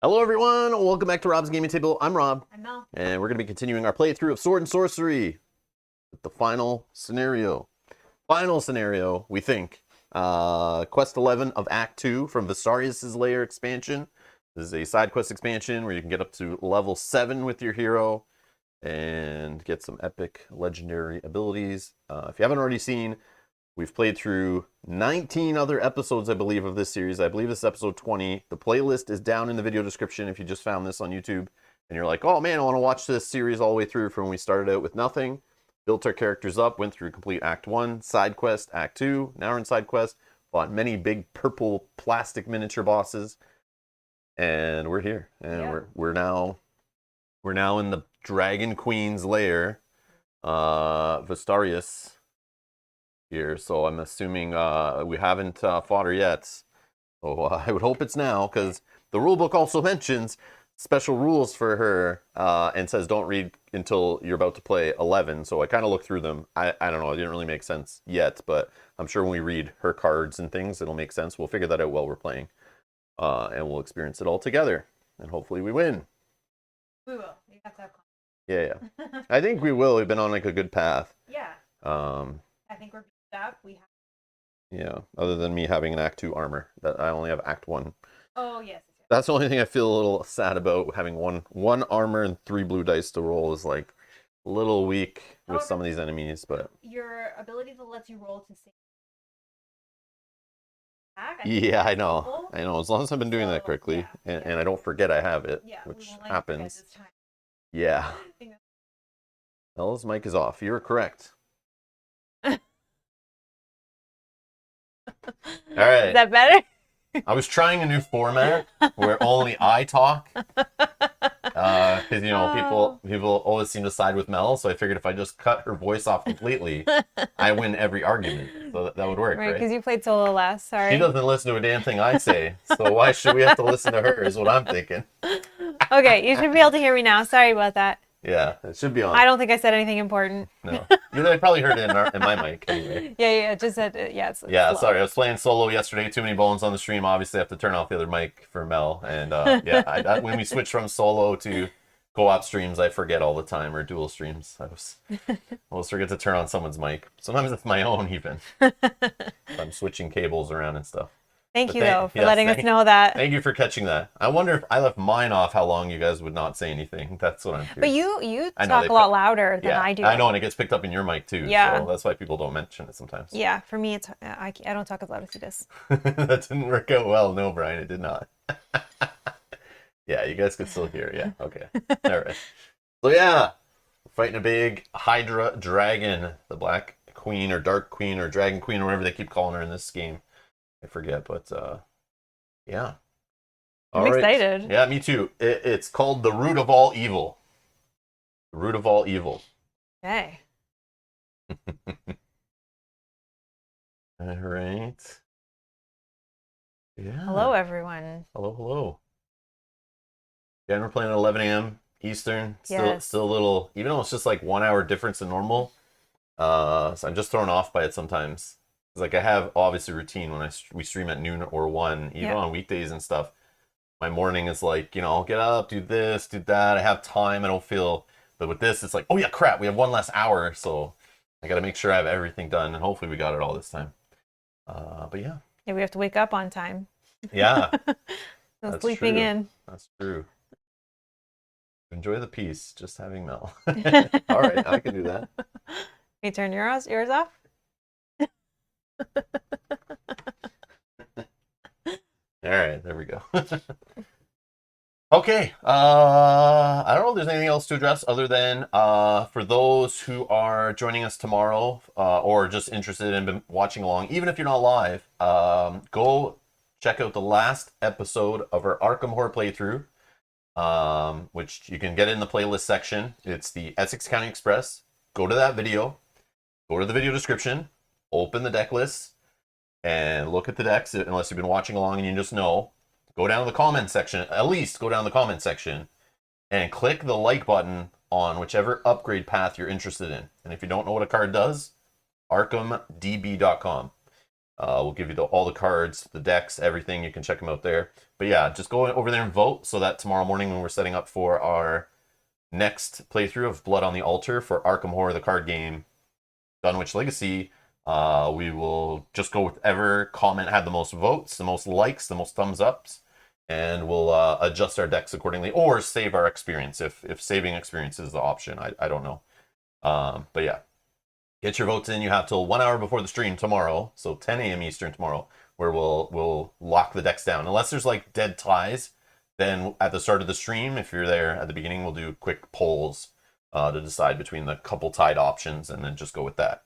Hello everyone, welcome back to Rob's Gaming Table. I'm Rob. I'm Mel. And we're going to be continuing our playthrough of Sword and Sorcery with the final scenario. Final scenario, we think. Quest 11 of Act 2 from Vastaryous Lair expansion. This is a side quest expansion where you can get up to level 7 with your hero and get some epic legendary abilities. If you haven't already seen, we've played through 19 other episodes, I believe, of this series. I believe this is episode 20. The playlist is down in the video description if you just found this on YouTube and you're like, oh man, I want to watch this series all the way through from when we started out with nothing. Built our characters up, went through complete Act 1, side quest, Act 2, now we're in side quest, fought many big purple plastic miniature bosses, and we're here. And we're now in the Dragon Queen's lair, Vastaryous here, so I'm assuming we haven't fought her yet. So I would hope it's now, because the rulebook also mentions special rules for her and says don't read until you're about to play 11. So I kind of looked through them. I don't know, it didn't really make sense yet, but I'm sure when we read her cards and things, it'll make sense. We'll figure that out while we're playing, and we'll experience it all together, and hopefully we win. We will. You have to have confidence. Yeah. I think we will. We've been on like a good path. Yeah. I think we're up. We have. Yeah, other than me having an Act 2 armor. That I only have Act 1. Oh, yes. That's the only thing I feel a little sad about, having one armor and 3 blue dice to roll is like a little weak with some of these enemies, but your ability to let you roll to save. Yeah, I know. I know. As long as I've been doing that correctly, and I don't forget I have it, which happens. Yeah. Well, his mic is off. You're correct. All right. Is that better? I was trying a new format where only I talk, because you know people always seem to side with Mel. So I figured if I just cut her voice off completely, I win every argument. So that would work, right? Because you played solo last. Sorry. She doesn't listen to a damn thing I say, so why should we have to listen to her? Is what I'm thinking. Okay, you should be able to hear me now. Sorry about that. Yeah, it should be on. I don't think I said anything important. No, I probably heard it in my mic anyway. Yeah, just said It's sorry, I was playing solo yesterday. Too many bones on the stream. Obviously, I have to turn off the other mic for Mel. And when we switch from solo to co-op streams, I forget all the time, or dual streams. I always forget to turn on someone's mic. Sometimes it's my own even. I'm switching cables around and stuff. Thank you, though, for letting us know that. Thank you for catching that. I wonder if I left mine off, how long you guys would not say anything. That's what I'm curious. But you talk a lot louder than I do. I know, and it gets picked up in your mic, too. Yeah. So that's why people don't mention it sometimes. Yeah, for me, it's I don't talk as loud as he does. That didn't work out well. No, Brian, it did not. Yeah, you guys could still hear. Yeah, okay. All right. So, yeah, fighting a big Hydra dragon, the Black Queen or Dark Queen or Dragon Queen or whatever they keep calling her in this game. I forget, but yeah. I'm excited. Yeah, me too. It's called The Root of All Evil. The Root of All Evil. Okay. All right. Yeah. Hello, everyone. Hello. Again, we're playing at 11 a.m. Eastern. Still a little, even though it's just like 1 hour difference than normal. So I'm just thrown off by it sometimes. Like I have obviously routine when we stream at noon or 1, even on weekdays and stuff. My morning is like, I'll get up, do this, do that. I have time. I don't feel, but with this, it's like, oh yeah, crap, we have 1 less hour, so I got to make sure I have everything done, and hopefully we got it all this time. But yeah. Yeah, we have to wake up on time. Yeah. No sleeping in. That's true. Enjoy the peace, just having Mel. All right, I can do that. Can you turn yours off? All right, there we go. Okay, I don't know if there's anything else to address other than for those who are joining us tomorrow or just interested in watching along, even if you're not live, go check out the last episode of our Arkham Horror playthrough, which you can get in the playlist section. It's the Essex County Express. Go to that video, go to the video description, open the deck list, and look at the decks, unless you've been watching along and you just know. Go down to the comment section, at least go down the comment section, and click the like button on whichever upgrade path you're interested in. And if you don't know what a card does, ArkhamDB.com. We'll give you all the cards, the decks, everything. You can check them out there. But yeah, just go over there and vote so that tomorrow morning when we're setting up for our next playthrough of Blood on the Altar for Arkham Horror, the card game, Dunwich Legacy, we will just go with whatever comment had the most votes, the most likes, the most thumbs ups, and we'll adjust our decks accordingly, or save our experience if saving experience is the option. I don't know. But yeah, get your votes in. You have till 1 hour before the stream tomorrow, so 10 a.m. Eastern tomorrow, where we'll lock the decks down. Unless there's like dead ties, then at the start of the stream, if you're there at the beginning, we'll do quick polls to decide between the couple tied options, and then just go with that.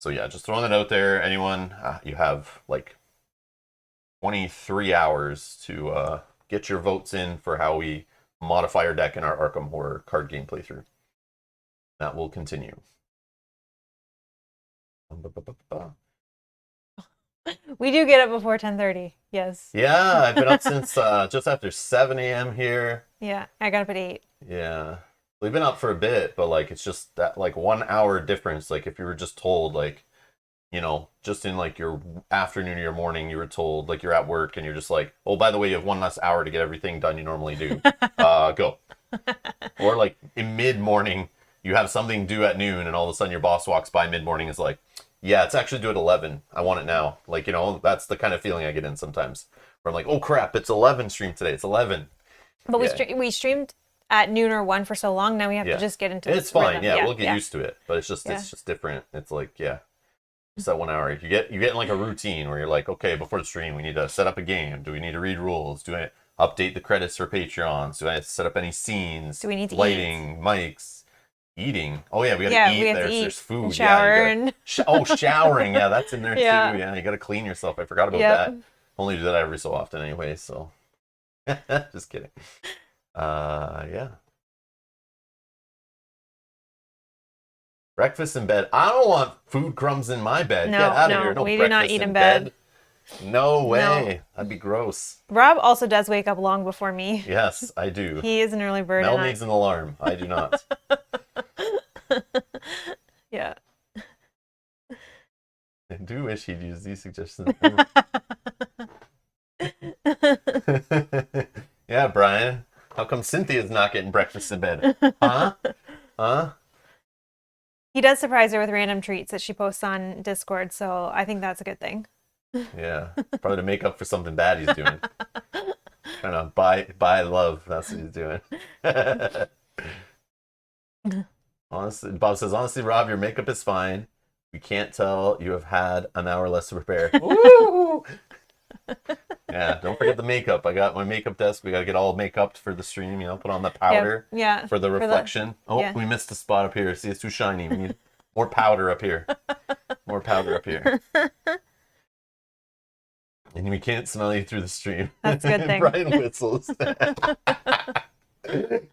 So yeah, just throwing it out there. Anyone, you have like 23 hours to get your votes in for how we modify our deck in our Arkham Horror card game playthrough. That will continue. We do get up before 10:30. Yes. Yeah, I've been up since just after 7 a.m. here. Yeah, I got up at 8. Yeah. We've been up for a bit, but like it's just that like 1 hour difference. Like if you were just told like, you know, just in like your afternoon or your morning, you were told like you're at work and you're just like, oh, by the way, you have 1 less hour to get everything done you normally do. Go. Or like in mid-morning, you have something due at noon and all of a sudden your boss walks by mid-morning and is like, yeah, it's actually due at 11. I want it now. Like, you know, that's the kind of feeling I get in sometimes. Where I'm like, oh crap, it's 11 stream today. It's 11. But Yeah. we streamed at noon or 1 for so long. Now we have to just get into It's fine. rhythm. Yeah, we'll get used to it. But it's just different. It's like, yeah. Just that 1 hour. You get in like a routine where you're like, okay, before the stream, we need to set up a game. Do we need to read rules? Do I update the credits for Patreons? Do I have to set up any scenes? Do we need to lighting, mics? Eating. Oh yeah, we gotta eat. There's food. And shower and showering. Yeah, that's in there too. Yeah, you gotta clean yourself. I forgot about that. Only do that every so often anyway. So, just kidding. Yeah. Breakfast in bed. I don't want food crumbs in my bed. No, Get out of here. No, we do not eat in bed. No way. No. That'd be gross. Rob also does wake up long before me. Yes, I do. He is an early bird. Mel needs an alarm. I do not. Yeah. I do wish he'd use these suggestions. Yeah, Brian. How come Cynthia's not getting breakfast in bed? Huh? Huh? He does surprise her with random treats that she posts on Discord, so I think that's a good thing. Yeah. Probably to make up for something bad he's doing. Trying to buy love. That's what he's doing. Honestly, Bob says, honestly, Rob, your makeup is fine. We can't tell you have had an hour less to prepare. Woo! Yeah, don't forget the makeup. I got my makeup desk. We got to get all makeup for the stream, you know, put on the powder for the reflection. We missed a spot up here. See, it's too shiny. We need more powder up here. More powder up here. And we can't smell you through the stream. That's a good thing. Brian whistles.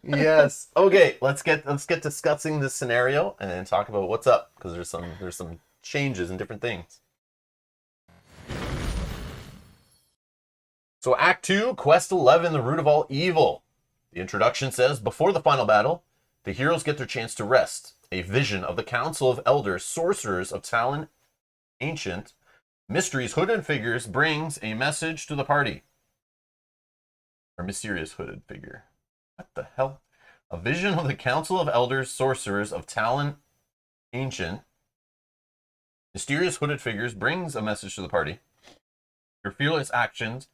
Yes. Okay, let's get discussing this scenario and talk about what's up, because there's some changes and different things. So Act 2, Quest 11, The Root of All Evil. The introduction says, before the final battle, the heroes get their chance to rest. A vision of the Council of Elders, Sorcerers of Talon Ancient, Mysteries Hooded Figures brings a message to the party. Or mysterious hooded figure. What the hell? A vision of the Council of Elders, Sorcerers of Talon Ancient, Mysterious Hooded Figures brings a message to the party. Your fearless actions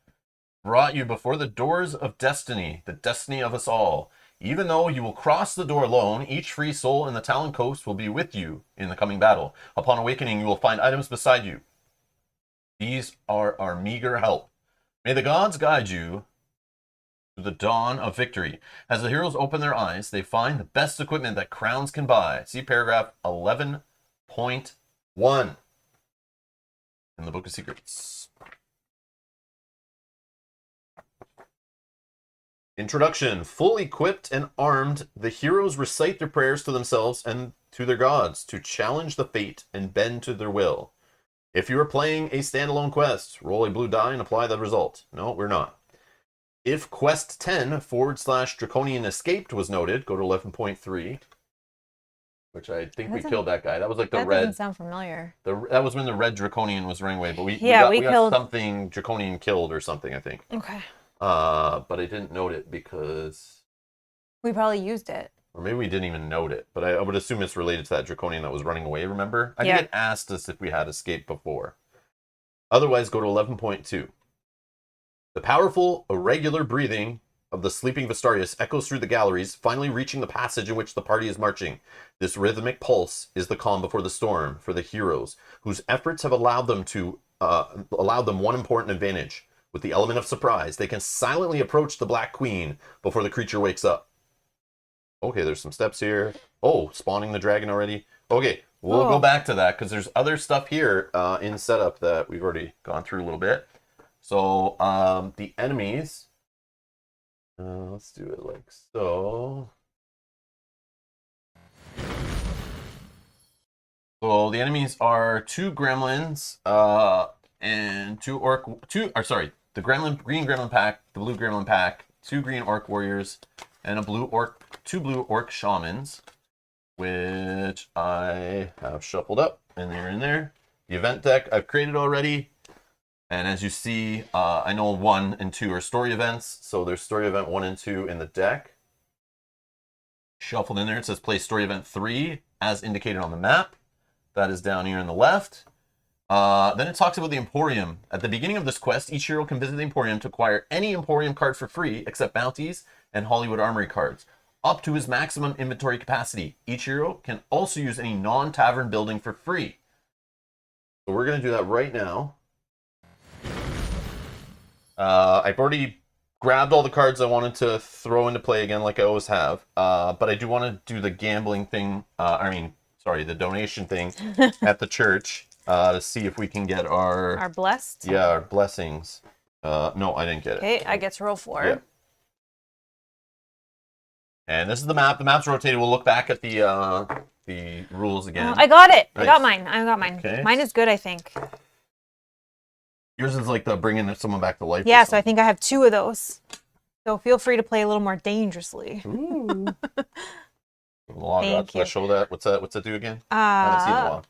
brought you before the doors of destiny, the destiny of us all. Even though you will cross the door alone, each free soul in the Talon Coast will be with you in the coming battle. Upon awakening, you will find items beside you. These are our meager help. May the gods guide you to the dawn of victory. As the heroes open their eyes, they find the best equipment that crowns can buy. See paragraph 11.1 in the Book of Secrets. Introduction. Full equipped and armed, the heroes recite their prayers to themselves and to their gods to challenge the fate and bend to their will. If you are playing a standalone quest, roll a blue die and apply the result. No, we're not. If Quest 10 / Draconian Escaped was noted, go to 11.3. which I think we Doesn't- killed that guy. That was like the That red. doesn't sound familiar. That was when the red draconian was running away, but we Yeah, got, we we got killed- something draconian killed or something, I think. Okay. But I didn't note it because, We probably used it. or maybe we didn't even note it. But I would assume it's related to that draconian that was running away. Remember? I Yeah. think it asked us if we had escaped before. Otherwise, go to 11.2. The powerful, irregular breathing of the sleeping Vastaryous echoes through the galleries, finally reaching the passage in which the party is marching. This rhythmic pulse is the calm before the storm for the heroes, whose efforts have allowed them one important advantage. With the element of surprise, they can silently approach the Black Queen before the creature wakes up. Okay, there's some steps here. Oh, spawning the dragon already. Okay, we'll go back to that because there's other stuff here in setup that we've already gone through a little bit. So the enemies, let's do it like so. So the enemies are 2 gremlins and the green gremlin pack, the blue gremlin pack, 2 green orc warriors, and 2 blue orc shamans, which I have shuffled up, and they're in there. The event deck I've created already. And as you see, I know 1 and 2 are story events. So there's story event 1 and 2 in the deck. Shuffled in there, it says play story event 3 as indicated on the map. That is down here on the left. Then it talks about the Emporium. At the beginning of this quest, each hero can visit the Emporium to acquire any Emporium card for free, except bounties and Hollywood Armory cards, up to his maximum inventory capacity. Each hero can also use any non-tavern building for free. So we're going to do that right now. I've already grabbed all the cards I wanted to throw into play again, like I always have. But I do want to do the gambling thing. The donation thing at the church to see if we can get our blessed. Yeah, our blessings. No, I didn't get it. Okay, I get to roll 4. Yeah. And this is the map. The map's rotated. We'll look back at the rules again. I got it. Nice. I got mine. Okay. Mine is good, I think. Yours is like the bringing someone back to life. Yeah, so I think I have 2 of those. So feel free to play a little more dangerously. Ooh. Log Thank up. you. Let's show that. What's that do again? I haven't seen it in a while.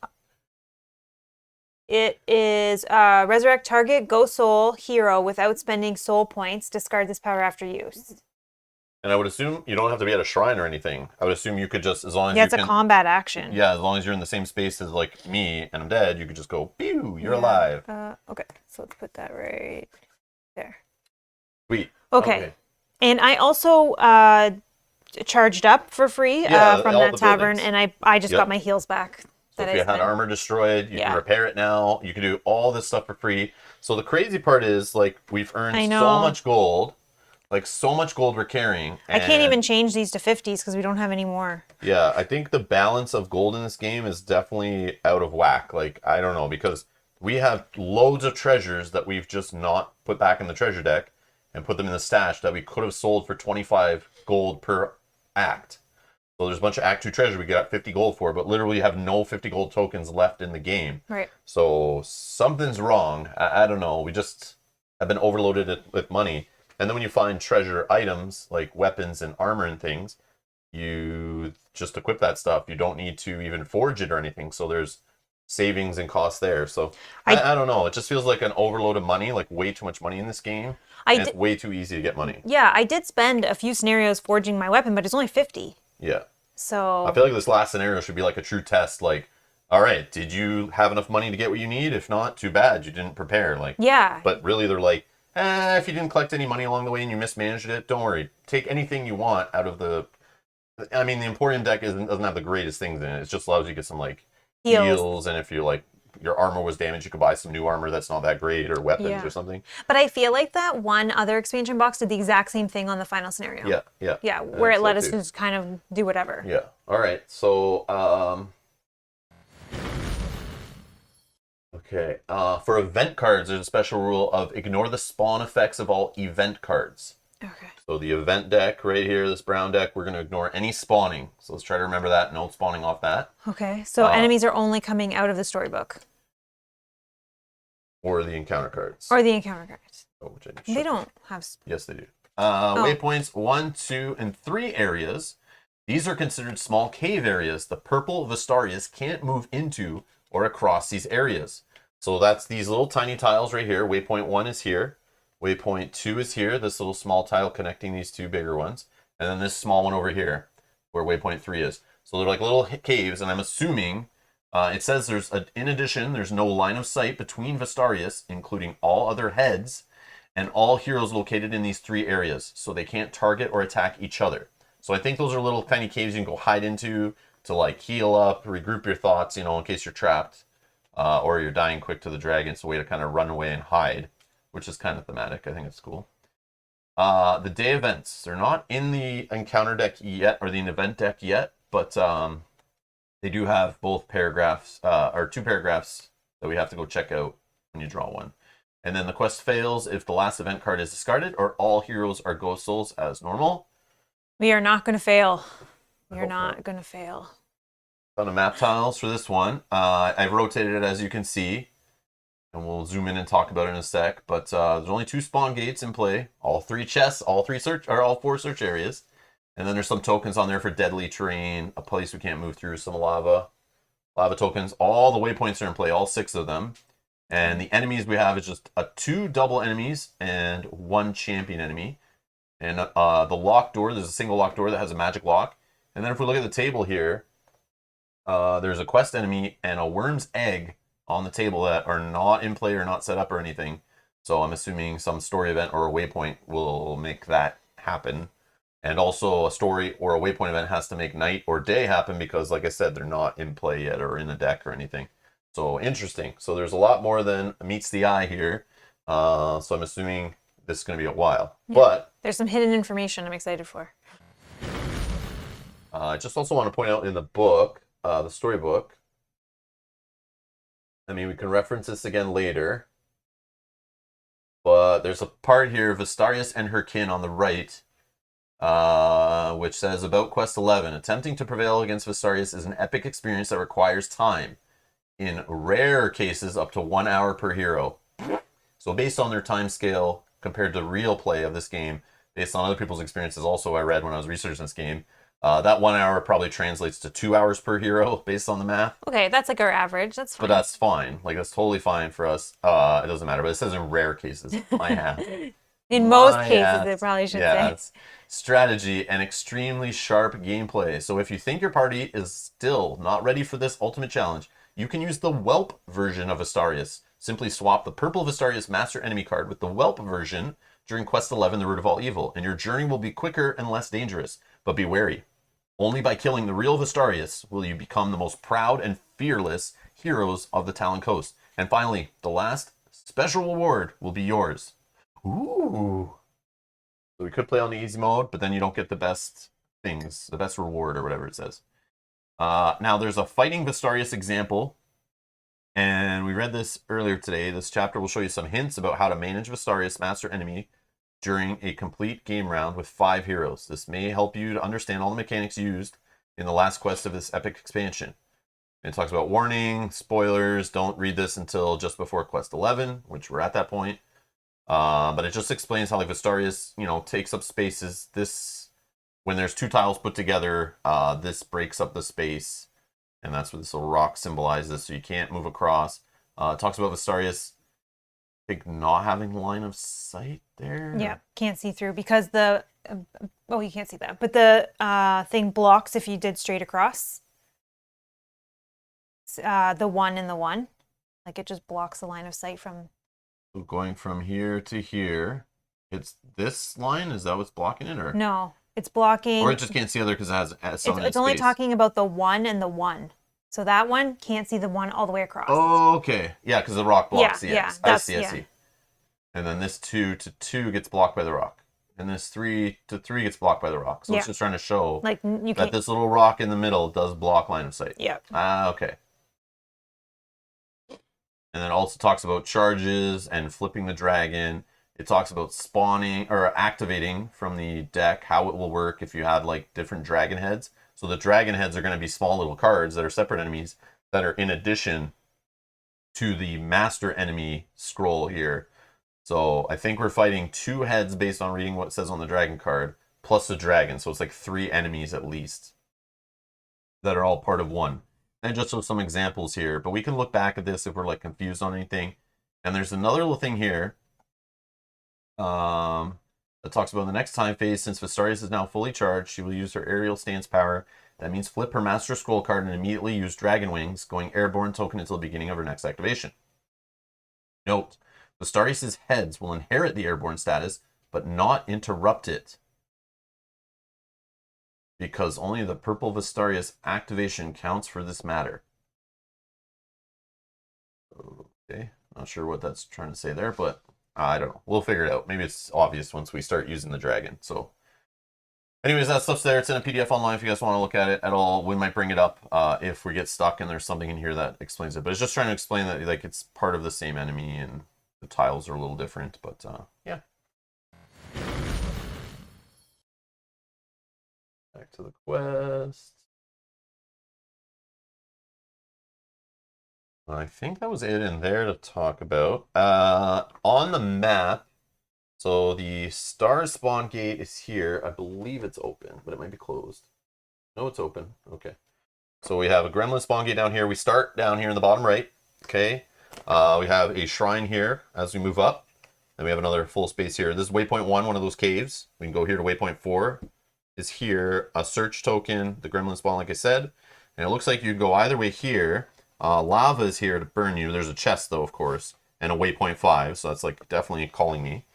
It is resurrect target, go soul, hero without spending soul points. Discard this power after use. And I would assume you don't have to be at a shrine or anything. I would assume you could just, as long as Yeah, it's a combat action. Yeah, as long as you're in the same space as like me and I'm dead, you could just go, pew, you're alive. Okay, so let's put that right there. Sweet. Okay. And I also charged up for free from all that the tavern, buildings. and I just got my heals back. So if you had armor destroyed, you can repair it now. You can do all this stuff for free. So the crazy part is, like, we've earned so much gold. Like, so much gold we're carrying. I can't even change these to 50s because we don't have any more. Yeah, I think the balance of gold in this game is definitely out of whack. Like, I don't know, because we have loads of treasures that we've just not put back in the treasure deck and put them in the stash that we could have sold for 25 gold per act. So there's a bunch of Act 2 treasure we got 50 gold for, but literally have no 50 gold tokens left in the game. Right. So something's wrong. I don't know. We just have been overloaded with money. And then when you find treasure items, like weapons and armor and things, you just equip that stuff. You don't need to even forge it or anything. So there's savings and costs there. So I don't know. It just feels like an overload of money, like way too much money in this game. It's way too easy to get money. Yeah, I did spend a few scenarios forging my weapon, but it's only 50. Yeah. So I feel like this last scenario should be like a true test. Like, all right, did you have enough money to get what you need? If not, too bad. You didn't prepare. Like, yeah. But really, they're like, if you didn't collect any money along the way and you mismanaged it, don't worry. Take anything you want out of the... I mean, the Emporium deck doesn't have the greatest things in it. It just allows you to get some, like, heals. And if you like, your armor was damaged, you could buy some new armor that's not that great, or weapons or something. But I feel like that one other expansion box did the exact same thing on the final scenario. Yeah, where it let us just kind of do whatever. Yeah. All right. So, okay. For event cards, there's a special rule of ignore the spawn effects of all event cards. Okay. So the event deck right here, this brown deck, we're going to ignore any spawning. So let's try to remember that. No spawning off that. Okay. So enemies are only coming out of the storybook. Or the encounter cards. Or the encounter cards. Oh, they don't have... Yes, they do. Waypoints 1, 2, and 3 areas These are considered small cave areas. The purple Vastarious can't move into or across these areas. So that's these little tiny tiles right here. Waypoint 1 is here. Waypoint 2 is here, this little small tile connecting these two bigger ones. And then this small one over here, where waypoint 3 is. So they're like little caves, and I'm assuming it says in addition, there's no line of sight between Vastarious, including all other heads, and all heroes located in these 3 areas. So they can't target or attack each other. So I think those are little tiny caves you can go hide into to like heal up, regroup your thoughts, in case you're trapped or you're dying quick to the dragon. It's a way to kind of run away and hide, which is kind of thematic. I think it's cool. The day events, they're not in the encounter deck yet, or the event deck yet, but they do have both paragraphs, or 2 paragraphs that we have to go check out when you draw one. And then the quest fails if the last event card is discarded or all heroes are ghost souls as normal. We are not going to fail. We are not going to fail. Ton of map tiles for this one. I've rotated it, as you can see, and we'll zoom in and talk about it in a sec. But there's only 2 spawn gates in play, all 3 chests, all 4 search areas, and then there's some tokens on there for deadly terrain, a place we can't move through, some lava tokens. All the waypoints are in play, all 6 of them. And the enemies we have is just 2 double enemies and 1 champion enemy. And the locked door, there's a single locked door that has a magic lock. And then if we look at the table here, there's a quest enemy and a worm's egg on the table that are not in play or not set up or anything. So I'm assuming some story event or a waypoint will make that happen. And also a story or a waypoint event has to make night or day happen because, like I said, they're not in play yet or in a deck or anything. So interesting. So there's a lot more than meets the eye here. So I'm assuming this is going to be a while. Yeah. But there's some hidden information I'm excited for. I just also want to point out in the book, the storybook, I mean, we can reference this again later, but there's a part here, Vastarious and her kin on the right, which says, about Quest 11, attempting to prevail against Vastarious is an epic experience that requires time. In rare cases, up to 1 hour per hero. So based on their time scale, compared to real play of this game, based on other people's experiences also I read when I was researching this game, that 1 hour probably translates to 2 hours per hero based on the math. Okay, that's like our average. That's fine. But that's fine. Like, that's totally fine for us. It doesn't matter. But it says in rare cases. My hat. In most cases, it probably should say. It's strategy and extremely sharp gameplay. So if you think your party is still not ready for this ultimate challenge, you can use the Whelp version of Vastarious. Simply swap the purple Vastarious Master Enemy card with the Whelp version during Quest 11, The Root of All Evil, and your journey will be quicker and less dangerous. But be wary. Only by killing the real Vastarious will you become the most proud and fearless heroes of the Talon Coast. And finally, the last special reward will be yours. Ooh. So we could play on the easy mode, but then you don't get the best things, the best reward or whatever it says. Now there's a Fighting Vastarious example, and we read this earlier today. This chapter will show you some hints about how to manage Vastarious Master Enemy during a complete game round with 5 heroes. This may help you to understand all the mechanics used in the last quest of this epic expansion. It talks about warning, spoilers, don't read this until just before Quest 11, which we're at that point. But it just explains how like Vastarious, takes up spaces. When there's 2 tiles put together, this breaks up the space, and that's what this little rock symbolizes, so you can't move across. It talks about Vastarious, I think, not having line of sight there. Yeah, can't see through because you can't see that, but the thing blocks if you did straight across. The 1 and the 1, like it just blocks the line of sight from. So going from here to here, it's this line. Is that what's blocking it, or no? It's blocking. Or it just can't see other because it has some. It's only talking about the 1 and the 1. So that one can't see the 1 all the way across. Oh, okay. Yeah, because the rock blocks the X. I see. Yeah. And then this 2 to 2 gets blocked by the rock. And this 3 to 3 gets blocked by the rock. So it's just trying to show that this little rock in the middle does block line of sight. Yeah. Okay. And then it also talks about charges and flipping the dragon. It talks about spawning or activating from the deck, how it will work if you had like different dragon heads. So the dragon heads are going to be small little cards that are separate enemies that are in addition to the master enemy scroll here. So I think we're fighting 2 heads based on reading what it says on the dragon card, plus the dragon. So it's like 3 enemies at least that are all part of one. And just some examples here, but we can look back at this if we're like confused on anything. And there's another little thing here that talks about the next time phase. Since Vastaryous is now fully charged, she will use her aerial stance power. That means flip her Master Scroll card and immediately use Dragon Wings, going airborne token until the beginning of her next activation. Note, Vastaryous' heads will inherit the airborne status, but not interrupt it, because only the purple Vastaryous activation counts for this matter. Okay, not sure what that's trying to say there, but I don't know. We'll figure it out. Maybe it's obvious once we start using the dragon. So anyways, that stuff's there. It's in a PDF online if you guys want to look at it at all. We might bring it up if we get stuck and there's something in here that explains it. But it's just trying to explain that like it's part of the same enemy and the tiles are a little different. But yeah. Back to the quest. I think that was it in there to talk about. On the map, so the star spawn gate is here. I believe it's open, but it might be closed. No, it's open. Okay. So we have a gremlin spawn gate down here. We start down here in the bottom right. Okay. We have a shrine here as we move up. Then we have another full space here. This is waypoint 1, one of those caves. We can go here to waypoint 4. Is here a search token, the gremlin spawn, like I said. And it looks like you go either way here. Lava is here to burn you. There's a chest, though, of course, and a waypoint 5, so that's like definitely calling me.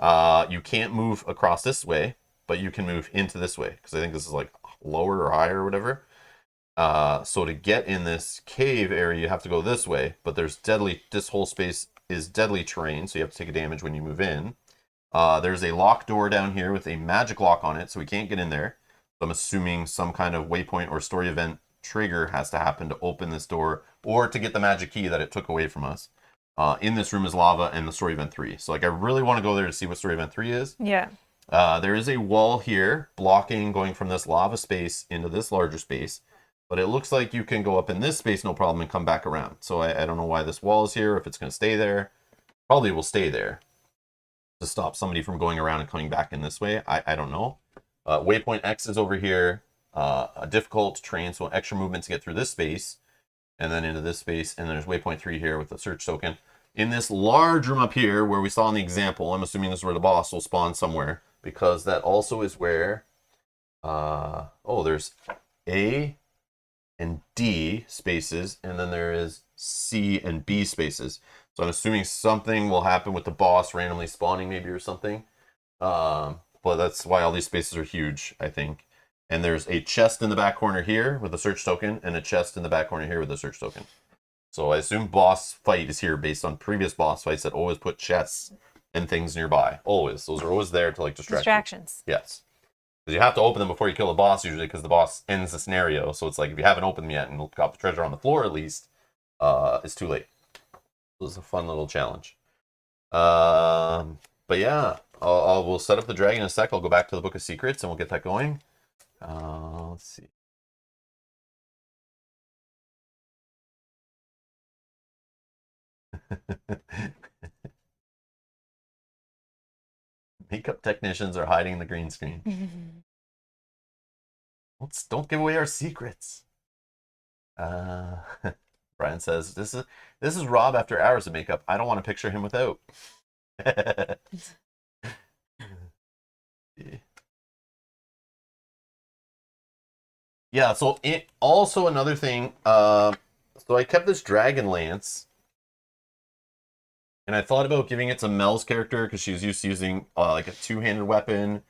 You can't move across this way, but you can move into this way, because I think this is like lower or higher or whatever. So to get in this cave area, you have to go this way, but there's deadly, this whole space is deadly terrain, so you have to take a damage when you move in. There's a locked door down here with a magic lock on it, so we can't get in there. So I'm assuming some kind of waypoint or story event trigger has to happen to open this door or to get the magic key that it took away from us. In this room is lava and the story event 3. So like I really want to go there to see what story event 3 is. Yeah. There is a wall here blocking going from this lava space into this larger space, but it looks like you can go up in this space no problem and come back around. So I don't know why this wall is here, if it's going to stay there. Probably will stay there to stop somebody from going around and coming back in this way. I don't know. Waypoint X is over here. A difficult terrain, so extra movement to get through this space and then into this space. And then there's waypoint 3 here with the search token. In this large room up here where we saw in the example, I'm assuming this is where the boss will spawn somewhere, because that also is where there's A and D spaces, and then there is C and B spaces. So I'm assuming something will happen with the boss randomly spawning maybe or something. But that's why all these spaces are huge, I think. And there's a chest in the back corner here with a search token, and a chest in the back corner here with a search token. So I assume boss fight is here based on previous boss fights that always put chests and things nearby. Always. Those are always there to like Distractions. Yes. Because you have to open them before you kill the boss usually, because the boss ends the scenario. So it's like if you haven't opened them yet and got the treasure on the floor at least, it's too late. So it's a fun little challenge. But yeah, we'll set up the dragon in a sec. I'll go back to the Book of Secrets and we'll get that going. Let's see. Makeup technicians are hiding the green screen. Don't give away our secrets. Brian says, this is Rob after hours of makeup. I don't want to picture him without. Yeah, so also another thing, so I kept this Dragon Lance, and I thought about giving it to Mel's character because she's used to using like a two-handed weapon,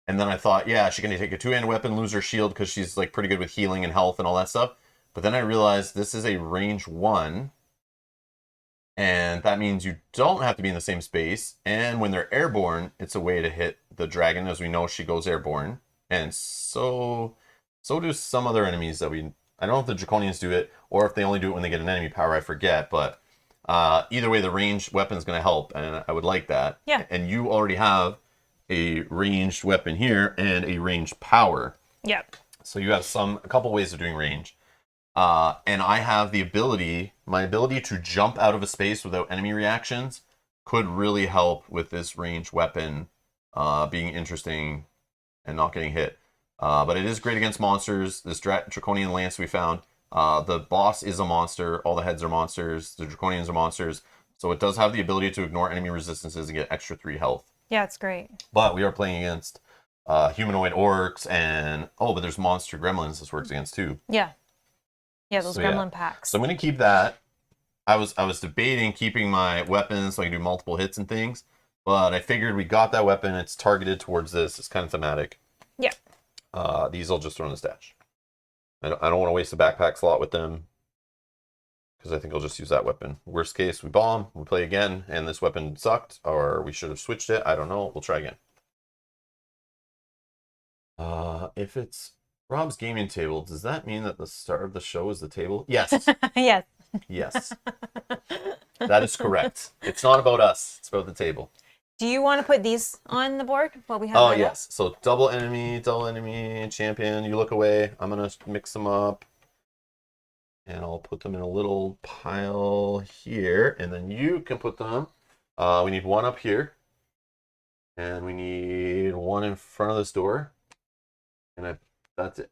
and then I thought, yeah, she's going to take a two-handed weapon, lose her shield because she's like pretty good with healing and health and all that stuff, but then I realized this is a range 1, and that means you don't have to be in the same space, and when they're airborne, it's a way to hit the dragon. As we know, she goes airborne, and so do some other enemies that I don't know if the Draconians do it, or if they only do it when they get an enemy power, I forget, but either way, the ranged weapon is going to help, and I would like that. Yeah. And you already have a ranged weapon here, and a ranged power. Yep. So you have a couple ways of doing range. And I have my ability to jump out of a space without enemy reactions could really help with this ranged weapon being interesting and not getting hit. But it is great against monsters. This Draconian Lance we found. The boss is a monster. All the heads are monsters. The Draconians are monsters. So it does have the ability to ignore enemy resistances and get extra 3 health. Yeah, it's great. But we are playing against humanoid orcs and... Oh, but there's monster gremlins this works against too. Yeah. Yeah, those So, gremlin packs. So I'm going to keep that. I was debating keeping my weapons so I can do multiple hits and things. But I figured we got that weapon. It's targeted towards this. It's kind of thematic. Yeah. These I'll just throw in the stash. I don't want to waste a backpack slot with them. Because I think I'll just use that weapon. Worst case, we bomb, we play again, and this weapon sucked, or we should have switched it. I don't know. We'll try again. If it's Rob's gaming table, does that mean that the star of the show is the table? Yes. Yes. Yes. That is correct. It's not about us. It's about the table. Do you want to put these on the board while we have Oh, that yes. So double enemy, champion. You look away. I'm going to mix them up. And I'll put them in a little pile here. And then you can put them. We need one up here. And we need one in front of this door. And that's it.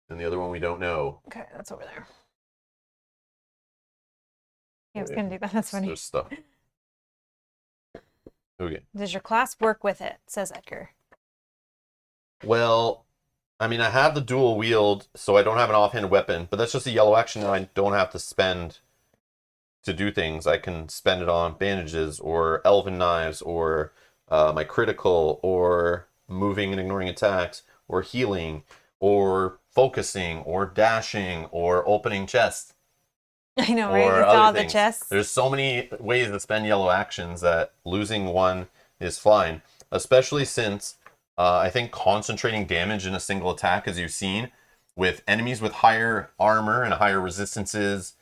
And the other one we don't know. Okay, that's over there. Yeah, I was going to do that. That's funny. There's stuff. Okay. Does your class work with it? Says Edgar. Well, I mean, I have the dual wield, so I don't have an offhand weapon, but that's just a yellow action that I don't have to spend to do things. I can spend it on bandages or elven knives or my critical or moving and ignoring attacks or healing or focusing or dashing or opening chests. I know, right? Or It's other all the things. chests. There's so many ways to spend yellow actions that losing one is fine, especially since I think concentrating damage in a single attack, as you've seen, with enemies with higher armor and higher resistances,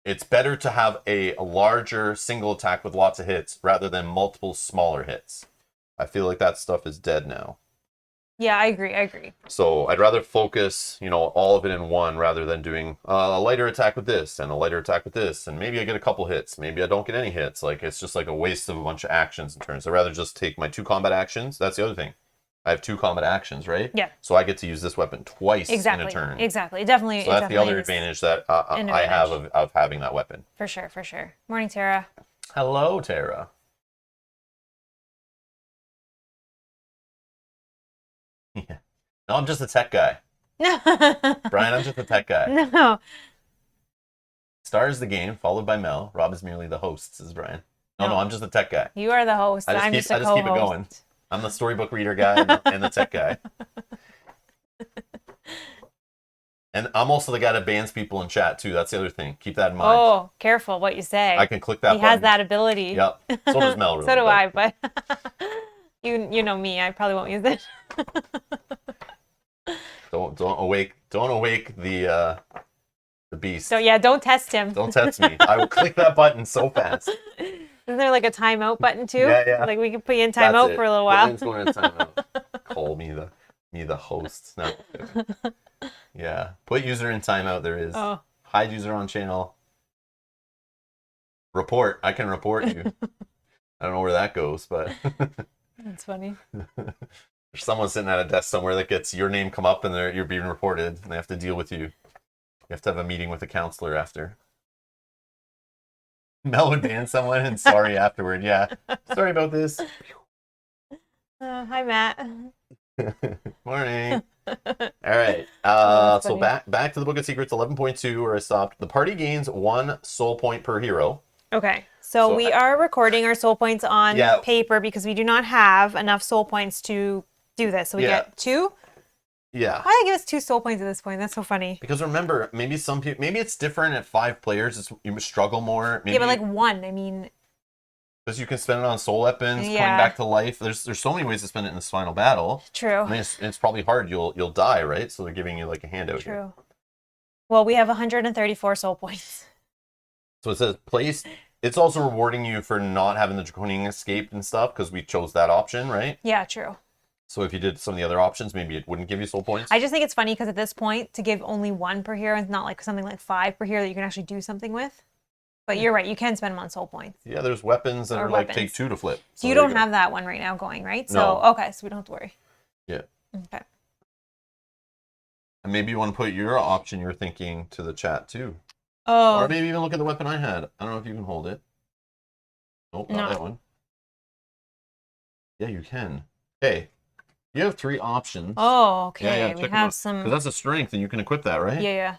it's better to have a larger single attack with lots of hits rather than multiple smaller hits. I feel like that stuff is dead now. Yeah, I agree. So I'd rather focus, all of it in one rather than doing a lighter attack with this and a lighter attack with this. And maybe I get a couple hits. Maybe I don't get any hits. Like, it's just like a waste of a bunch of actions and turns. I'd rather just take my 2 combat actions. That's the other thing. I have 2 combat actions, right? Yeah. So I get to use this weapon twice in a turn. Exactly. Definitely. So that's the other advantage that I have of having that weapon. For sure. Morning, Tara. Hello, Tara. Yeah. No, I'm just a tech guy. No. Brian, I'm just a tech guy. No. Star is the game, followed by Mel. Rob is merely the host, says Brian. No, I'm just a tech guy. You are the host. I'm just a co-host. I just keep it going. I'm the storybook reader guy and the tech guy. And I'm also the guy that bans people in chat, too. That's the other thing. Keep that in mind. Oh, careful what you say. I can click that button. He has that ability. Yep. So does Mel. Really, so do I, but you know me. I probably won't use it. Don't awake the beast. So yeah, don't test him. Don't test me. I will click that button so fast. Isn't there like a timeout button too? Yeah. Like we can put you in timeout for a little while. Brian's going in timeout. Call me the host. No. Yeah. Put user in timeout. There is. Oh. Hide user on channel. Report. I can report you. I don't know where that goes, but that's funny. There's someone sitting at a desk somewhere that gets your name come up and you're being reported and they have to deal with you. You have to have a meeting with a counselor after. Mel would ban someone and sorry afterward. Yeah. Sorry about this. Hi, Matt. Morning. All right. So back to the Book of Secrets 11.2 where I stopped. The party gains 1 soul point per hero. Okay. So we are recording our soul points on paper because we do not have enough soul points to do this. So we get 2. Yeah. Why did they give us 2 soul points at this point? That's so funny. Because remember, maybe it's different at 5 players. You struggle more. Maybe, but like 1, I mean. Because you can spend it on soul weapons, coming back to life. There's so many ways to spend it in this final battle. True. I mean, it's probably hard. You'll die, right? So they're giving you like a handout. True. Here. Well, we have 134 soul points. So it says place. It's also rewarding you for not having the Draconian escape and stuff because we chose that option, right? Yeah, true. So if you did some of the other options, maybe it wouldn't give you soul points. I just think it's funny because at this point, to give only 1 per hero, it's not like something like 5 per hero that you can actually do something with. But you're right, you can spend them on soul points. Yeah, there's weapons that are like take 2 to flip. So you don't have that one right now going, right? So no. okay, so we don't have to worry. Yeah. Okay. And maybe you want to put your option you're thinking to the chat too. Oh. Or maybe even look at the weapon I had. I don't know if you can hold it. Nope, not that one. Yeah, you can. Okay. You have 3 options. Oh, okay. Yeah, We check have out. some. Because that's a strength, and you can equip that, right? Yeah.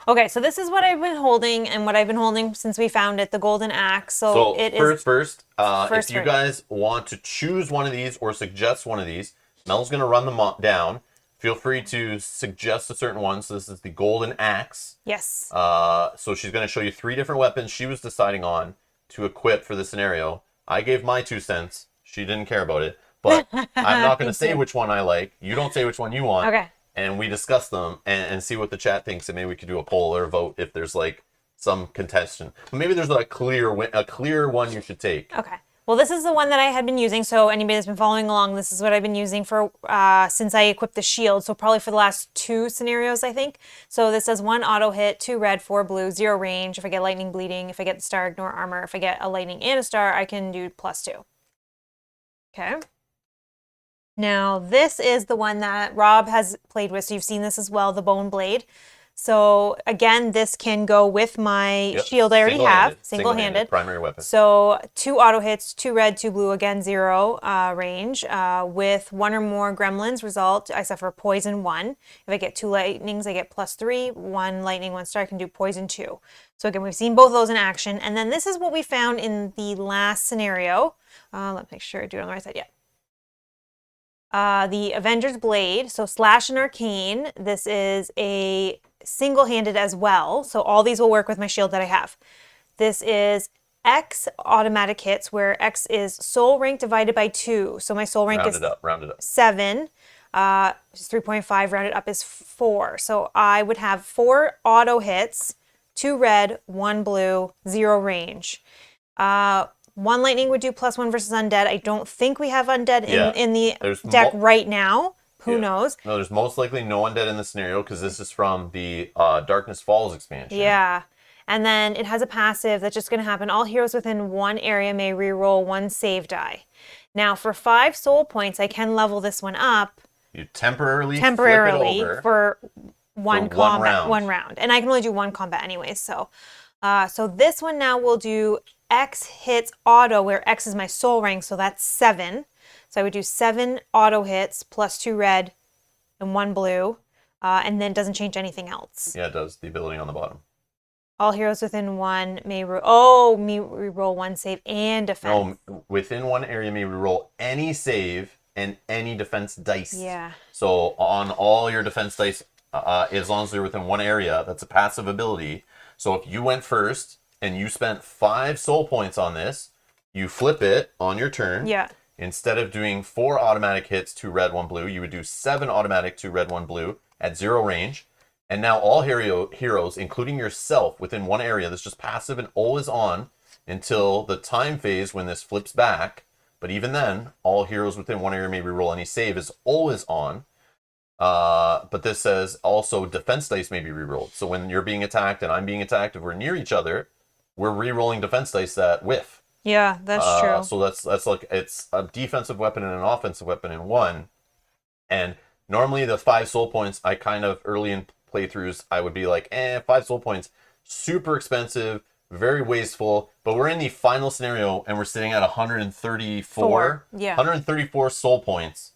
Okay, so this is what I've been holding and what I've been holding since we found it, the golden axe. So it is first, if you guys want to choose one of these or suggest one of these, Mel's going to run them down. Feel free to suggest a certain one. So this is the golden axe. Yes. So she's going to show you 3 different weapons she was deciding on to equip for the scenario. I gave my 2 cents. She didn't care about it. But I'm not going to say which one I like. You don't say which one you want. Okay. And we discuss them and see what the chat thinks. And maybe we could do a poll or a vote if there's like some contestant. Maybe there's a clear one you should take. Okay. Well, this is the one that I had been using. So anybody that's been following along, this is what I've been using for since I equipped the shield. So probably for the last 2 scenarios, I think. So this does 1 auto hit, 2 red, 4 blue, 0 range. If I get lightning bleeding, if I get the star, ignore armor. If I get a lightning and a star, I can do +2. Okay. Now, this is the one that Rob has played with, so you've seen this as well, the Bone Blade. So, again, this can go with my shield I already have, single-handed. Primary weapon. So, 2 auto hits, 2 red, 2 blue, again, 0 range. With 1 or more gremlins, result, I suffer poison 1. If I get 2 lightnings, I get +3. 1 lightning, 1 star, I can do poison 2. So, again, we've seen both of those in action. And then this is what we found in the last scenario. Let's make sure I do it on the right side. Yeah. The Avenger's Blade, so Slash and Arcane. This is a single-handed as well, so all these will work with my shield that I have. This is X automatic hits, where X is soul rank divided by 2. So my soul rank is rounded up. 7. 3.5 rounded up is 4. So I would have 4 auto hits, 2 red, 1 blue, 0 range. 1 lightning would do +1 versus undead. I don't think we have undead in the deck right now. Who knows? No, there's most likely no undead in the scenario because this is from the Darkness Falls expansion. Yeah. And then it has a passive that's just going to happen. All heroes within 1 area may reroll 1 save die. Now, for 5 soul points, I can level this one up. You temporarily flip it over for one round. And I can only do 1 combat anyway. So this one now will do X hits auto, where X is my soul rank, so that's 7. So I would do 7 auto hits plus 2 red and 1 blue, and then it doesn't change anything else. Yeah, it does. The ability on the bottom. All heroes within 1 may reroll 1 save and defense. No, within 1 area may reroll any save and any defense dice. Yeah. So on all your defense dice, as long as they're within 1 area, that's a passive ability. So if you went first and you spent 5 soul points on this, you flip it on your turn. Yeah. Instead of doing 4 automatic hits, 2 red, 1 blue, you would do 7 automatic, 2 red, 1 blue at 0 range. And now all heroes, including yourself, within 1 area, that's just passive and always on until the time phase when this flips back. But even then, all heroes within 1 area may reroll any save is always on. But this says also defense dice may be rerolled. So when you're being attacked and I'm being attacked, if we're near each other, we're rerolling defense dice that whiff. Yeah, that's true. So that's like, it's a defensive weapon and an offensive weapon in one. And normally the 5 soul points, I kind of early in playthroughs, I would be like, 5 soul points, super expensive, very wasteful. But we're in the final scenario and we're sitting at 134. Yeah. 134 soul points.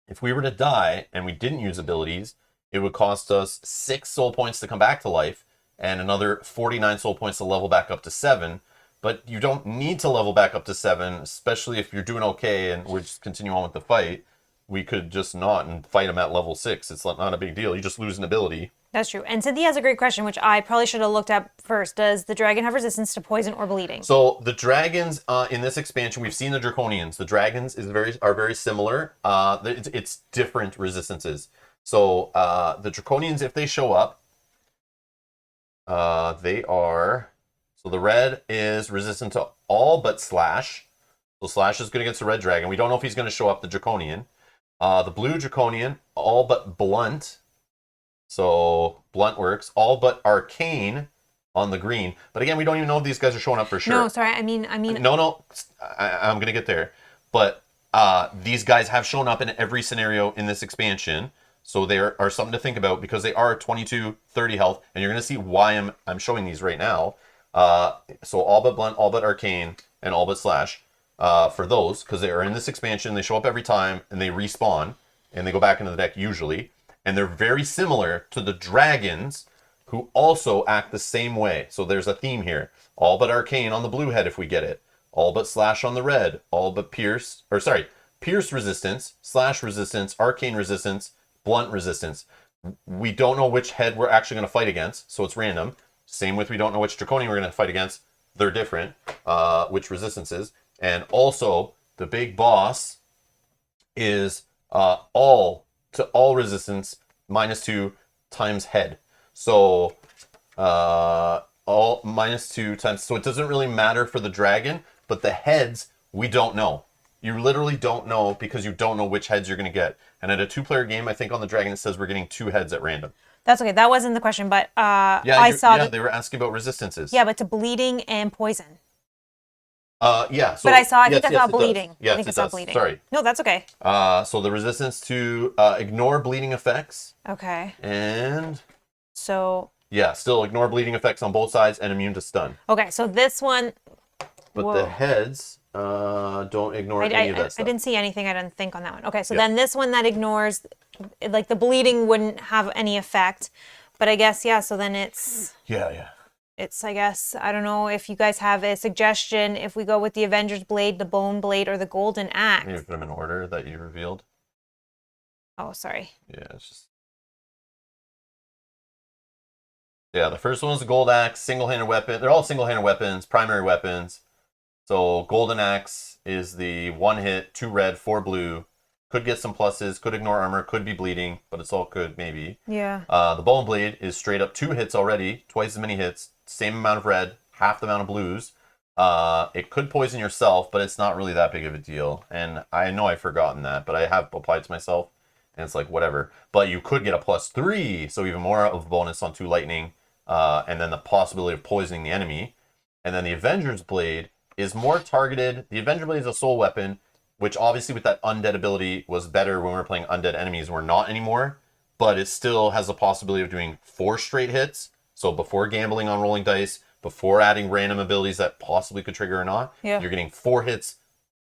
If we were to die and we didn't use abilities, it would cost us 6 soul points to come back to life and another 49 soul points to level back up to 7. But you don't need to level back up to 7, especially if you're doing okay and we're just continue on with the fight. We could just not and fight them at level 6. It's not a big deal. You just lose an ability. That's true. And Cynthia has a great question, which I probably should have looked up first. Does the dragon have resistance to poison or bleeding? So the dragons in this expansion, we've seen the draconians. The dragons are very similar. It's different resistances. So the draconians, if they show up, they are... So the red is resistant to all but Slash. So Slash is good against the red dragon. We don't know if he's going to show up the draconian. The blue draconian, all but blunt. So blunt works. All but arcane on the green. But again, we don't even know if these guys are showing up for sure. No, sorry. I mean. No. I'm going to get there. But these guys have shown up in every scenario in this expansion. So they are something to think about because they are 22, 30 health. And you're going to see why I'm showing these right now. So all but blunt, all but arcane, and all but slash for those. Because they are in this expansion. They show up every time and they respawn. And they go back into the deck usually. And they're very similar to the dragons who also act the same way. So there's a theme here. All but arcane on the blue head if we get it. All but slash on the red. All but pierce, pierce resistance, slash resistance, arcane resistance, blunt resistance. We don't know which head we're actually going to fight against, so it's random. Same with we don't know which draconian we're going to fight against. They're different, which resistances. And also, the big boss is all resistance -2 times head. So all -2 times. So it doesn't really matter for the dragon, but the heads we don't know. You literally don't know because you don't know which heads you're going to get. And at a 2-player game, I think on the dragon it says we're getting 2 heads at random. That's okay. That wasn't the question, but I saw that they were asking about resistances. Yeah, but to bleeding and poison. Yeah. So, but I saw bleeding. Yes, I think I saw bleeding. Sorry. No, that's okay. So the resistance to ignore bleeding effects. Okay. And so yeah, still ignore bleeding effects on both sides and immune to stun. Okay, so this one. But the heads don't ignore any of that stuff. I didn't see anything. I didn't think on that one. Okay, so then this one that ignores, like the bleeding wouldn't have any effect, but I guess so then it's. Yeah. It's, I guess, I don't know if you guys have a suggestion if we go with the Avenger's Blade, the Bone Blade, or the Golden Axe. Maybe put them in order that you revealed. Oh, sorry. Yeah, it's just. Yeah, the first one was the Gold Axe, single-handed weapon. They're all single-handed weapons, primary weapons. So Golden Axe is the 1-hit, 2 red, 4 blue. Could get some pluses, could ignore armor, could be bleeding, but it's all could, maybe. Yeah. The Bone Blade is straight up 2 hits already, twice as many hits, same amount of red, half the amount of blues. It could poison yourself, but it's not really that big of a deal. And I know I've forgotten that, but I have applied to myself, and it's like, whatever. But you could get a +3, so even more of a bonus on 2 lightning, and then the possibility of poisoning the enemy. And then the Avenger's Blade is more targeted. The Avenger Blade is a soul weapon, which obviously with that undead ability was better when we were playing undead enemies. We're not anymore, but it still has the possibility of doing 4 straight hits. So before gambling on rolling dice, before adding random abilities that possibly could trigger or not, you're getting 4 hits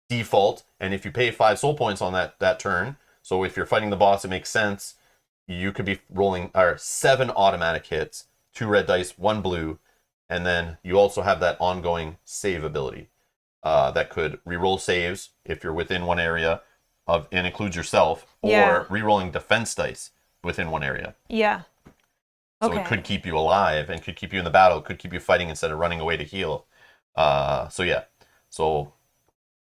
default. And if you pay 5 soul points on that turn, so if you're fighting the boss, it makes sense. You could be rolling 7 automatic hits, 2 red dice, 1 blue, and then you also have that ongoing save ability. That could reroll saves if you're within one area and includes yourself, or rerolling defense dice within one area. Yeah. So it could keep you alive and could keep you in the battle. It could keep you fighting instead of running away to heal. So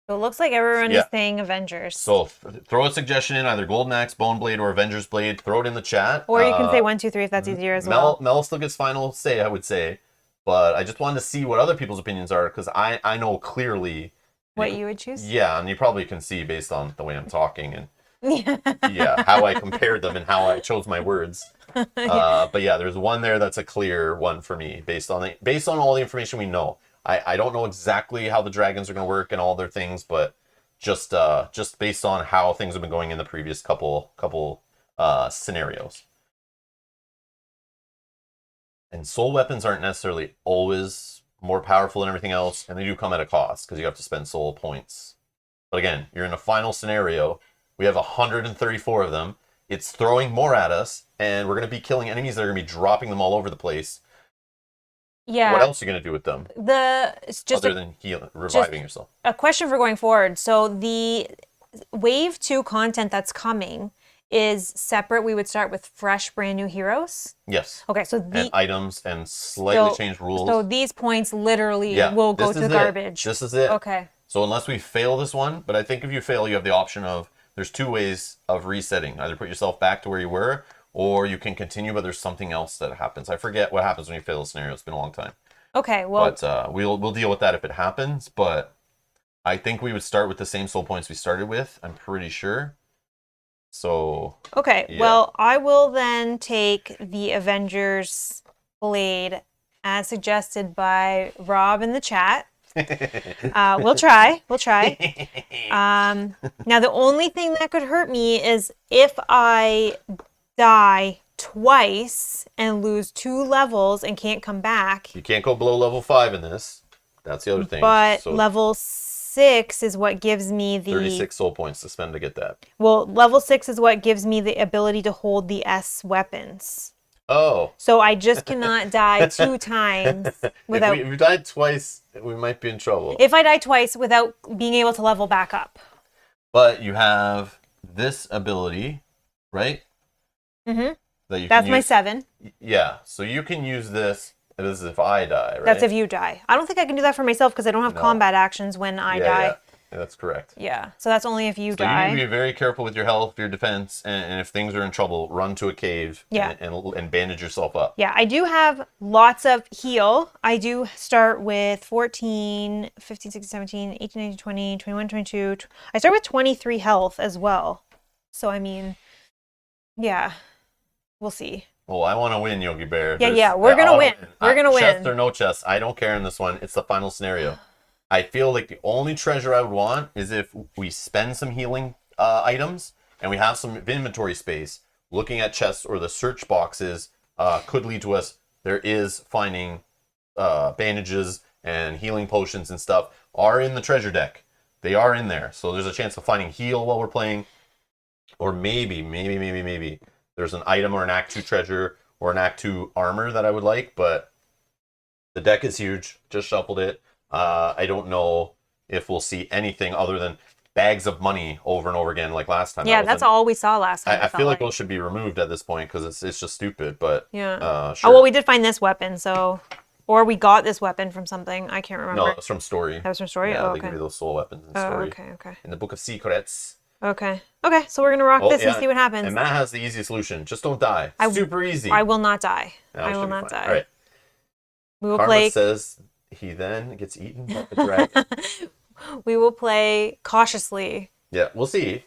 it looks like everyone is saying Avengers. So throw a suggestion in, either Golden Axe, Bone Blade, or Avenger's Blade. Throw it in the chat. Or you can say 1, 2, 3 if that's easier as well. Mel still gets final say, I would say. But I just wanted to see what other people's opinions are, because I know clearly what you would choose. Yeah, and you probably can see based on the way I'm talking and how I compared them and how I chose my words. But yeah, there's one there that's a clear one for me based on all the information we know. I don't know exactly how the dragons are going to work and all their things, but just based on how things have been going in the previous couple scenarios. And soul weapons aren't necessarily always more powerful than everything else, and they do come at a cost because you have to spend soul points. But again, you're in a final scenario. We have 134 of them. It's throwing more at us, and we're going to be killing enemies that are going to be dropping them all over the place. Yeah. What else are you going to do with them? It's just other than reviving yourself. A question for going forward. So the Wave 2 content that's coming is separate. We would start with fresh, brand new heroes. Yes. Okay, so and items and slightly changed rules. So these points literally will go to the garbage. This is it. Okay. So unless we fail this one, but I think if you fail, you have the option of, there's 2 ways of resetting. Either put yourself back to where you were, or you can continue, but there's something else that happens. I forget what happens when you fail a scenario. It's been a long time. Okay, well. But we'll deal with that if it happens. But I think we would start with the same soul points we started with. I'm pretty sure. So. Okay, well, I will then take the Avenger's Blade as suggested by Rob in the chat. We'll try. We'll try. Now, the only thing that could hurt me is if I die twice and lose 2 levels and can't come back. You can't go below level 5 in this. That's the other thing. But so level 6 is what gives me the 36 soul points to spend to get that. Well, level 6 is what gives me the ability to hold the S weapons. Oh. So I just cannot die 2 times without. If we died twice, we might be in trouble. If I die twice without being able to level back up. But you have this ability, right? Mm-hmm. That you That's can my use. 7. Yeah, so you can use this as if I die, right? That's if you die. I don't think I can do that for myself because I don't have combat actions when I die. Yeah, that's correct. Yeah, so that's only if you So die. you need to be very careful with your health, your defense, and if things are in trouble, run to a cave and bandage yourself up. Yeah, I do have lots of heal. I do start with 14, 15, 16, 17, 18, 19, 20, 21, 22. I start with 23 health as well. So, I mean, yeah, we'll see. Well, I want to win, Yogi Bear. Yeah, we're going to win. We're going to win. Chest or no chest, I don't care in this one. It's the final scenario. I feel like the only treasure I would want is if we spend some healing items and we have some inventory space. Looking at chests or the search boxes could lead to us. There is finding bandages and healing potions and stuff are in the treasure deck. They are in there. So there's a chance of finding heal while we're playing. Or maybe there's an item or an Act 2 treasure or an Act 2 armor that I would like. But the deck is huge. Just shuffled it. I don't know if we'll see anything other than bags of money over and over again like last time. Yeah, that's all we saw last time. I feel like those should be removed at this point because it's just stupid. But yeah. Sure. Oh, well, we did find this weapon, so... Or we got this weapon from something. I can't remember. No, it's from Story. That was from Story? Yeah, Oh, they okay. give you those soul weapons in Story. Okay. In the Book of Secrets. Okay, so we're going to rock this and see what happens. And Matt has the easiest solution. Just don't die. Super easy. I will not die. No, I will not die. All right. We will Karma play... says he then gets eaten by the dragon. We will play cautiously. Yeah, we'll see.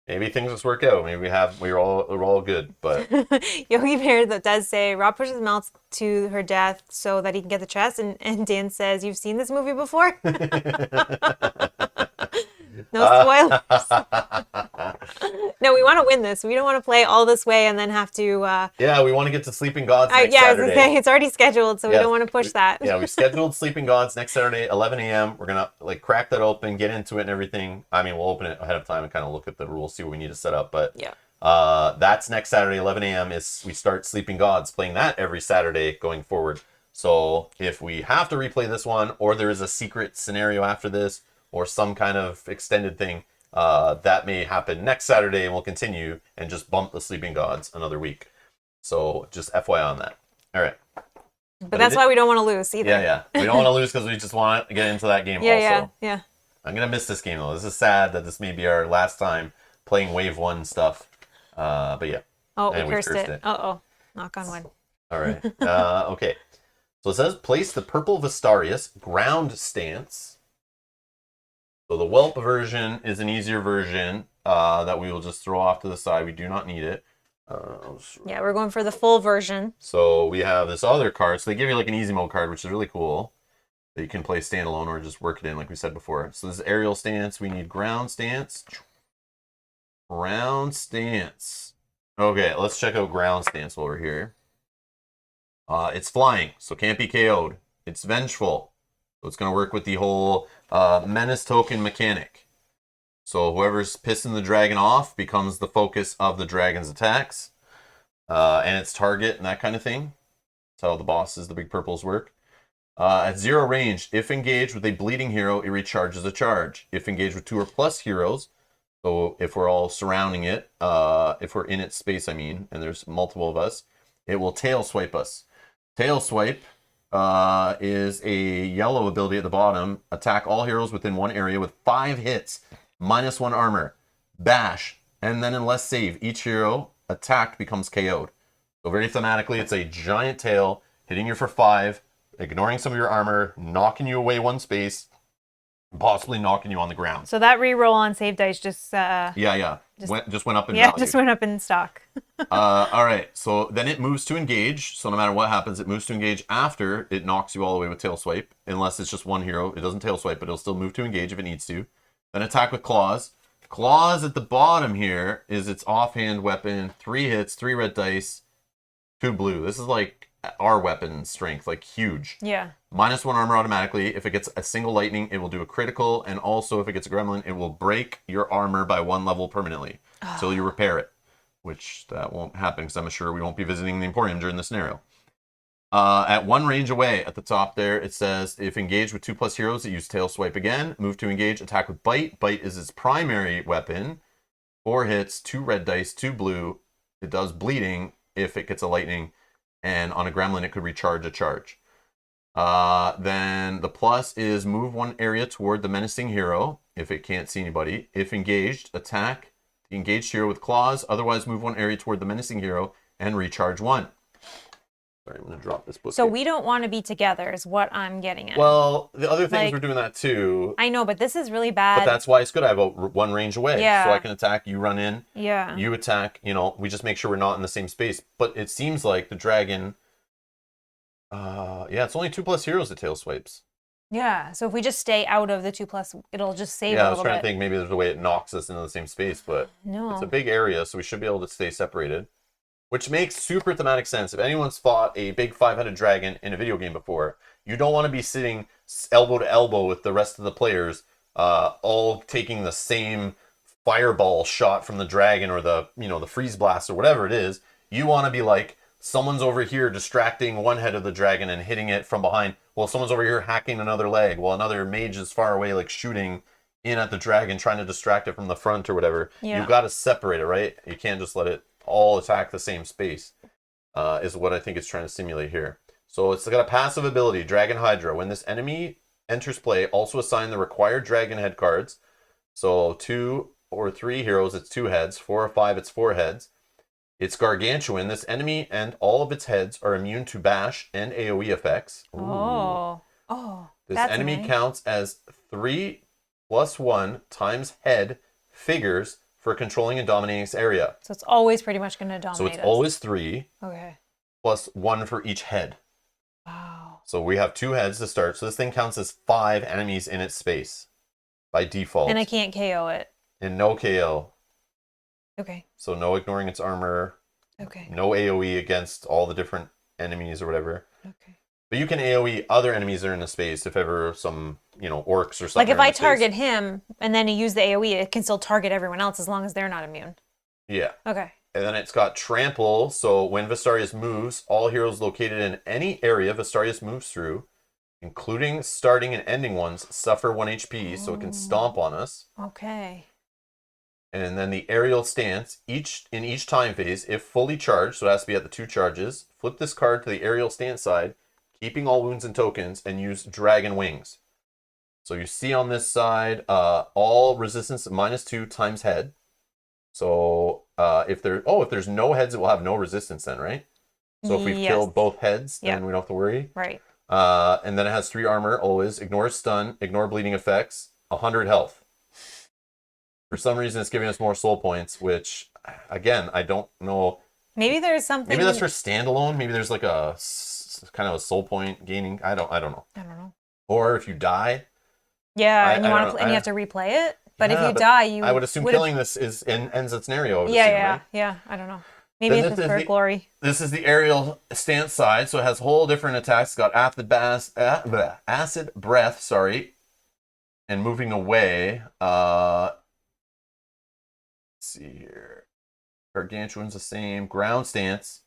Maybe things just work out. Maybe we're all good. But Yogi Bear that does say Rob pushes Mel to her death so that he can get the chest, and Dan says, "You've seen this movie before." No spoilers. No, we want to win this. We don't want to play all this way and then have to... Yeah, we want to get to Sleeping Gods next I was Saturday. going to say, it's already scheduled, so we don't want to push that. Yeah, we scheduled Sleeping Gods next Saturday, 11 a.m. We're going to crack that open, get into it and everything. I mean, we'll open it ahead of time and kind of look at the rules, see what we need to set up. But yeah, that's next Saturday, 11 a.m. is we start Sleeping Gods, playing that every Saturday going forward. So if we have to replay this one, or there is a secret scenario after this, or some kind of extended thing, that may happen next Saturday, and we'll continue and just bump the Sleeping Gods another week. So just FYI on that. All right. But that's why we don't want to lose either. Yeah. We don't want to lose because we just want to get into that game also. Yeah. I'm going to miss this game, though. This is sad that this may be our last time playing Wave 1 stuff. But yeah. Oh, and we cursed it. Uh-oh. Knock on wood. All right. Okay. So it says, place the Purple Vastaryous ground stance. So the Whelp version is an easier version that we will just throw off to the side. We do not need it. Yeah, we're going for the full version. So we have this other card. So they give you like an easy mode card, which is really cool. That you can play standalone or just work it in like we said before. So this is aerial stance. We need ground stance. Ground stance. Okay, let's check out ground stance over here. It's flying, so can't be KO'd. It's vengeful. So it's going to work with the whole menace token mechanic. So whoever's pissing the dragon off becomes the focus of the dragon's attacks. And its target and that kind of thing. That's how the bosses, the big purples, work. At 0 range, if engaged with a bleeding hero, it recharges a charge. If engaged with 2 or plus heroes, so if we're all surrounding it, if we're in its space, I mean, and there's multiple of us, it will tail swipe us. Tail swipe is a yellow ability at the bottom. Attack all heroes within 1 area with 5 hits, -1 armor, bash, and then unless save, each hero attacked becomes KO'd. So very thematically, it's a giant tail hitting you for 5, ignoring some of your armor, knocking you away 1 space, possibly knocking you on the ground. So that reroll on save dice just Yeah. Just went up in yeah, value. just went up in stock. All right, so then it moves to engage. So no matter what happens, it moves to engage after it knocks you all the way with tail swipe. Unless it's just one hero, it doesn't tail swipe, but it'll still move to engage if it needs to. Then attack with claws. Claws at the bottom here is its offhand weapon. 3 hits, 3 red dice, 2 blue. This is like our weapon strength, like huge. Yeah. -1 armor automatically. If it gets a single lightning, it will do a critical. And also if it gets a gremlin, it will break your armor by 1 level permanently until you repair it. Which that won't happen because I'm sure we won't be visiting the Emporium during the scenario. At 1 range away at the top there, it says if engaged with 2+ heroes, it use tail swipe again. Move to engage, attack with bite. Bite is its primary weapon. 4 hits, 2 red dice, 2 blue. It does bleeding if it gets a lightning. And on a gremlin, it could recharge a charge. Then the plus is move 1 area toward the menacing hero if it can't see anybody. If engaged, attack the engaged hero with claws. Otherwise, move 1 area toward the menacing hero and recharge 1. Sorry, I'm going to drop this book. So here. we don't want to be together is what I'm getting at. Well, the other things Like- we're doing that too. I know, but this is really bad. But that's why it's good. I have a 1 range away. Yeah. So I can attack, you run in, yeah. you attack, we just make sure we're not in the same space. But it seems like the dragon, it's only 2+ heroes that tail swipes. Yeah. So if we just stay out of the 2+, it'll just save Yeah, a I was little trying bit. to think maybe there's a way it knocks us into the same space, but No. it's a big area, so we should be able to stay separated. Which makes super thematic sense. If anyone's fought a big 5-headed dragon in a video game before, you don't want to be sitting elbow to elbow with the rest of the players, all taking the same fireball shot from the dragon or the freeze blast or whatever it is. You want to be like, someone's over here distracting one head of the dragon and hitting it from behind. Well, someone's over here hacking another leg. While another mage is far away, like shooting in at the dragon, trying to distract it from the front or whatever. Yeah. You've got to separate it, right? You can't just let it all attack the same space, is what I think it's trying to simulate here. So it's got a passive ability, Dragon Hydra. When this enemy enters play, also assign the required dragon head cards. So 2 or 3 heroes, it's 2 heads. 4 or 5, it's 4 heads. It's gargantuan. This enemy and all of its heads are immune to bash and AoE effects. Ooh. Oh. This That's enemy nice. counts as 3 + 1 times head figures for controlling and dominating this area. So it's always pretty much going to dominate So it's us. always 3 Okay. + 1 for each head. Wow. So we have 2 heads to start. So this thing counts as 5 enemies in its space by default. And I can't KO it. And no KO. Okay. So no ignoring its armor. Okay. No AoE against all the different enemies or whatever. Okay. But you can AoE other enemies that are in the space if ever some, orcs or something. Like if are in I the space. target him and then he use the AoE, it can still target everyone else as long as they're not immune. Yeah. Okay. And then it's got trample. So when Vastaryous moves, all heroes located in any area Vastaryous moves through, including starting and ending ones, suffer 1 HP, so it can stomp on us. Okay. And then the aerial stance, in each time phase, if fully charged, so it has to be at the 2 charges, flip this card to the aerial stance side, keeping all wounds and tokens, and use dragon wings. So you see on this side, all resistance -2 times head. So if there's no heads, it will have no resistance then, right? So if we've Yes. killed both heads, then Yep. we don't have to worry. Right. And then it has 3 armor, always. Ignore stun, ignore bleeding effects, 100 health. For some reason, it's giving us more soul points, which, again, I don't know. Maybe there's something. Maybe that's for standalone. Maybe there's like a kind of a soul point gaining. I don't know. I don't know. Or if you die. Yeah, I and you don't want know. to, and you have to replay it. But Yeah, if you die, you. I would assume would've- killing this ends its scenario. I would Yeah, assume, yeah, right? yeah. I don't know. Maybe Then it's this just is for the- glory. This is the aerial stance side, so it has whole different attacks. It's got acid breath, and moving away. Let's see here. Gargantuan's the same. Ground stance.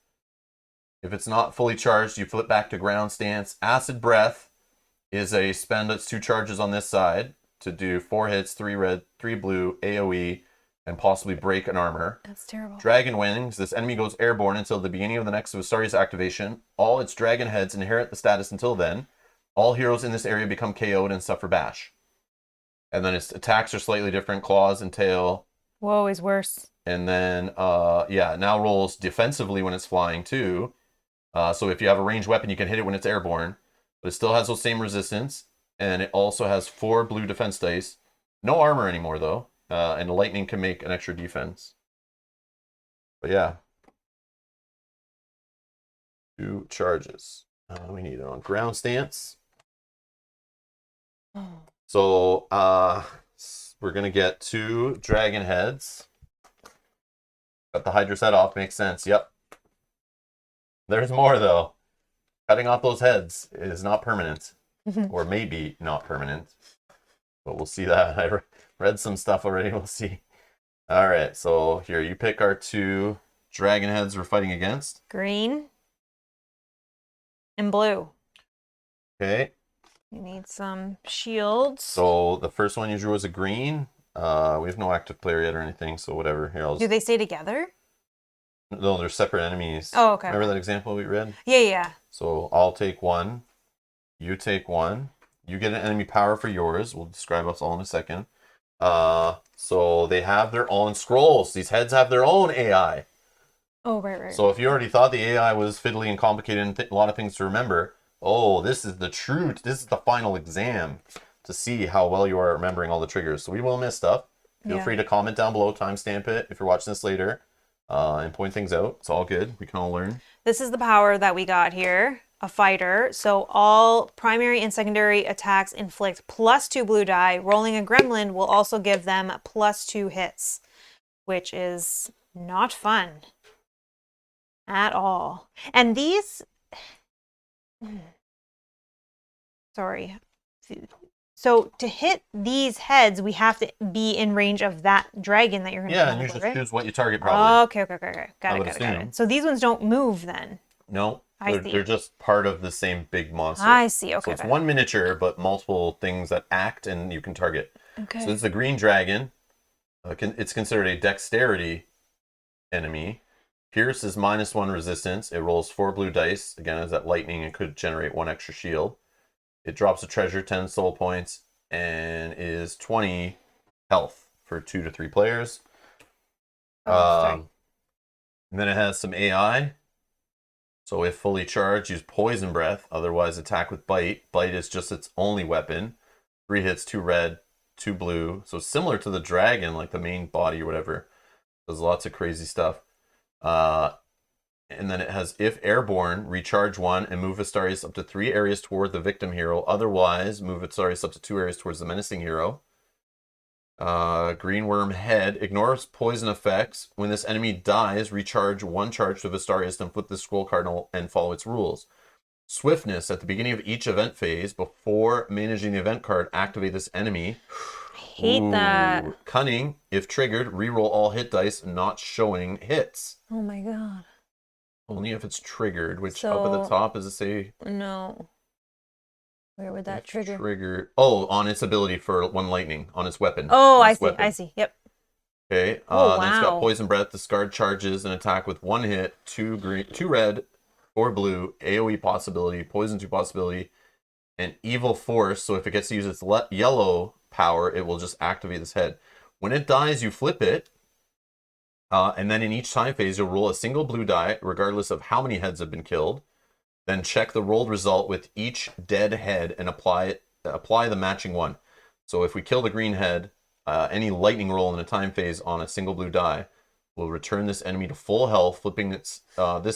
If it's not fully charged, you flip back to ground stance. Acid breath is a spend its 2 charges on this side to do 4 hits, 3 red, 3 blue, AoE, and possibly break an armor. That's terrible. Dragon wings. This enemy goes airborne until the beginning of the next Vastaryous activation. All its dragon heads inherit the status until then. All heroes in this area become KO'd and suffer bash. And then its attacks are slightly different. Claws and tail. Whoa is worse. And then, now rolls defensively when it's flying too. So if you have a ranged weapon, you can hit it when it's airborne. But it still has those same resistance. And it also has 4 blue defense dice. No armor anymore, though. And lightning can make an extra defense. But yeah. 2 charges. We need it on ground stance. So we're going to get 2 dragon heads. Cut the Hydra's head off. Makes sense. Yep. There's more, though. Cutting off those heads is not permanent. Or maybe not permanent. But we'll see that. I read some stuff already. We'll see. All right. So here, you pick our 2 dragon heads we're fighting against. Green and blue. Okay. You need some shields. So the first one you drew was a green. We have no active player yet or anything, so whatever. Here, Do they stay together? No, they're separate enemies. Oh, okay. Remember that example we read? Yeah. So I'll take 1. You take 1. You get an enemy power for yours. We'll describe us all in a second. So they have their own scrolls. These heads have their own AI. Oh, right. So if you already thought the AI was fiddly and complicated and a lot of things to remember, this is the final exam to see how well you are remembering all the triggers. So we will miss stuff. Feel free to comment down below, timestamp it if you're watching this later, and point things out. It's all good. We can all learn. This is the power that we got here. A fighter. So all primary and secondary attacks inflict +2 blue die. Rolling a gremlin will also give them +2 hits, which is not fun at all. And these... Sorry. So to hit these heads, we have to be in range of that dragon that you're going to and you just choose what you target, probably. Okay. Got it. So these ones don't move then? No. They're just part of the same big monster. I see. Okay. So it's one miniature, but multiple things that act and you can target. Okay. So this is a green dragon. It's considered a dexterity enemy. Pierce is -1 resistance. It rolls 4 blue dice. Again, as that lightning, it could generate 1 extra shield. It drops a treasure, 10 soul points, and is 20 health for 2 to 3 players. And then it has some AI. So if fully charged, use Poison Breath. Otherwise, attack with Bite. Bite is just its only weapon. 3 hits, 2 red, 2 blue. So similar to the dragon, like the main body or whatever. Does lots of crazy stuff. And then it has, if airborne, recharge 1 and move Vastaryous up to 3 areas toward the victim hero. Otherwise, move Vastaryous up to 2 areas towards the menacing hero. Green Worm Head ignores poison effects. When this enemy dies, recharge 1 charge to Vastaryous and flip the scroll card and follow its rules. Swiftness, at the beginning of each event phase, before managing the event card, activate this enemy. I hate that. Cunning, if triggered, reroll all hit dice not showing hits. Oh my god. Only if it's triggered, which up at the top, does it say? No. Where would that trigger? Trigger. Oh, on its ability for 1 lightning, on its weapon. Oh, I see. Yep. Okay. Wow. Then it's got Poison Breath. Discard charges and attack with 1 hit, 2 green, 2 red, 4 blue, AoE possibility, Poison 2 possibility, and Evil Force. So if it gets to use its yellow power, it will just activate this head. When it dies, you flip it. And then in each time phase, you'll roll a single blue die, regardless of how many heads have been killed. Then check the rolled result with each dead head and apply the matching one. So if we kill the green head, any lightning roll in a time phase on a single blue die will return this enemy to full health, flipping this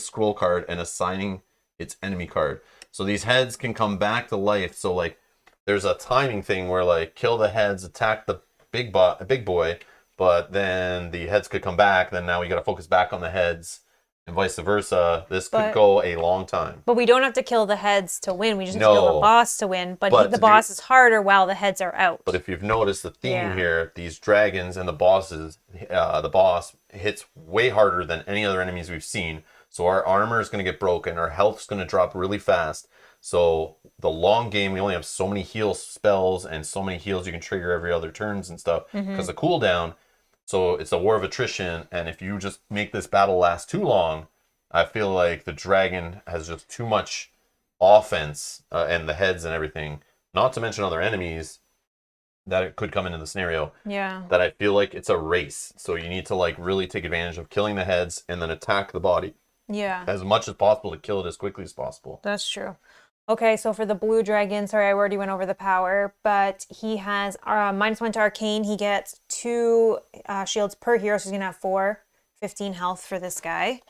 scroll card and assigning its enemy card. So these heads can come back to life. So like there's a timing thing where like kill the heads, attack the big boy, but then the heads could come back. Then now we got to focus back on the heads. And vice versa. This could go a long time. But we don't have to kill the heads to win. We just have to kill the boss to win. But the boss is harder while the heads are out. But if you've noticed the theme here, these dragons and the bosses, the boss hits way harder than any other enemies we've seen. So our armor is going to get broken. Our health is going to drop really fast. So the long game, we only have so many heal spells and so many heals you can trigger every other turns and stuff. Because the cooldown... So it's a war of attrition, and if you just make this battle last too long, I feel like the dragon has just too much offense and the heads and everything, not to mention other enemies that it could come into the scenario. Yeah. That I feel like it's a race. So you need to like really take advantage of killing the heads and then attack the body. Yeah. As much as possible to kill it as quickly as possible. That's true. Okay, so for the blue dragon, sorry, I already went over the power, but he has -1 to arcane. He gets 2 shields per hero, so he's going to have 15 health for this guy.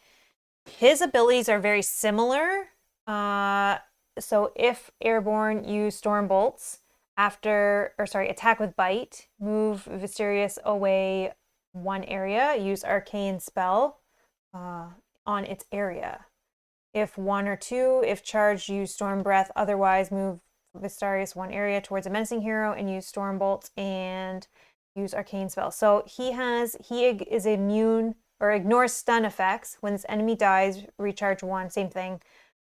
His abilities are very similar. So if airborne, use storm bolts. Attack with bite. Move Visterious away 1 area. Use arcane spell on its area. If 1 or 2, if charged, use Storm Breath. Otherwise, move Vistarius 1 area towards a menacing hero and use Storm Bolt and use Arcane Spell. So he is immune or ignores stun effects. When this enemy dies, recharge 1, same thing.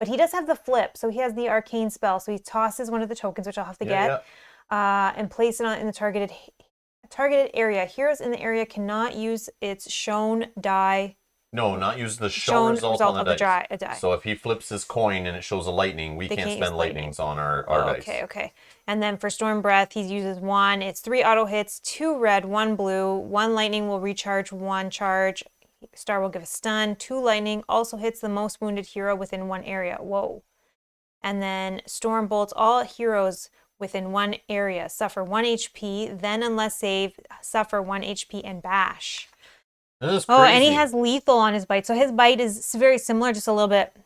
But he does have the flip, so he has the Arcane Spell. So he tosses one of the tokens, which I'll have to get, and place it in the targeted area. Heroes in the area cannot use its shown die. No, not use the shown result on the die. So if he flips his coin and it shows a lightning, we can't spend lightnings on our dice. Okay. And then for Storm Breath, he uses 1. It's 3 auto hits, 2 red, 1 blue. 1 lightning will recharge 1 charge. Star will give a stun. 2 lightning also hits the most wounded hero within 1 area. Whoa. And then Storm Bolts all heroes within 1 area suffer 1 HP. Then unless save, suffer 1 HP and bash. This is crazy. Oh, and he has lethal on his bite. So his bite is very similar, just a little bit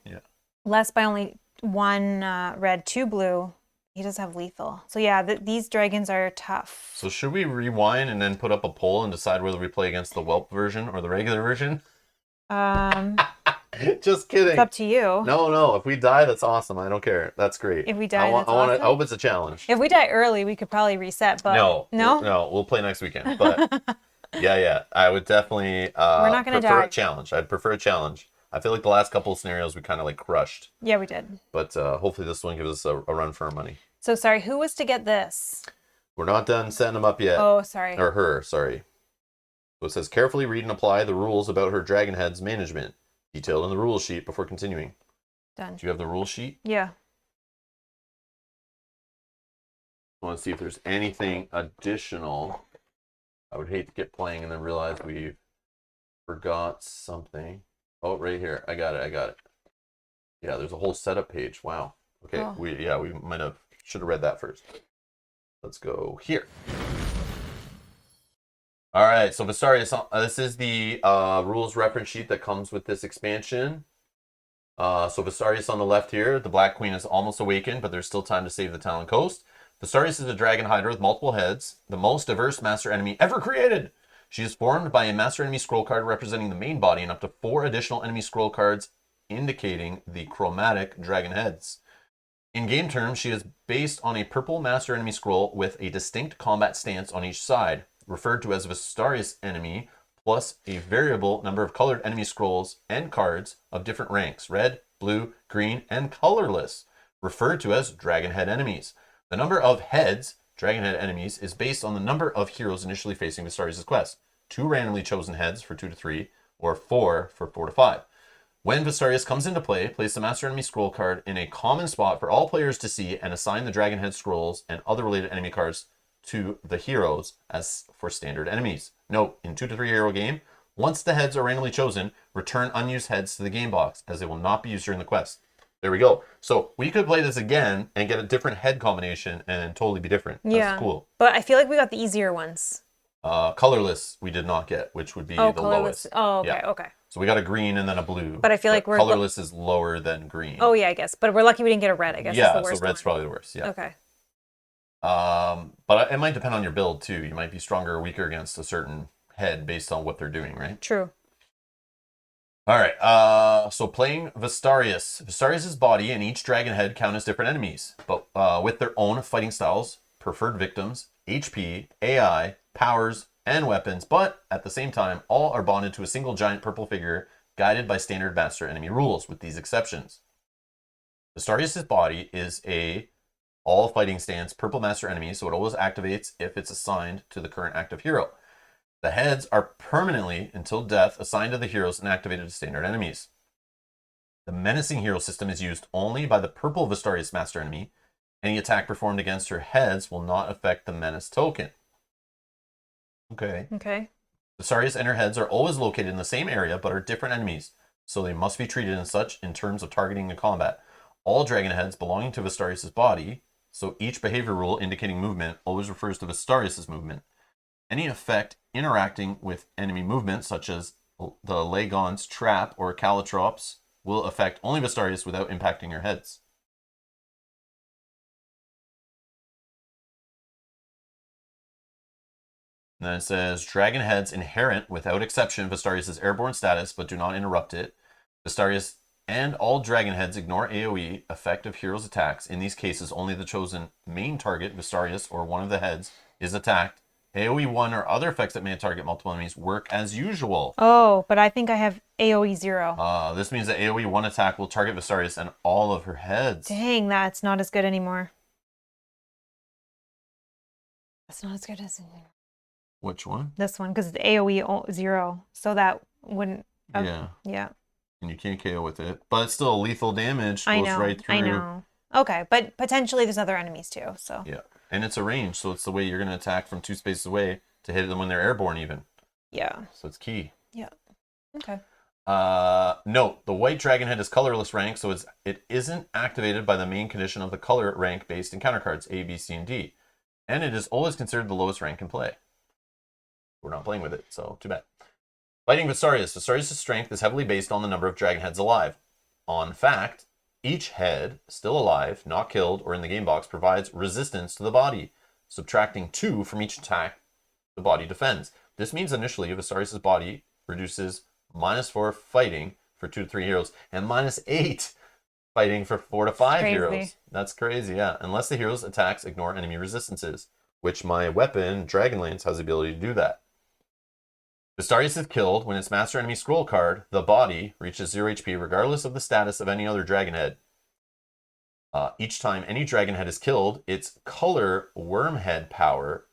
less by only 1 red, 2 blue. He does have lethal. So yeah, these dragons are tough. So should we rewind and then put up a poll and decide whether we play against the whelp version or the regular version? Just kidding. It's up to you. No. If we die, that's awesome. I don't care. That's great. If we die, that's awesome. awesome. I hope it's a challenge. If we die early, we could probably reset. But no, we'll play next weekend. But yeah, I would definitely we're not gonna prefer die. a challenge. I'd prefer a challenge. I feel like the last couple of scenarios we kind of like crushed. Yeah, we did. But hopefully this one gives us a run for our money. So sorry, who was to get this? We're not done setting them up yet. Oh, sorry. Or her, sorry. So it says, carefully read and apply the rules about her dragon head's management, detailed in the rules sheet before continuing. Done. Do you have the rule sheet? Yeah. I want to see if there's anything additional. I would hate to get playing and then realize we forgot something. Oh, right here. I got it. Yeah, there's a whole setup page. Wow. Okay. Oh. We should have read that first. Let's go here. All right. So Vastaryous, this is the rules reference sheet that comes with this expansion. So Vastaryous on the left here. The Black Queen is almost awakened, but there's still time to save the Talon Coast. Vastaryous is a dragon hydra with multiple heads, the most diverse master enemy ever created. She is formed by a master enemy scroll card representing the main body and up to 4 additional enemy scroll cards indicating the chromatic dragon heads. In game terms, she is based on a purple master enemy scroll with a distinct combat stance on each side, referred to as Vastaryous enemy, plus a variable number of colored enemy scrolls and cards of different ranks, red, blue, green, and colorless, referred to as dragon head enemies. The number of heads, dragon head enemies, is based on the number of heroes initially facing Vastaryous' quest. 2 randomly chosen heads for 2 to 3, or 4 for 4 to 5. When Vastaryous comes into play, place the Master Enemy Scroll card in a common spot for all players to see and assign the Dragon Head scrolls and other related enemy cards to the heroes as for standard enemies. Note, in 2 to 3 hero game, once the heads are randomly chosen, return unused heads to the game box as they will not be used during the quest. There we go. So we could play this again and get a different head combination and totally be different. That's cool. But I feel like we got the easier ones. Colorless we did not get, which would be the lowest. Oh, okay, Yeah. okay. So we got a green and then a blue. But I feel like colorless is lower than green. Oh yeah, I guess. But we're lucky we didn't get a red. I guess. Yeah, That's the worst so red's one. probably the worst. Yeah. Okay. But it might depend on your build too. You might be stronger or weaker against a certain head based on what they're doing, right? True. All right. So playing Vastaryous. Vastaryous' body and each dragon head count as different enemies, but with their own fighting styles, preferred victims, HP, AI, powers, and weapons, but at the same time, all are bonded to a single giant purple figure guided by standard master enemy rules, with these exceptions. Vastaryous' body is a all fighting stance purple master enemy, so it always activates if it's assigned to the current active hero. The heads are permanently, until death, assigned to the heroes and activated as standard enemies. The menacing hero system is used only by the purple Vastaryous master enemy. Any attack performed against her heads will not affect the menace token. Okay. Vastaryous and her heads are always located in the same area but are different enemies, so they must be treated as such in terms of targeting and combat. all dragon heads belonging to Vastarius' body, so each behavior rule indicating movement always refers to Vastarius' movement. Any effect interacting with enemy movement, such as the Lagon's trap or Calatrops, will affect only Vastarius without impacting your heads. And then it says, dragon heads inherit without exception Vastarius' airborne status, but do not interrupt it. Vastarius and all dragon heads ignore AoE effect of heroes' attacks. In these cases, only the chosen main target, Vastarius, or one of the heads, is attacked. AoE 1 or other effects that may target multiple enemies work as usual. Oh, but I think I have AoE 0. This means that AoE 1 attack will target Vastarius and all of her heads. Dang, that's not as good anymore. That's not as good as Which one? this one, because it's AoE 0. So that wouldn't... Yeah. Yeah. And you can't KO with it. But it's still lethal damage. Goes right through. I know. Okay, but potentially there's other enemies too, so... Yeah. And it's a range, so it's the way you're going to attack from 2 spaces away to hit them when they're airborne even. Yeah. So it's key. Yeah. Okay. Note, the white dragon head is colorless rank, so it isn't activated by the main condition of the color rank based encounter cards, A, B, C, and D. And it is always considered the lowest rank in play. We're not playing with it, so too bad. Fighting Vastarius. Vastarius' strength is heavily based on the number of dragon heads alive. On fact, each head still alive, not killed, or in the game box provides resistance to the body, subtracting 2 from each attack the body defends. This means initially Vastarius' body reduces -4 fighting for 2 to 3 heroes and -8 fighting for 4 to 5 heroes. That's crazy, yeah. Unless the hero's attacks ignore enemy resistances, which my weapon, Dragonlance, has the ability to do that. Vastarius is killed when its master enemy scroll card, the body, reaches 0 HP regardless of the status of any other dragon head. Each time any dragon head is killed, its color wormhead power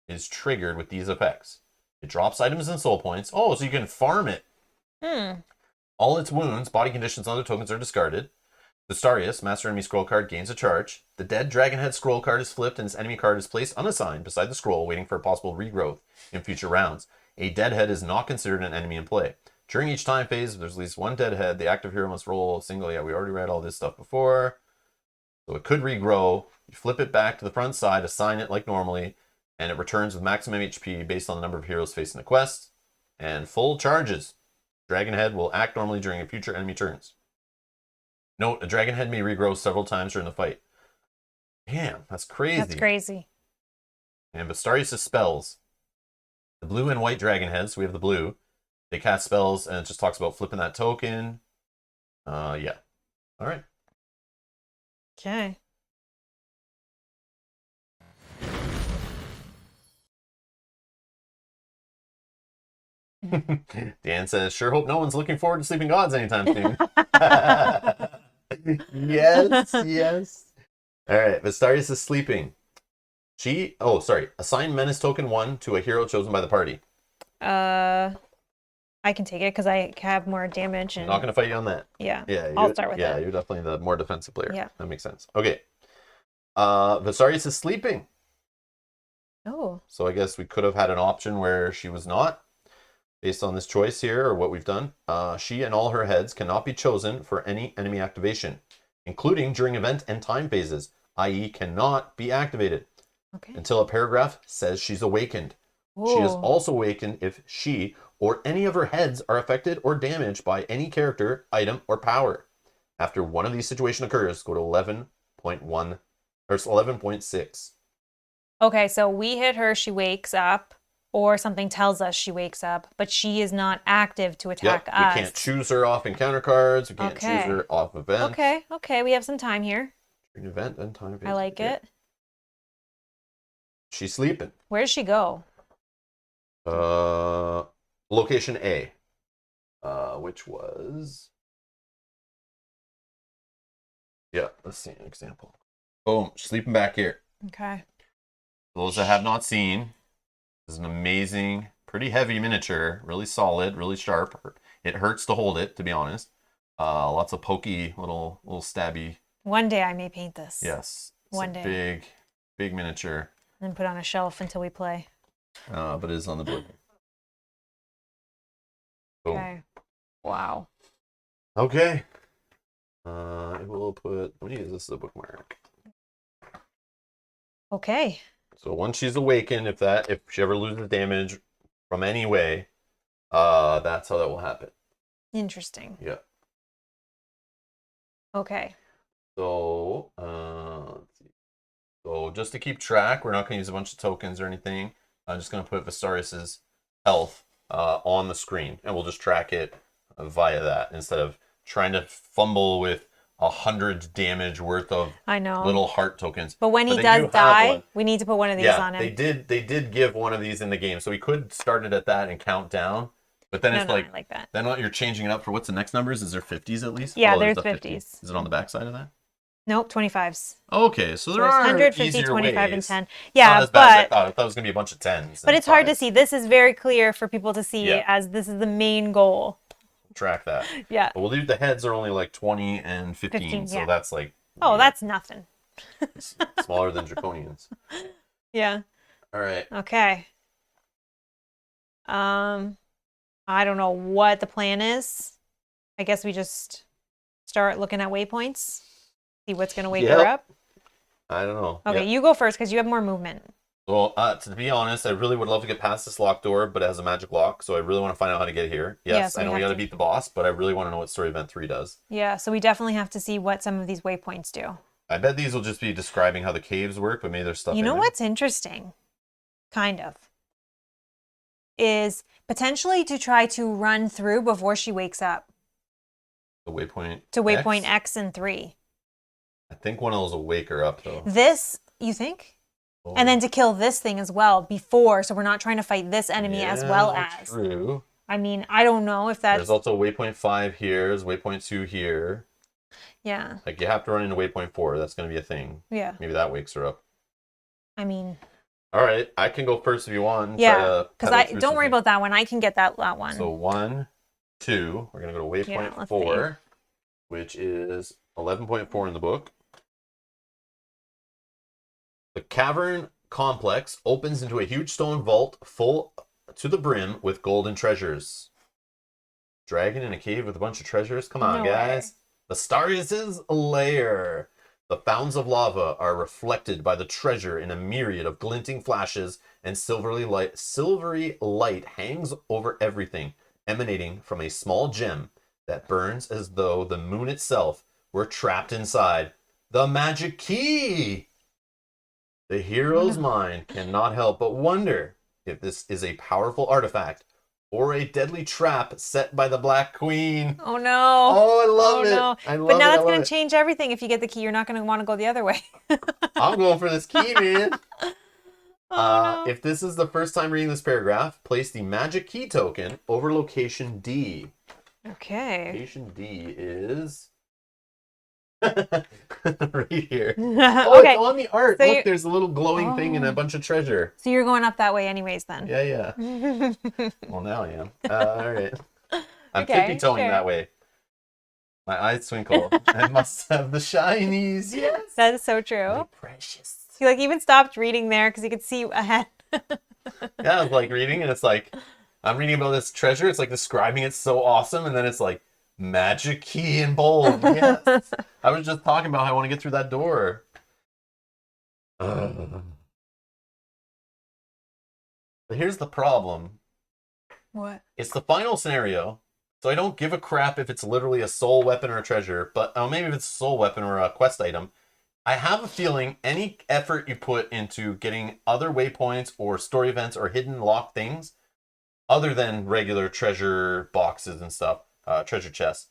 is triggered with these effects. It drops items and soul points. Oh, so you can farm it. All its wounds, body conditions, and other tokens are discarded. Vastarius, master enemy scroll card, gains a charge. The dead dragon head scroll card is flipped and its enemy card is placed unassigned beside the scroll, waiting for a possible regrowth in future rounds. A dead head is not considered an enemy in play. During each time phase, if there's at least one dead head, the active hero must roll a single. Yeah, we already read all this stuff before. So it could regrow. You flip it back to the front side, assign it like normally, and it returns with maximum HP based on the number of heroes facing the quest. And full charges. Dragon head will act normally during future enemy turns. Note, a dragon head may regrow several times during the fight. Damn, that's crazy. That's crazy. And Vastarius' spells. The blue and white dragon heads, we have the blue. They cast spells, and it just talks about flipping that token. Yeah. All right. Okay. Dan says, sure hope no one's looking forward to Sleeping Gods anytime soon. Yes, yes. All right, Vastarius is sleeping. Assign Menace Token 1 to a hero chosen by the party. I can take it because I have more damage. And... I'm not going to fight you on that. Yeah. Yeah, I'll start with that. Yeah, you're definitely the more defensive player. Yeah. That makes sense. Okay. Vastarius is sleeping. Oh. So I guess we could have had an option where she was not, based on this choice here, or what we've done. She and all her heads cannot be chosen for any enemy activation, including during event and time phases, i.e. cannot be activated until a paragraph says she's awakened. Ooh. She is also awakened if she or any of her heads are affected or damaged by any character, item, or power. After one of these situations occurs, go to 11.1 or 11.6. Okay, so we hit her, she wakes up, or something tells us she wakes up, but she is not active to attack us. We can't choose her off encounter cards. We can't choose her off event. Okay, we have some time here. During event and time. I like it. She's sleeping. Where does she go? Location A, which was, let's see an example. Boom, sleeping back here. Okay. For those that have not seen, this is an amazing, pretty heavy miniature, really solid, really sharp. It hurts to hold it, to be honest. Lots of pokey, little stabby. One day I may paint this. Yes. One day. Big miniature. And put on a shelf until we play. But it is on the board. Boom. Okay. Wow. Okay. We'll put, let me use this as a bookmark. Okay. So once she's awakened, if she ever loses damage from any way, that's how that will happen. Interesting. Yeah. Okay. So, let's see. So just to keep track, we're not going to use a bunch of tokens or anything. I'm just going to put Vastaryous' health on the screen, and we'll just track it via that instead of trying to fumble with 100 damage worth of I know. little heart tokens. But when he they does do have die, one. we need to put one of these Yeah, on him. they did give one of these in the game, so we could start it at that and count down. But then it's I like, like that. then what you're changing it up for, what's the next numbers? Is there 50s at least? Yeah, Oh, there's a 50s. Is it on the back side of that? Nope, 25s. Okay, so there there's are 150, easier 25, ways. and 10. Not Yeah, as bad as I but thought. I thought it was gonna be a bunch of 10s. but and it's hard to 5s. see. This is very clear for people to see Yeah. as this is the main goal. Track that. Yeah. But we'll do the heads are only like 20 and 15, 15, so yeah. that's like Oh, that's nothing. smaller than draconians. Yeah. All right. Okay. I don't know what the plan is. I guess we just start looking at waypoints. See what's gonna wake her up. I don't know. Okay, Yep. you go first because you have more movement. Well, to be honest, I really would love to get past this locked door, but it has a magic lock, so I really want to find out how to get here. Yes, so I we know we have got to to. beat the boss, but I really want to know what Story Event 3 does. Yeah, so we definitely have to see what some of these waypoints do. I bet these will just be describing how the caves work, but maybe there's stuff You in know there. what's interesting? Kind of. Is potentially to try to run through before she wakes up. The waypoint. To waypoint X and 3. I think one of those will wake her up, though. This, you think? Oh. And then to kill this thing as well before, so we're not trying to fight this enemy as well as. True. I mean, I don't know if that's. There's also waypoint 5 here. There's waypoint 2 here. Yeah. Like, you have to run into waypoint 4. That's going to be a thing. Yeah. Maybe that wakes her up. I mean. All right. I can go first if you want. Yeah. Because don't worry something. about that one. I can get that one. So 1, 2. We're going to go to waypoint 4, which is 11.4 in the book. The cavern complex opens into a huge stone vault full to the brim with golden treasures. Dragon in a cave with a bunch of treasures? Come on, guys. Vastaryous' Lair. The fountains of lava are reflected by the treasure in a myriad of glinting flashes, and silvery light hangs over everything, emanating from a small gem that burns as though the moon itself were trapped inside. The magic key! The hero's mind cannot help but wonder if this is a powerful artifact or a deadly trap set by the Black Queen. Oh no. Oh, I love it. No. I love but now it. that's going to change everything. If you get the key, you're not going to want to go the other way. I'm going for this key, man. No. If this is the first time reading this paragraph, place the magic key token over location D. Okay. Location D is right here. Okay. It's on the art. So Look, there's a little glowing thing and a bunch of treasure. So you're going up that way anyways then? Yeah. Well, now I am. All right. I'm Okay, tippy-toeing that way. My eyes twinkle. I must have the shinies. Yes. That is so true. My precious. He even stopped reading there because he could see ahead. Yeah, I was like reading, and it's like, I'm reading about this treasure. It's like describing it so awesome, and then it's like, magic key in bold. Yes. I was just talking about how I want to get through that door. But here's the problem. What? It's the final scenario, so I don't give a crap if it's literally a soul weapon or a treasure, but maybe if it's a soul weapon or a quest item. I have a feeling any effort you put into getting other waypoints or story events or hidden locked things, other than regular treasure boxes and stuff, treasure chests,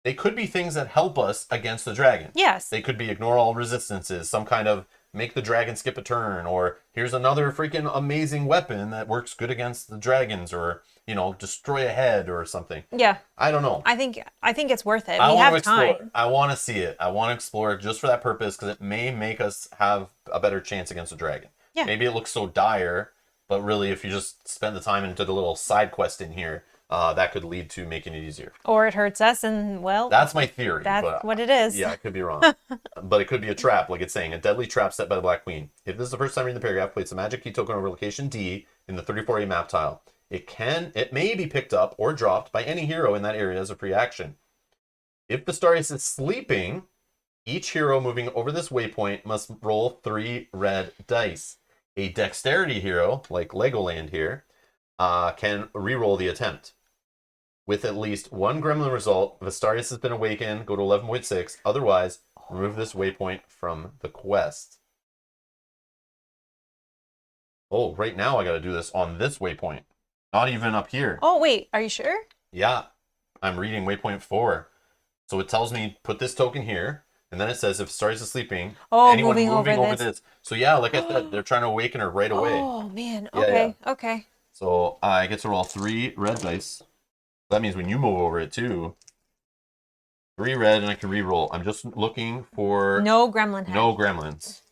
they could be things that help us against the dragon. Yes. They could be ignore all resistances, some kind of make the dragon skip a turn, or here's another freaking amazing weapon that works good against the dragons, or, destroy a head or something. Yeah. I don't know. I think it's worth it. I We want have to explore. time. I want to see it. I want to explore it just for that purpose because it may make us have a better chance against the dragon. Yeah. Maybe it looks so dire, but really if you just spend the time and did a little side quest in here, that could lead to making it easier. Or it hurts us and, That's my theory. that's what it is. Yeah, I could be wrong. But it could be a trap, like it's saying, a deadly trap set by the Black Queen. If this is the first time reading the paragraph, place the magic key token over location D in the 34A map tile. It may be picked up or dropped by any hero in that area as a free action. If Vastaryous is sleeping, each hero moving over this waypoint must roll 3 red dice. A dexterity hero, like Legoland here, can reroll the attempt. With at least one gremlin result, Vastaryous has been awakened, go to 11.6. Otherwise, remove this waypoint from the quest. Oh, right now I gotta do this on this waypoint. Not even up here. Oh, wait. Are you sure? Yeah, I'm reading waypoint 4. So it tells me put this token here, and then it says if Vastaryous is sleeping, anyone moving over this. So yeah, like I said, they're trying to awaken her right away. Oh, man. Yeah, Okay. yeah. Okay. So I get to roll 3 red dice. That means when you move over it too, 3 red, and I can re-roll. I'm just looking for No gremlin head. no gremlins.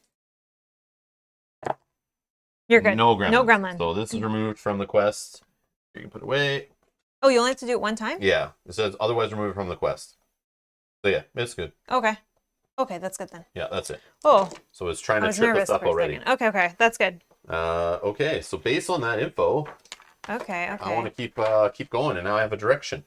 You're good. No gremlins. No gremlin. So this is removed from the quest. You can put it away. Oh, you only have to do it one time? Yeah. It says otherwise remove it from the quest. So yeah, it's good. Okay. Okay, that's good then. Yeah, that's it. Oh. So it's trying I to was trip nervous us up for a already. second. Okay, that's good. Okay, so based on that info, Okay. I want to keep going, and now I have a direction.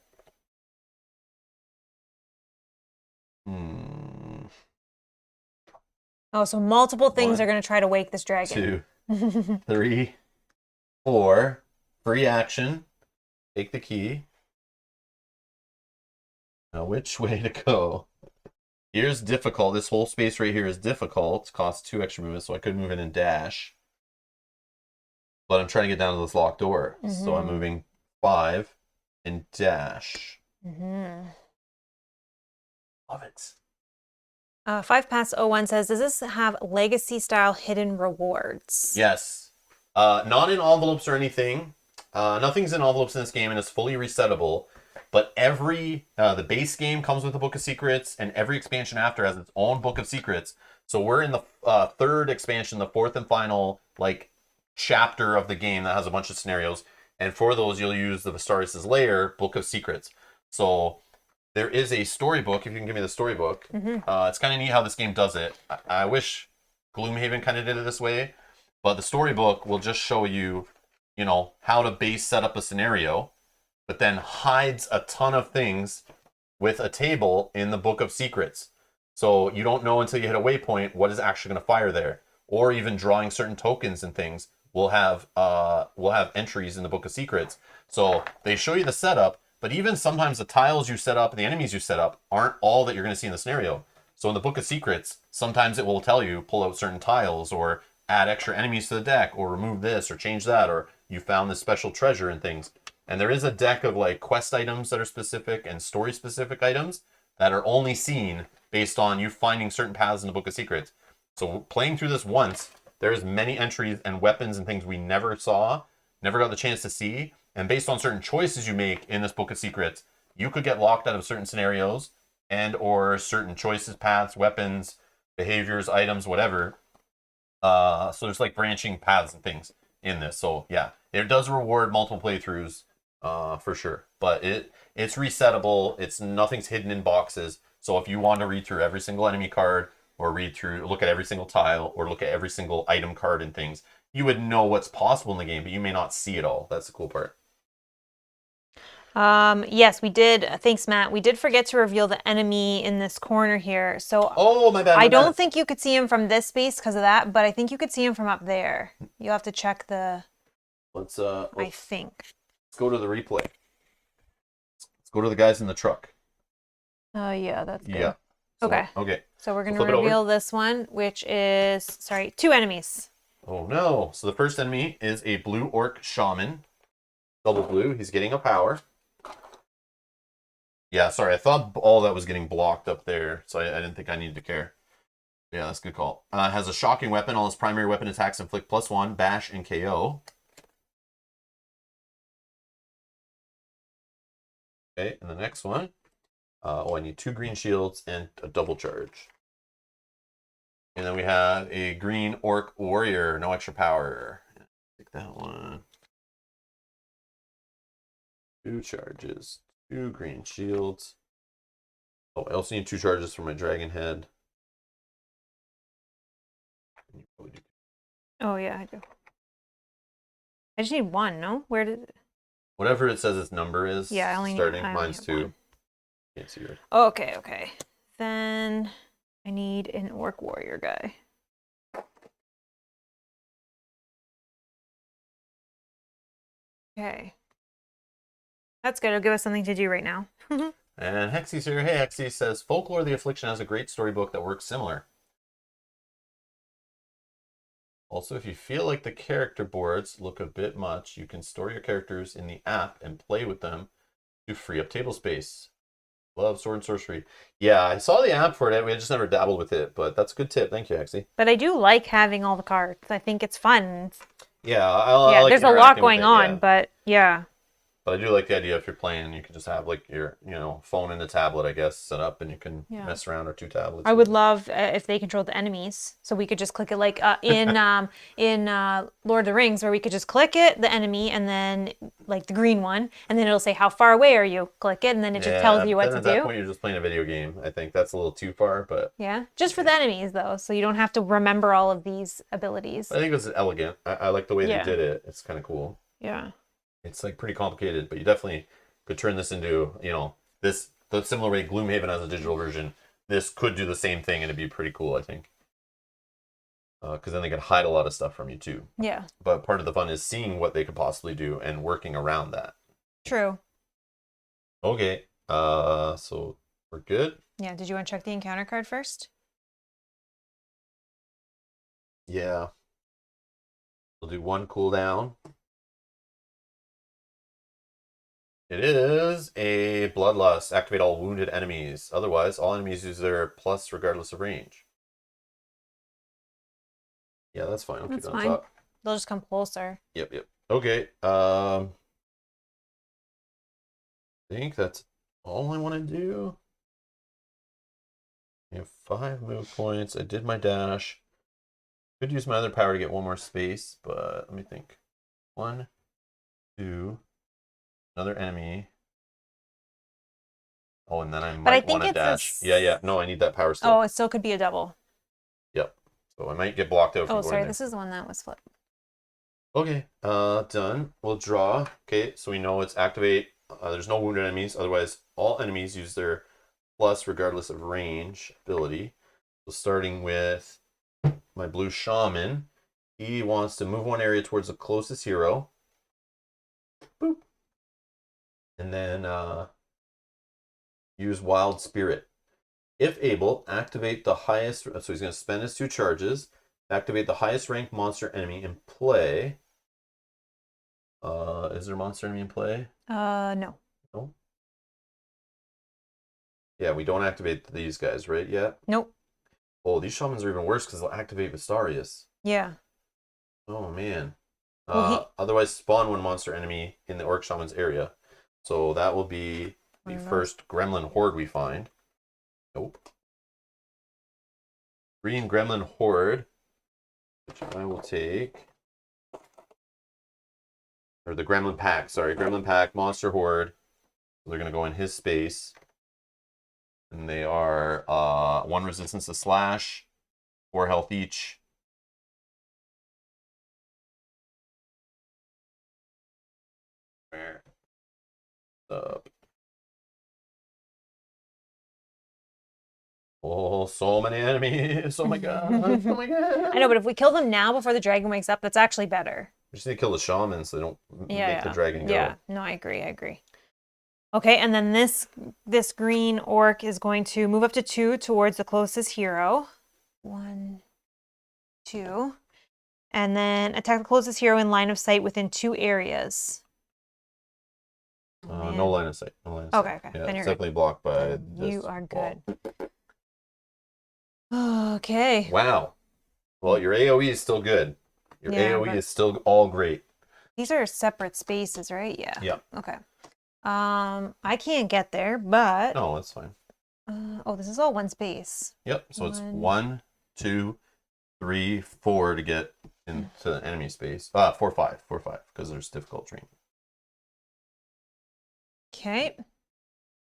Oh, so multiple things 1, are going to try to wake this dragon. 2, 3, 4. Free action. Take the key. Now, which way to go? Here's difficult. This whole space right here is difficult. Costs 2 extra movements, so I could move in and dash. But I'm trying to get down to this locked door. So I'm moving 5 and dash. Love it. 5 Pass 01 says, does this have legacy style hidden rewards? Yes. Not in envelopes or anything. Nothing's in envelopes in this game, and it's fully resettable. But the base game comes with a book of secrets, and every expansion after has its own book of secrets. So we're in the 3rd expansion, the 4th and final chapter of the game that has a bunch of scenarios. And for those, you'll use the Vastaryous Lair book of secrets. So there is a storybook, if you can give me the storybook. It's kind of neat how this game does it. I wish Gloomhaven kind of did it this way. But the storybook will just show you, how to base set up a scenario, but then hides a ton of things with a table in the book of secrets. So you don't know until you hit a waypoint what is actually going to fire there. Or even drawing certain tokens and things will have entries in the book of secrets. So they show you the setup, but even sometimes the tiles you set up and the enemies you set up aren't all that you're going to see in the scenario. So in the book of secrets, sometimes it will tell you pull out certain tiles or add extra enemies to the deck or remove this or change that, or you found this special treasure and things. And there is a deck of quest items that are specific and story specific items that are only seen based on you finding certain paths in the book of secrets. So playing through this once, there's many entries and weapons and things we never saw, never got the chance to see. And based on certain choices you make in this book of secrets, you could get locked out of certain scenarios and or certain choices, paths, weapons, behaviors, items, whatever. So there's branching paths and things in this. So yeah, it does reward multiple playthroughs for sure. But it's resettable. Nothing's hidden in boxes. So if you want to read through every single enemy card or look at every single tile or look at every single item card and things, you would know what's possible in the game, but you may not see it all. That's the cool part. Yes, we did. Thanks, Matt. We did forget to reveal the enemy in this corner here. So my bad. I don't think you could see him from this space because of that, but I think you could see him from up there. You'll have to check the. Let's I think. Let's go to the replay. Let's go to the guys in the truck. Oh yeah, that's good. Yeah. Okay. Okay. So we're gonna reveal this one, which is 2 enemies. Oh no! So the first enemy is a blue orc shaman, double blue. He's getting a power. Yeah, sorry, I thought all that was getting blocked up there, so I didn't think I needed to care. Yeah, that's a good call. Has a shocking weapon. All his primary weapon attacks inflict +1, bash, and KO. Okay, and the next one. I need 2 green shields and a double charge. And then we have a green orc warrior, no extra power. Take that one. 2 charges. 2 green shields. Oh, I also need 2 charges for my dragon head. Oh yeah, I do. I just need 1, no? Where did it... Whatever it says its number is. Yeah, I only starting. need, Mine's 2. 1. Can't see her. Okay, okay. Then I need an orc warrior guy. Okay. That's good. It'll give us something to do right now. And Hexy's here. Hey, Hexy says, Folklore of the Affliction has a great storybook that works similar. Also, if you feel like the character boards look a bit much, you can store your characters in the app and play with them to free up table space. Love Sword Sorcery. Yeah, I saw the app for it. We just never dabbled with it, but that's a good tip. Thank you, Hexy. But I do like having all the cards. I think it's fun. Yeah, I like there's a lot interacting with going it, on, yeah. but yeah. But I do like the idea if you're playing, you can just have like your, phone and the tablet, I guess, set up, and you can mess around, or two tablets. I would love if they controlled the enemies, so we could just click it like in Lord of the Rings, where we could just click it, the enemy, and then like the green one, and then it'll say how far away are you. Click it, and then it just tells you what to do. At that point, you're just playing a video game. I think that's a little too far, but yeah, just for the enemies though, so you don't have to remember all of these abilities. I think it was elegant. I like the way they did it. It's kind of cool. Yeah. It's like pretty complicated, but you definitely could turn this into, the similar way Gloomhaven has a digital version. This could do the same thing, and it'd be pretty cool, I think. Because then they could hide a lot of stuff from you too. Yeah. But part of the fun is seeing what they could possibly do and working around that. True. Okay. So we're good. Yeah. Did you want to check the encounter card first? Yeah. We'll do one cooldown. It is a Bloodlust. Activate all wounded enemies. Otherwise, all enemies use their plus regardless of range. Yeah, that's fine. I'll keep it on top. They'll just come closer. Yep. Okay. I think that's all I want to do. I have 5 move points. I did my dash. Could use my other power to get one more space, but let me think. 1, 2, another enemy. Oh, and then I might want to dash. Yeah. No, I need that power still. Oh, it still could be a double. Yep. So I might get blocked out from going sorry. there. This is the one that was flipped. Okay. Done. We'll draw. Okay, so we know it's activate. There's no wounded enemies. Otherwise, all enemies use their plus regardless of range ability. So starting with my blue shaman, he wants to move one area towards the closest hero. Boop. And then use Wild Spirit. If able, activate the highest. So he's going to spend his 2 charges. Activate the highest ranked monster enemy in play. Is there a monster enemy in play? No. No. Yeah, we don't activate these guys, right? Yet. Nope. Oh, these shamans are even worse because they'll activate Vastaryous. Yeah. Oh man. Well, Otherwise, spawn one monster enemy in the orc shaman's area. So that will be the first gremlin horde we find. Nope. Green gremlin horde, which I will take. Or the gremlin pack. Sorry, gremlin pack monster horde. They're gonna go in his space. And they are 1 resistance to slash, 4 health each. Where? Up. Oh, so many enemies. Oh my god. Oh my god. I know, but if we kill them now before the dragon wakes up, that's actually better. We just need to kill the shaman so they don't make the dragon go. Yeah, no, I agree. Okay, and then this green orc is going to move up to 2 towards the closest hero. 1, 2. And then attack the closest hero in line of sight within 2 areas. No line of sight. No line of sight. Okay. Yeah, Then it's definitely blocked by this You are wall. good. Okay. Wow. Well, your AoE is still good. Your AoE is still all great. These are separate spaces, right? Yeah. Yeah. Okay. I can't get there, but No, that's fine. this is all one space. Yep. So it's 1, 2, 3, 4 to get into the enemy space. 4, 5, because there's difficult terrain. Okay.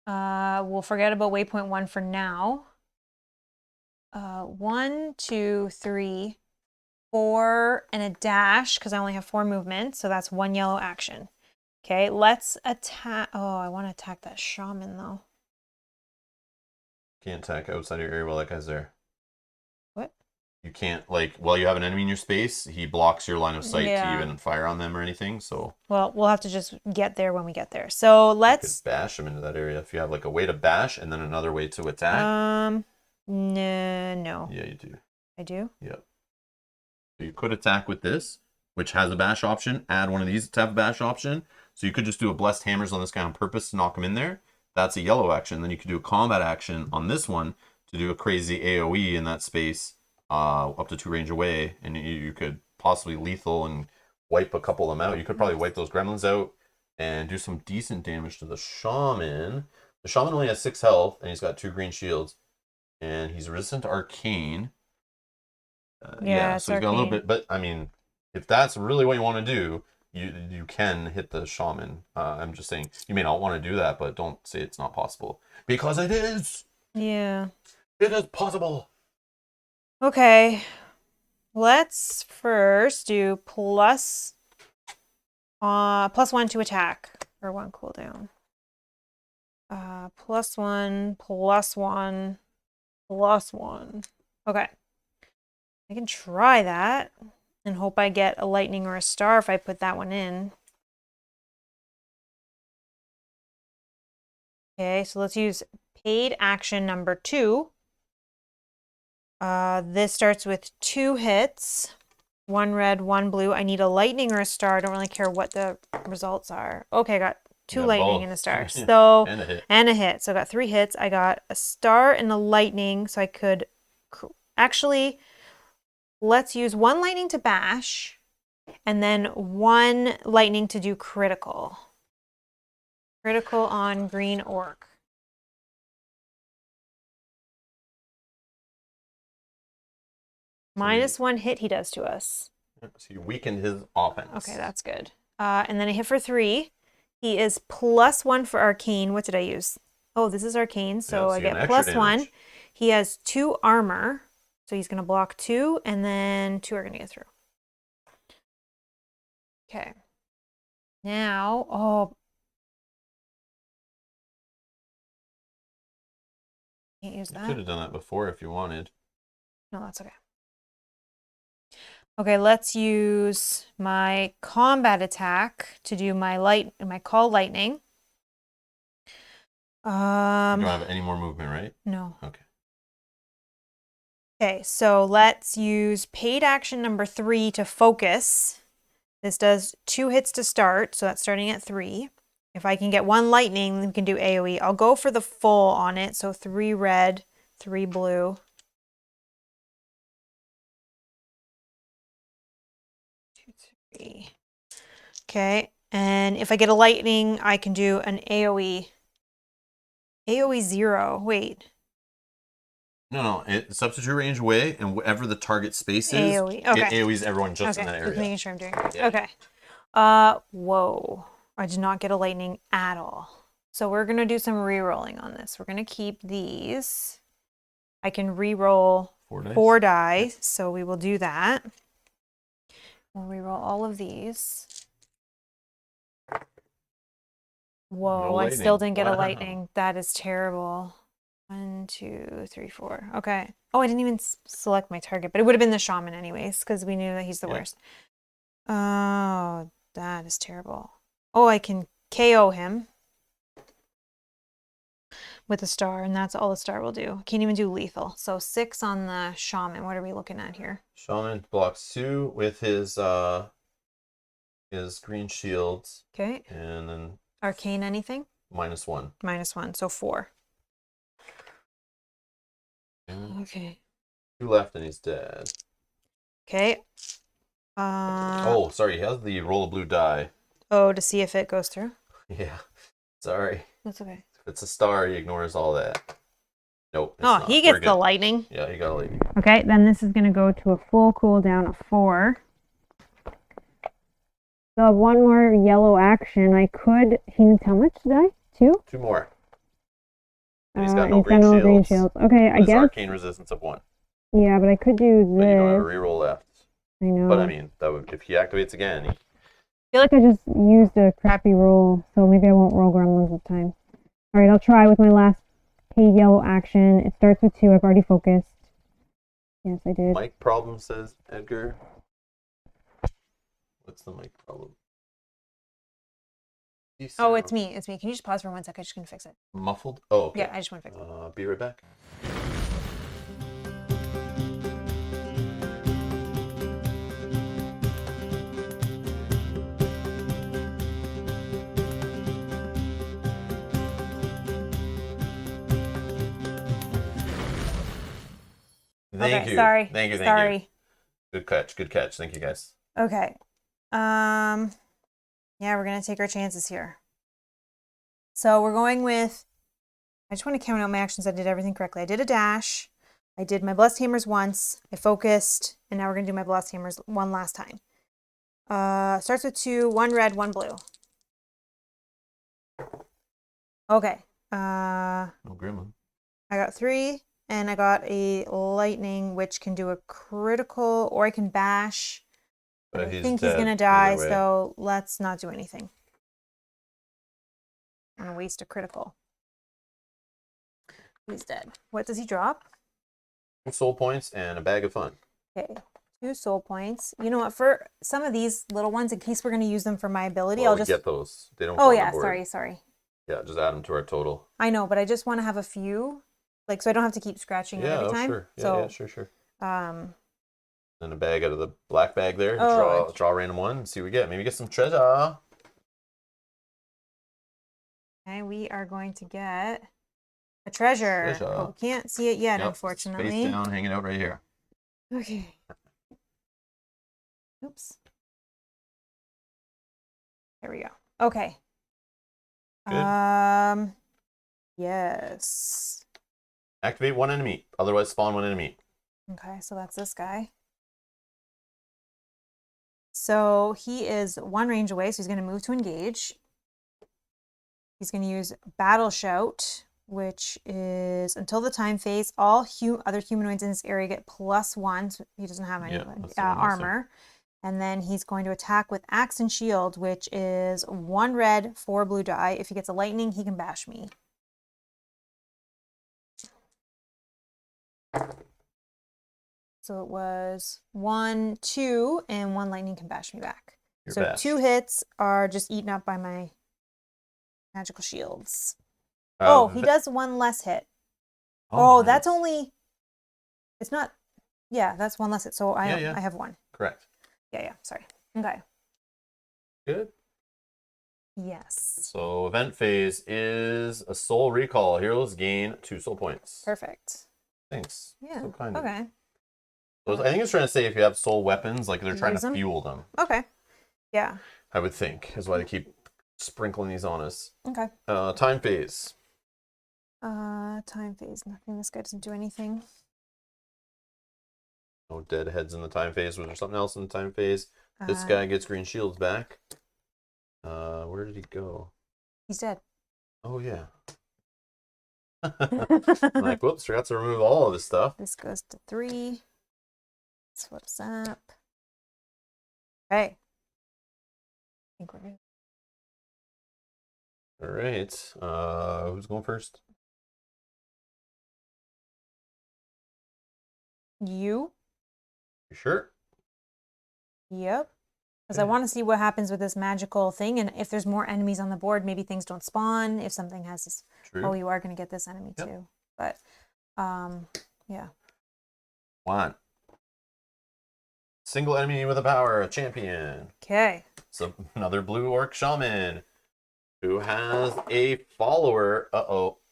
We'll forget about waypoint 1 for now. 1, 2, 3, 4, and a dash because I only have 4 movements, so that's 1 yellow action. Okay, let's attack. Oh, I want to attack that shaman though. Can't attack outside your area while that guy's there. What? You can't, like, while you have an enemy in your space, he blocks your line of sight Yeah. to even fire on them or anything. So Well, we'll have to just get there when we get there. So you let's could bash him into that area if you have like a way to bash and then another way to attack. No. Yeah, you do. I do. Yep. So you could attack with this, which has a bash option. Add one of these to have a bash option. So you could just do a Blessed Hammers on this guy on purpose to knock him in there. That's a yellow action. Then you could do a combat action on this one to do a crazy AoE in that space, up to 2 range away, and you could possibly lethal and wipe a couple of them out. You could probably wipe those gremlins out and do some decent damage to the shaman. The shaman only has 6 health, and he's got 2 green shields, and he's resistant to arcane. Yeah, so he's got a little bit, but I mean, if that's really what you want to do, you can hit the shaman. I'm just saying you may not want to do that, but don't say it's not possible, because it is. Yeah. It is possible. Okay. Let's first do plus 1 to attack, or 1 cooldown. +1, +1, +1. Okay. I can try that and hope I get a lightning or a star if I put that one in. Okay, so let's use paid action number 2. This starts with 2 hits, 1 red, 1 blue. I need a lightning or a star. I don't really care what the results are. Okay, I got 2 lightning both. and a star. So And a hit. So I got 3 hits. I got a star and a lightning, so I could actually, let's use 1 lightning to bash and then 1 lightning to do critical. Critical on green orc. -1 hit he does to us. So you weakened his offense. Okay, that's good. And then a hit for 3. He is +1 for arcane. What did I use? Oh, this is arcane, so I get +1. He has 2 armor, so he's going to block 2, and then 2 are going to get through. Okay. Now, can't use that. You could have done that before if you wanted. No, that's okay. Okay, let's use my combat attack to do my call lightning. You don't have any more movement, right? No. Okay. Okay, so let's use paid action number 3 to focus. This does 2 hits to start, so that's starting at 3. If I can get 1 lightning, then we can do AoE. I'll go for the full on it, so 3 red, 3 blue. 2, 3. Okay, and if I get a lightning, I can do an AoE. AoE 0, wait. No, it's up to 2 range away, and whatever the target space is, AoE. Okay. it AoEs everyone just in that area. Just making sure I'm doing it. Yeah. Okay. Whoa. I did not get a lightning at all. So we're going to do some re-rolling on this. We're going to keep these. I can re-roll 4 dice, so we will do that. We'll re-roll all of these. Whoa, No I still didn't get a Wow. lightning. That is terrible. 1, 2, 3, 4. Okay. Oh, I didn't even select my target, but it would have been the shaman anyways, because we knew that he's the worst. Oh, that is terrible. Oh, I can KO him with a star, and that's all the star will do. Can't even do lethal. So 6 on the shaman. What are we looking at here? Shaman blocks 2 with his green shields. Okay. And then Arcane anything? -1. -1, so 4. And Okay. 2 left and he's dead. Okay. Oh, sorry, he has the roll a blue die. Oh, to see if it goes through? Yeah. Sorry. That's okay. If it's a star, he ignores all that. Nope. Oh, he gets the lightning. Yeah, he got a lightning. Okay, then this is going to go to a full cooldown of 4. So I have 1 more yellow action. I could. He needs how much die? 2? 2 more. And he's got no green shields. Okay, I guess. Arcane resistance of 1. Yeah, but I could do this. But you don't have a reroll left. I know. But I mean, that would, if he activates again, I feel like I just used a crappy roll, so maybe I won't roll gremlins this time. All right, I'll try with my last Okay, yellow action. It starts with 2. I've already focused. Yes, I did. Mic problem, says Edgar. What's the mic problem? Oh, it's me. It's me. Can you just pause for 1 second? I'm just going to fix it. Muffled? Oh, okay. Yeah, I just want to fix it. Be right back. Thank you. Sorry. Thank you. Sorry. Good catch. Good catch. Thank you, guys. Okay. Yeah, we're going to take our chances here. So we're going with, I just want to count out my actions. I did everything correctly. I did a dash. I did my Blessed Hammers once. I focused. And now we're going to do my Blessed Hammers one last time. Starts with 2, 1 red, 1 blue. Okay. No gremlin. I got 3. And I got a lightning, which can do a critical, or I can bash. But I think he's going to die, so let's not do anything. I'm going to waste a critical. He's dead. What does he drop? 2 soul points and a bag of fun. Okay, 2 soul points. You know what? For some of these little ones, in case we're going to use them for my ability, Well, I'll just get those. They don't. Oh yeah, sorry. Yeah, just add them to our total. I know, but I just want to have a few, like, so I don't have to keep scratching it every time. Sure. Yeah, so, sure. And a bag out of the black bag there. Draw a random one and see what we get. Maybe get some treasure. Okay, we are going to get a treasure. But we can't see it yet, unfortunately. Face down, hanging out right here. Okay. Oops. There we go. Okay. Good. Yes. Activate 1 enemy. Otherwise, spawn 1 enemy. Okay, so that's this guy. So he is 1 range away, so he's going to move to engage. He's going to use Battle Shout, which is until the time phase, all other humanoids in this area get +1. So he doesn't have any armor. And then he's going to attack with Axe and Shield, which is 1 red, 4 blue die. If he gets a lightning, he can bash me. So it was 1, 2, and 1 lightning can bash me back. So bashed. 2 hits are just eaten up by my magical shields. He does 1 less hit. Nice. That's only... It's not... Yeah, that's 1 less hit. So I have 1. Correct. Yeah. Sorry. Okay. Good. Yes. So event phase is a soul recall. Heroes gain 2 soul points. Perfect. Thanks. Yeah. So kind of. Okay. So I think it's trying to say if you have soul weapons, like they're trying to fuel them. Okay. Yeah. I would think is why they keep sprinkling these on us. Okay. Time phase. Time phase. Nothing. This guy doesn't do anything. No dead heads in the time phase. Was there something else in the time phase? This guy gets green shields back. Where did he go? He's dead. Oh yeah. I'm like, whoops, forgot to remove all of this stuff. This goes to 3. Flips up. Okay. I think we're good. All right. Who's going first? You. You sure? Yep. Because I want to see what happens with this magical thing, and if there's more enemies on the board, maybe things don't spawn. If something has this, oh, you are going to get this enemy too. But, yeah. 1. Single enemy with a power, a champion. Okay. So another blue orc shaman who has a follower.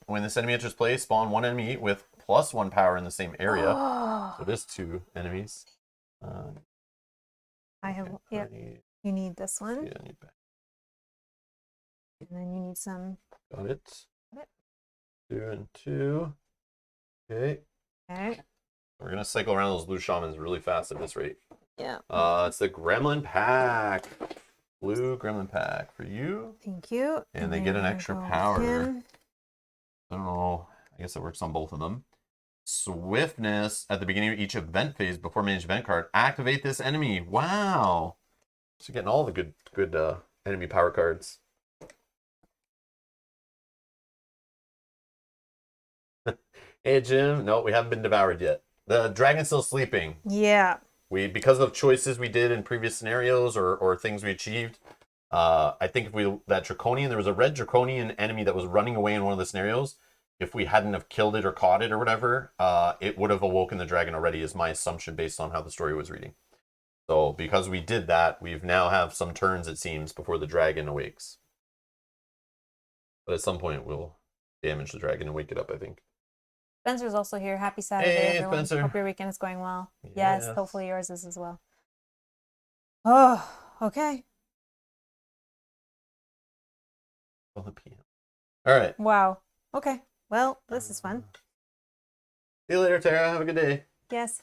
When this enemy enters play, spawn 1 enemy with +1 power in the same area. So there's 2 enemies. I have, you need this one. Yeah, I need back. And then you need some. Got it. 2 and 2. Okay. Okay. We're going to cycle around those blue shamans really fast at this rate. Yeah. It's the Gremlin pack. Blue Gremlin pack for you. Thank you. And they get an extra power. I don't know. I guess it works on both of them. Swiftness at the beginning of each event phase before managed event card. Activate this enemy. Wow. So getting all the good enemy power cards. Hey, Jim. No, we haven't been devoured yet. The dragon's still sleeping. Yeah. Because of choices we did in previous scenarios or things we achieved, I think if that draconian, there was a red draconian enemy that was running away in one of the scenarios. If we hadn't have killed it or caught it or whatever, it would have awoken the dragon already, is my assumption based on how the story was reading. So because we did that, we've now have some turns, it seems, before the dragon awakes. But at some point, we'll damage the dragon and wake it up, I think. Spencer's also here. Happy Saturday, Hey, everyone. Spencer. Hope your weekend is going well. Yes. Yes, hopefully yours is as well. Oh, okay. 12 p.m. All right. Wow. Okay. Well, this is fun. See you later, Tara. Have a good day. Yes.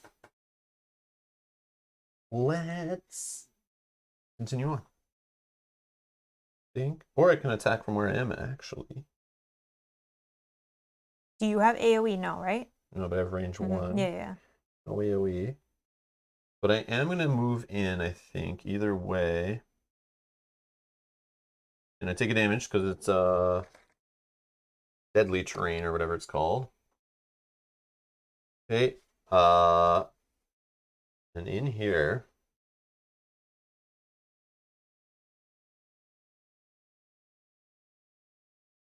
Let's continue on. Think. Or I can attack from where I am, actually. Do you have AoE? No, right? No, but I have range 1. Yeah. No AoE. But I am going to move in, I think, either way. And I take a damage because it's deadly terrain or whatever it's called. Okay. And in here,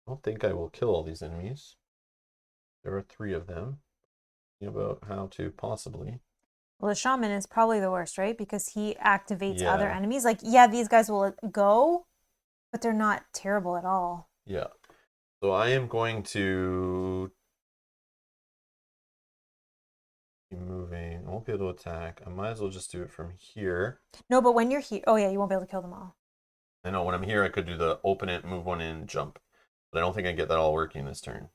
I don't think I will kill all these enemies. There are 3 of them. Thinking about how to possibly. Well, the shaman is probably the worst, right? Because he activates Yeah. other enemies. Like, yeah, these guys will go, but they're not terrible at all. Yeah. So I am going to be moving. I won't be able to attack. I might as well just do it from here. No, but when you're here, oh yeah, you won't be able to kill them all. I know when I'm here, I could do the open it, move one in, jump. But I don't think I get that all working this turn.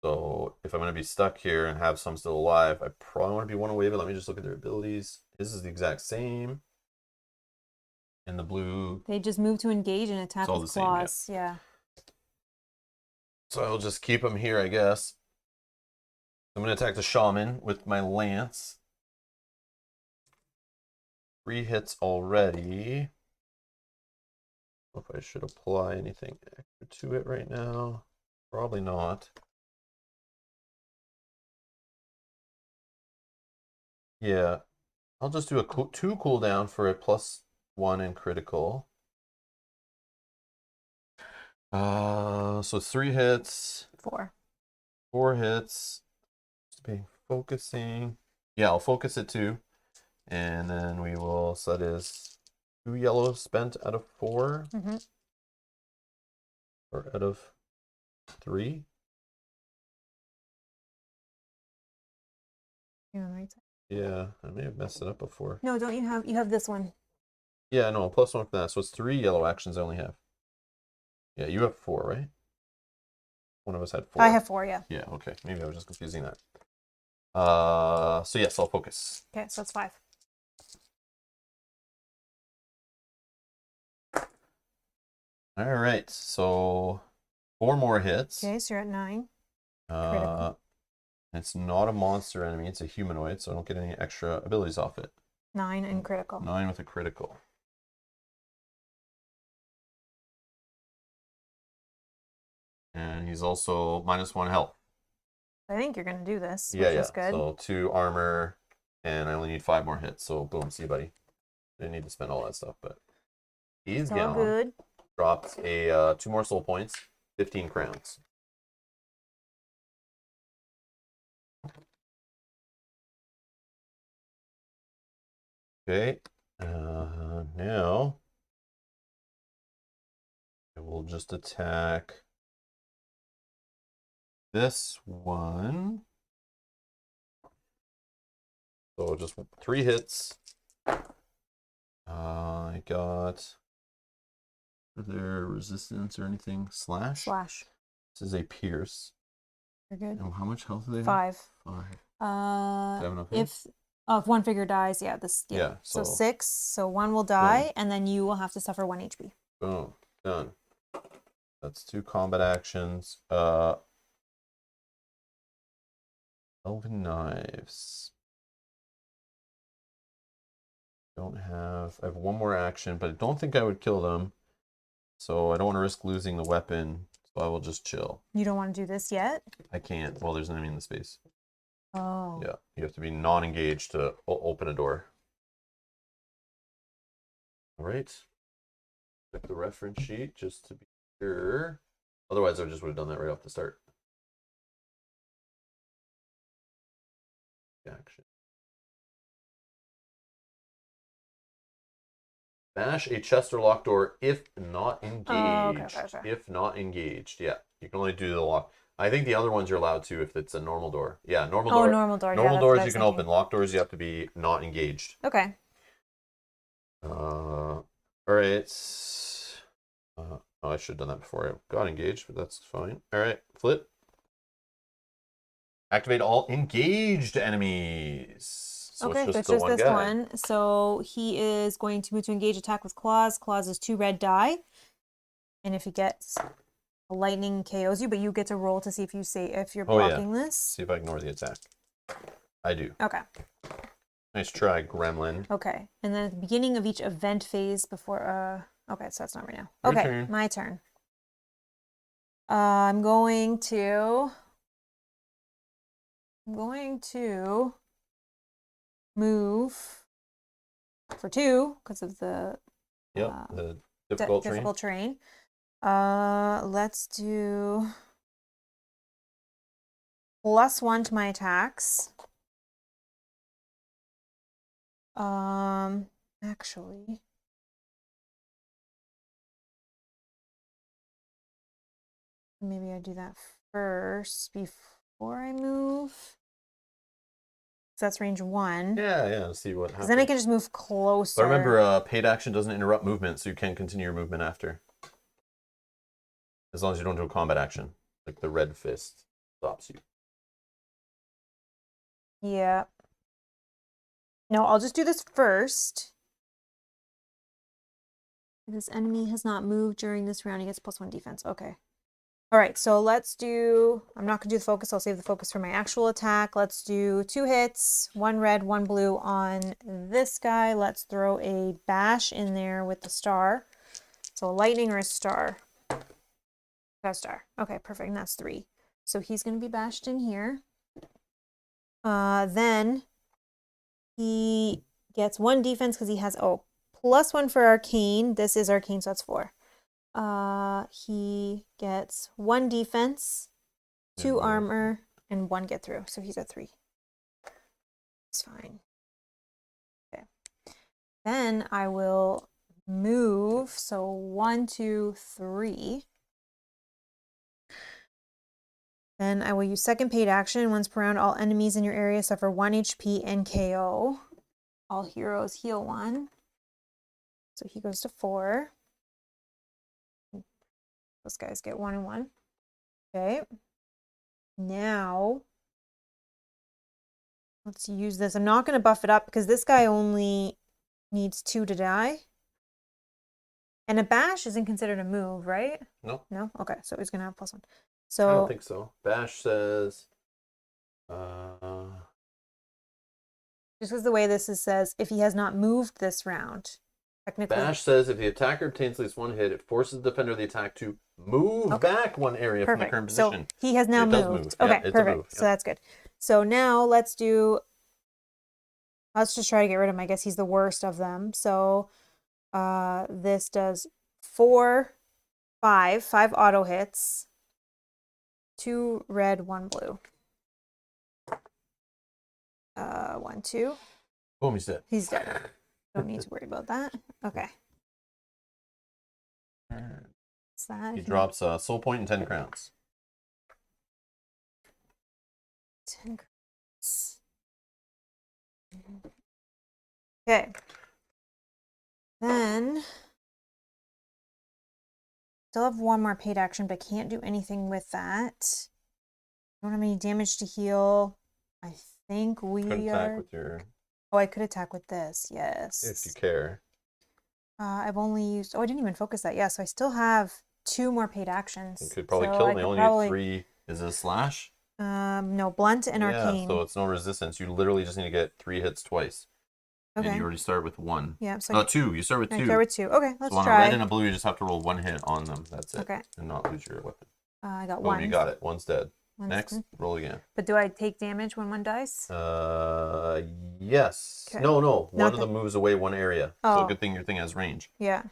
So if I'm going to be stuck here and have some still alive, I probably want to be one away, but let me just look at their abilities. This is the exact same. And the blue. They just move to engage and attack It's all with the same, yeah. claws. Yeah. So I'll just keep them here, I guess. I'm going to attack the shaman with my lance. 3 hits already. I don't know if I should apply anything extra to it right now. Probably not. Yeah. I'll just do a 2 cooldown for a +1 in critical. So 3 hits. 4. 4 hits. Just be focusing. Yeah, I'll focus it too. And then we will, so that is 2 yellow spent out of 4. Or out of 3. You on the right side? Yeah, I may have messed it up before. No, don't you have this one? Yeah, no, +1 for that. So it's 3 yellow actions I only have. Yeah, you have 4, right? One of us had 4. I have 4, yeah. Yeah, okay. Maybe I was just confusing that. So yes, I'll focus. Okay, so it's 5. All right, so 4 more hits. Okay, so you're at 9. It's not a monster enemy, it's a humanoid, so I don't get any extra abilities off it. 9 and critical. 9 with a critical. And he's also -1 health. I think you're going to do this, Yeah, which is good. So 2 armor, and I only need 5 more hits, so boom, see you, buddy. Didn't need to spend all that stuff, but he's It's all gone. good. Dropped a 2 more soul points, 15 crowns. Okay, now I will just attack this one. So just 3 hits. I got, is there resistance or anything? Slash? Slash. This is a pierce. You're good. And how much health do they have? 5. 5. Do I have enough hits? If one figure dies, yeah, Yeah, so so 6. So 1 will die, and then you will have to suffer 1 HP. Boom, done. That's 2 combat actions. Elven knives. I have 1 more action, but I don't think I would kill them. So I don't want to risk losing the weapon. So So I will just chill. You don't want to do this yet? I can't. Well, there's an enemy in the space. Oh. Yeah, you have to be non-engaged to open a door. All right. Check the reference sheet just to be sure. Otherwise, I just would have done that right off the start. Action. Bash a chest or locked door if not engaged. Oh, okay. If not engaged, yeah. You can only do the lock. I think the other ones you're allowed to if it's a normal door. Yeah, normal door. Oh, normal door. Normal yeah, doors you can open. Locked doors you have to be not engaged. Okay. All right. Oh, I should have done that before I got engaged, but that's fine. All right, flip. Activate all engaged enemies. So okay, it's so just it's the just this guy. one. So he is going to move to engage attack with claws. Claws is 2 red die. And if he gets a lightning KOs you, but you get to roll to see if you're blocking this. See if I ignore the attack. I do. Okay. Nice try, Gremlin. Okay. And then at the beginning of each event phase before okay, so that's not right now. Your Okay, turn. my turn. I'm going to move for 2 because of the the difficult terrain. Let's do +1 to my attacks. Actually, maybe I do that first before I move. So that's range 1. Yeah, see what happens. Then I can just move closer. But remember, paid action doesn't interrupt movement, so you can continue your movement after. As long as you don't do a combat action. Like the red fist stops you. Yeah. No, I'll just do this first. This enemy has not moved during this round. He gets +1 defense. Okay. All right, so let's do... I'm not going to do the focus. I'll save the focus for my actual attack. Let's do 2 hits, 1 red, 1 blue on this guy. Let's throw a bash in there with the star. So a lightning or a star? A star. Okay, perfect. And that's 3. So he's going to be bashed in here. Then he gets 1 defense because he has, +1 for arcane. This is arcane, so that's 4. He gets 1 defense, 2 armor, and 1 get through. So he's at 3. It's fine. Okay. Then I will move. So 1, 2, 3. Then I will use second paid action. Once per round, all enemies in your area suffer 1 HP and KO. All heroes heal 1. So he goes to 4. Those guys get 1 and 1. Okay. Now, let's use this. I'm not going to buff it up because this guy only needs 2 to die. And a bash isn't considered a move, right? No. No? Okay, so he's going to have +1. I So don't think so. Bash says... Just because the way this says, if he has not moved this round, technically. Bash says if the attacker obtains at least 1 hit, it forces the defender of the attack to move back 1 area from the current position. So he has now It does moved. move. Okay, Yeah, it's a perfect. move. So that's good. So now let's just try to get rid of him. I guess he's the worst of them. So this does 4, 5 auto hits, 2 red, 1 blue. 1, 2. Boom, he's dead. He's dead. Don't need to worry about that. Okay. What's that? He drops a soul point and 10 crowns. 10 crowns. Okay. Then still have 1 more paid action, but can't do anything with that. Don't have any damage to heal. I think we Could attack are. with your... Oh, I could attack with this. Yes. If you care. I've only used. Oh, I didn't even focus that. Yeah, so I still have 2 more paid actions. You could probably So kill I him. They could only probably... need 3. Is it a slash? No, blunt and arcane. So it's no resistance. You literally just need to get 3 hits twice. Okay. And you already start with 1. Yeah. So No, 2. You start with 2. I start with 2. Okay, let's So on try. a red and a blue, you just have to roll 1 hit on them. That's it. Okay. And not lose your weapon. I got Boom, one. you got it. One's dead. One's Next, dead. roll again. But do I take damage when one dies? Yes. Okay. No. One of the- them moves away one area. So Oh. good thing your thing has range. Yeah.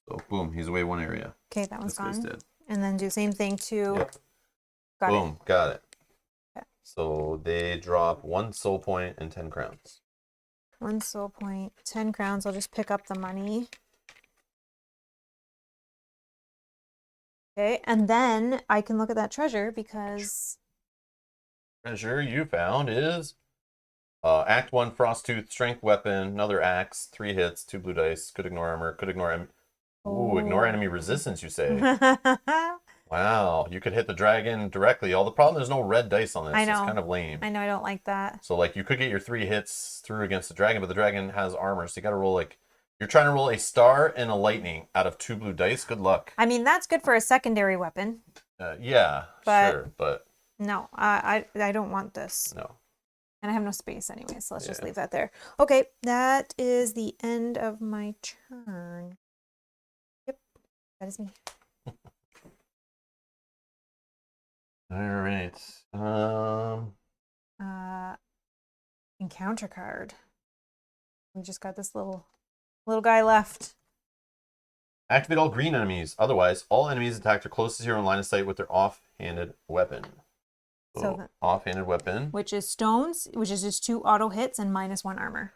So boom, he's away one area. Okay, that one's This guy's gone. dead. And then do the same thing to. Yep. Got Boom, got it. Okay. So they drop 1 soul point and 10 crowns. 1 soul point, 10 crowns. I'll just pick up the money. Okay, and then I can look at that treasure because. Treasure you found is Act 1 Frosttooth, Strength Weapon, another axe, 3 hits, 2 blue dice, could ignore armor, could ignore ignore enemy resistance, you say. Wow, you could hit the dragon directly. All the problem, there's no red dice on this. I know. It's kind of lame. I know, I don't like that. So like you could get your 3 hits through against the dragon, but the dragon has armor, so you gotta roll like you're trying to roll a star and a lightning out of 2 blue dice. Good luck. I mean, that's good for a secondary weapon. Yeah, But- sure, but No, I don't want this. no. And I have no space anyway, so let's just Yeah. leave that there. Okay, that is the end of my turn. Yep, that is me. All right. Encounter card. We just got this little guy left. Activate all green enemies. Otherwise, all enemies attacked are close to 0 in line of sight with their offhanded weapon. So offhanded weapon. Which is stones, which is just 2 auto hits and -1 armor.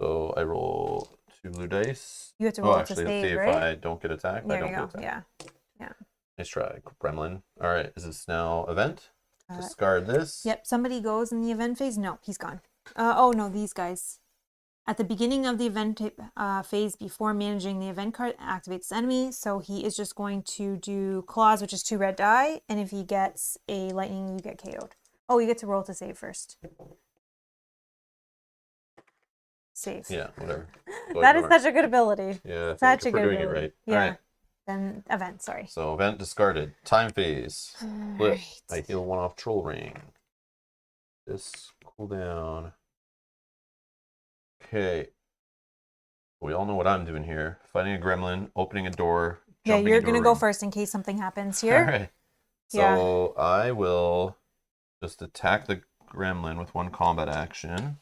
So I roll 2 blue dice. You have to roll to actually, let's save, see right? if I don't get attacked. There I don't you get go. attacked. Yeah. Nice try, Gremlin. All right, is this now event? Uh, Discard this. Yep, somebody goes in the event phase. No, he's gone. Oh no, these guys. At the beginning of the event phase, before managing the event card, activates the enemy. So he is just going to do claws, which is 2 red die. And if he gets a lightning, you get KO'd. Oh, you get to roll to save first. Save. Yeah, whatever. That is such a good ability. Yeah, I Such think a if good we're doing ability. it right. Yeah. All right. Then event, sorry. So event discarded. Time phase. Flip. Right. I heal 1 off troll ring. This cooldown. Okay. We all know what I'm doing here. Fighting a gremlin, opening a door. Yeah, jumping you're into a going to go room. first in case something happens All here. right. Yeah. So I will just attack the gremlin with 1 combat action.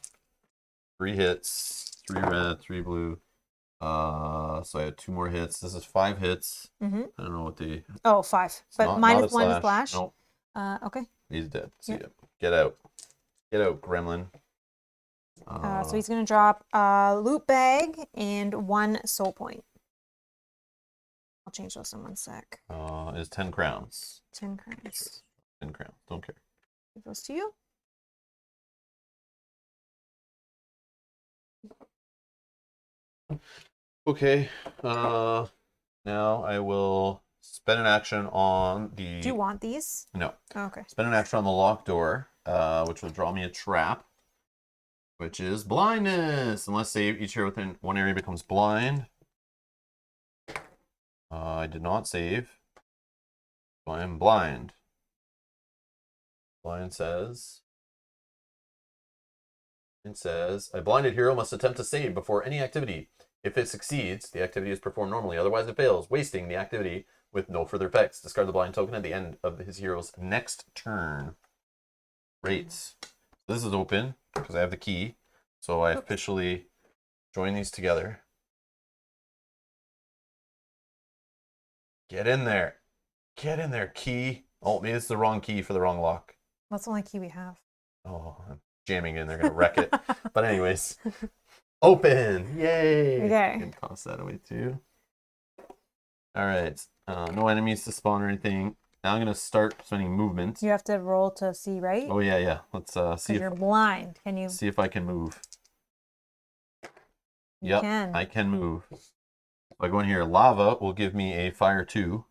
3 hits, 3 red, 3 blue. So I had 2 more hits. This is 5 hits. Mm-hmm. I don't know what the. Oh, 5. But not minus a 1 is slash. Nope. Okay. He's dead. See Yep. ya. Get out. Get out, gremlin. So he's going to drop a loot bag and 1 soul point. I'll change those in 1 sec. Is 10 crowns. 10 crowns. 10 crowns. Don't care. Give those to you. Okay. Now I will spend an action on the. Do you want these? No. Oh, okay. Spend an action on the locked door, which will draw me a trap, which is blindness. Unless save, each hero within 1 area becomes blind. I did not save. So I am blind. Blind says. It says, a blinded hero must attempt to save before any activity. If it succeeds, the activity is performed normally. Otherwise, it fails, wasting the activity with no further effects. Discard the blind token at the end of his hero's next turn. Rates. This is open because I have the key. So I officially join these together. Get in there. Get in there, key. Oh, maybe it's the wrong key for the wrong lock. That's the only key we have. Oh, I'm jamming in. They're going to wreck it. But anyways, open. Yay. Okay. You can toss that away too. All right. No enemies to spawn or anything. Now I'm going to start spending movement. You have to roll to see, right? Oh, yeah. Let's see Because if, you're blind. Can you? see if I can move. You Yep, can. I can move. If I go in here, lava will give me a fire 2.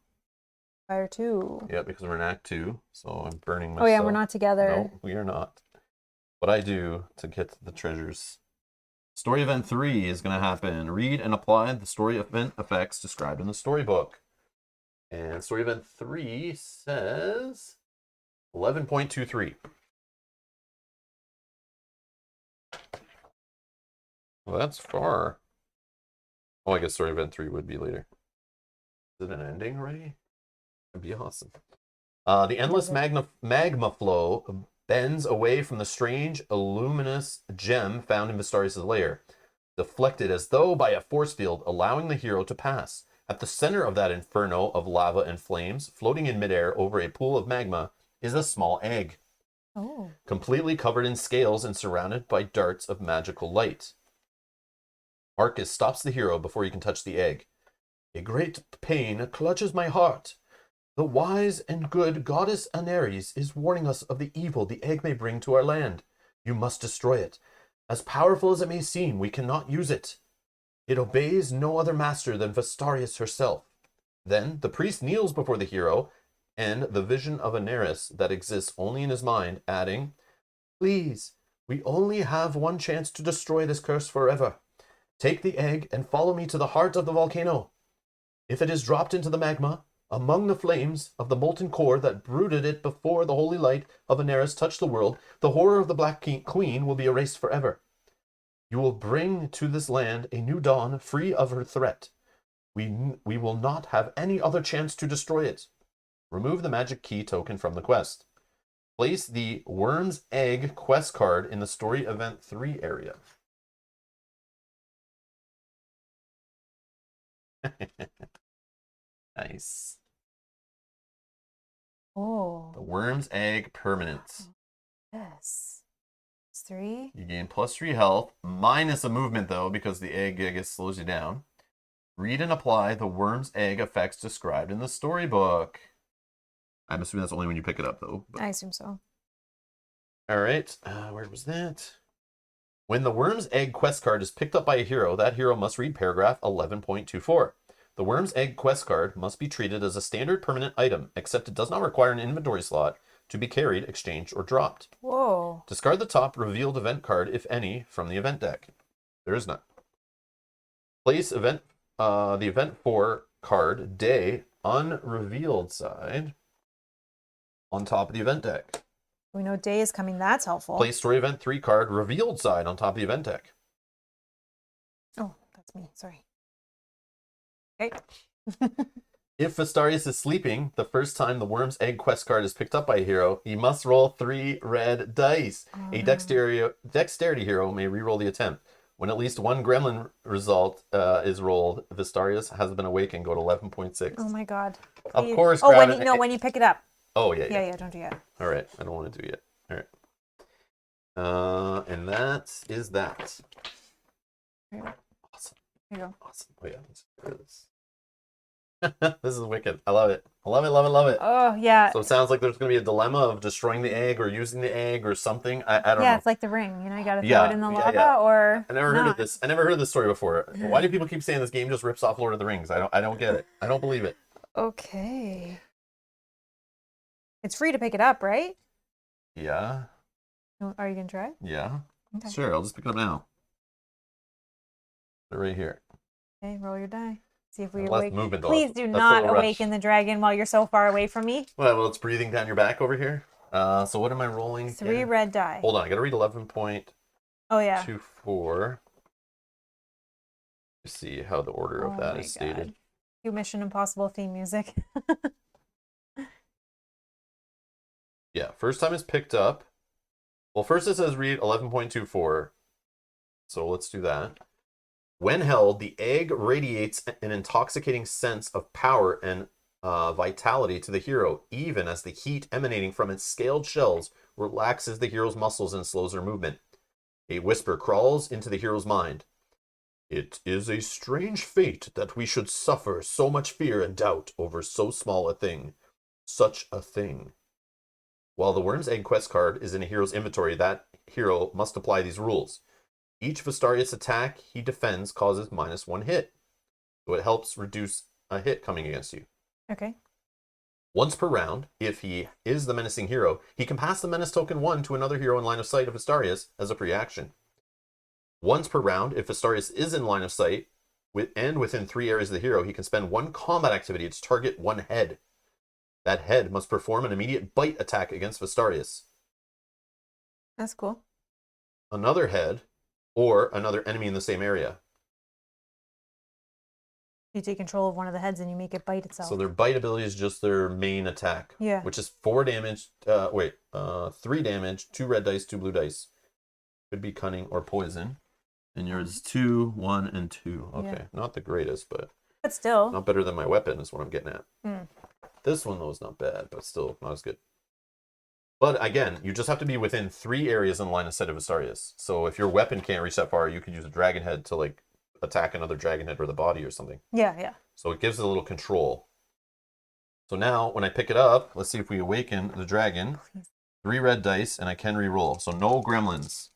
Fire 2. Yeah, because we're in Act 2, so I'm burning myself. Oh, yeah, we're not together. No, we are not. What I do to get to the treasures. Story event 3 is going to happen. Read and apply the story event effects described in the storybook. And story event 3 says 11.23. Well, that's far. Oh, I guess story event 3 would be later. Is it an ending already? That'd be awesome. The endless magma flow bends away from the strange, luminous gem found in Vastarius' lair, deflected as though by a force field, allowing the hero to pass. At the center of that inferno of lava and flames, floating in midair over a pool of magma, is a small egg. Oh. Completely covered in scales and surrounded by darts of magical light. Arcus stops the hero before he can touch the egg. A great pain clutches my heart. The wise and good goddess Aneris is warning us of the evil the egg may bring to our land. You must destroy it. As powerful as it may seem, we cannot use it. It obeys no other master than Vastarius herself. Then the priest kneels before the hero and the vision of Aneris that exists only in his mind, adding, Please, we only have one chance to destroy this curse forever. Take the egg and follow me to the heart of the volcano. If it is dropped into the magma, among the flames of the molten core that brooded it before the holy light of Aneris touched the world, the horror of the Black Queen will be erased forever. You will bring to this land a new dawn free of her threat. We will not have any other chance to destroy it. Remove the magic key token from the quest. Place the Worm's Egg quest card in the story event 3 area. Nice. Oh. The Worm's Egg permanent. Yes. It's 3. You gain +3 health, minus a movement though, because the egg, I guess, slows you down. Read and apply the Worm's Egg effects described in the storybook. I'm assuming that's only when you pick it up though. I assume so. All right, where was that? When the Worm's Egg quest card is picked up by a hero, that hero must read paragraph 11.24. The Worm's Egg quest card must be treated as a standard permanent item, except it does not require an inventory slot to be carried, exchanged, or dropped. Whoa. Discard the top revealed event card, if any, from the event deck. There is none. Place the event 4 card, Day, unrevealed side, on top of the event deck. We know day is coming. That's helpful. Place story event 3 card, revealed side, on top of the event deck. Oh, that's me. Sorry. Okay. If Vastarius is sleeping, the first time the Worm's Egg quest card is picked up by a hero, he must roll 3 red dice. A dexterity hero may reroll the attempt. When at least one gremlin result is rolled, Vastarius has been awake and go to 11.6. Oh my god. Of course, oh, when you pick it up. Oh, yeah. Yeah, don't do that. All right, I don't want to do it yet. All right. And that is that. Awesome. There you go. Awesome. Oh, yeah. Let's do this. This is wicked. I love it. I love it, love it, love it. Oh, yeah. So it sounds like there's going to be a dilemma of destroying the egg or using the egg or something. I don't know. Yeah, it's like the ring. You know, you got to throw it in the lava or I never heard of this. I never heard of this story before. Why do people keep saying this game just rips off Lord of the Rings? I don't get it. I don't believe it. Okay. It's free to pick it up, right? Yeah. Are you going to try? Yeah. Okay. Sure, I'll just pick it up now. Put it right here. Okay, roll your die. See if we Less awaken. movement, though. Please do That's a not little rush. awaken the dragon while you're so far away from me. Well, it's breathing down your back over here. So what am I rolling? 3 again? red die. Hold on, I gotta read 11.24. Oh, yeah. See how the order of that is stated. Cue Mission Impossible theme music. Yeah, first time it's picked up. Well, first it says read 11.24. So let's do that. When held, the egg radiates an intoxicating sense of power and vitality to the hero, even as the heat emanating from its scaled shells relaxes the hero's muscles and slows their movement. A whisper crawls into the hero's mind. It is a strange fate that we should suffer so much fear and doubt over so small a thing. Such a thing. While the Worm's Egg quest card is in a hero's inventory, that hero must apply these rules. Each Vastarius attack he defends causes -1 hit. So it helps reduce a hit coming against you. Okay. Once per round, if he is the menacing hero, he can pass the menace token 1 to another hero in line of sight of Vastarius as a free action. Once per round, if Vastarius is in line of sight and within 3 areas of the hero, he can spend 1 combat activity to target 1 head. That head must perform an immediate bite attack against Vastarius. That's cool. Another head, or another enemy in the same area. You take control of one of the heads and you make it bite itself. So their bite ability is just their main attack. Yeah. Which is 4 damage. 3 damage, 2 red dice, 2 blue dice. Could be cunning or poison. And yours is 2, 1, and 2. Okay, Yeah. not the greatest, but still. not better than my weapon is what I'm getting at. Mm. This one, though, is not bad, but still not as good. But again, you just have to be within 3 areas in line of sight of Vastaryous. So if your weapon can't reach that far, you could use a dragon head to like attack another dragon head or the body or something. Yeah, yeah. So it gives it a little control. So now when I pick it up, let's see if we awaken the dragon. 3 red dice, and I can re-roll. So no gremlins.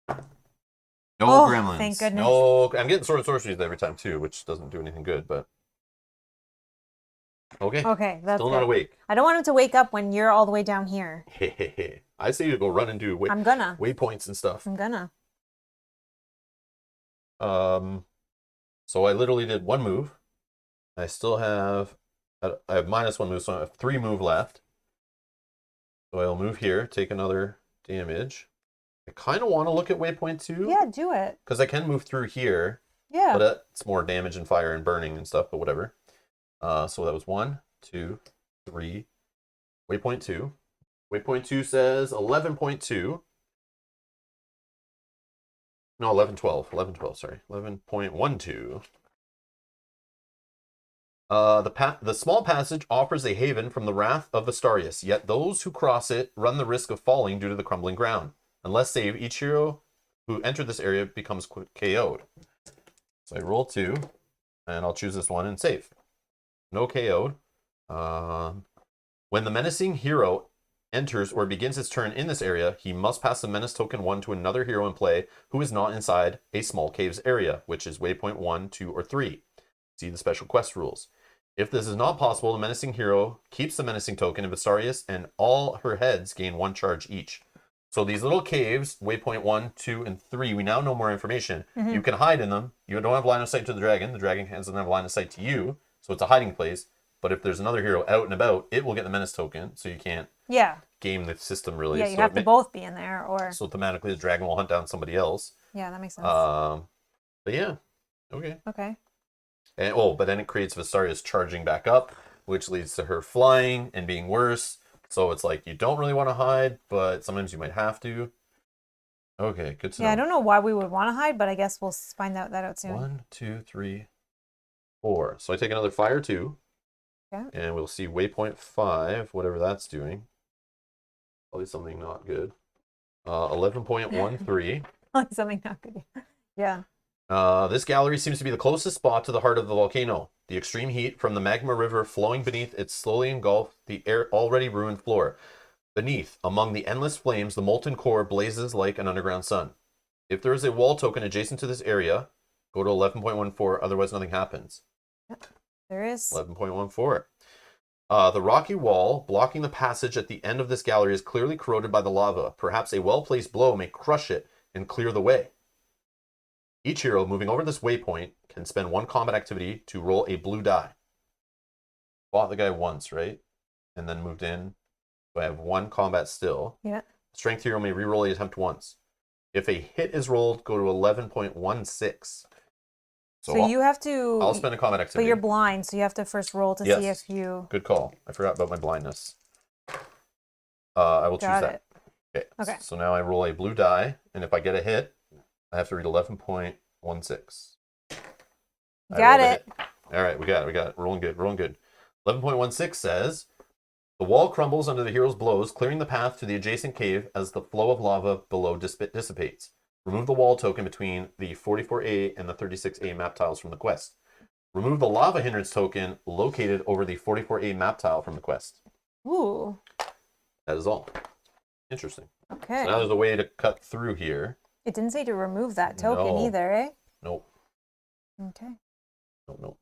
No gremlins. Thank goodness. No, I'm getting Sword Sorceries every time too, which doesn't do anything good, but okay. Okay, that's Still good. not awake. I don't want him to wake up when you're all the way down here. I say you go run and do I'm gonna. waypoints and stuff. I'm gonna. So I literally did 1 move. I still have I have -1 move, so I have 3 move left. So I'll move here, take another damage. I kind of want to look at waypoint 2. Yeah, do it. Because I can move through here. Yeah. But it's more damage and fire and burning and stuff, but whatever. So that was 1, 2, 3. Waypoint 2. Waypoint 2 says 11.2. No, 11.12. 11.12, sorry. 11.12. The small passage offers a haven from the wrath of Vastaryous, yet those who cross it run the risk of falling due to the crumbling ground. Unless saved, each hero who entered this area becomes KO'd. So I roll 2, and I'll choose this one and save. No KO'd. When the menacing hero enters or begins his turn in this area, he must pass the menace token 1 to another hero in play who is not inside a small caves area, which is waypoint 1, 2, or 3. See the special quest rules. If this is not possible, the menacing hero keeps the menacing token of Vastaryous, and all her heads gain 1 charge each. So these little caves, waypoint 1, 2, and 3, we now know more information. Mm-hmm. You can hide in them. You don't have line of sight to the dragon. The dragon doesn't have line of sight to you, so it's a hiding place. But if there's another hero out and about, it will get the menace token, so you can't game the system really. Yeah, you so have to both be in there, or... So thematically, the dragon will hunt down somebody else. Yeah, that makes sense. But yeah, okay. Okay. And, but then it creates Vastaryous charging back up, which leads to her flying and being worse. So it's like, you don't really want to hide, but sometimes you might have to. Okay, good to know. Yeah, I don't know why we would want to hide, but I guess we'll find that out soon. 1, 2, 3, 4. So I take another fire 2. Okay. And we'll see waypoint 5, whatever that's doing. Probably something not good. 11.13. Something not good. Yeah. This gallery seems to be the closest spot to the heart of the volcano. The extreme heat from the magma river flowing beneath it slowly engulfed the already ruined floor. Beneath, among the endless flames, the molten core blazes like an underground sun. If there is a wall token adjacent to this area, go to 11.14, otherwise nothing happens. Yep, there is. 11.14. The rocky wall blocking the passage at the end of this gallery is clearly corroded by the lava. Perhaps a well-placed blow may crush it and clear the way. Each hero moving over this waypoint can spend 1 combat activity to roll a blue die. Fought the guy once, right? And then moved in. So I have 1 combat still. Yeah. Strength hero may reroll the attempt once. If a hit is rolled, go to 11.16. So you have to... I'll spend a combat activity. But you're blind, so you have to first roll to see if you... Good call. I forgot about my blindness. I will choose that. Okay. So now I roll a blue die, and if I get a hit, I have to read 11.16. Got it. All right, we got it. Rolling good. 11.16 says, the wall crumbles under the hero's blows, clearing the path to the adjacent cave as the flow of lava below dissipates. Remove the wall token between the 44A and the 36A map tiles from the quest. Remove the lava hindrance token located over the 44A map tile from the quest. Ooh. That is all. Interesting. Okay. So now there's a way to cut through here. It didn't say to remove that token either, eh? Nope. Okay. Nope.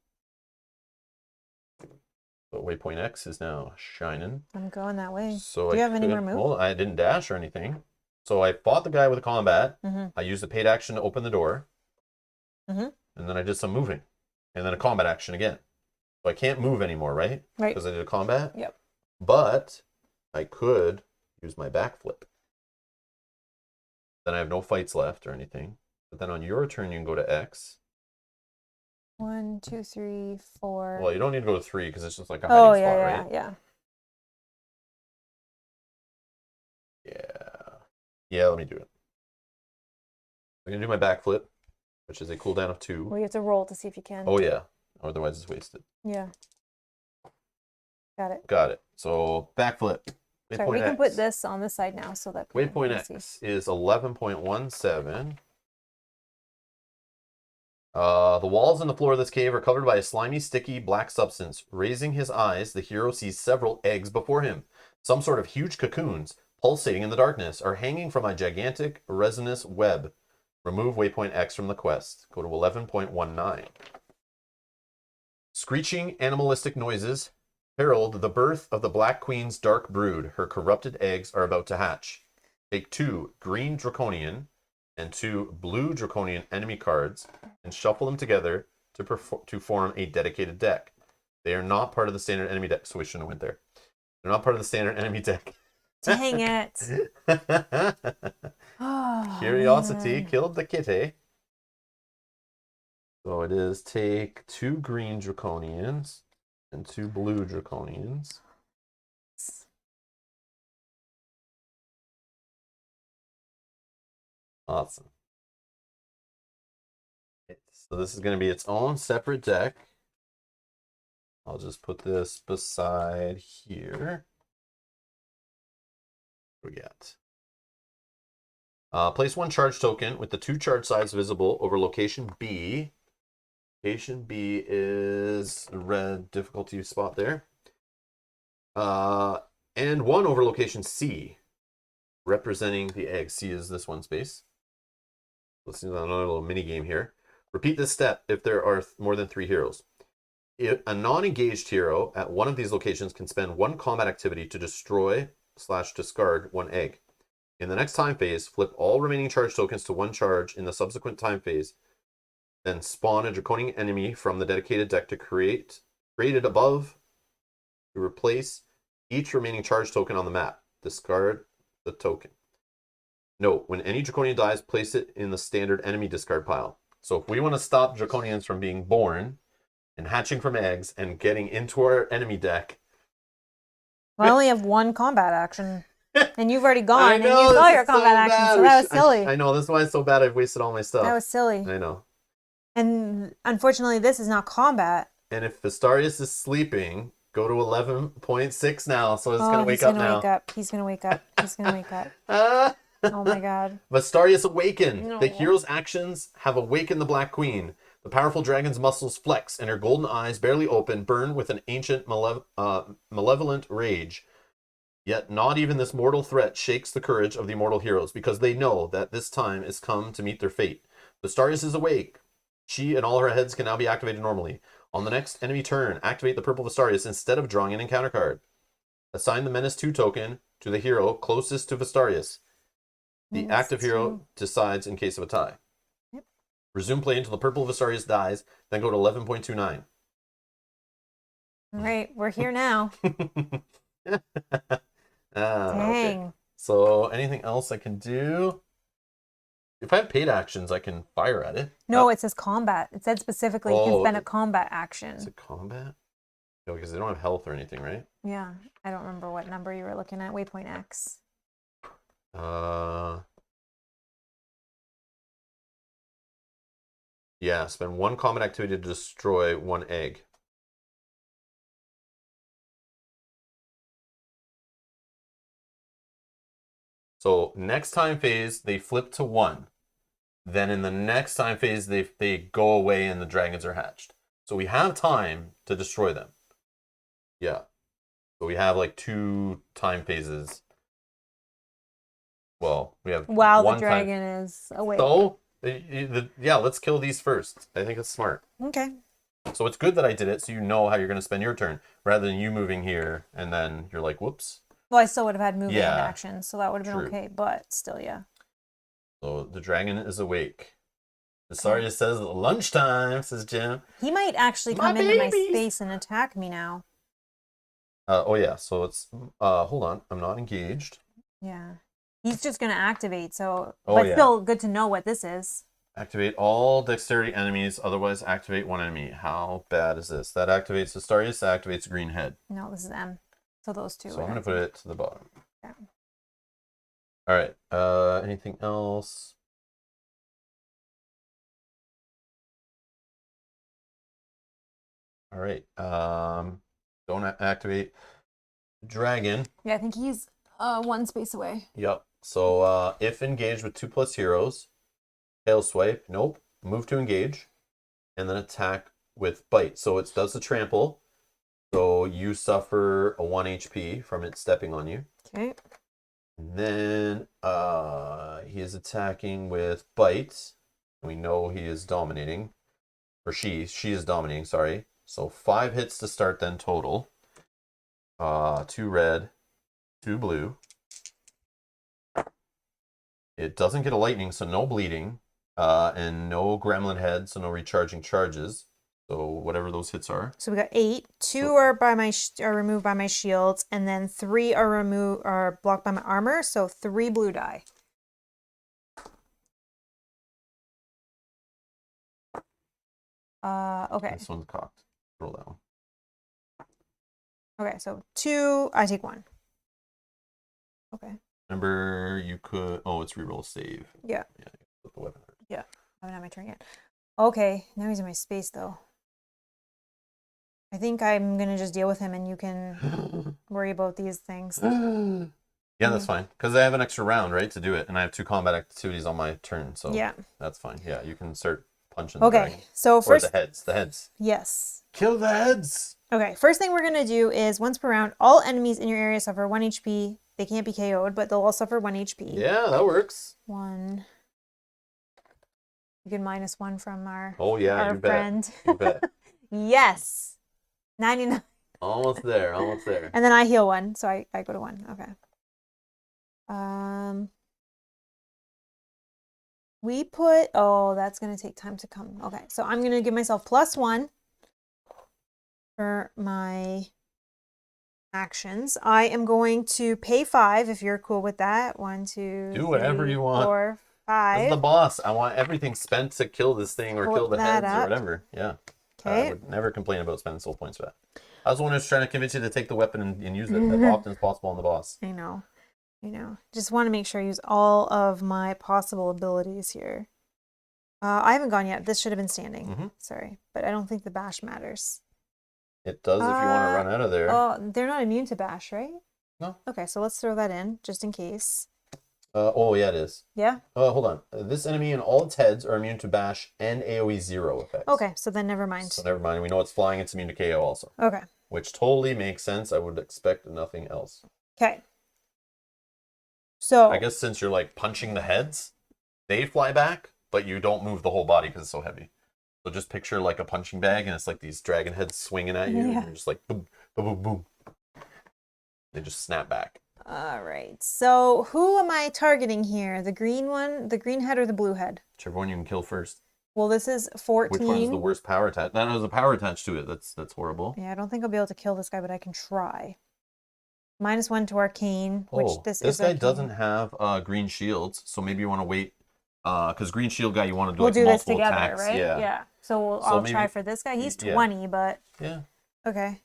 But waypoint X is now shining. I'm going that way. So do you have any remove? Well, I didn't dash or anything. So I fought the guy with a combat. Mm-hmm. I used the paid action to open the door. Mm-hmm. And then I did some moving. And then a combat action again. So I can't move anymore, right? Right. Because I did a combat? Yep. But I could use my backflip. Then I have no fights left or anything. But then on your turn, you can go to X. 1, 2, 3, 4. Well, you don't need to go to 3 because it's just like a Oh, hiding yeah, spot, yeah, right? yeah. Yeah. Yeah, let me do it. I'm going to do my backflip, which is a cooldown of 2. Well, you have to roll to see if you can. Oh, yeah. Otherwise, it's wasted. Yeah. Got it. Got it. So, backflip. Sorry, we can put this on this side now so that people Waypoint can X see. is 11.17. The walls and the floor of this cave are covered by a slimy, sticky, black substance. Raising his eyes, the hero sees several eggs before him. Some sort of huge cocoons, pulsating in the darkness, are hanging from a gigantic resinous web. Remove Waypoint X from the quest. Go to 11.19. Screeching, animalistic noises herald the birth of the Black Queen's dark brood. Her corrupted eggs are about to hatch. Take 2 green draconian and 2 blue draconian enemy cards and shuffle them together to form a dedicated deck. They are not part of the standard enemy deck, so we shouldn't have went there. They're not part of the standard enemy deck. Dang it. Oh, Curiosity man. killed the kitty. So it is take 2 green draconians and 2 blue draconians. Awesome. So this is going to be its own separate deck. I'll just put this beside here. What do we got? Place 1 charge token with the 2 charge sides visible over location B. Location B is the red difficulty spot there. And 1 over location C, representing the egg. C is this one space. Let's do another little mini game here. Repeat this step if there are more than 3 heroes. A non-engaged hero at one of these locations can spend 1 combat activity to destroy/discard 1 egg. In the next time phase, flip all remaining charge tokens to 1 charge in the subsequent time phase. Then spawn a draconian enemy from the dedicated deck to created above to replace each remaining charge token on the map. Discard the token. Note, when any draconian dies, place it in the standard enemy discard pile. So if we want to stop draconians from being born and hatching from eggs and getting into our enemy deck. Well, I only have 1 combat action. And you've already gone and know, used all your so combat action, bad. so that was silly. I know, this is why it's so bad I've wasted all my stuff. That was silly. I know. And unfortunately, this is not combat. And if Vastaryous is sleeping, go to 11.6 now, so it's going to wake up now. He's going to wake up. He's going to wake up. Oh my god. Vastaryous awakened. No. The hero's actions have awakened the Black Queen. The powerful dragon's muscles flex, and her golden eyes, barely open, burn with an ancient malevolent rage. Yet not even this mortal threat shakes the courage of the immortal heroes, because they know that this time is come to meet their fate. Vastaryous is awake. She and all her heads can now be activated normally. On the next enemy turn, activate the purple Vastaryous instead of drawing an encounter card. Assign the Menace 2 token to the hero closest to Vastaryous. The Menace active hero 2. decides in case of a tie. Yep. Resume play until the purple Vastaryous dies, then go to 11.29. All right, we're here now. Dang. Okay. So anything else I can do? If I have paid actions, I can fire at it. No, it says combat. It said specifically you can spend a combat action. Is it combat? No, because they don't have health or anything, right? Yeah, I don't remember what number you were looking at. Waypoint X. Yeah, spend 1 combat activity to destroy 1 egg. So next time phase, they flip to 1. Then in the next time phase, they go away and the dragons are hatched. So we have time to destroy them. Yeah. So we have like 2 time phases. Well, we have While the 1 dragon is awake. So, yeah, let's kill these first. I think it's smart. Okay. So it's good that I did it so you know how you're going to spend your turn, rather than you moving here and then you're like, whoops. Well, I still would have had movement Yeah, action, so that would have been true. okay, but still, yeah. So the dragon is awake. Vastaryous says lunchtime, says Jim. He might actually come into my space and attack me now. Oh yeah, so it's hold on, I'm not engaged. Yeah. He's just gonna activate, so Oh, but yeah. still good to know what this is. Activate all dexterity enemies, otherwise activate one enemy. How bad is this? That activates Vastaryous, that activates green head. No, this is M. So those two. So I'm going to put it to the bottom. Yeah. All right. Anything else? All right. Don't activate dragon. Yeah, I think he's one space away. Yep. So if engaged with 2+ heroes, tail swipe. Nope. Move to engage, and then attack with bite. So it does the trample. So you suffer a 1 HP from it stepping on you. Okay. And then he is attacking with bite. We know he is dominating. Or she is dominating, sorry. So 5 hits to start then total. 2 red, 2 blue. It doesn't get a lightning, so no bleeding. And no gremlin head, so no recharging charges. So whatever those hits are. So we got 8. 2 are by my are removed by my shields, and then 3 are blocked by my armor. So 3 blue die. Okay. This one's cocked. Roll that one. Okay, so 2. I take 1. Okay. Remember, you could. Oh, it's reroll save. Yeah. Yeah. Put the weapon. Yeah. I haven't had my turn yet. Okay. Now he's in my space though. I think I'm gonna just deal with him, and you can worry about these things. Yeah, that's fine. Because I have an extra round, right, to do it, and I have 2 combat activities on my turn, so Yeah. that's fine. Yeah, you can start punching. Okay. The dragon. So Or first, the heads. yes. Kill the heads. Okay. First thing we're gonna do is once per round, all enemies in your area suffer 1 HP. They can't be KO'd, but they'll all suffer 1 HP. Yeah, that works. 1. You can -1 from our you friend. bet. You bet. Yes. 99. Almost there. Almost there. And then I heal 1, so I go to 1. Okay. We put, oh, that's going to take time to come. Okay, so I'm going to give myself +1 for my actions. I am going to pay 5 if you're cool with that. 1, 2, Do whatever 3, you want. 4, As 5. the boss, I want everything spent to kill this thing or Pull kill the that heads or up. whatever. Yeah. I Okay. would never complain about spending soul points for that. I was the one who's trying to convince you to take the weapon and use it as often as possible on the boss. I know. Just want to make sure I use all of my possible abilities here. I haven't gone yet. This should have been standing. Sorry. But I don't think the bash matters. It does if you want to run out of there. Oh, they're not immune to bash, right? No. Okay, so let's throw that in, just in case. Oh, yeah, it is. Yeah? Hold on. This enemy and all its heads are immune to bash and AoE 0 effects. Okay, so then never mind. So never mind. We know it's flying. It's immune to KO also. Okay. Which totally makes sense. I would expect nothing else. Okay. So I guess since you're like punching the heads, they fly back, but you don't move the whole body because it's so heavy. So just picture like a punching bag, and it's like these dragon heads swinging at you, and you're just like boom, boom, boom, boom. They just snap back. all right. So who am I targeting here? The green one, the green head, or the blue head? Whichever one you can kill first. Well, this is 14. Which one is the worst power attach? That has a power attached to it. That's horrible. Yeah, I don't think I'll be able to kill this guy, but I can try. -1 to arcane, which this is guy arcane. doesn't have green shields, so maybe you want to wait. Because green shield guy, you want to do We'll like do this multiple together, attacks. right? Yeah. So I'll try for this guy. He's 20, but Yeah. okay.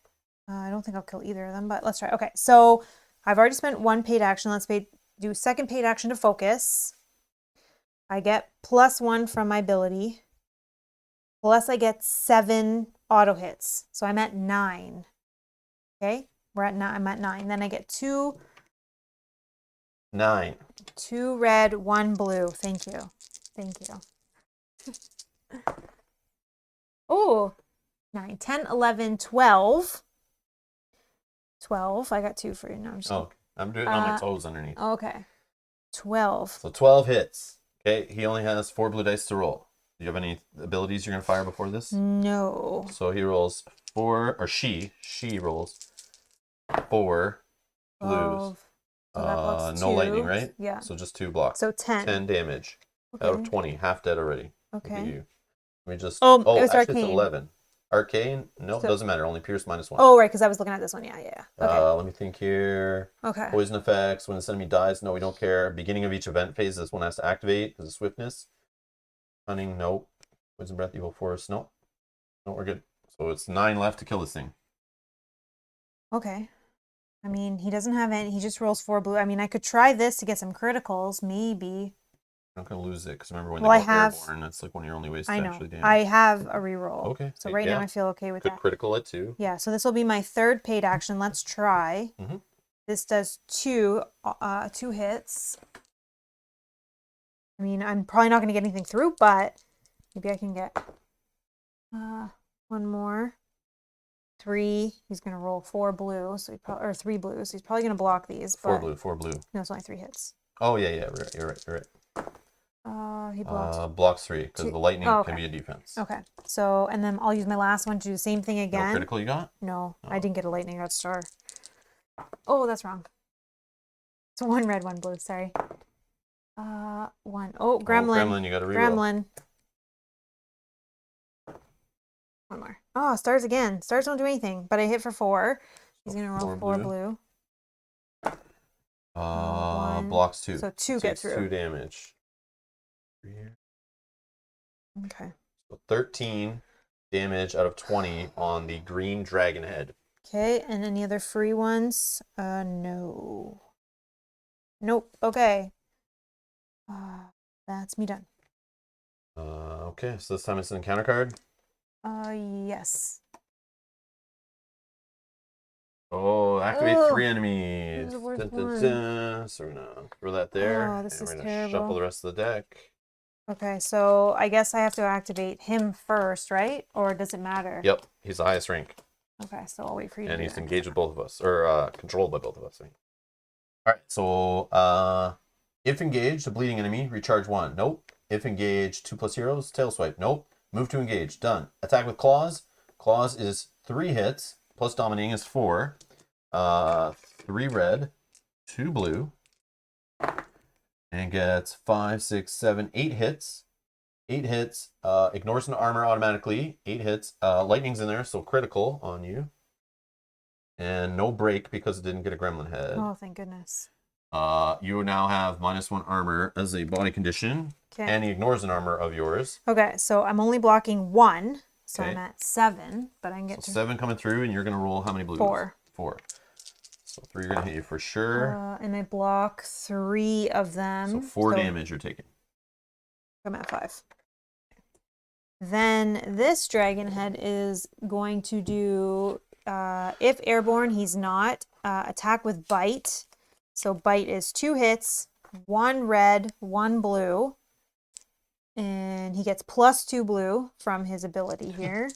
I don't think I'll kill either of them, but let's try. Okay, so I've already spent 1 paid action. Let's do second paid action to focus. I get +1 from my ability. Plus I get 7 auto hits. So I'm at 9. Okay, I'm at 9. Then I get 2 9. 2 red, 1 blue. Thank you. Thank you. Oh, 9, 10, 11, 12. 12. I got 2 for you. No, I'm just I'm doing on my toes underneath. okay. 12. So 12 hits. Okay, he only has 4 blue dice to roll. Do you have any abilities you're going to fire before this? No. So he rolls 4, or she rolls 4 blues. 12. So that blocks No 2. lightning, right? Yeah. So just 2 blocks. So 10. 10 damage. Okay. Out of 20. Half dead already. Look at Okay. you. Let me just... Oh, it was actually arcane. it's 11. Arcane? No, So- doesn't matter. Only pierce -1. Oh, right, because I was looking at this one. Yeah. Okay. Let me think here. Okay. Poison effects. When this enemy dies, no, we don't care. Beginning of each event phase, this one has to activate because of swiftness. Cunning, nope. Poison Breath, Evil Force, nope. No, we're good. So it's 9 left to kill this thing. Okay. I mean, he doesn't have any. He just rolls 4 blue. I mean, I could try this to get some criticals, maybe. I'm not going to lose it because remember when Well, they I go have. airborne, that's like one of your only ways to I know. actually damage. I have a reroll. Okay. So right now yeah. I feel okay with Could that. critical it too. Yeah. So this will be my 3rd paid action. Let's try. Mm-hmm. This does 2 hits. I mean, I'm probably not going to get anything through, but maybe I can get one more. 3. He's going to roll 4 blue, so or 3 blues. He's probably going to block these. 4 but blue, 4 blue. No, it's only 3 hits. Oh yeah, you're right. He blocks. Blocks 3 because the lightning can be a defense. Okay. So, and then I'll use my last one to do the same thing again. No critical you got? No, I didn't get a lightning. I got a star. Oh, that's wrong. It's 1 red, 1 blue. Sorry. 1. Oh, gremlin. Oh, gremlin, you got to reroll. Gremlin. 1 more. Oh, stars again. Stars don't do anything, but I hit for 4. He's going to roll 4 blue. Blocks 2. So 2 get through. 2 damage. Okay. So 13 damage out of 20 on the green dragon head. Okay, and any other free ones? No. Nope. Okay. That's me done. Okay, so this time it's an encounter card. Yes. Oh, activate 3 enemies. the worst Dun, dun, one. dun. So we're gonna throw that there. Oh, this and is we're gonna terrible. shuffle the rest of the deck. Okay, so I guess I have to activate him first, right? Or does it matter? Yep, he's the highest rank. Okay, so I'll wait for you to And do he's that. engaged with both of us, or controlled by both of us. I mean. All right, so if engaged, a bleeding enemy, recharge 1. Nope. If engaged, 2+ heroes, tail swipe. Nope. Move to engage. Done. Attack with claws. Claws is 3 hits, plus dominating is 4. 3 red, 2 blue, and gets 5, 6, 7, 8 hits. 8 hits. Ignores an armor automatically. 8 hits. Lightning's in there, so critical on you. And no break because it didn't get a gremlin head. Oh, thank goodness. You now have -1 armor as a body condition. Okay. And he ignores an armor of yours. Okay, so I'm only blocking 1, so Okay. I'm at 7, but I can get So to 7 coming through, and you're going to roll how many blues? 4. 4. So 3 are going to hit you for sure. And I block 3 of them. So 4 damage you're taking. I'm at 5. Then this dragon head is going to do, if airborne, he's not, attack with bite. So bite is 2 hits, 1 red, 1 blue. And he gets +2 blue from his ability here.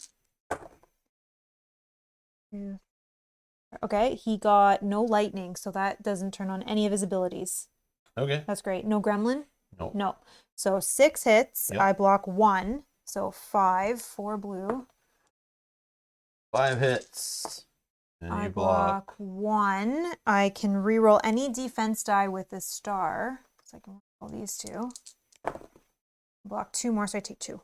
Okay, he got no lightning, so that doesn't turn on any of his abilities. Okay. That's great. No gremlin? No. No. So 6 hits. Yep. I block 1. So 5, 4 blue. 5 hits. And I you block. 1. I can reroll any defense die with this star. So I can roll these 2. Block 2 more, so I take 2.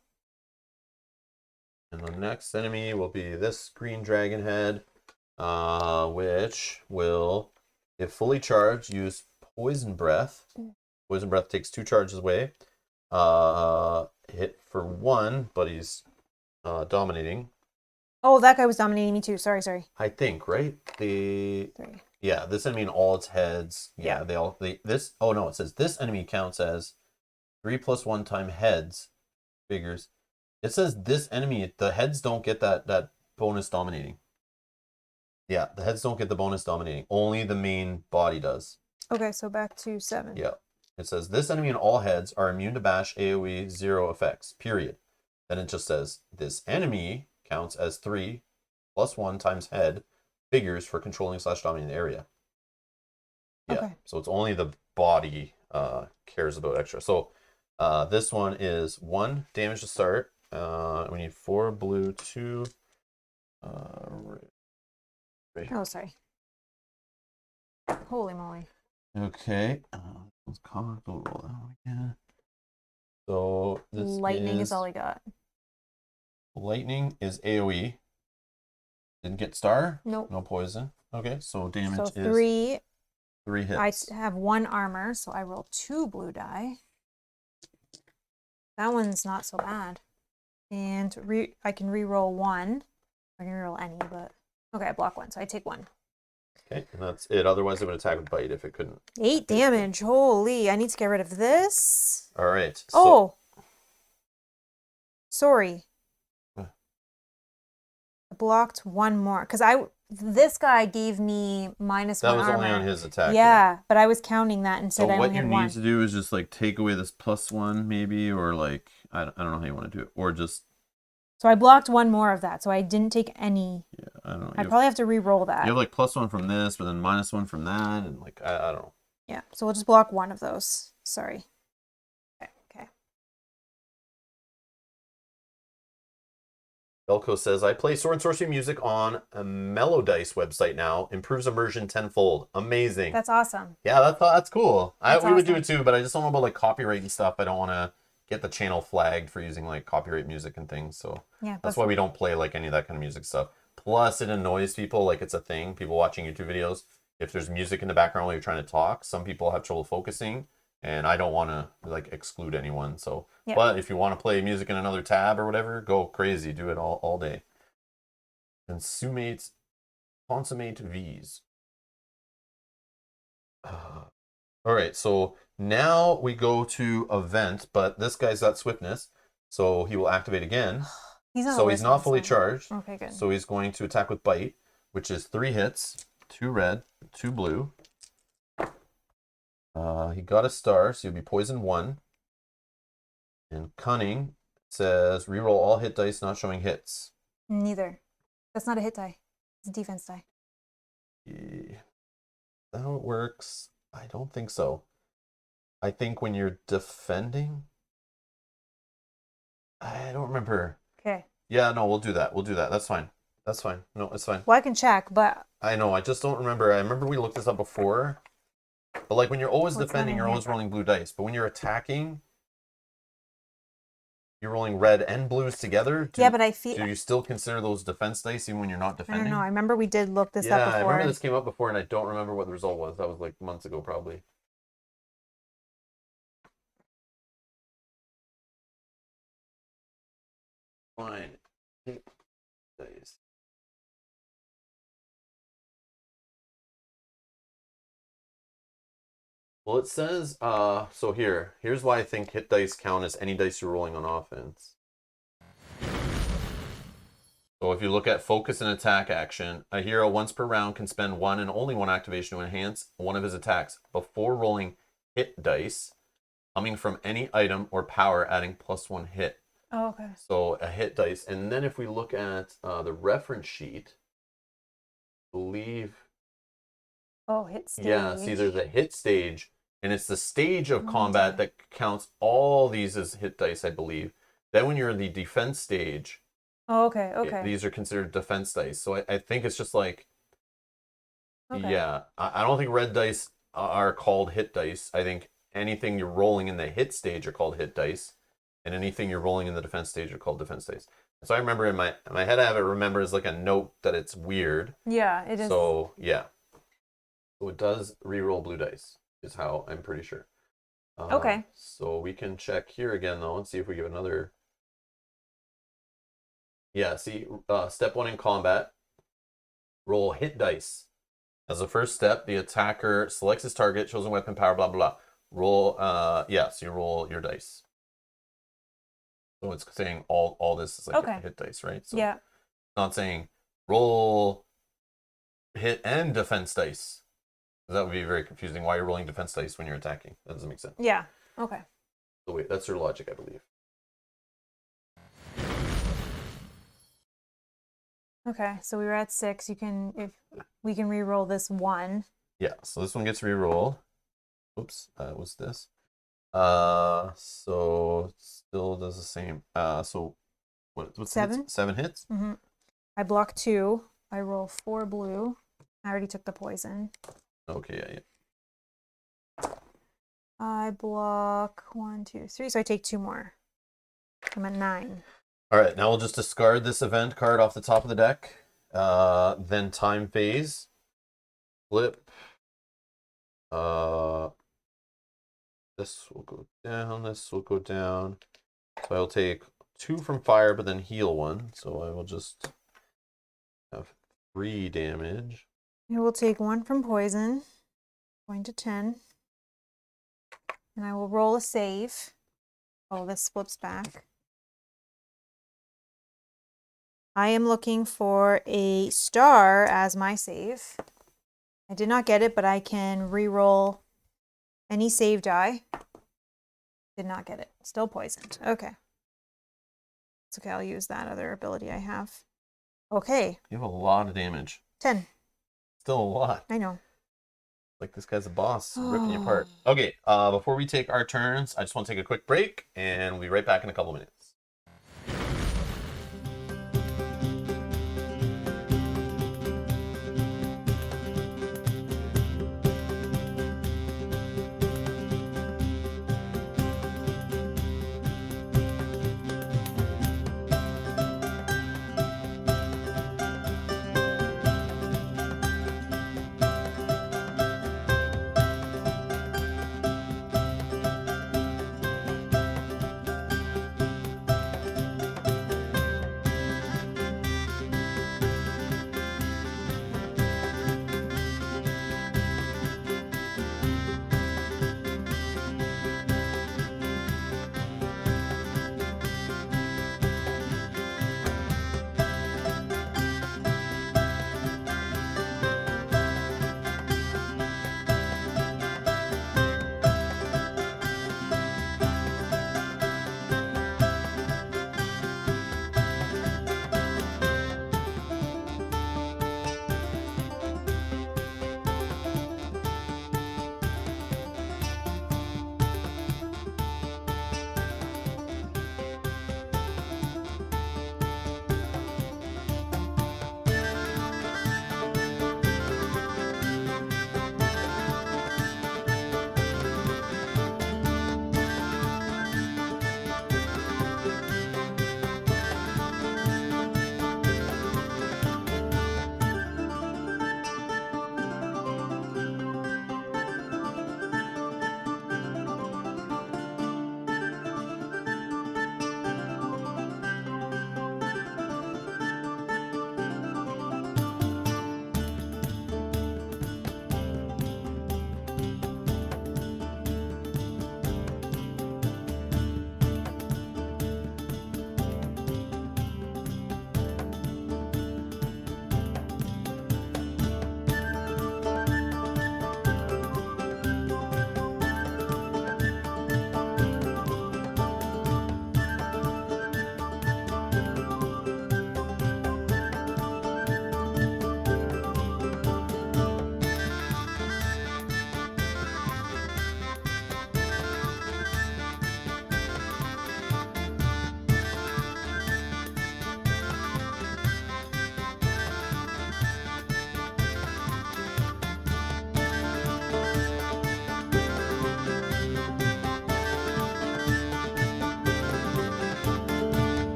And the next enemy will be this green dragon head, which will, if fully charged, use Poison Breath. Poison Breath takes 2 charges away. Hit for 1, but he's dominating. Oh, that guy was dominating me too. Sorry. I think, right? 3. Yeah, this enemy and all its heads. Yeah. Oh no, it says this enemy counts as 3 + 1 time heads figures. It says this enemy, the heads don't get that bonus dominating. Yeah, the heads don't get the bonus dominating. Only the main body does. Okay, so back to 7. Yeah. It says this enemy and all heads are immune to bash AoE 0 effects, period. Then it just says this enemy counts as 3 + 1 times head figures for controlling / dominating the area. Yeah. Okay. So it's only the body cares about extra. So this one is 1 damage to start. We need 4 blue, 2 red. Oh, sorry. Holy moly. Okay. Let's go roll that one again. So this Lightning is all I got. Lightning is AoE. Didn't get star? Nope. No poison. Okay, so damage So is 3. 3 hits. I have 1 armor, so I roll 2 blue die. That one's not so bad. And I can re-roll 1. I can re-roll any, but okay, I block 1, so I take 1. Okay, and that's it. Otherwise, it would attack with bite if it couldn't. 8 damage. Holy! I need to get rid of this. All right. So, Oh, sorry. I blocked 1 more because this guy gave me -1 that was armor. only on his attack. Yeah, but I was counting that and said So I what only you had need 1. to do is just like take away this +1 maybe, or like I don't know how you want to do it, or just. So I blocked 1 more of that, so I didn't take any. Yeah, I don't know. I probably have to re-roll that. You have like +1 from this, but then -1 from that, and like I don't know. Yeah, so we'll just block 1 of those. Sorry. Okay. Belko says, I play Sword and Sorcery music on a Melodice website now. Improves immersion tenfold. Amazing. That's awesome. Yeah, that's cool. That's We would do awesome. it too, but I just don't know about like copyright and stuff. I don't want to get the channel flagged for using like copyright music and things. So Yeah, that's why we don't play like any of that kind of music stuff. Plus, it annoys people. Like it's a thing. People watching YouTube videos. If there's music in the background while you're trying to talk, some people have trouble focusing, and I don't want to like exclude anyone. So, yeah. But if you want to play music in another tab or whatever, go crazy. Do it all day. Consummate V's. All right, so now we go to event, but this guy's got swiftness, so he will activate again. He's not fully charged. Okay, good. So he's going to attack with bite, which is 3 hits, 2 red, 2 blue. He got a star, so he'll be poison 1. And cunning says reroll all hit dice not showing hits. Neither. That's not a hit die. It's a defense die. Yeah. That how it works? I don't think so. I think when you're defending, I don't remember. Okay. Yeah, no, we'll do that. That's fine. That's fine. No, it's fine. Well, I can check, but I know. I just don't remember. I remember we looked this up before. But like when you're always What's defending, gonna you're always hit? rolling blue dice. But when you're attacking, you're rolling red and blues together. yeah, but I feel. Do you still consider those defense dice even when you're not I defending? don't know. I remember we did look this up Yeah, before. I remember this came up before, and I don't remember what the result was. That was like months ago, probably. Fine. Hit dice. Well, it says, so here's why I think hit dice count as any dice you're rolling on offense. So if you look at focus and attack action, a hero once per round can spend 1 and only 1 activation to enhance one of his attacks before rolling hit dice, coming from any item or power adding +1 hit. Oh, okay. So a hit dice. And then if we look at the reference sheet, I believe... Oh, hit stage. Yeah, see, there's a hit stage, and it's the stage of combat that counts all these as hit dice, I believe. Then when you're in the defense stage, Oh, okay. these are considered defense dice. So I think it's just like, Okay. yeah, I don't think red dice are called hit dice. I think anything you're rolling in the hit stage are called hit dice, and anything you're rolling in the defense stage are called defense dice. So I remember in my head, I have it remember as like a note that it's weird. Yeah, it is. So yeah. So it does re-roll blue dice, is how I'm pretty sure. Okay. So we can check here again, though, and see if we get another... Yeah, see, step 1 in combat, roll hit dice. As a first step, the attacker selects his target, chosen weapon, power, blah, blah, blah. Roll, so you roll your dice. So it's saying all this is like hit dice, right? So yeah. It's not saying roll hit and defense dice. That would be very confusing. Why you're rolling defense dice when you're attacking? That doesn't make sense. Yeah. Okay. So wait, that's your logic, I believe. Okay, so we were at 6. If we can re-roll this 1. Yeah, so this one gets re-rolled. Oops, was this? So it still does the same. So what's 7? Hits? 7 hits? Mm-hmm. I block 2. I roll 4 blue. I already took the poison. Okay, yeah. I block 1, 2, 3, so I take 2 more. I'm at 9. All right, now we'll just discard this event card off the top of the deck. Then time phase. Flip. This will go down. This will go down. So I'll take 2 from fire, but then heal 1. So I will just have 3 damage. I will take 1 from poison, going to 10. And I will roll a save. Oh, this flips back. I am looking for a star as my save. I did not get it, but I can re-roll any save die. Did not get it. Still poisoned. Okay. It's okay. I'll use that other ability I have. Okay. You have a lot of damage. 10. Still a lot. I know. Like this guy's a boss, ripping you apart. Okay, before we take our turns, I just want to take a quick break, and we'll be right back in a couple minutes.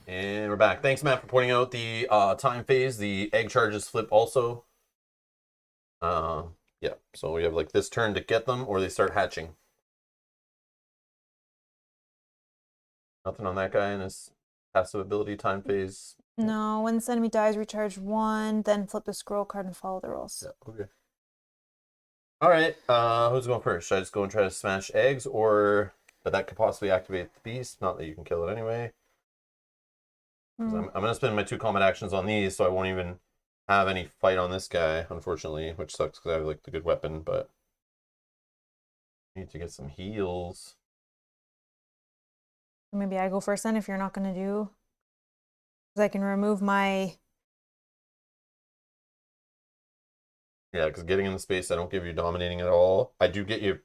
And we're back. Thanks, Matt, for pointing out the time phase. The egg charges flip also. Yeah, Yeah, so we have like this turn to get them, or they start hatching. Nothing on that guy in his passive ability time phase. No, when this enemy dies, recharge 1, then flip the scroll card and follow the rules. Yeah, okay. All right, who's going first? Should I just go and try to smash eggs, or but that could possibly activate the beast? Not that you can kill it anyway. 'Cause I'm going to spend my 2 combat actions on these, so I won't even have any fight on this guy, unfortunately, which sucks because I have like the good weapon, but I need to get some heals. Maybe I go first then if you're not going to do. Because I can remove my. Yeah, because getting in the space, I don't give you dominating at all. I do get you.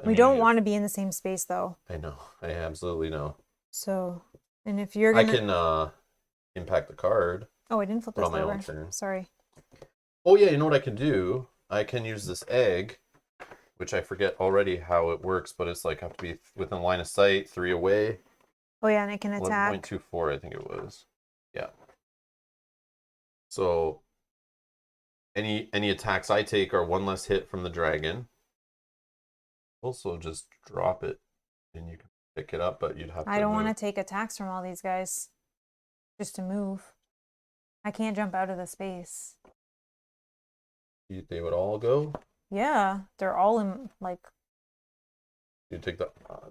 We don't want to be in the same space though. I know. I absolutely know. So, and if you're I gonna. can impact the card. Oh, I didn't flip this on my over. own turn. Sorry. Oh yeah, you know what I can do? I can use this egg, which I forget already how it works, but it's like have to be within line of sight, 3 away. Oh yeah, and it can attack. 11.24, I think it was. Yeah. So any attacks I take are 1 less hit from the dragon. Also, just drop it, and you can pick it up, but you'd have to. I don't want to take attacks from all these guys, just to move. I can't jump out of the space. They would all go. Yeah, they're all in like. You take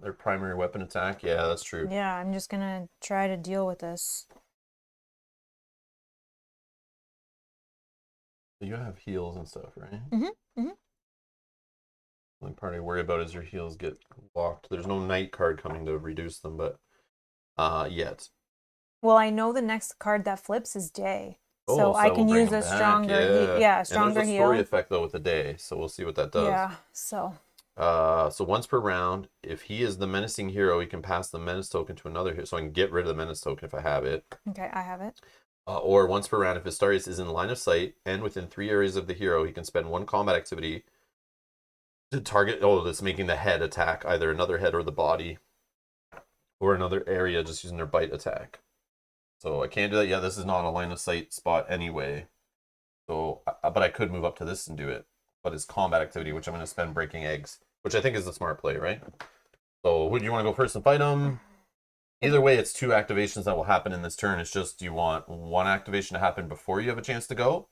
their primary weapon attack. Yeah, that's true. Yeah, I'm just gonna try to deal with this. You have heals and stuff, right? Mm-hmm. Mm-hmm. The only part I worry about is your heals get locked. There's no night card coming to reduce them, but yet. Well, I know the next card that flips is day. Oh, so I that can will bring use them a back, stronger, yeah. stronger and there's a heal. story effect though with the day, so we'll see what that does. Yeah, so. So once per round, if he is the menacing hero, he can pass the menace token to another hero. So I can get rid of the menace token if I have it. Okay, I have it. Or once per round, if Vastaryous is in line of sight and within 3 areas of the hero, he can spend 1 combat activity to target. Oh, that's making the head attack either another head or the body, or another area, just using their bite attack. So I can't do that. Yeah, this is not a line of sight spot anyway. So, but I could move up to this and do it. But it's combat activity, which I'm going to spend breaking eggs, which I think is the smart play, right? So would you want to go first and fight them? Either way, it's 2 activations that will happen in this turn. It's just, do you want 1 activation to happen before you have a chance to go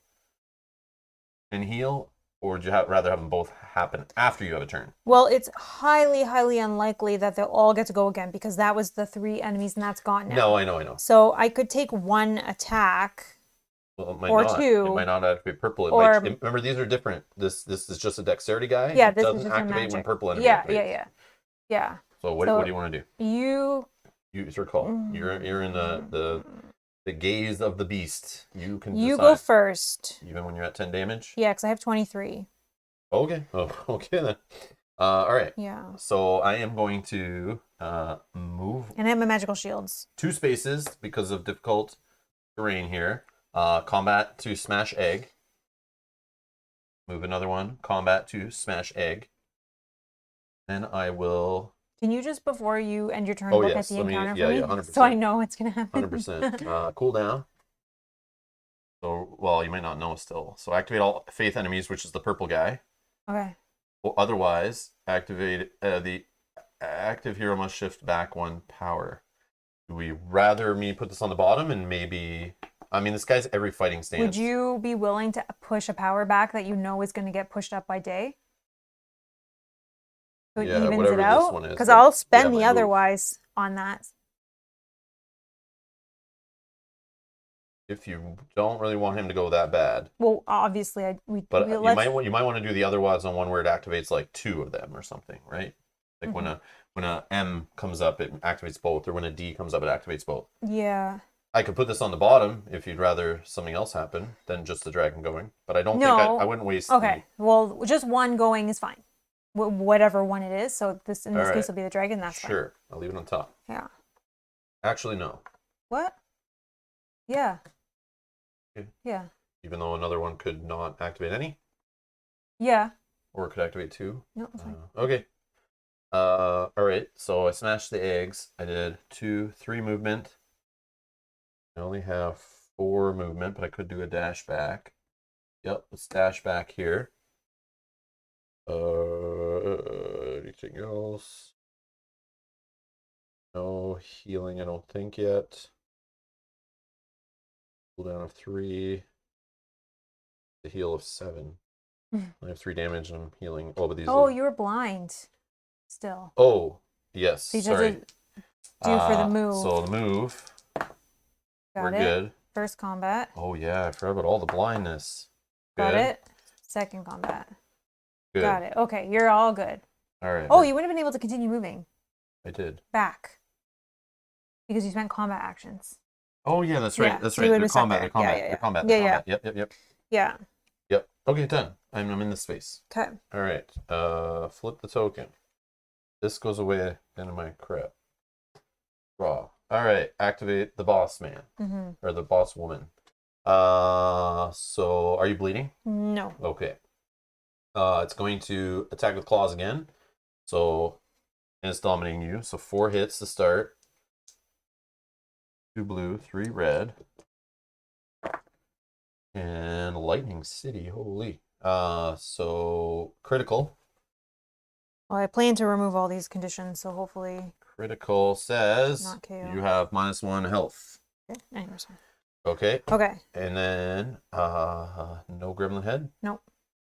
and heal? Or would you rather have them both happen after you have a turn? Well, it's highly, highly unlikely that they'll all get to go again because that was the 3 enemies and that's gone now. No, I know. So I could take 1 attack. Well, it might or not. 2. It might not have to be purple. Remember, these are different. This is just a dexterity guy. Yeah, it this doesn't is just a activate magic. when purple enemy Yeah, activates. yeah. So what do you want to do? You. It's your call. You're in the gaze of the beast. You can You decide. go first. Even when you're at 10 damage? Yeah, because I have 23. Okay. Oh, okay then. All right. Yeah. So I am going to move And I have my magical shields. 2 spaces because of difficult terrain here. Combat to smash egg. Move another one. Combat to smash egg. Then I will. Can you just, before you end your turn, Oh, look yes. at the encounter for yeah, me? 100%. So I know what's going to happen. 100%. Cool down. So, well, you might not know still. So activate all faith enemies, which is the purple guy. Okay. Well, otherwise, activate the active hero must shift back 1 power. Do we rather me put this on the bottom and maybe? I mean, this guy's every fighting stance. Would you be willing to push a power back that you know is going to get pushed up by day? So it evens whatever it this out? one is, Because but- I'll spend yeah, the my move. otherwise on that. If you don't really want him to go that bad, Well, obviously, but you let's- might want to do the otherwise on one where it activates like 2 of them or something, right? Like when a M comes up, it activates both, or when a D comes up, it activates both. Yeah. I could put this on the bottom if you'd rather something else happen than just the dragon going, but I don't think I wouldn't waste. Okay. Well, just 1 going is fine. Whatever one it is. So this in this All case right. will be the dragon. That's fine. Sure, I'll leave it on top. Yeah. Actually, no. What? Yeah. Okay. Yeah. Even though another one could not activate any, Yeah. or it could activate 2. No, it's fine. Okay. All right. So I smashed the eggs. I did 2, 3 movement. I only have 4 movement, but I could do a dash back. Yep, let's dash back here. Anything else? No healing, I don't think yet. Cooldown of 3. The heal of 7. I have 3 damage and I'm healing. Oh, but these. Oh, you were blind. Still. Oh, yes. So you just Sorry. have to do for the move. So the move. Got We're it. good. First combat. Oh yeah, I forgot about all the blindness. Got Good. it. Second combat. Good. Got it. Okay, you're all good. All right. Oh, you would have been able to continue moving I did. back because you spent combat actions. Oh yeah, that's right. Yeah, That's so you right. would've They're been stuck combat. there. They're combat. Yeah, yeah, They're combat. yeah. They're Yeah, combat. Yep. Yeah. Yep. Okay, done. I'm in the space. Okay. All right. Flip the token. This goes away into my crap. Draw. All right. Activate the boss man or the boss woman. So are you bleeding? No. Okay. It's going to attack with claws again. So, and it's dominating you. So 4 hits to start. 2 blue, 3 red. And Lightning City, holy. So critical. Well, I plan to remove all these conditions, so hopefully. Critical says Not KO. you have -1 health. Okay. Anyways. Okay. Okay. And then no gremlin head. Nope.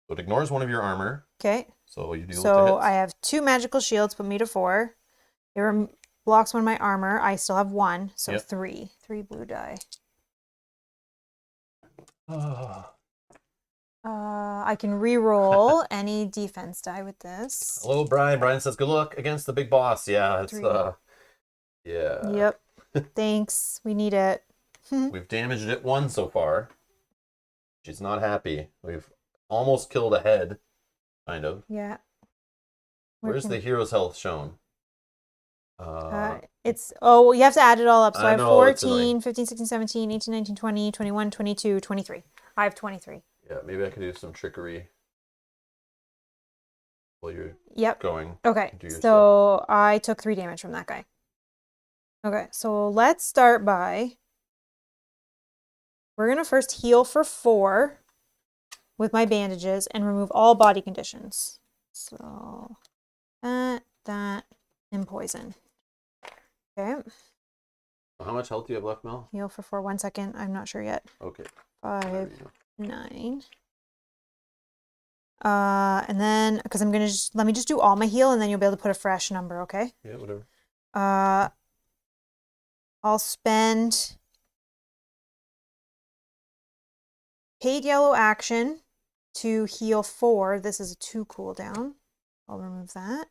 So it ignores 1 of your armor. Okay. So you deal with the So hits. I have 2 magical shields, put me to 4. It blocks 1 of my armor. I still have 1, so Yep. 3. 3 blue die. I can re-roll any defense die with this. Hello, Brian. Brian says, good luck against the big boss. Yeah, it's 3. yeah. Yep. Thanks. We need it. We've damaged it 1 so far. She's not happy. We've almost killed a head, kind of. Yeah. Where's the hero's health shown? It's, oh, you have to add it all up. So I have know, it's annoying. 14, 15, 16, 17, 18, 19, 20, 21, 22, 23. I have 23. Yeah, maybe I could do some trickery while you're Yep. going. Okay. Do your So I took 3 damage from that guy. Okay. So let's start by, we're going to first heal for 4 with my bandages and remove all body conditions. So that, and poison. Okay. How much health do you have left, Mel? Heal for 4. 1 second. I'm not sure yet. Okay. 5, 9. And then, because I'm gonna let me just do all my heal, and then you'll be able to put a fresh number. Okay. Yeah, whatever. I'll spend paid yellow action to heal 4. This is a 2 cooldown. I'll remove that.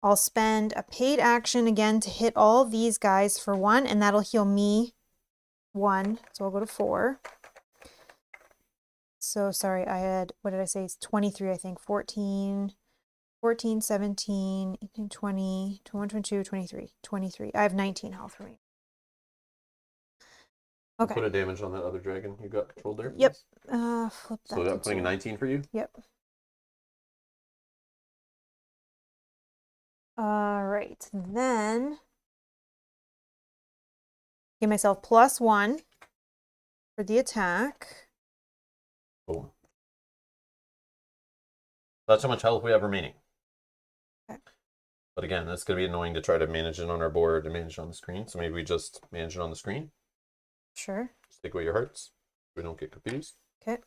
I'll spend a paid action again to hit all these guys for 1, and that'll heal me 1. So I'll go to 4. So sorry, I had, what did I say? It's 23, I think. 14, 17, 18, 20, 21, 22, 23. 23. I have 19 health remaining. Okay. Put a damage on that other dragon you got controlled there. Yep. Flip that. So I'm putting a 19 for you? Yep. All right. Then give myself +1 for the attack. Boom. That's how much health we have remaining. Okay. But again, that's going to be annoying to try to manage it on our board and manage it on the screen. So maybe we just manage it on the screen. Sure. Just take away your hearts. We don't get confused. Okay.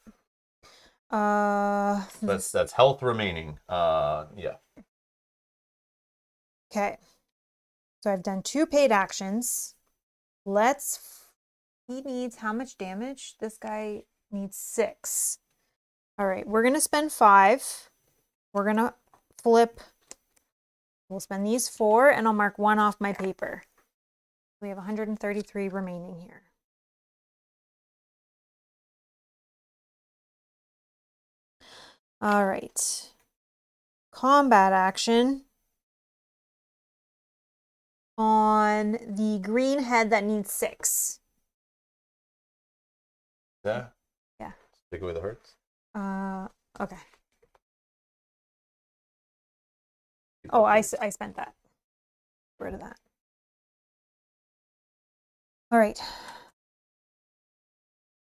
That's health remaining. Yeah. Okay. So I've done 2 paid actions. He needs how much damage? This guy needs 6. All right, we're gonna spend 5. We're gonna flip. We'll spend these 4, and I'll mark 1 off my paper. We have 133 remaining here. All right. Combat action on the green head that needs 6. Yeah? Yeah. Take away the hearts. Okay. Oh, I spent that. Get rid of that. All right.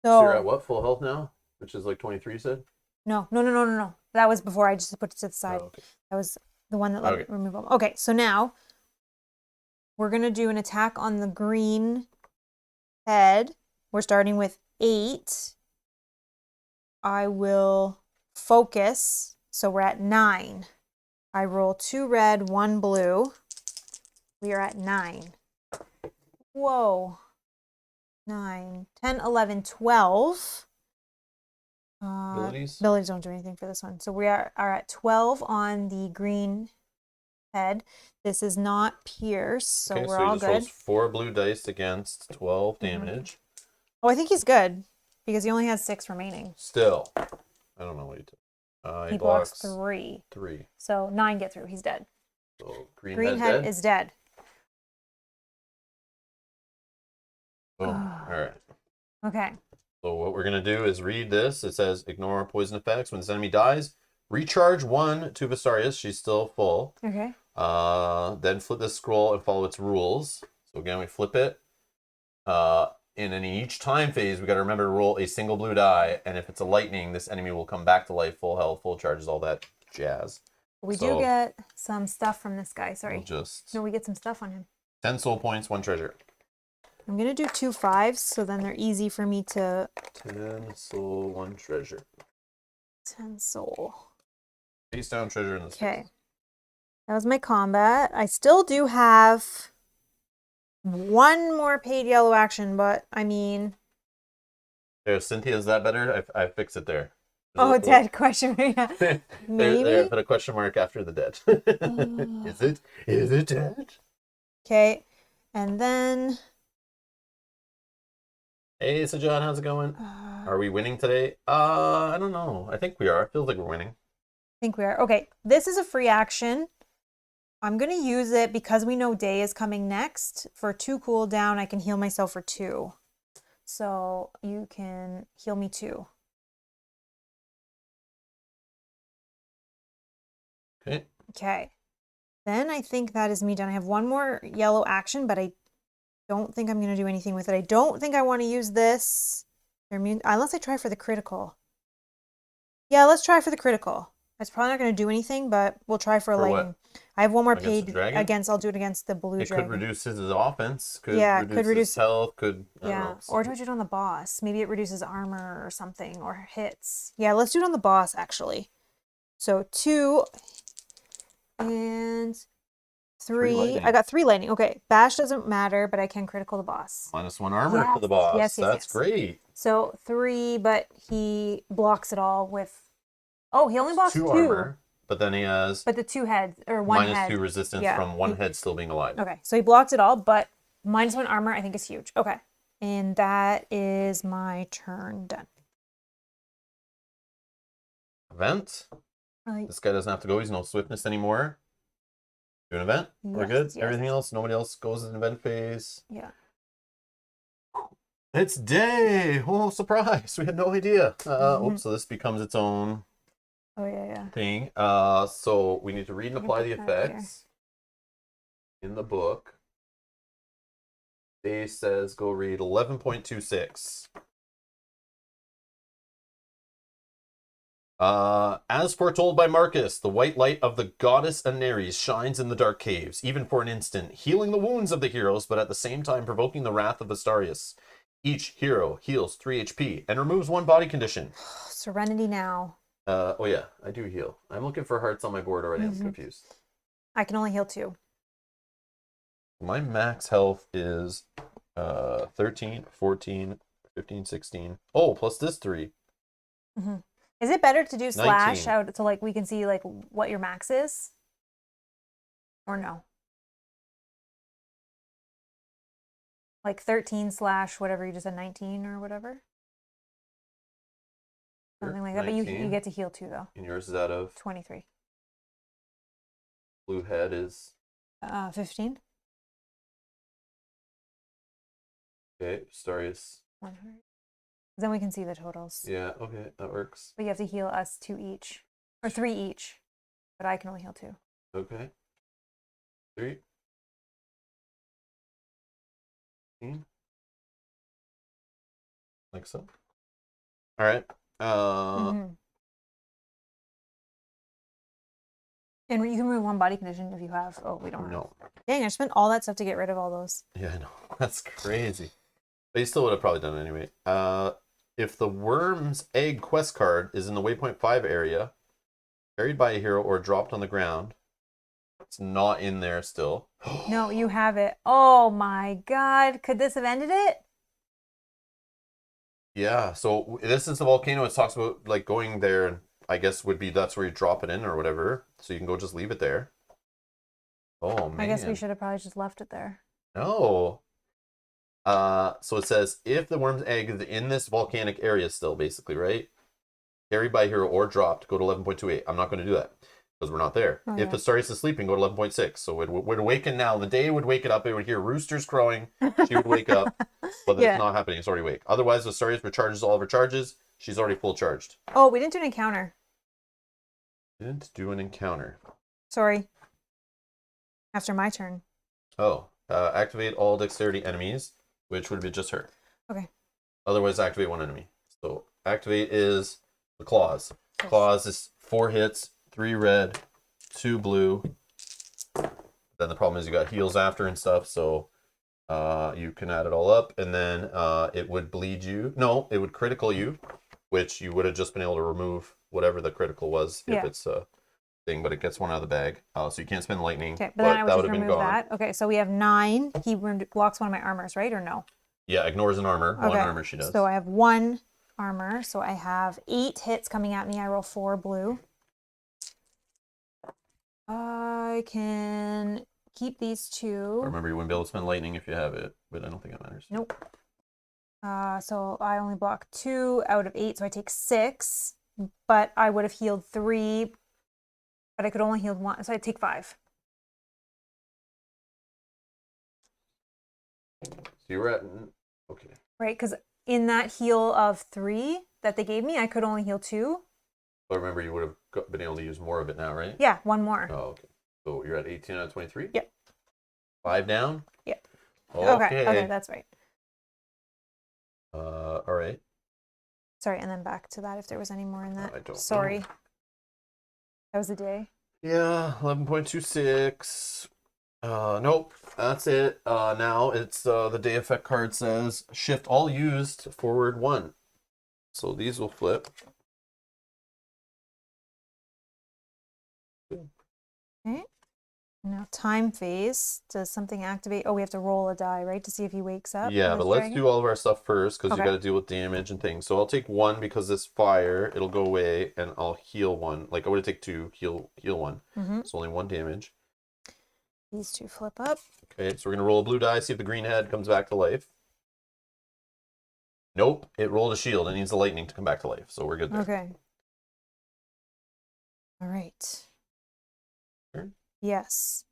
So you're at what? Full health now? Which is like 23, you said? No, no, no, no, no, no. That was before I just put it to the side. Oh, okay. That was the one that let me Okay. remove them. Okay, so now we're going to do an attack on the green head. We're starting with 8. I will focus. So we're at 9. I roll 2 red, 1 blue. We are at 9. Whoa. 9, 10, 11, 12. Abilities? Abilities don't do anything for this one. So we are at 12 on the green head. This is not pierce, so Okay, we're so he all just good. rolls 4 blue dice against 12 damage. Oh, I think he's good because he only has 6 remaining. Still, I don't know what he did. He blocks 3. 3. So 9 get through. He's dead. So green Green head's head dead. is dead. Boom. All right. Okay. So what we're going to do is read this. It says, ignore poison effects. When this enemy dies, recharge 1 to Vastaryous. She's still full. Okay. Then flip this scroll and follow its rules. So again, we flip it. In each time phase, we got to remember to roll a single blue die. And if it's a lightning, this enemy will come back to life, full health, full charges, all that jazz. We do get some stuff from this guy. Sorry. We'll just... No, we get some stuff on him. 10 soul points, 1 treasure. I'm going to do 2 5s, so then they're easy for me to... 10 soul, 1 treasure. 10 soul. Face down treasure in the Okay. That was my combat. I still do have 1 more paid yellow action, but I mean... There, Cynthia, is that better? I fixed it there. Oh, dead question. Yeah. Maybe? There, put a question mark after the dead. Is it? Is it dead? Okay. And then... Hey, so John, how's it going? Are we winning today? I don't know. I think we are. It feels like we're winning. I think we are. Okay, this is a free action. I'm going to use it because we know day is coming next. For 2 cooldown, I can heal myself for 2. So you can heal me 2. Okay. Okay. Then I think that is me done. I have 1 more yellow action, but I don't think I'm going to do anything with it. I don't think I want to use this. Unless I try for the critical. Yeah, let's try for the critical. That's probably not going to do anything, but we'll try for a lightning. What? I have 1 more Against paid against. I'll do it against the blue dragon. It could reduce his offense. Could reduce his health. Could I don't know, or do I do it on the boss? Maybe it reduces armor or something, or hits. Yeah, let's do it on the boss actually. So 2 and 3. I got 3 lightning. Okay, bash doesn't matter, but I can critical the boss. -1 armor for the boss. Yes, That's great. So 3, but he blocks it all with... Oh, he only blocks 2 armor, but then he has... But the 2 heads, or 1 head. -2 resistance from 1 head still being alive. Okay, so he blocks it all, but -1 armor I think is huge. Okay, and that is my turn done. Event. This guy doesn't have to go. He's no swiftness anymore. Do an event. We're good. Yes. Everything else, nobody else goes in event phase. Yeah. It's day. Oh, surprise. We had no idea. Oops, so this becomes its own thing. So we need to read and apply the effects in the book. Day says go read 11.26. As foretold by Marcus, the white light of the goddess Aneres shines in the dark caves, even for an instant, healing the wounds of the heroes, but at the same time provoking the wrath of Vastaryous. Each hero heals 3 HP and removes 1 body condition. Serenity now. Oh yeah, I do heal. I'm looking for hearts on my board already. I'm confused. I can only heal 2. My max health is 13, 14, 15, 16. Oh, plus this 3. Is it better to do slash 19. out so like we can see like what your max is? Or no? Like 13 slash whatever you just said, 19 or whatever? Something like that. But you get to heal 2 though. And yours is out of? 23. Blue head is? 15. Okay, Vastaryous. 100. Then we can see the totals. Yeah, okay, that works. But you have to heal us 2 each. Or 3 each. But I can only heal 2. Okay. 3. 15. Like so. Alright. And you can remove one body condition if you have. Oh, we don't have. No. Dang, I spent all that stuff to get rid of all those. Yeah, I know. That's crazy. But you still would have probably done it anyway. If the Worm's Egg quest card is in the Waypoint 5 area, carried by a hero or dropped on the ground, it's not in there still. No, you have it. Oh my god. Could this have ended it? Yeah, so this is the volcano. It talks about like going there, and I guess would be that's where you drop it in or whatever. So you can go just leave it there. Oh man. I guess we should have probably just left it there. No. So it says if the worm's egg is in this volcanic area still, basically, right? Carried by hero or dropped, go to 11.28. I'm not going to do that because we're not there. Oh, if yeah. Vastaryous is sleeping, go to 11.6. So it would awaken now. The day would wake it up. It would hear roosters crowing. She would wake up, but Yeah. it's not happening. It's already awake. Otherwise, Vastaryous recharges all of her charges. She's already full charged. Oh, we didn't do an encounter. Didn't do an encounter. Sorry. After my turn. Oh, activate all dexterity enemies, which would be just her. Okay. Otherwise, activate one enemy. So activate is the claws. Yes. Claws is 4 hits, 3 red, 2 blue. Then the problem is you got heals after and stuff, so you can add it all up, and then it would bleed you. No, it would critical you, which you would have just been able to remove whatever the critical was if Yeah. it's a thing, but it gets one out of the bag. So you can't spend lightning. Okay, but then I would that just would have been remove gone. that. Okay, so we have 9. He blocks one of my armors, right? Or no? Yeah, ignores an armor. Okay. One armor she does. So I have 1 armor. So I have 8 hits coming at me. I roll 4 blue. I can keep these 2. Remember, you wouldn't be able to spend lightning if you have it, but I don't think that matters. Nope. So I only block 2 out of 8, so I take 6. But I would have healed 3, but I could only heal 1, so I take 5. So you were at okay. Right, because in that heal of 3 that they gave me, I could only heal 2. But remember, you would have been able to use more of it now, right? Yeah, 1 more. Oh, okay. So you're at 18 out of 23? Yep. 5 down? Yep. Okay. Okay, that's right. All right. Sorry, and then back to that if there was any more in that. I don't Sorry. know. That was the day. Yeah, 11.26. Nope, that's it. Now it's the day effect card says shift all used forward 1. So these will flip. Okay. Now time phase. Does something activate? Oh, we have to roll a die, right? To see if he wakes up. Yeah, this but let's dragon? do all of our stuff first because Okay. you got to deal with damage and things. So I'll take 1 because this fire, it'll go away, and I'll heal 1. Like I would take 2, heal 1. Mhm. It's only 1 damage. These 2 flip up. Okay, so we're gonna roll a blue die, see if the green head comes back to life. Nope, it rolled a shield. It needs the lightning to come back to life, so we're good there. Okay. All right. Sure. Yes.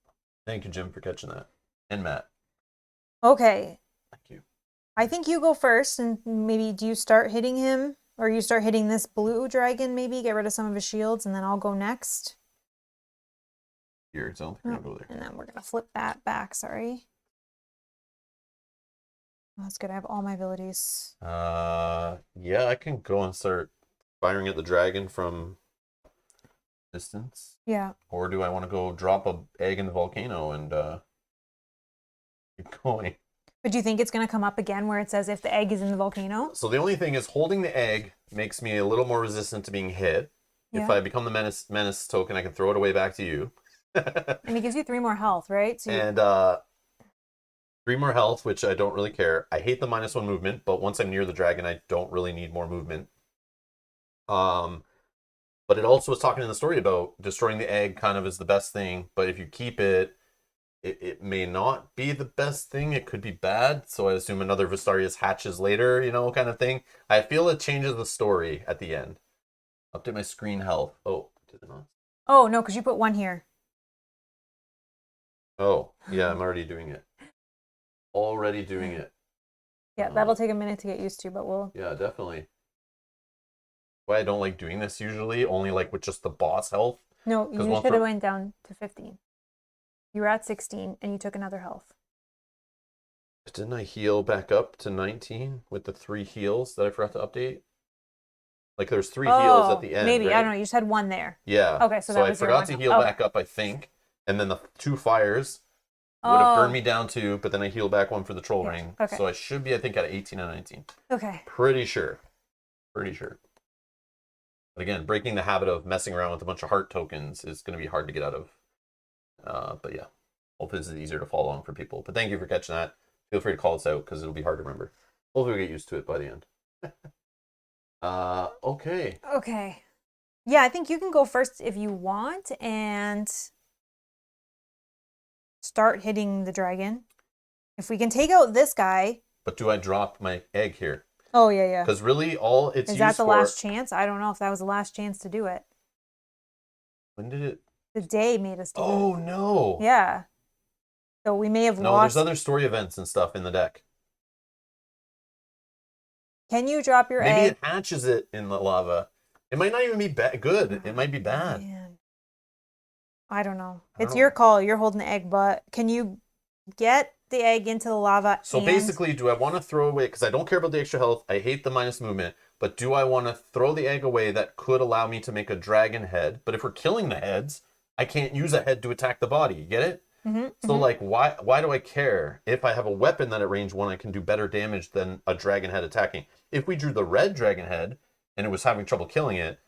Thank you, Jim, for catching that, and Matt. Okay. Thank you. I think you go first, and maybe do you start hitting him, or you start hitting this blue dragon? Maybe get rid of some of his shields, and then I'll go next. Here, so I don't think we're gonna go there. And then we're gonna flip that back. Sorry. Oh, that's good. I have all my abilities. Yeah, I can go and start firing at the dragon from distance. Yeah. Or do I want to go drop a egg in the volcano and keep going? But do you think it's gonna come up again where it says if the egg is in the volcano? So the only thing is holding the egg makes me a little more resistant to being hit. Yeah. If I become the menace token, I can throw it away back to you. And it gives you 3 more health, right? So And 3 more health, which I don't really care. I hate the -1 movement, but once I'm near the dragon, I don't really need more movement. But it also was talking in the story about destroying the egg kind of is the best thing, but if you keep it, it may not be the best thing. It could be bad. So I assume another Vastaryous hatches later, kind of thing. I feel it changes the story at the end. Update my screen health. Oh, did it not? oh no, because you put 1 here. Oh, yeah, I'm already doing it. Already doing it. Yeah, that'll take a minute to get used to, but we'll. Yeah, definitely. Why I don't like doing this usually, only like with just the boss health. No, 'Cause you once should have we're- went down to 15. You were at 16 and you took another health. Didn't I heal back up to 19 with the 3 heals that I forgot to update? Like there's 3 heals at Oh, the end, maybe. right? I don't know. You just had one there. Yeah. Okay, so that I was your forgot one. to heal Okay. back up, I think. And then the 2 fires would have burned Oh, me down 2, but then I healed back 1 for the troll yeah. ring. Okay. So I should be, I think, at 18 and 19. Okay. Pretty sure. Pretty sure. But again, breaking the habit of messing around with a bunch of heart tokens is going to be hard to get out of. But yeah, hopefully this is easier to follow along for people. But thank you for catching that. Feel free to call us out because it'll be hard to remember. Hopefully we get used to it by the end. Okay. Okay. Yeah, I think you can go first if you want and start hitting the dragon. If we can take out this guy. But do I drop my egg here? Oh, yeah, yeah. Because really all it's Is used that the for... last chance? I don't know if that was the last chance to do it. When did it... The day made us do it. Oh, no. Yeah. So we may have No, lost. there's other story events and stuff in the deck. Can you drop your Maybe egg? it hatches it in the lava. It might not even be good. It might be bad. Man. I don't know. I It's don't your know. call. You're holding the egg, but can you get the egg into the lava? So basically, do I want to throw away, because I don't care about the extra health, I hate the minus movement, but do I want to throw the egg away that could allow me to make a dragon head? But if we're killing the heads, I can't use a head to attack the body. You get it? So like, why do I care? If I have a weapon that at range 1, I can do better damage than a dragon head attacking. If we drew the red dragon head and it was having trouble killing it,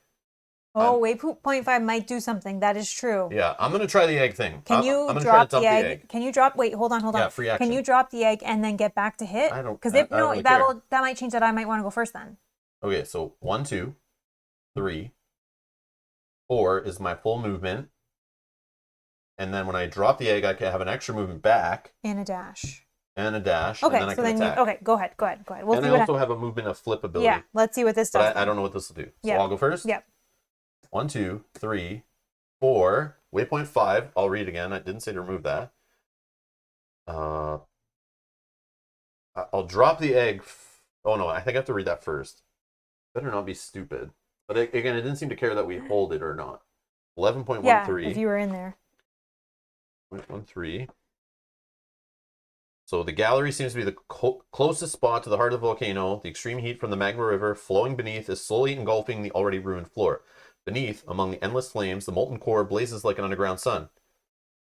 Oh, waypoint 5 might do something. That is true. yeah, I'm gonna try the egg thing. Can I'm you gonna try to drop dump the egg? Can you drop? Wait, hold on. Yeah, free action. Can you drop the egg and then get back to hit? I don't. Because I if don't no, really care. that might change that. I might want to go first then. Okay, so 1, 2, 3, 4 is my full movement. And then when I drop the egg, I can have an extra movement back. And a dash. And a dash. Okay, and then I so can then attack. okay, go ahead. We'll and see I what also have a movement of flip ability. Yeah, let's see what this does. But I don't know what this will do. So Yeah. I'll go first? Yep. 1, 2, 3, 4. Waypoint 5. I'll read again. I didn't say to remove that. I'll drop the egg. Oh no, I think I have to read that first. Better not be stupid. But again, it didn't seem to care that we hold it or not. 11.13. Yeah, if you were in there. 0.13. So the gallery seems to be the closest spot to the heart of the volcano. The extreme heat from the magma river flowing beneath is slowly engulfing the already ruined floor. Beneath, among the endless flames, the molten core blazes like an underground sun.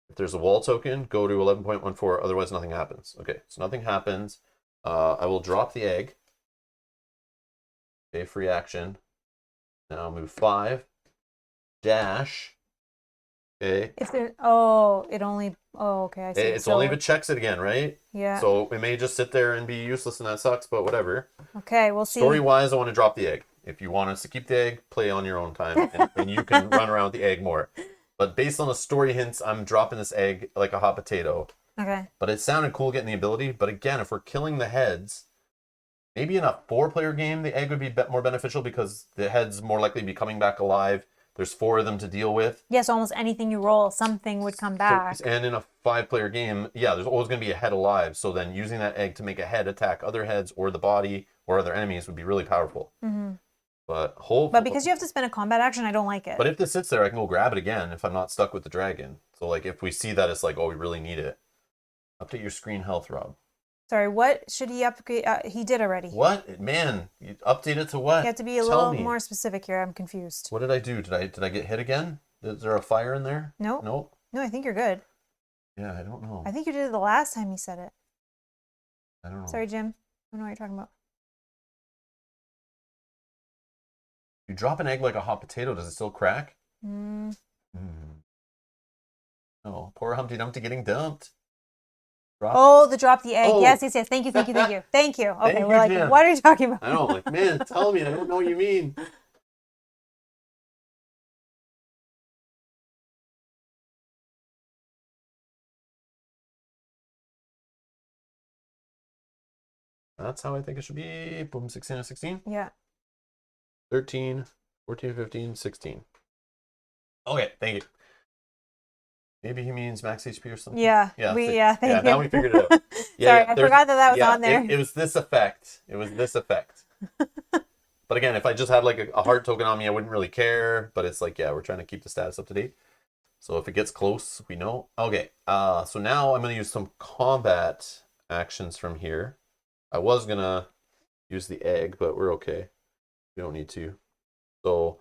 If there's a wall token, go to 11.14, otherwise nothing happens. Okay, so nothing happens. I will drop the egg. Okay, free action. Now move 5. Dash. Okay. If there, okay, I see. It's only if it checks it again, right? Yeah. So it may just sit there and be useless, and that sucks, but whatever. Okay, we'll see. Story-wise, I want to drop the egg. If you want us to keep the egg, play on your own time, and you can run around with the egg more. But based on the story hints, I'm dropping this egg like a hot potato. Okay. But it sounded cool getting the ability. But again, if we're killing the heads, maybe in a 4-player game, the egg would be more beneficial because the heads more likely to be coming back alive. There's 4 of them to deal with. Yes, almost anything you roll, something would come back. And in a 5-player game, yeah, there's always going to be a head alive. So then using that egg to make a head attack other heads or the body or other enemies would be really powerful. But because you have to spend a combat action, I don't like it. But if this sits there, I can go grab it again if I'm not stuck with the dragon. So like if we see that, it's like, oh, we really need it. Update your screen health, Rob. Sorry, what should he upgrade? He did already. What? Man, you update it to what? You have to be a little more specific here. I'm confused. What did I do? Did I get hit again? Is there a fire in there? No. Nope. No, I think you're good. Yeah, I don't know. I think you did it the last time you said it. I don't know. Sorry, Jim. I don't know what you're talking about. You drop an egg like a hot potato, does it still crack? Oh, poor Humpty Dumpty getting dumped. Drop the egg. Oh. Yes. Thank you. Thank you. Okay, Thank we're you, like, Jim. what are you talking about? I know, like, man, tell me, I don't know what you mean. That's how I think it should be. Boom, 16 and 16. Yeah. 13, 14, 15, 16. Okay, thank you. Maybe he means max HP or something. Yeah. Yeah, Thank you. now we figured it out. Sorry, I forgot that was on there. It was this effect. But again, if I just had like a heart token on me, I wouldn't really care. But it's like, yeah, we're trying to keep the status up to date. So if it gets close, we know. Okay, so now I'm going to use some combat actions from here. I was going to use the egg, but we're okay. We don't need to. So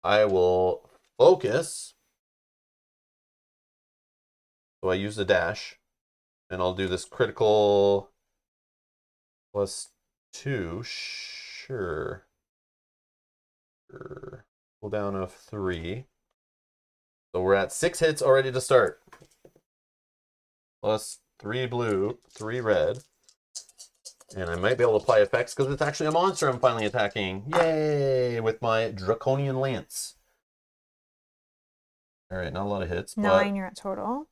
I will focus. So I use the dash, and I'll do this critical +2. Sure. Pull down of 3. So we're at 6 hits already to start. +3 blue, 3 red. And I might be able to apply effects because it's actually a monster I'm finally attacking. Yay! With my Draconian Lance. Alright, not a lot of hits. 9 you're at total.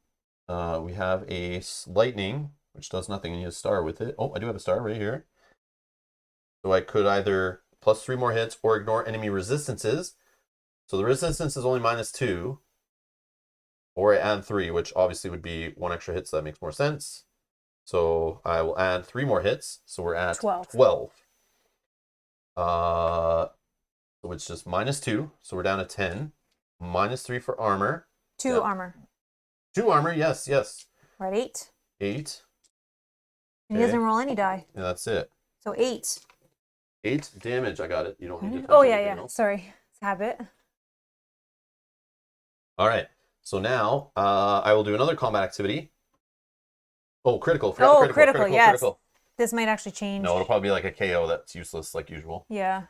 We have a lightning, which does nothing, and you have a star with it. Oh, I do have a star right here. So I could either +3 more hits or ignore enemy resistances. So the resistance is only -2. Or I add 3, which obviously would be 1 extra hit, so that makes more sense. So I will add 3 more hits. So we're at 12. So it's just -2. So we're down to 10. -3 for armor. 2 armor. 2 armor, yes, yes. We're at 8. 8. And he doesn't roll any die. Yeah, that's it. So 8. 8 damage. I got it. You don't need to. Oh, yeah. Sorry. It's habit. All right. So now I will do another combat activity. Oh, critical. Critical, yes. Critical. This might actually change. No, it'll probably be like a KO that's useless like usual. Yeah.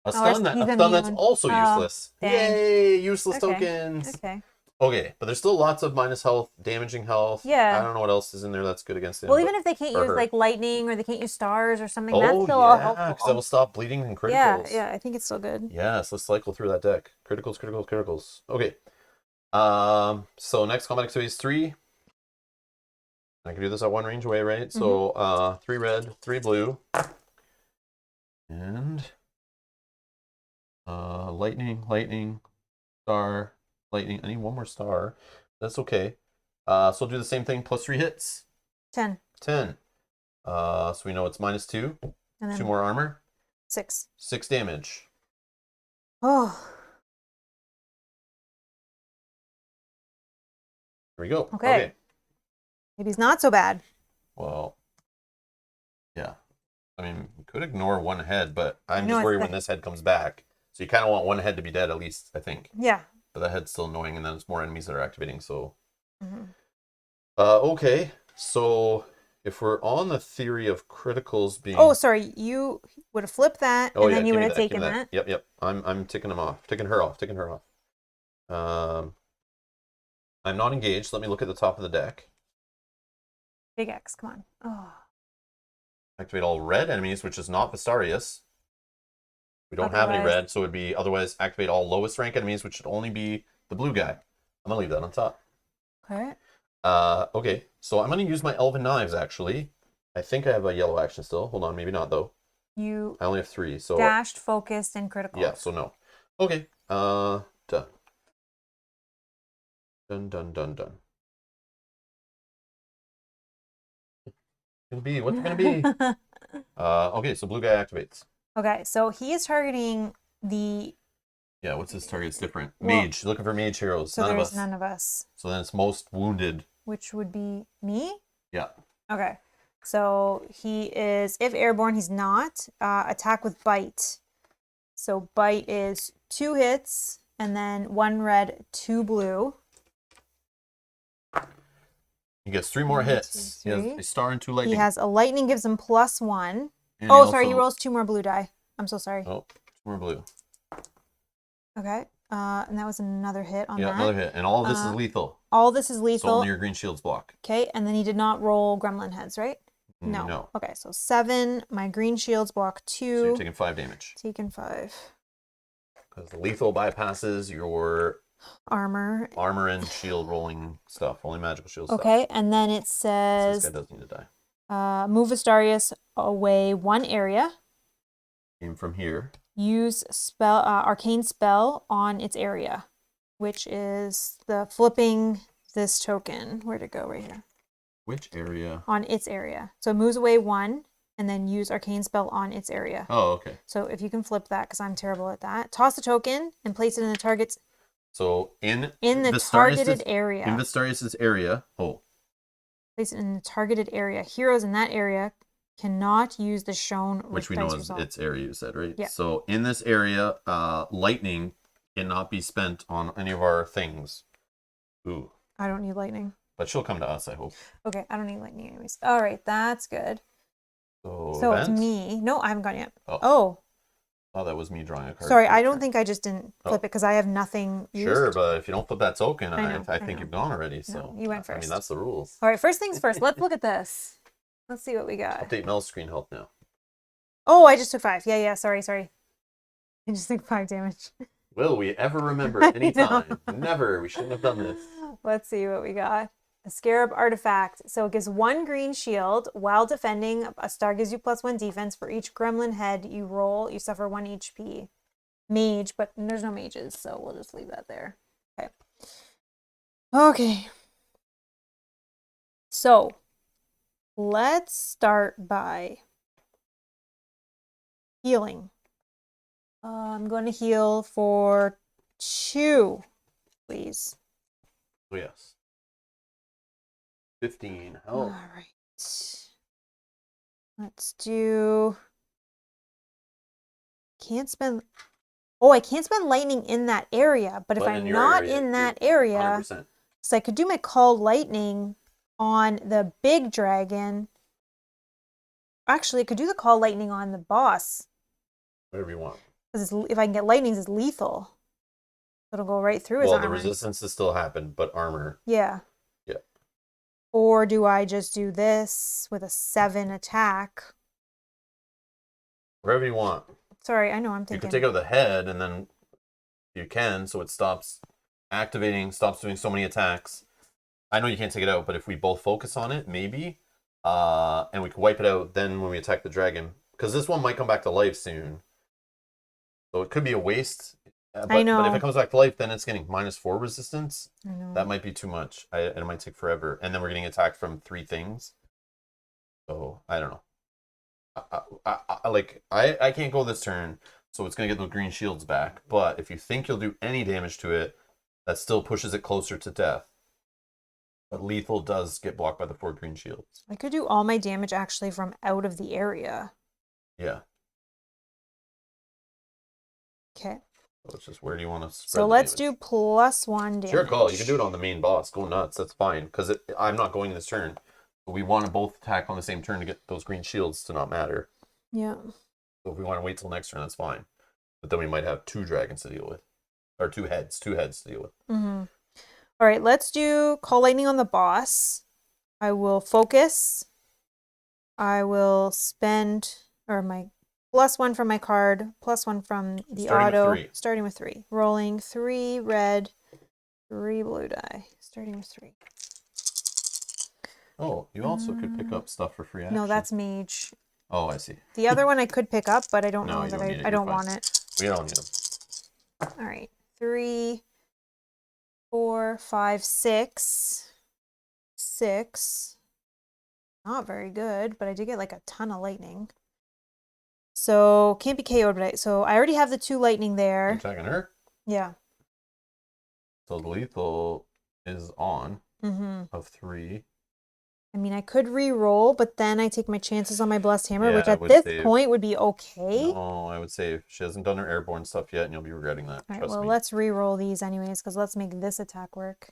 A stun that's also useless. Dang. Yay, useless tokens. Okay. Okay, but there's still lots of minus health, damaging health. Yeah. I don't know what else is in there that's good against him. Well, even if they can't use like lightning or they can't use stars or something, that's still all helpful. because that'll stop bleeding and criticals. Yeah, I think it's still good. Yes, let's cycle through that deck. Criticals, criticals, criticals. Okay. So next combat activity is 3. I can do this at 1 range away, right? So 3 red, 3 blue. And lightning, star, lightning. I need 1 more star. That's okay. So I'll do the same thing, +3 hits. 10. 10. So we know it's -2. And then 2 more armor. 6. 6 damage. Oh. Here we go. Okay. Maybe he's not so bad. Well, yeah. I mean, you could ignore 1 head, but I'm just worried when this head comes back. So you kind of want 1 head to be dead at least, I think. Yeah. But that head's still annoying, and then it's more enemies that are activating, so... Okay, so if we're on the theory of criticals being... Oh, sorry, you would have flipped that, and then you would have taken that. Yep. I'm ticking them off. Taking her off. I'm not engaged. Let me look at the top of the deck. Big X, come on. Oh. Activate all red enemies, which is not Vastaryous. We don't have any red, so it would be otherwise activate all lowest rank enemies, which should only be the blue guy. I'm gonna leave that on top. Okay. Okay, so I'm gonna use my Elven Knives actually. I think I have a yellow action still. Hold on, maybe not though. I only have 3, so dashed, focused, and critical. Yeah, so no. Okay. Done. Done. What's it gonna be? Okay, so blue guy activates. Okay, so he is targeting the... Yeah, what's his target? It's different. Mage. Looking for mage heroes. So there's none of us. So then it's most wounded. Which would be me? Yeah. Okay. So he is, if airborne, he's not. Attack with bite. So bite is 2 hits, and then 1 red, 2 blue. He gets 3 more hits. He has a star and 2 lightning. He has a lightning, gives him +1. And sorry, he rolls 2 more blue die. I'm so sorry. Oh, 2 more blue. Okay. And that was another hit on that. Yeah, another hit. And all of this is lethal. All this is lethal. So only your green shields block. Okay, and then he did not roll gremlin heads, right? No. Okay, so 7. My green shields block 2. So you're taking 5 damage. Taking 5. Because the lethal bypasses your armor and shield rolling stuff. Only magical shield stuff. Okay, and then it says... This guy does need to die. Move Vastaryous away 1 area. Came from here. Use arcane spell on its area, which is the flipping this token. Where'd it go? Right here. Which area? On its area. So it moves away 1, and then use arcane spell on its area. Oh, okay. So if you can flip that, because I'm terrible at that. Toss the token and place it in the target's... So in the targeted area. In Vastaryous' area. Oh. Place it in the targeted area. Heroes in that area Cannot use the shown which we know dice is result. its area, you said, right? Yeah. So in this area, lightning cannot be spent on any of our things. Ooh. I don't need lightning. But she'll come to us, I hope. Okay, I don't need lightning anyways. All right, that's good. So it's me. No, I haven't gone yet. Oh, that was me drawing a card. Sorry, I don't think I just didn't flip it because I have nothing used. Sure, but if you don't flip that token, I think you've gone already. So you went first. I mean, that's the rules. All right, first things first. Let's look at this. Let's see what we got. Update Mel's screen health now. Oh, I just took 5. Yeah. Sorry. I just took 5 damage. Will we ever remember any time? Never. We shouldn't have done this. Let's see what we got. A scarab artifact. So it gives 1 green shield. While defending, a star gives you +1 defense. For each gremlin head you roll, you suffer 1 HP. Mage, but there's no mages, so we'll just leave that there. Okay. So let's start by healing. I'm going to heal for 2, please. Oh, yes. 15 health. All right. Let's do... Can't spend... Oh, I can't spend lightning in that area, but if I'm not in that area... 100%. So I could do my call lightning on the big dragon. Actually, I could do the call lightning on the boss. Whatever you want. Because if I can get lightnings, it's lethal. It'll go right through his armor. Well, the resistance is still happen, but armor. Yeah. Yeah. Or do I just do this with a 7 attack? Wherever you want. Sorry, I know I'm thinking. You could take out the head, and then you can, so it stops activating, stops doing so many attacks. I know you can't take it out, but if we both focus on it, maybe, and we can wipe it out then when we attack the dragon. Because this one might come back to life soon. So it could be a waste. I know. But if it comes back to life, then it's getting -4 resistance. I know. That might be too much. It might take forever. And then we're getting attacked from 3 things. So, I don't know. I can't go this turn, so it's going to get those green shields back. But if you think you'll do any damage to it, that still pushes it closer to death. But lethal does get blocked by the 4 green shields. I could do all my damage actually from out of the area. Yeah. Okay. So it's just where do you want to spread So the let's damage? do +1 damage. Sure call. You can do it on the main boss. Go nuts. That's fine. Because I'm not going this turn. But we want to both attack on the same turn to get those green shields to not matter. Yeah. So if we want to wait till next turn, that's fine. But then we might have 2 dragons to deal with. Or 2 heads. 2 heads to deal with. Mm-hmm. All right, let's do call lightning on the boss. I will focus. I will spend, or my +1 from my card, +1 from the auto. Starting with 3. Rolling 3 red, 3 blue die. Starting with 3. Oh, you also could pick up stuff for free action. No, that's mage. Oh, I see. The other one I could pick up, but I don't know you that don't need it. I don't You're want fine. it. We don't need them. All right. 3, 4, 5, 6. 6. Not very good, but I did get like a ton of lightning. So can't be KO'd, but so I already have the 2 lightning there. You're attacking her? Yeah. So the lethal is on of 3. I mean, I could re-roll, but then I take my chances on my blessed hammer, Yeah, which I at would this save. point would be okay. No, I would say she hasn't done her airborne stuff yet, and you'll be regretting that. All right, Trust well, me. let's re-roll these anyways, because let's make this attack work.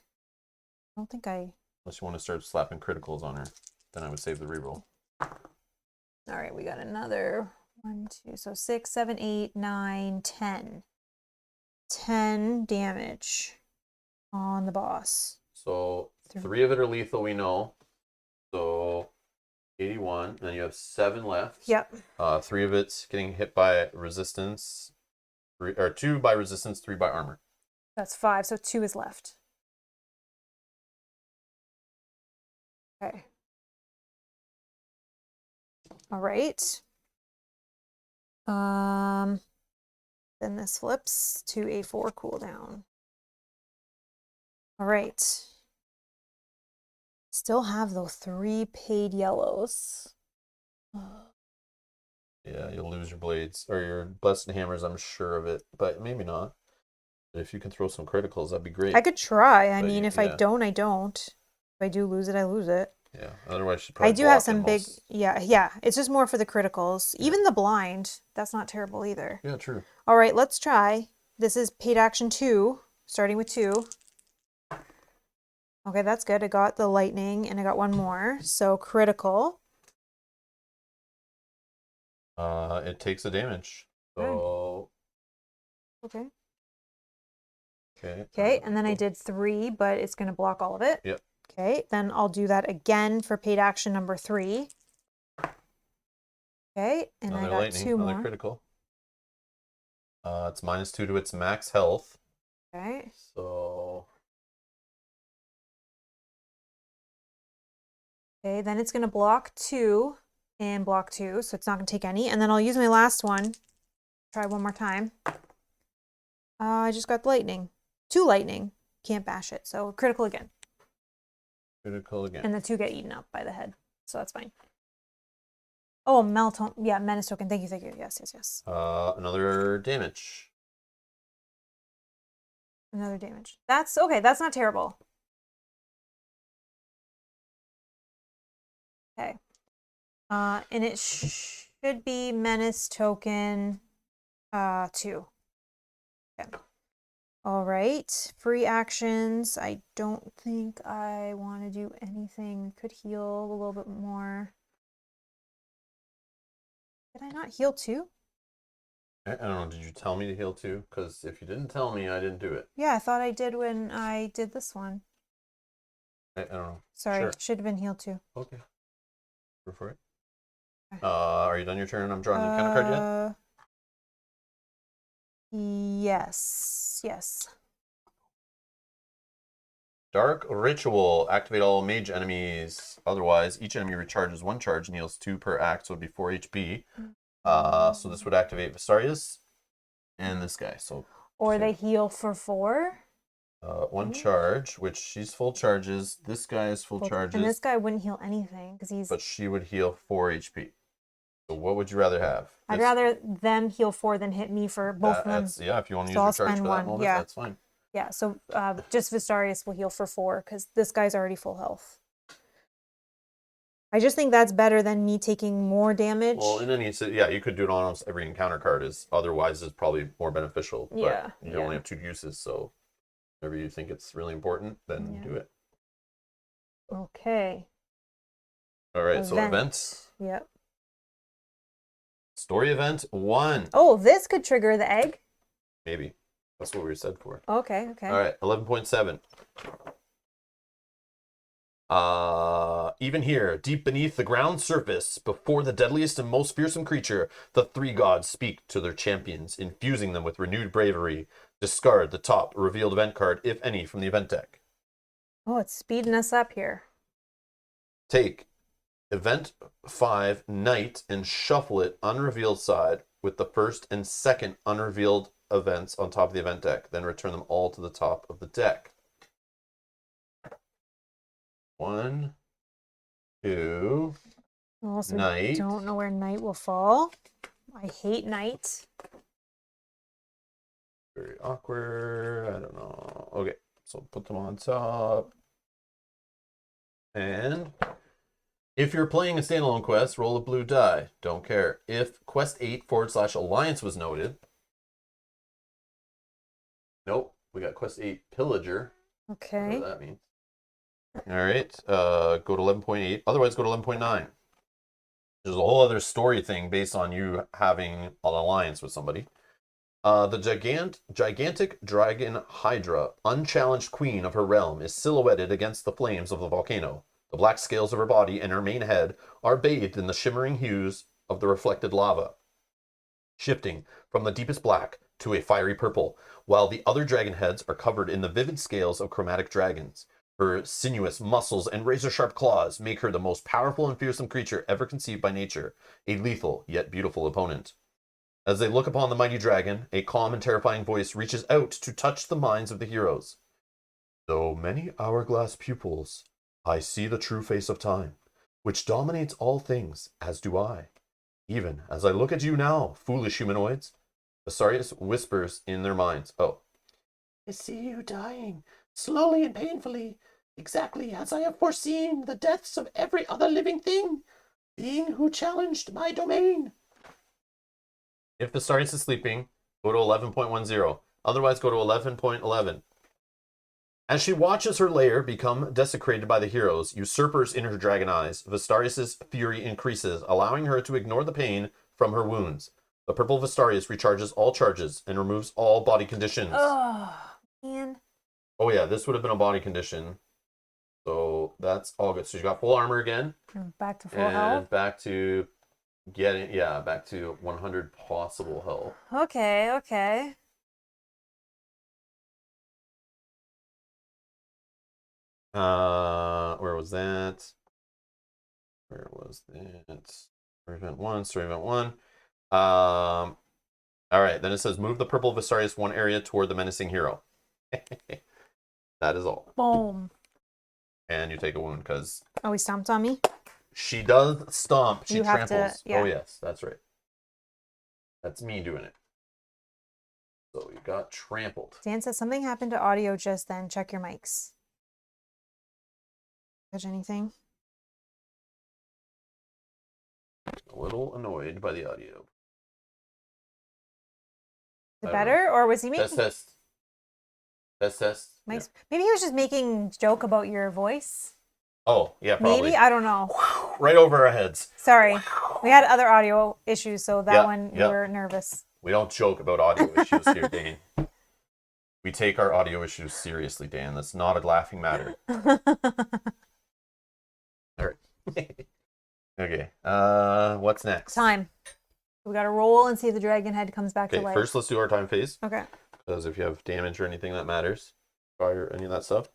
I don't think I... Unless you want to start slapping criticals on her, then I would save the reroll. All right, we got another 1, 2, so 6, 7, 8, 9, 10. 10 damage on the boss. So 3 of it are lethal, we know. So 81, and then you have 7 left. Yep. 3 of it's getting hit by resistance, 2 by resistance, 3 by armor. That's 5, so 2 is left. Okay. All right. Then this flips to a 4 cooldown. All right. Still have those 3 paid yellows. Yeah, you'll lose your blades or your blessed hammers, I'm sure of it, but maybe not. But if you can throw some criticals, that'd be great. I could try. I mean, if I yeah. don't, I don't. If I do lose it, I lose it. Yeah. Otherwise, she'd I probably do have block some in big, most... yeah. It's just more for the criticals. Even the blind, that's not terrible either. Yeah, true. All right, let's try. This is paid action 2, starting with 2. Okay, that's good. I got the lightning and I got one more. So critical. It takes a damage. So... Okay. Okay. Okay, and then I did 3, but it's going to block all of it. Yep. Okay, then I'll do that again for paid action number 3. Okay, and Another I got lightning, 2 another more. critical. It's -2 to its max health. Okay. So... Okay, then it's going to block 2 and block 2, so it's not going to take any. And then I'll use my last one. Try one more time. I just got lightning. 2 lightning. Can't bash it, so critical again. Critical again. And the 2 get eaten up by the head, so that's fine. Oh, yeah, menace token. Thank you. Yes. Another damage. Another damage. That's okay. That's not terrible. Okay. And it should be menace token 2. Okay. All right. Free actions. I don't think I want to do anything. Could heal a little bit more. Did I not heal 2? I don't know. Did you tell me to heal 2? Because if you didn't tell me, I didn't do it. Yeah, I thought I did when I did this one. I don't know. Sorry, Sure. should have been healed 2. Okay. Go for it. Okay. Are you done your turn? I'm drawing the counter card yet? Yes. Dark Ritual. Activate all mage enemies. Otherwise, each enemy recharges 1 charge and heals 2 per act, so it'd be 4 HP. So this would activate Vastaryous and this guy. So Or 2. they heal for 4. 1 charge, which she's full charges. This guy is full charges. And this guy wouldn't heal anything because he's. But she would heal 4 HP. So what would you rather have? I'd rather them heal 4 than hit me for both of them. Yeah, if you want to So use I'll your charge spend for that 1, moment, yeah. that's fine. Yeah, so just Vistarius will heal for 4 because this guy's already full health. I just think that's better than me taking more damage. Well, in any, yeah, you could do it on almost every encounter card. Otherwise is probably more beneficial. But Yeah, you only have 2 uses, so whenever you think it's really important, then do it. Okay. All right, so events. Yep. Story event 1. Oh, this could trigger the egg. Maybe. That's what we were said for. Okay. All right, 11.7. Even here, deep beneath the ground surface, before the deadliest and most fearsome creature, the 3 gods speak to their champions, infusing them with renewed bravery. Discard the top revealed event card, if any, from the event deck. Oh, it's speeding us up here. Take event 5, Night, and shuffle it unrevealed side with the first and second unrevealed events on top of the event deck. Then return them all to the top of the deck. 1, 2, Also, Night. Don't know where night will fall. I hate night. Very awkward. I don't know. Okay, so put them on top. And if you're playing a standalone quest, roll a blue die. Don't care. If quest 8/Alliance was noted. Nope, we got quest 8 Pillager. Okay. Whatever that means. All right, go to 11.8. Otherwise, go to 11.9. There's a whole other story thing based on you having an alliance with somebody. The gigantic dragon Hydra, unchallenged queen of her realm, is silhouetted against the flames of the volcano. The black scales of her body and her main head are bathed in the shimmering hues of the reflected lava, shifting from the deepest black to a fiery purple, while the other dragon heads are covered in the vivid scales of chromatic dragons. Her sinuous muscles and razor-sharp claws make her the most powerful and fearsome creature ever conceived by nature, a lethal yet beautiful opponent. As they look upon the mighty dragon, a calm and terrifying voice reaches out to touch the minds of the heroes. Though many hourglass pupils, I see the true face of time, which dominates all things, as do I. Even as I look at you now, foolish humanoids, Vastaryous whispers in their minds. Oh. I see you dying, slowly and painfully. exactly as I have foreseen the deaths of every other living thing, being who challenged my domain. If Vastaryous is sleeping, go to 11.10. Otherwise, go to 11.11. As she watches her lair become desecrated by the heroes, usurpers in her dragon eyes, Vastaryous' fury increases, allowing her to ignore the pain from her wounds. The purple Vastaryous recharges all charges and removes all body conditions. Oh, man. Oh yeah, this would have been a body condition. So that's all good. So she's got full armor again. Back to full And health. back to back to 100 possible health. Okay, okay. Where was that? Where was that? Story event 1, story event 1. All right, then it says move the purple Vastaryous one area toward the menacing hero. That is all. Boom. And you take a wound because Oh, he stomped on me? she does stomp. She You have to- tramples. yeah. Oh, yes, that's right. That's me doing it. So you got trampled. Dan says something happened to audio just then. Check your mics. Catch anything? A little annoyed by the audio. Is it better, or was he making Test. Test. Yeah. Maybe he was just making joke about your voice. Oh, yeah, probably. Maybe, I don't know. Right over our heads. Sorry, we had other audio issues, so that one we yeah. were nervous. We don't joke about audio issues here, Dane. We take our audio issues seriously, Dan. That's not a laughing matter. All right. Okay. What's next? Time. We got to roll and see if the dragon head comes back to life. First let's do our time phase. Okay. Because if you have damage or anything that matters, fire, any of that stuff.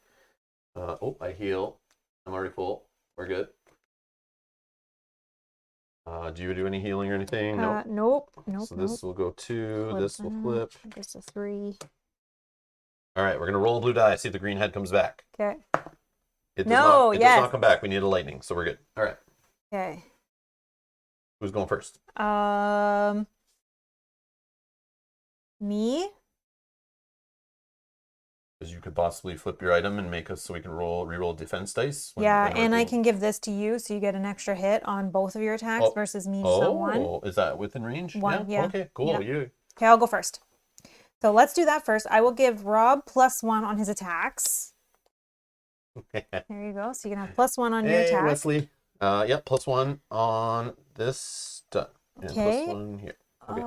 I heal. I'm already full. We're good. Do you do any healing or anything? Nope. So this will go 2. This will flip. Just a 3. All right, we're gonna roll a blue die. See if the green head comes back. Okay. It does not come back. We need a lightning, so we're good. All right. Okay. Who's going first? Me. Because you could possibly flip your item and make us so we can re-roll defense dice. And I can give this to you, so you get an extra hit on both of your attacks versus me just on one. Oh, is that within range? One, yeah. Okay, cool. Yeah. You. Okay, I'll go first. So let's do that first. I will give Rob +1 on his attacks. There you go. So you can have +1 on your attack. Wesley. +1 on this. Done. And Okay. +1 here. Okay.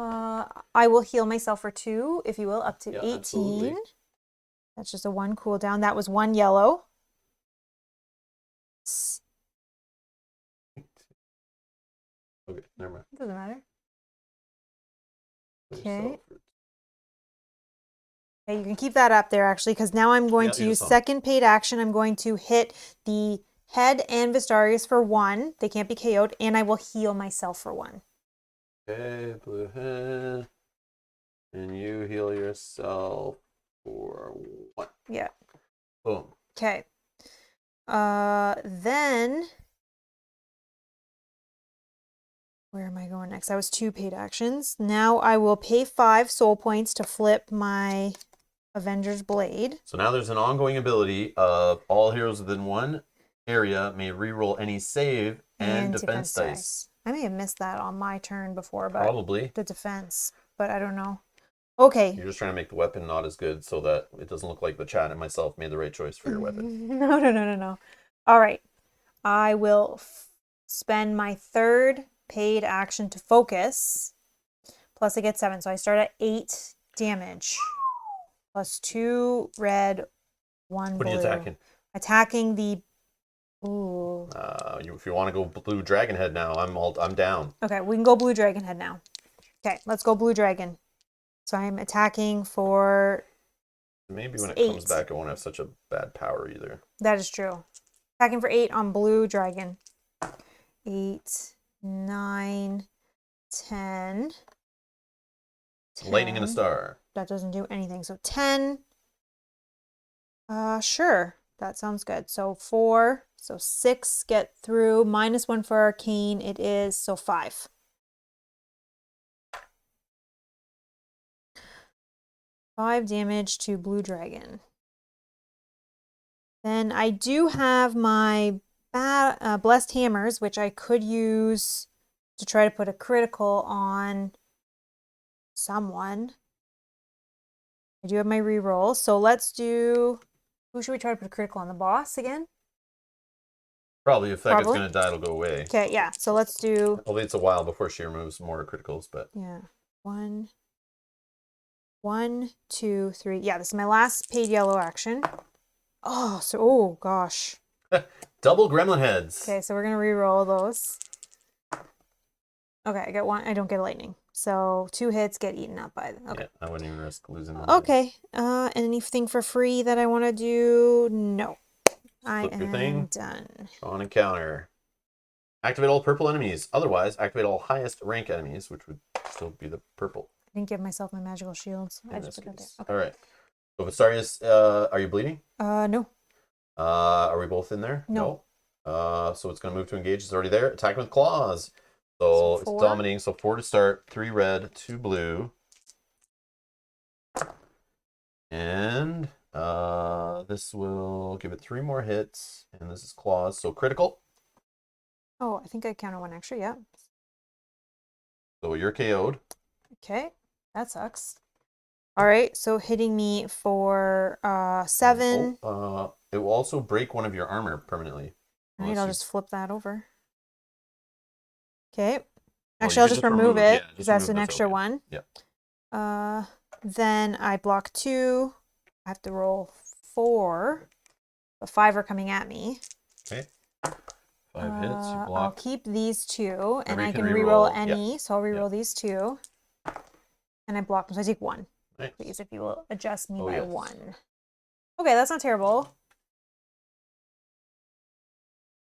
I will heal myself for 2, if you will, up to 18. Absolutely. That's just a 1 cooldown. That was 1 yellow. Okay, never mind. Doesn't matter. There's Okay. Salford. Okay, you can keep that up there actually, because now I'm going to use second paid action. I'm going to hit the head and Vastaryous for 1. They can't be KO'd, and I will heal myself for 1. Okay, blue head. And you heal yourself for 1. Yeah. Boom. Okay. Then where am I going next? That was 2 paid actions. Now I will pay 5 soul points to flip my Avenger's Blade. So now there's an ongoing ability of all heroes within one area may reroll any save and defense dice. I may have missed that on my turn before, but Probably. the defense, but I don't know. Okay. You're just trying to make the weapon not as good so that it doesn't look like the chat and myself made the right choice for your weapon. No. All right. I will spend my 3rd paid action to focus. Plus I get 7. So I start at 8 damage. Plus 2 red, 1 blue. What are you attacking? Attacking the... Ooh. If you want to go blue dragon head now, I'm down. Okay, we can go blue dragon head now. Okay, let's go blue dragon. So I'm attacking for... Maybe when it 8. comes back, it won't have such a bad power either. That is true. Attacking for 8 on blue dragon. 8, 9, 10. Lightning and a star. That doesn't do anything. So 10. Sure. That sounds good. So 4. So 6 get through. -1 for arcane. It is, so 5. Five damage to blue dragon. Then I do have my Blessed Hammers, which I could use to try to put a critical on someone. I do have my reroll, so let's do... Who should we try to put a critical on? The boss again? Probably if that guy's Probably. going to die, it'll go away. Okay, yeah. So let's do... Hopefully it's a while before she removes more criticals, but... Yeah. One, 2, 3. Yeah, this is my last paid yellow action. Oh, so... Oh, gosh. Double gremlin heads. Okay, so we're going to re-roll those. Okay, I get one. I don't get a lightning. So 2 hits get eaten up by them. Okay. Yeah, I wouldn't even risk losing them. Okay. Anything for free that I want to do? No. I Flip your am thing. done. On encounter. Activate all purple enemies. Otherwise, activate all highest rank enemies, which would still be the purple. I didn't give myself my magical shields. I just put that there. Okay. All right. So Vastaryous, are you bleeding? No. Are we both in there? No. So it's going to move to engage. It's already there. Attack with claws. So it's dominating. So 4 to start. 3 red, 2 blue. And this will give it 3 more hits. And this is claws. So critical. Oh, I think I counted 1 extra. Yeah. So you're KO'd. Okay. That sucks. All right. So hitting me for 7. It will also break one of your armor permanently. All right. I'll just flip that over. Okay. Well, Actually, I'll just remove it because that's an extra 1. Yeah. Then I block 2. I have to roll 4. The 5 are coming at me. Okay. 5 hits. You block. I'll keep these 2, and I can reroll reroll any. So I'll reroll these 2. And I block them. So I take 1. Nice. Please, if you will adjust me by yes. 1. Okay, that's not terrible.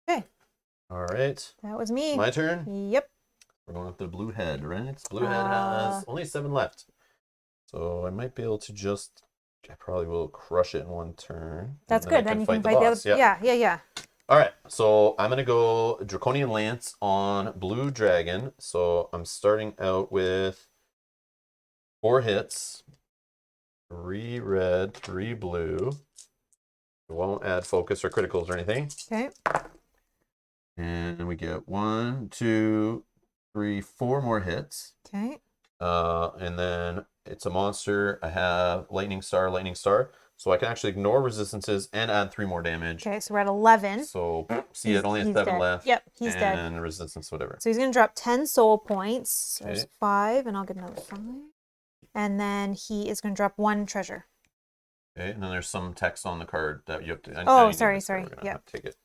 Okay. All right. That was me. My turn? Yep. We're going with the blue head, right? Blue head has only 7 left. So I might be able to just... I probably will crush it in 1 turn. That's good. Then you can fight the other... Yep. Yeah. All right. So I'm going to go Draconian Lance on Blue Dragon. So I'm starting out with 4 hits. 3 red, 3 blue. It won't add focus or criticals or anything. Okay. And we get 1, 2, 3, 4 more hits. Okay. And then it's a monster. I have Lightning Star, Lightning Star. So I can actually ignore resistances and add 3 more damage. Okay, so we're at 11. So, see, it only has 7 dead. left. Yep, he's dead. And resistance, whatever. So he's going to drop 10 soul points. So Okay. there's 5, and I'll get another 5. And then he is going to drop 1 treasure. Okay, and then there's some text on the card that you have to... Oh, sorry. Yeah. Take it.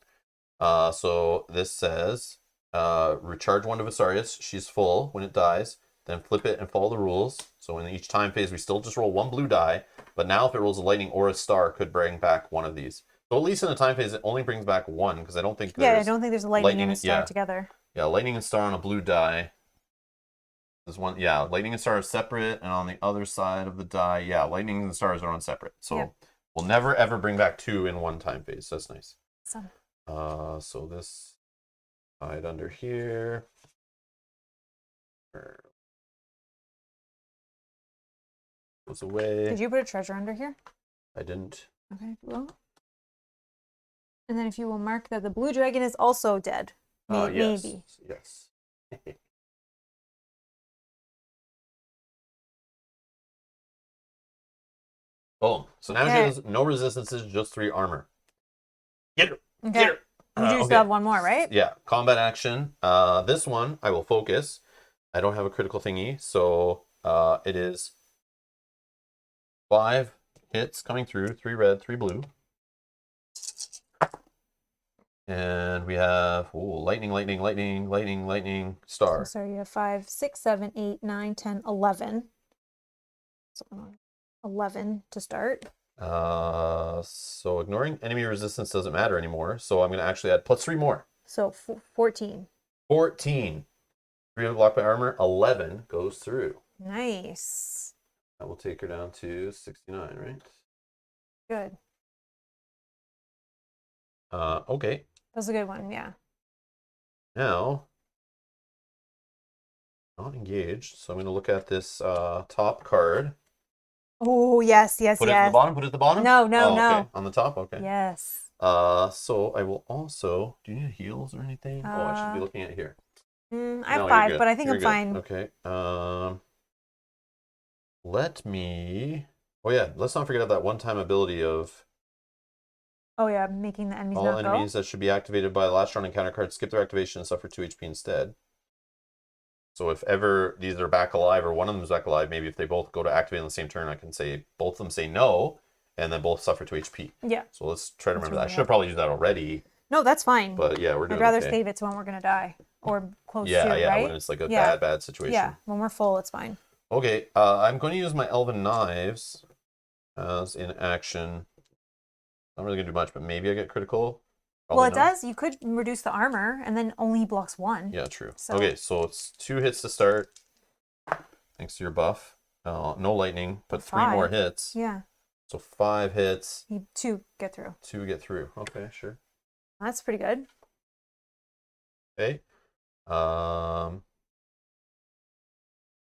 So this says, recharge 1 to Vastaryous. She's full when it dies. Then flip it and follow the rules. So in each time phase, we still just roll 1 blue die. But now if it rolls a lightning or a star, it could bring back 1 of these. So at least in the time phase, it only brings back 1, because I don't think there's... Yeah, I don't think there's a lightning and a star together. Yeah, lightning and star on a blue die. There's 1, yeah, lightning and star are separate, and on the other side of the die, yeah, lightning and stars are on separate. So we'll never ever bring back 2 in 1 time phase. So that's nice. Awesome. So this side under here. Goes away. Did you put a treasure under here? I didn't. Okay, well. And then if you will mark that the blue dragon is also dead. Yes. Maybe. Yes. Boom. So now she has no resistances, just 3 armor. Get her. Okay. Get her. You do still have 1 more, right? Yeah. Combat action. This one, I will focus. I don't have a critical thingy, so it is 5 hits coming through, 3 red, 3 blue. And we have lightning, lightning, lightning, lightning, lightning, star. So you have 5, 6, 7, 8, 9, 10, 11. So 11 to start. So ignoring enemy resistance doesn't matter anymore. So I'm going to actually add +3 more. So 14. 14. 3 blocked by armor. 11 goes through. Nice. That will take her down to 69, right? Good. Okay. That's a good one, yeah. Now, not engaged. So I'm going to look at this top card. Oh, yes. Put it at the bottom? Put it at the bottom? No. Okay. On the top? Okay. Yes. So I will also. Do you need heals or anything? Oh, I should be looking at here. I No, have you're 5, good. but I think You're I'm good. fine. Okay. Let me. Oh yeah, let's not forget that one-time ability of Oh yeah, making the enemies all not go. enemies that should be activated by the last round encounter card skip their activation and suffer 2 HP instead. So if ever these are back alive or one of them is back alive, maybe if they both go to activate on the same turn, I can say both of them say no, and then both suffer 2 HP. Yeah. So let's try to That's remember that. I really should have probably used that already, No, that's fine. but yeah, we're I'd doing rather okay. save it to when we're gonna die or close Yeah, to, yeah, right? when it's like a Yeah. bad situation. Yeah, when we're full, it's fine. Okay, I'm going to use my Elven Knives as in action. Not really gonna do much, but maybe I get critical. Well, Probably it not. does. You could reduce the armor, and then only blocks 1. Yeah, true. So- Okay, so it's 2 hits to start. Thanks to your buff. No lightning, but 3 more 5. hits. Yeah. So 5 hits. You 2 get through. 2 get through. Okay, sure. That's pretty good. Okay.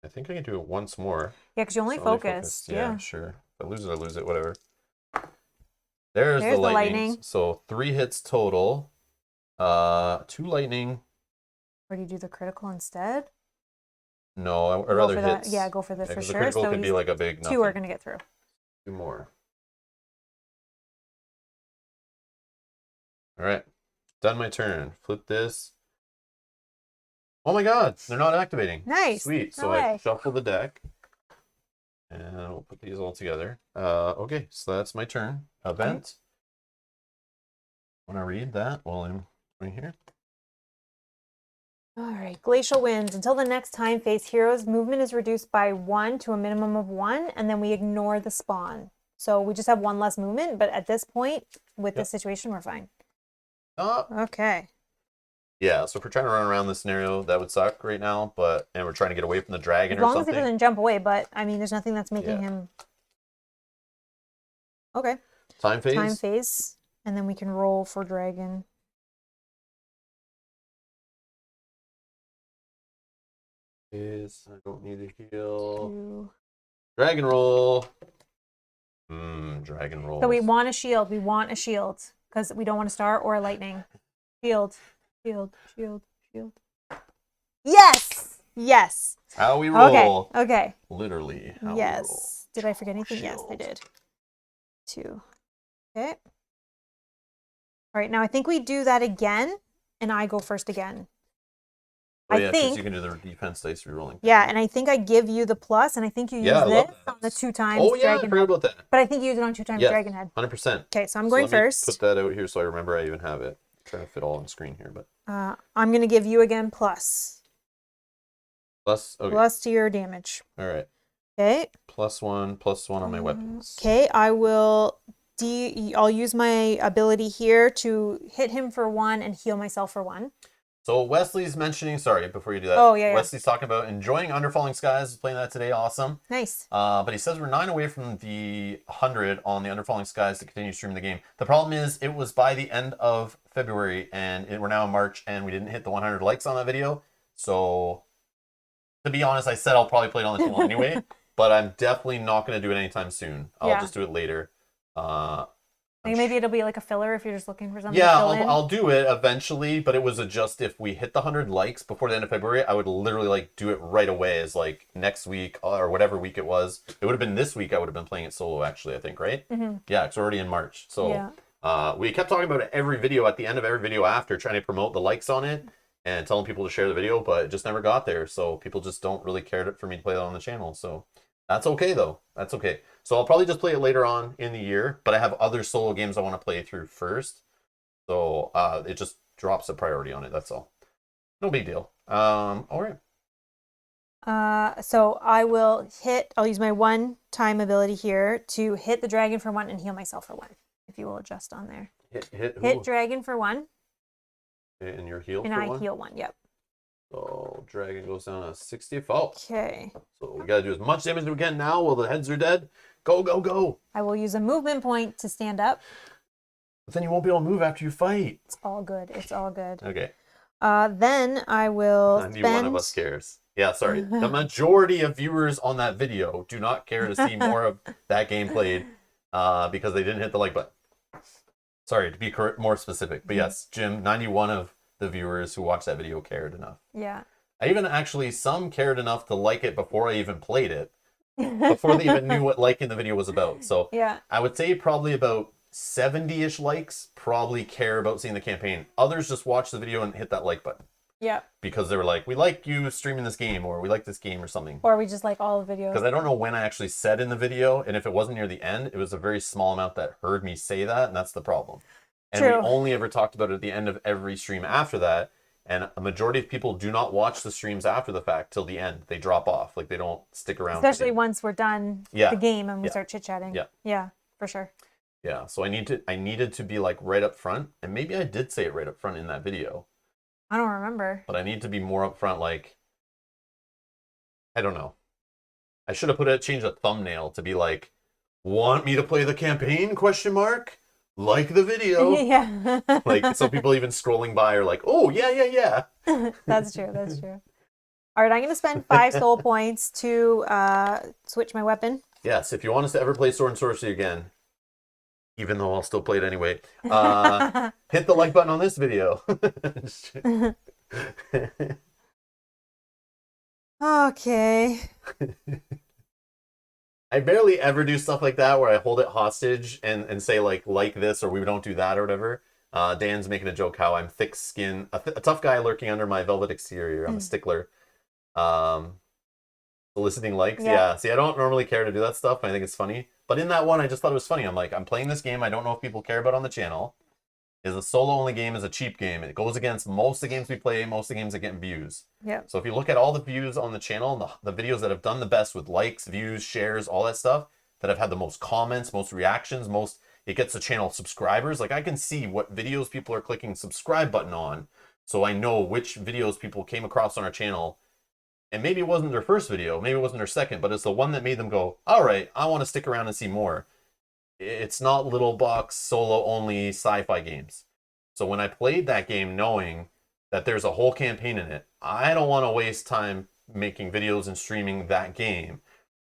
I think I can do it once more. Yeah, because you only It's focused. Yeah, Yeah. sure. If I lose it, I lose it. Whatever. There's There's the the lightning. lightning. So 3 hits total. 2 lightning. Or do you do the critical instead? No, I'd Go rather for that. hits. Yeah, go for the for 'cause the sure. critical So could be he's- like a big 2 are nothing. gonna get through. 2 more. All right. Done my turn. Flip this. Oh my god, they're not activating. Nice. Sweet. So No I way. shuffle the deck. And we'll put these all together. Okay, so that's my turn. Event. Want to read that while I'm right here? All right. Glacial winds. Until the next time phase, heroes' movement is reduced by 1 to a minimum of 1, and then we ignore the spawn. So we just have 1 less movement, but at this point, with this situation, we're fine. Okay. Yeah, so if we're trying to run around this scenario, that would suck right now, and we're trying to get away from the dragon As or long as something. it doesn't jump away, but I mean, there's nothing that's making him. Okay. Time phase? Time phase. And then we can roll for dragon. I don't need a heal. 2. Dragon roll. Dragon roll. So we want a shield. We want a shield because we don't want a star or a lightning. Shield, shield, shield, shield. Yes! Yes. How we roll. Okay. Okay. Literally. How Yes. we roll. Did I forget anything? Yes, I Shield. did. 2. Okay. All right. Now I think we do that again, and I go first again. Oh, I yeah, because think. you can do the defense dice rerolling. Yeah, and I think I give you the plus, and I think you use Yeah, I love this that. on the 2 times Oh, yeah, I dragon forgot head. about that. But I think you use it on 2 times Yes, dragon head. 100%. Okay, so I'm So going let me first. put that out here so I remember I even have it. I'm trying to fit all on the screen here, but I'm going to give you again plus. plus. Okay. Plus to your damage. All right. Okay. +1 on my weapons. Okay, I will. I'll use my ability here to hit him for 1 and heal myself for 1. So Wesley's mentioning, sorry, before you do that. Oh, yeah, yeah. Wesley's talking about enjoying Underfalling Skies, playing that today, awesome. Nice. But he says we're 9 away from the 100 on the Underfalling Skies to continue streaming the game. The problem is it was by the end of February, and we're now in March, and we didn't hit the 100 likes on that video. So, to be honest, I said I'll probably play it on the channel anyway, but I'm definitely not going to do it anytime soon. I'll just do it later. Maybe it'll be like a filler if you're just looking for something Yeah, to fill in. I'll do it eventually, but it was just if we hit the 100 likes before the end of February, I would literally like do it right away as like next week or whatever week it was. It would have been this week I would have been playing it solo actually, I think, right? Mm-hmm. Yeah, it's already in March. So we kept talking about it every video at the end of every video after, trying to promote the likes on it and telling people to share the video, but it just never got there. So people just don't really care for me to play that on the channel. So that's okay though. That's okay. So I'll probably just play it later on in the year, but I have other solo games I want to play through first. So it just drops a priority on it. That's all. No big deal. All right. So I'll use my 1-time ability here to hit the dragon for 1 and heal myself for 1. If you will adjust on there. Hit dragon for 1. Okay, and you're healed and for I 1? heal 1, yep. So dragon goes down to 60 fault. Okay. So we gotta do as much damage as we can now while the heads are dead. Go, go, go. I will use a movement point to stand up. But then you won't be able to move after you fight. It's all good. It's all good. Okay. Then I will Only one of us cares. Yeah, sorry. The majority of viewers on that video do not care to see more of that game played because they didn't hit the like button. Sorry, to be more specific. But yes, Jim, 91 of the viewers who watched that video cared enough. Yeah. I even actually, some cared enough to like it before I even played it, before they even knew what liking the video was about. So Yeah. I would say probably about 70-ish likes probably care about seeing the campaign. Others just watch the video and hit that like button. Yeah. Because they were like, we like you streaming this game, or we like this game or something. Or we just like all the videos. Because I don't know when I actually said in the video, and if it wasn't near the end, it was a very small amount that heard me say that, and that's the problem. And True. we only ever talked about it at the end of every stream after that, and a majority of people do not watch the streams after the fact till the end. They drop off, like they don't stick around. Especially once we're done the game and we start chit-chatting. Yeah. Yeah, for sure. Yeah, so I needed to be like right up front, and maybe I did say it right up front in that video. I don't remember. But I need to be more up front, like, I don't know. I should have changed a thumbnail to be like, want me to play the campaign, question mark? Like the video. Yeah. Like, so people even scrolling by are like, oh, yeah. That's true, that's true. All right, I'm going to spend 5 soul points to switch my weapon. Yes, if you want us to ever play Sword and Sorcery again, even though I'll still play it anyway, hit the like button on this video. Okay. I barely ever do stuff like that where I hold it hostage and say like this, or we don't do that or whatever. Dan's making a joke how I'm thick skinned, a tough guy lurking under my velvet exterior. I'm a stickler. Soliciting likes. Yeah. See, I don't normally care to do that stuff. I think it's funny. But in that one, I just thought it was funny. I'm like, I'm playing this game I don't know if people care about on the channel. Is a solo-only game, is a cheap game. It goes against most of the games we play, most of the games that get views. Yeah. So if you look at all the views on the channel, the videos that have done the best with likes, views, shares, all that stuff, that have had the most comments, most reactions, it gets the channel subscribers. Like I can see what videos people are clicking subscribe button on. So I know which videos people came across on our channel. And maybe it wasn't their first video, maybe it wasn't their second, but it's the one that made them go, all right, I want to stick around and see more. It's not little box, solo-only sci-fi games. So when I played that game knowing that there's a whole campaign in it, I don't want to waste time making videos and streaming that game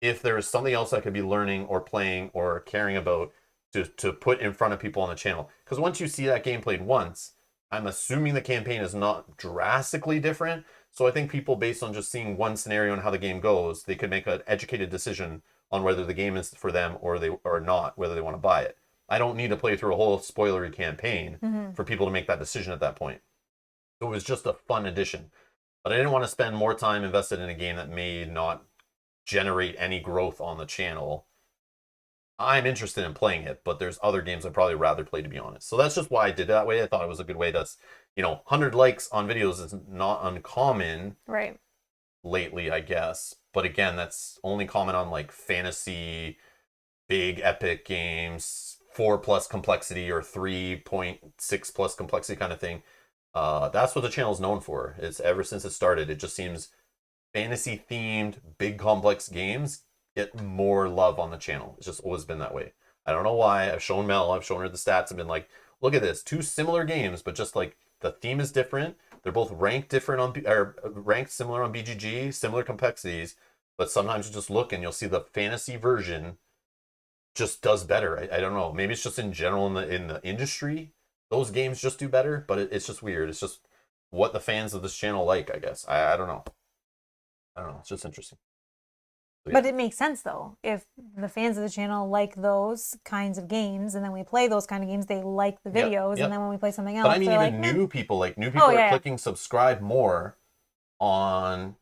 if there is something else I could be learning or playing or caring about to put in front of people on the channel. Because once you see that game played once, I'm assuming the campaign is not drastically different. So I think people, based on just seeing one scenario and how the game goes, they could make an educated decision on whether the game is for them or not, whether they want to buy it. I don't need to play through a whole spoilery campaign for people to make that decision at that point. So it was just a fun addition. But I didn't want to spend more time invested in a game that may not generate any growth on the channel. I'm interested in playing it, but there's other games I'd probably rather play, to be honest. So that's just why I did it that way. I thought it was a good way to, 100 likes on videos is not uncommon. Right. Lately, I guess. But again, that's only common on like fantasy, big epic games, 4+ complexity or 3.6+ complexity kind of thing. That's what the channel is known for. It's ever since it started, it just seems fantasy themed, big complex games get more love on the channel. It's just always been that way. I don't know why. I've shown Mel, I've shown her the stats, I've been like, look at this, 2 similar games, but just like the theme is different. They're both ranked ranked similar on BGG, similar complexities, but sometimes you just look and you'll see the fantasy version just does better. I don't know. Maybe it's just in general in the industry, those games just do better, but it's just weird. It's just what the fans of this channel like, I guess. I don't know. I don't know. It's just interesting. So, yeah. But it makes sense though. If the fans of the channel like those kinds of games, and then we play those kind of games, they like the videos, and then when we play something else, but I mean, even like, new people are clicking subscribe more on,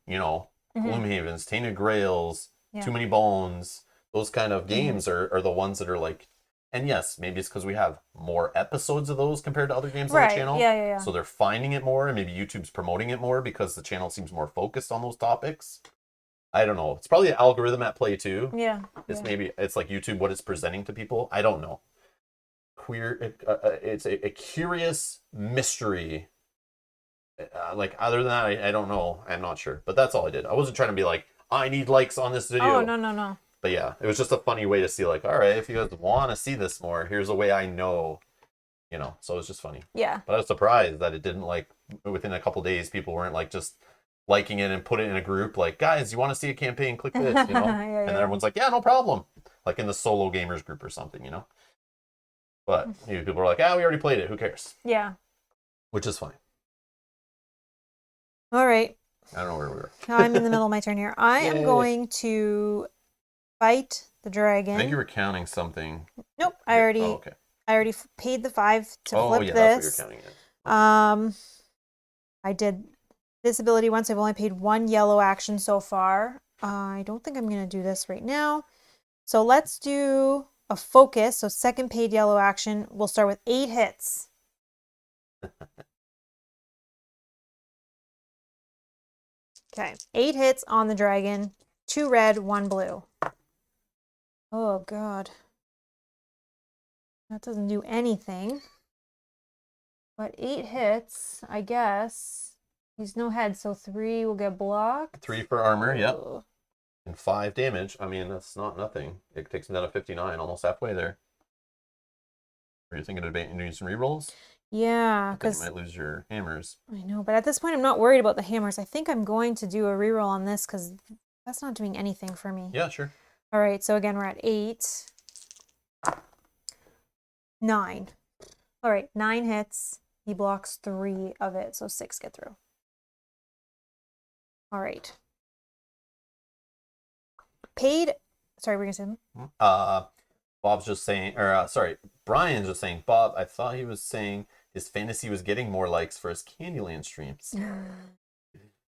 Gloomhavens, Tainted Grails, Too Many Bones. Those kind of games are the ones that are like, and yes, maybe it's because we have more episodes of those compared to other games on the channel. Yeah. So they're finding it more, and maybe YouTube's promoting it more because the channel seems more focused on those topics. I don't know. It's probably an algorithm at play too. Yeah. Maybe it's like YouTube, what it's presenting to people. I don't know. It's a curious mystery. Like other than that, I don't know. I'm not sure. But that's all I did. I wasn't trying to be like, I need likes on this video. Oh, no. But yeah, it was just a funny way to see like, all right, if you guys want to see this more, here's a way I know, so it was just funny. Yeah. But I was surprised that it didn't like, within a couple days, people weren't like just liking it and put it in a group like, guys, you want to see a campaign, click this, and then everyone's like, yeah, no problem, like in the solo gamers group or something. But people are like, we already played it. Who cares? Yeah. Which is fine. All right. I don't know where we were. Now I'm in the middle of my turn here. I am going to fight the dragon. I think you were counting something. Nope. I already paid the 5 to flip this. That's what you're counting it. I did this ability once. I've only paid 1 yellow action so far. I don't think I'm going to do this right now. So let's do a focus. So second paid yellow action. We'll start with 8 hits. Okay, 8 hits on the dragon. 2 red, 1 blue. Oh, God. That doesn't do anything. But 8 hits, I guess. He's no head, so 3 will get blocked. 3 for armor, yep. And 5 damage. I mean, that's not nothing. It takes him down to 59, almost halfway there. Are you thinking of doing some rerolls? Yeah, because you might lose your hammers. I know, but at this point, I'm not worried about the hammers. I think I'm going to do a reroll on this because that's not doing anything for me. Yeah, sure. All right, so again, we're at 8. 9. All right, 9 hits. He blocks 3 of it, so 6 get through. All right. Paid. Sorry, we're going to say something? Bob's just saying, or sorry, Brian's just saying, Bob, I thought he was saying his fantasy was getting more likes for his Candyland streams.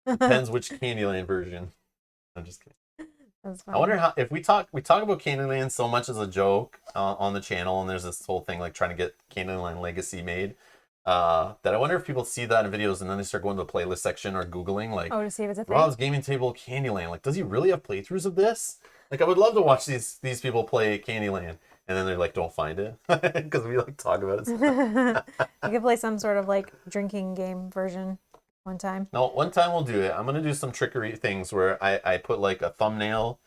Depends which Candyland version. I'm just kidding. That's funny. I wonder how, if we talk about Candyland so much as a joke on the channel, and there's this whole thing like trying to get Candyland Legacy made, that I wonder if people see that in videos and then they start going to the playlist section or Googling like, to see if it's a thing. Rob's gaming table Candyland. Like, does he really have playthroughs of this? Like, I would love to watch these people play Candyland. And then they're like, don't find it. Because we like talk about it. I could play some sort of like drinking game version one time. No, one time we'll do it. I'm going to do some trickery things where I put like a thumbnail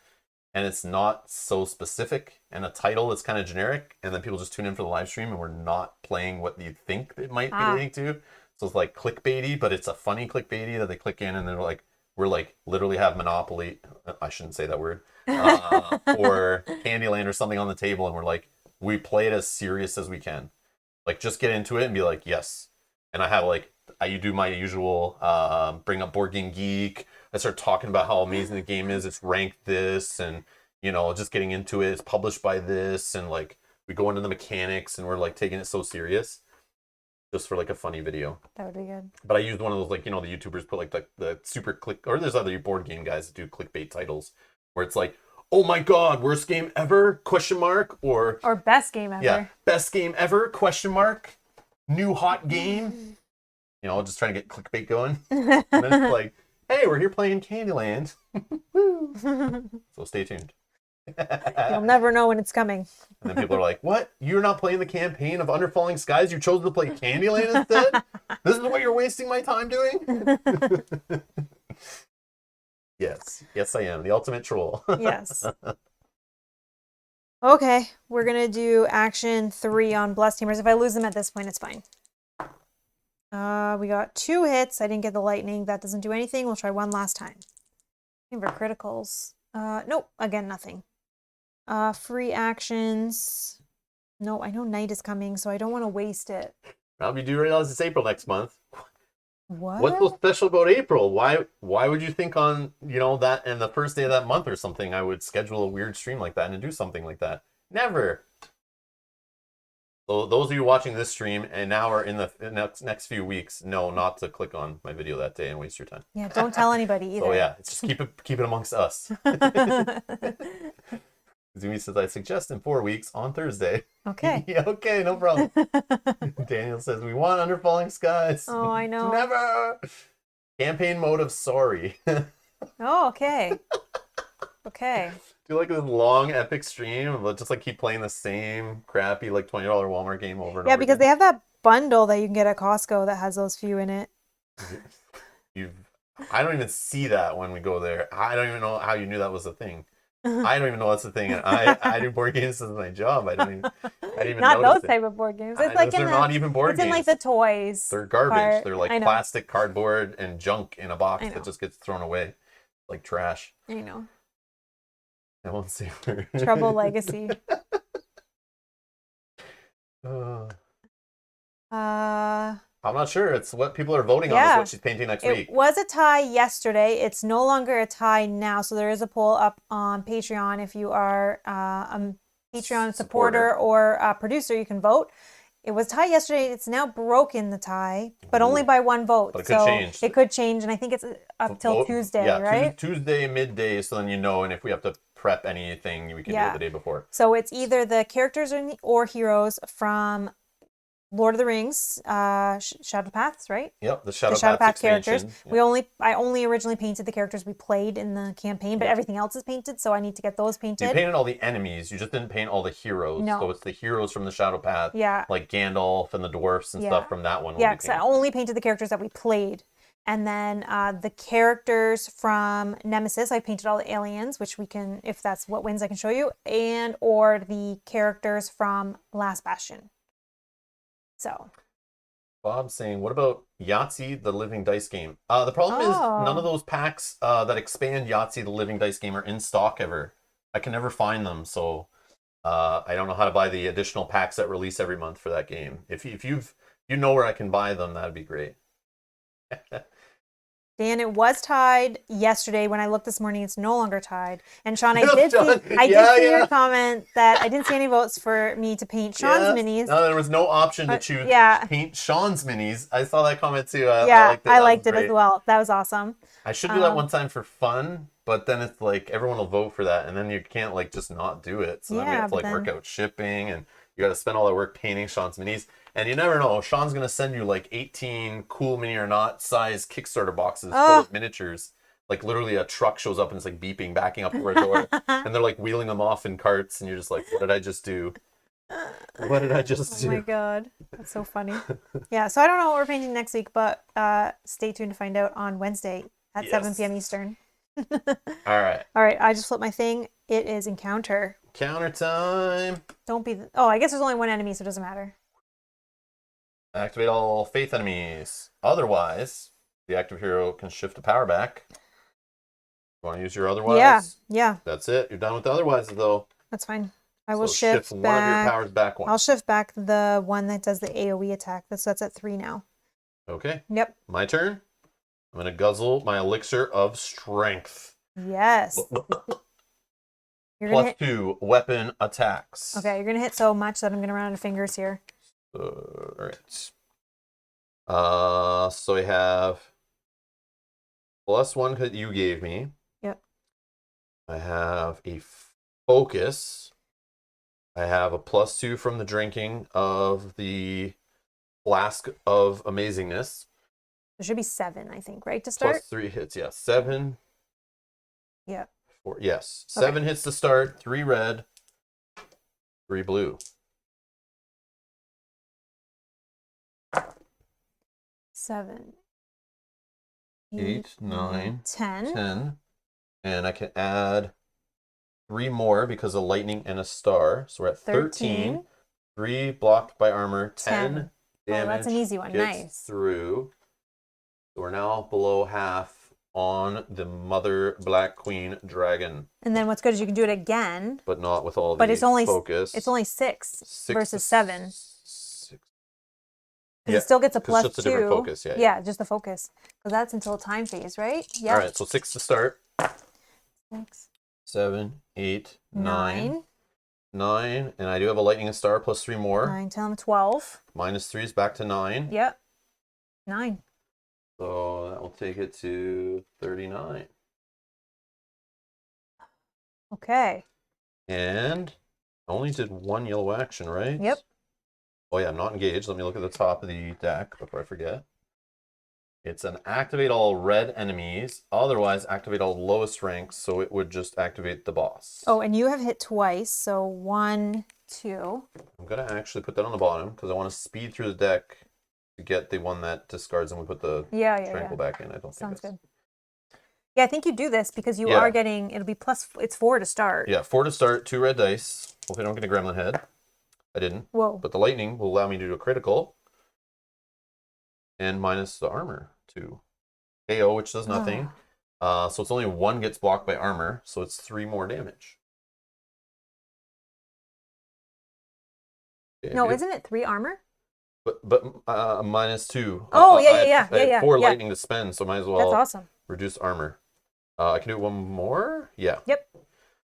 and it's not so specific and a title that's kind of generic. And then people just tune in for the live stream and we're not playing what you think it might be leading to. So it's like clickbaity, but it's a funny clickbaity that they click in and they're like, we're like literally have Monopoly. I shouldn't say that word. Or Candyland or something on the table, and we're like, we play it as serious as we can. Like, just get into it and be like, yes. And I have like, I do my usual bring up Board Game Geek. I start talking about how amazing the game is. It's ranked this, and you know, just getting into it. It's published by this, and like we go into the mechanics, and we're like taking it so serious. Just for like a funny video. That would be good. But I used one of those, like, you know, the YouTubers put like the super click, or there's other board game guys that do clickbait titles where it's like, oh my god, worst game ever, ? Or best game ever. Yeah, best game ever, ? New hot game. You know, just trying to get clickbait going. And then it's like, hey, we're here playing Candyland. Woo. So stay tuned. You'll never know when it's coming. And then people are like, what? You're not playing the campaign of Under Falling Skies? You chose to play Candyland instead? This is what you're wasting my time doing? Yes, I am. The ultimate troll. Yes. Okay, we're going to do action 3 on Blessed Hammers. If I lose them at this point, it's fine. We got 2 hits. I didn't get the lightning. That doesn't do anything. We'll try one last time. Looking for criticals. Nope. Again, nothing. Free actions. No, I know night is coming, so I don't want to waste it. Rob, you do realize it's April next month. What? What's so special about April? Why would you think on, you know, that and the first day of that month or something I would schedule a weird stream like that and do something like that? Never. So those of you watching this stream and now are in the next few weeks, know not to click on my video that day and waste your time. Yeah, don't tell anybody either. So yeah, it's just keep it amongst us. Zumi says, I suggest in 4 weeks on Thursday. Okay. Yeah, okay, no problem. Daniel says, we want Under Falling Skies. Oh, I know. Never. Campaign mode of sorry. Oh, okay. Okay. Do like this long epic stream, but just like keep playing the same crappy like $20 Walmart game over and over. Yeah, because again. they have that bundle that you can get at Costco that has those few in it. I don't even see that when we go there. I don't even know how you knew that was a thing. I don't even know that's a thing. I do board games as my job. I didn't even not notice those type of board games. It's like they're not even board it's games. In like the toys. They're garbage. Part. They're like plastic, cardboard, and junk in a box that just gets thrown away like trash. I know. I won't say where. Trouble Legacy. I'm not sure. It's what people are voting on is Yeah. what she's painting next It week. was a tie yesterday. It's no longer a tie now. So there is a poll up on Patreon. If you are a Patreon supporter or a producer, you can vote. It was tie yesterday. It's now broken the tie, but only by one vote. But it could change. It could change, and I think it's up till Tuesday, right? Tuesday midday. So then you know, and if we have to prep anything, we can do it the day before. So it's either the characters or heroes from Lord of the Rings, Shadow Paths, right? Yep, the Shadow Path characters. Yep. I only originally painted the characters we played in the campaign, but everything else is painted, so I need to get those painted. You painted all the enemies, you just didn't paint all the heroes. No. So it's the heroes from the Shadow Path. Yeah. Like Gandalf and the dwarfs and stuff from that one. Yeah, because I only painted the characters that we played. And then the characters from Nemesis, I painted all the aliens, which we can, if that's what wins, I can show you, and or the characters from Last Bastion. So. Bob's saying, what about Yahtzee, the Living Dice game? The problem is none of those packs that expand Yahtzee, the Living Dice game, are in stock ever. I can never find them, so I don't know how to buy the additional packs that release every month for that game. If you know where I can buy them, that'd be great. Dan, it was tied yesterday. When I looked this morning, it's no longer tied. And Sean, I did see your comment that I didn't see any votes for me to paint Sean's minis. No, there was no option to choose paint Sean's minis. I saw that comment too. I liked it as well. That was awesome. I should do that one time for fun, but then it's like everyone will vote for that, and then you can't like just not do it. So then we have to like work out shipping, and you got to spend all that work painting Sean's minis. And you never know. Sean's going to send you like 18 cool mini or not size Kickstarter boxes full of miniatures. Like literally a truck shows up and it's like beeping, backing up to our door. And they're like wheeling them off in carts. And you're just like, what did I just do? What did I just do? Oh my God. That's so funny. Yeah. So I don't know what we're painting next week, but stay tuned to find out on Wednesday at 7 p.m. Eastern. All right. All right. I just flipped my thing. It is encounter. Counter time. Don't be. I guess there's only one enemy, so it doesn't matter. Activate all faith enemies. Otherwise, the active hero can shift the power back. You want to use your otherwise? Yeah. That's it. You're done with the otherwise, though. That's fine. I will shift back. One of your powers back one. I'll shift back the one that does the AoE attack. That's at 3 now. Okay. Yep. My turn. I'm going to guzzle my elixir of strength. Yes. Plus 2 weapon attacks. Okay, you're going to hit so much that I'm going to run out of fingers here. All right. So I have +1 that you gave me. Yep. I have a focus. I have a +2 from the drinking of the flask of amazingness. There should be 7, I think, right, to start? +3 hits, yes. 7. Yeah. 4, yes. 7 hits to start, 3 red, 3 blue. 7, 8, 9, 10. 10. And I can add 3 more because of lightning and a star. So we're at 13. 3 blocked by armor, 10 damage. That's an easy one. Nice. Through. So we're now below half on the Mother Black Queen Dragon. And then what's good is you can do it again. But not with all the focus. It's only 6 versus 7. 6. It still gets a +2. Just a different focus, yeah, just the focus. Because that's until a time phase, right? Yeah. All right, so 6 to start. 6. 7, 8, 9. 9, and I do have a lightning and star plus 3 more. 9, 10, 12. -3 is back to 9. Yep. 9. So that will take it to 39. Okay. And I only did 1 yellow action, right? Yep. Oh yeah, I'm not engaged. Let me look at the top of the deck before I forget. It's an activate all red enemies. Otherwise, activate all lowest ranks, so it would just activate the boss. Oh, and you have hit twice, so 1, 2. I'm going to actually put that on the bottom because I want to speed through the deck to get the one that discards and we put the tranquil back in. I don't Sounds think good. Yeah, I think you do this because you are getting, it'll be it's 4 to start. Yeah, 4 to start, 2 red dice. Hope I don't get a gremlin head. I didn't. Whoa. But the lightning will allow me to do a critical. And minus the armor, 2. KO, which does nothing. So it's only 1 gets blocked by armor, so it's 3 more damage. Okay. No, isn't it 3 armor? But -2. Oh, I had 4 yeah. lightning to spend, so might as That's well awesome. reduce armor. I can do one more. Yeah. Yep.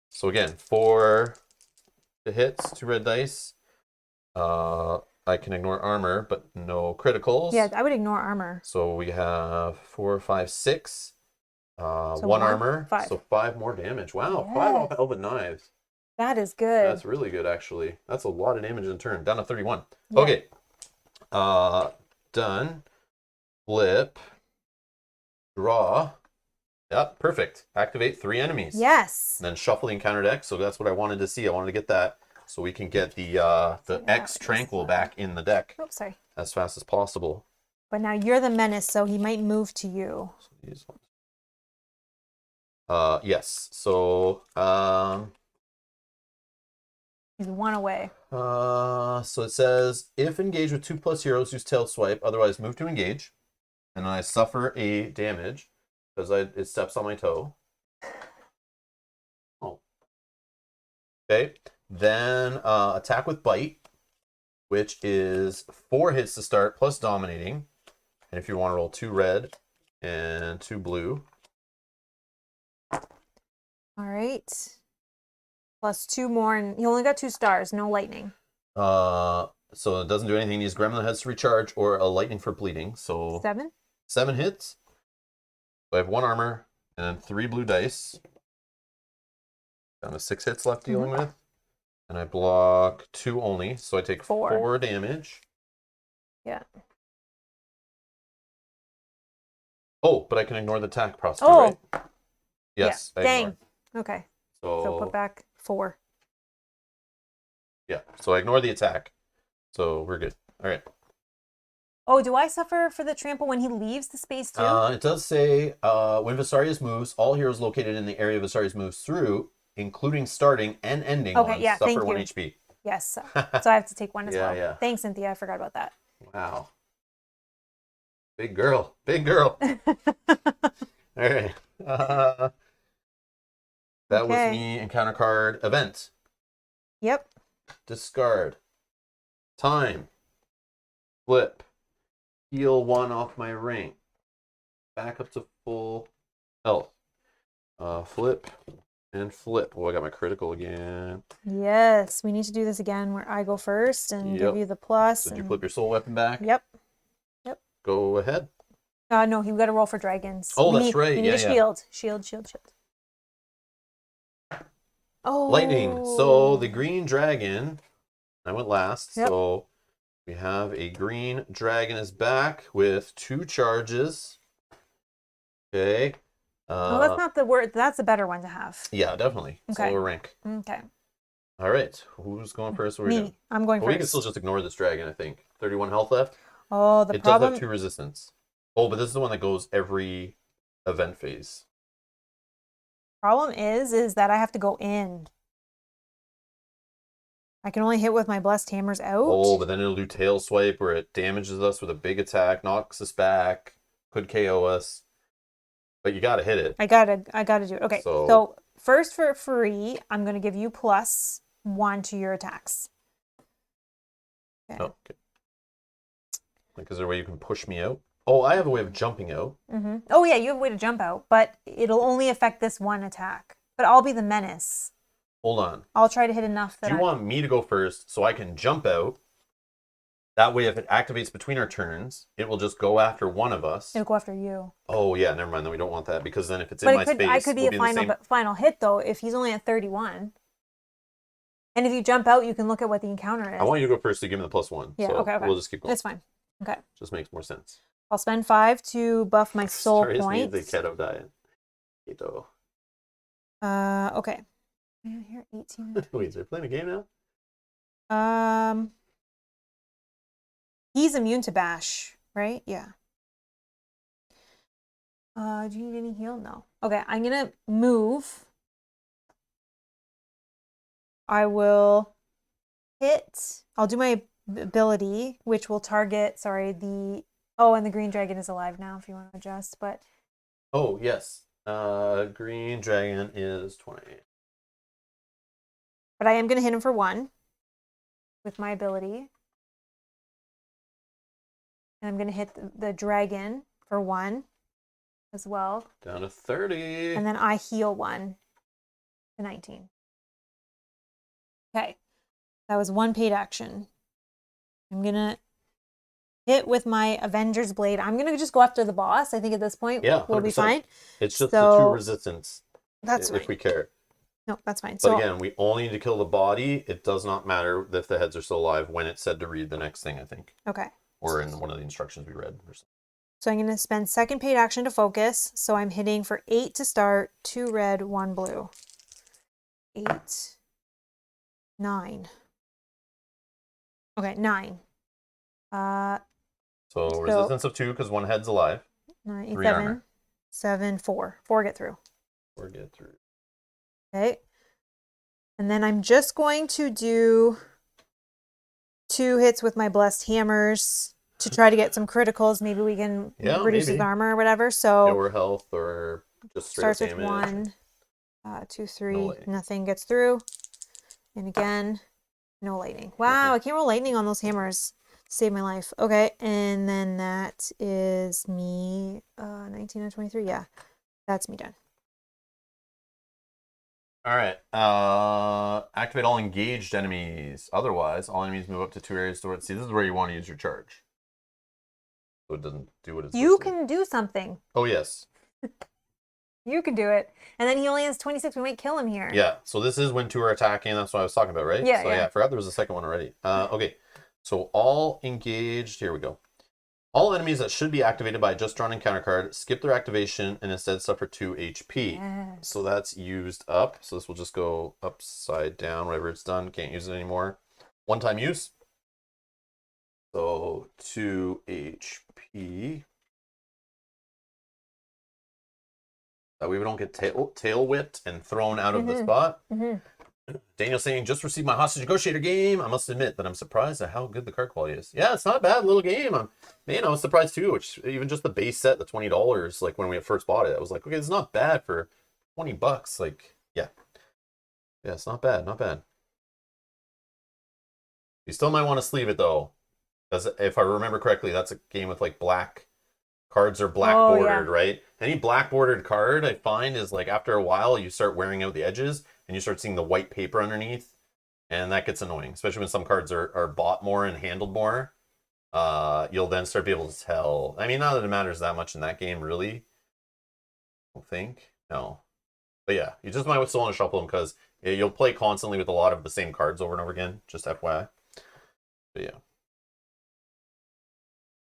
So again, 4 hits, 2 red dice. I can ignore armor, but no criticals. Yeah, I would ignore armor. So we have 4, 5, 6. So 1 armor. 5. So 5 more damage. Wow, Yeah. 5 off Elven Knives. That is good. That's really good, actually. That's a lot of damage in turn. Down to 31. Yeah. Okay. Done. Flip. Draw. Yep, perfect. Activate 3 enemies. Yes. And then shuffle the encounter deck. So that's what I wanted to see. I wanted to get that so we can get the X Tranquil back in the deck Oh, sorry. as fast as possible. But now you're the menace, so he might move to you. So these ones. Yes. So He's 1 away. so it says if engaged with 2+ heroes, use tail swipe. Otherwise, move to engage, and I suffer a damage because it steps on my toe. Oh. Okay. Then attack with bite, which is 4 hits to start plus dominating, and if you want to roll 2 red and 2 blue. All right. Plus 2 more, and he only got 2 stars, no lightning. So it doesn't do anything. These gremlin heads to recharge or a lightning for bleeding. So 7? 7 hits. So I have 1 armor and 3 blue dice. Down to 6 hits left dealing with. And I block 2 only, so I take 4 damage. Yeah. Oh, but I can ignore the attack process, Oh. right? Yes. Yeah. I Dang. ignore. Okay. So So put back 4. yeah. So I ignore the attack. So we're good. All right. Oh, do I suffer for the trample when he leaves the space too? It does say when Vastaryous moves, all heroes located in the area Vastaryous moves through, including starting and ending Okay, ones, yeah, suffer thank 1 you. HP. Yes. So I have to take 1 as Yeah, well. yeah. Thanks, Cynthia. I forgot about that. Wow. Big girl. Big girl. All right. That was me encounter card event. Yep. Discard. Time. Flip. Heal 1 off my ring. Back up to full health. Flip and flip. Oh, I got my critical again. Yes, we need to do this again where I go first and give you the plus. Did you flip your soul weapon back? Yep. Go ahead. No, you got to roll for dragons. Oh, that's right. We need a shield. Shield. Oh. Lightning. So the green dragon. I went last. Yep. So we have a green dragon is back with 2 charges. Okay. Well, that's not the word. That's a better one to have. Yeah, definitely. It's a Okay. lower rank. Okay. All right. Who's going first? What are we doing? I'm going Well, first. we can still just ignore this dragon, I think. 31 health left. Oh, It does have 2 resistance. Oh, but this is the one that goes every event phase. problem is that I have to go in. I can only hit with my blessed hammers out. Oh, but then it'll do tail swipe where it damages us with a big attack, knocks us back, could KO us. But you gotta hit it. I gotta do it. Okay. So first for free, I'm gonna give you +1 to your attacks. Okay. Oh, okay. Like, is there a way you can push me out? Oh, I have a way of jumping out. Mm-hmm. Oh yeah, you have a way to jump out, but it'll only affect this 1 attack. But I'll be the menace. Hold on. I'll try to hit enough that Do you want me to go first so I can jump out? That way, if it activates between our turns, it will just go after one of us. It'll go after you. Oh yeah, never mind. Then we don't want that because then if it's But in my space, I could be we'll a in the same... final hit though if he's only at 31. And if you jump out, you can look at what the encounter is. I want you to go first to give me the +1. Yeah. So Okay. we'll just keep going. That's fine. Okay. Just makes more sense. I'll spend 5 to buff my soul Sorry, points. the keto diet. Keto. Okay. Here, 18. Wait, is they playing a game now? He's immune to bash, right? Yeah. Do you need any heal? No. Okay, I'm gonna move. I will hit. I'll do my ability, which will target. Sorry, the. Oh, and the green dragon is alive now. If you want to adjust, but. Oh yes. Green dragon is 20. But I am gonna hit him for 1. with my ability. And I'm going to hit the dragon for 1 as well. Down to 30. And then I heal 1 to 19. Okay. That was 1 paid action. I'm going to hit with my Avenger's Blade. I'm going to just go after the boss. I think at this point we'll be fine. It's just the 2 resistance. That's if we care. No, that's fine. But again, we only need to kill the body. It does not matter if the heads are still alive when it's said to read the next thing, I think. Okay. Or in one of the instructions we read. Or something. So I'm going to spend 2nd paid action to focus. So I'm hitting for 8 to start, 2 red, 1 blue. 8, 9. Okay, 9. So resistance of 2 because 1 head's alive. 9, 3 7, armor. 7, 4. 4 get through. 4 get through. Okay. And then I'm just going to do 2 hits with my blessed hammers to try to get some criticals. Maybe we can reduce his armor or whatever. So or health or just straight starts with damage. 1, 2, 3. Nothing gets through. And again, no lightning. Wow, I can't roll lightning on those hammers. Save my life. Okay, and then that is me. 19 and 23. Yeah, that's me done. All right. Activate all engaged enemies. Otherwise, all enemies move up to 2 areas. See, this is where you want to use your charge. So it doesn't do what it's You supposed to can do something. Oh, yes. You can do it. And then he only has 26. We might kill him here. Yeah. So this is when 2 are attacking. That's what I was talking about, right? Yeah, so, yeah. I forgot there was a second one already. Okay. So all engaged. Here we go. All enemies that should be activated by a just drawn encounter card skip their activation and instead suffer 2 HP. Yes. So that's used up. So this will just go upside down whenever it's done. Can't use it anymore. One-time use. So 2 HP. That way we don't get tail whipped and thrown out of the spot. Daniel's saying, just received my hostage negotiator game. I must admit that I'm surprised at how good the card quality is. Yeah, it's not a bad little game. I was surprised too, which even just the base set, the $20, like when we first bought it, I was like, okay, it's not bad for $20. Like, yeah. Yeah, it's not bad, not bad. You still might want to sleeve it though. Because if I remember correctly, that's a game with like black cards are black bordered, right? Any black bordered card I find is like after a while you start wearing out the edges and you start seeing the white paper underneath, and that gets annoying, especially when some cards are bought more and handled more. You'll then start to be able to tell. I mean, not that it matters that much in that game, really. I don't think. No. But yeah, you just might still want to shuffle them because you'll play constantly with a lot of the same cards over and over again, just FYI. But yeah.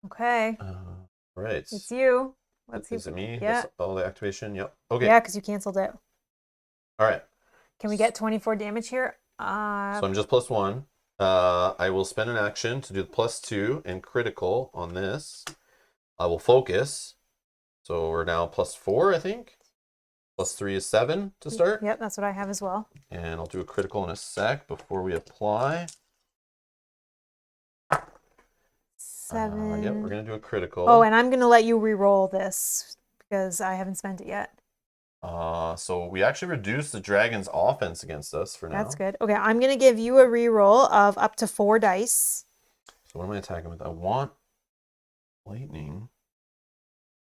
Okay. Right. It's you. Let's see. Is it me? Yeah. Oh, the activation. Yep. Okay. Yeah, because you canceled it. All right. Can we get 24 damage here? So I'm just +1. I will spend an action to do the +2 and critical on this. I will focus. So we're now +4, I think. +3 is 7 to start. Yep, that's what I have as well. And I'll do a critical in a sec before we apply. 7. Yep, we're going to do a critical. Oh, and I'm going to let you re-roll this because I haven't spent it yet. So we actually reduced the dragon's offense against us for now. That's good. Okay, I'm going to give you a re-roll of up to 4 dice. So what am I attacking with? I want lightning.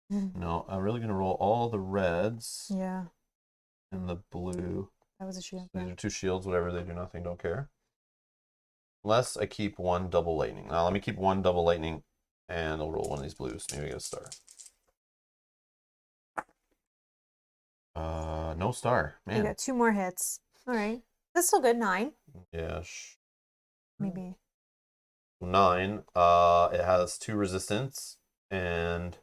No, I'm really going to roll all the reds. Yeah. And the blue. That was a shield. So these are 2 shields, whatever, they do nothing, don't care. Unless I keep 1 double lightning. Now let me keep 1 double lightning and I'll roll one of these blues. Maybe I get a star. No star. Man. You got 2 more hits. All right. That's still good. 9. Yeah. Maybe. 9. It has 2 resistance and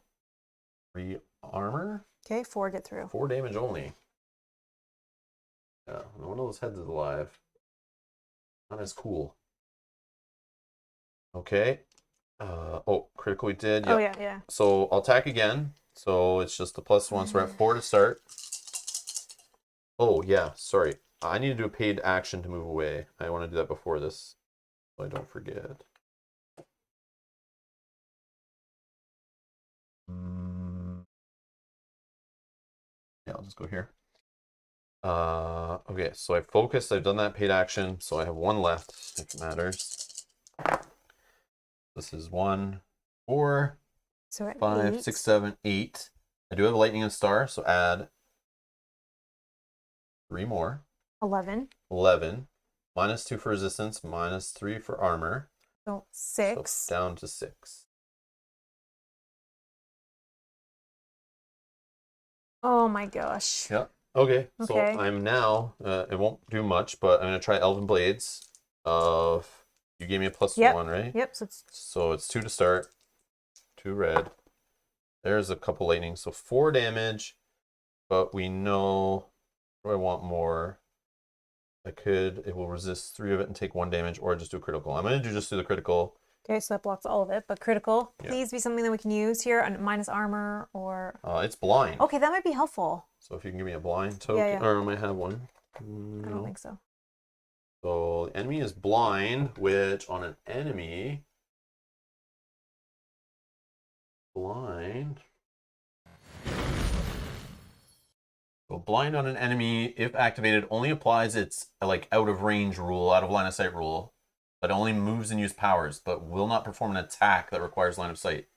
3 armor. Okay, 4 get through. 4 damage only. Yeah, one of those heads is alive. Not as cool. Okay. Oh, critical we did. Yep. Oh, yeah. So I'll attack again. So it's just a +1. So we're at 4 to start. Oh, yeah. Sorry. I need to do a paid action to move away. I want to do that before this, so I don't forget. Yeah, I'll just go here. Okay, so I focused. I've done that paid action, so I have 1 left, if it matters. This is 1, 4, So we're at 5, 8. 6, 7, 8. I do have a lightning and star, so add 3 more. 11. 11. -2 for resistance, -3 for armor. So 6. So down to 6. Oh my gosh. Yep. Okay. So Okay. I'm now, it won't do much, but I'm going to try Elven Blades of, you gave me a +1, right? Yep. So it's 2 to start, 2 red. There's a couple lightnings, so 4 damage, but we know, what do I want more? it will resist 3 of it and take 1 damage, or just do a critical. I'm going to just do the critical. Okay, so that blocks all of it, but critical. Yeah. Please be something that we can use here, and minus armor or... It's blind. Okay, that might be helpful. So if you can give me a blind token, Yeah. or I might have one. I don't think so. So the enemy is blind, which on an enemy, blind. So blind on an enemy, if activated, only applies its like out of range rule, out of line of sight rule, but only moves and uses powers, but will not perform an attack that requires line of sight.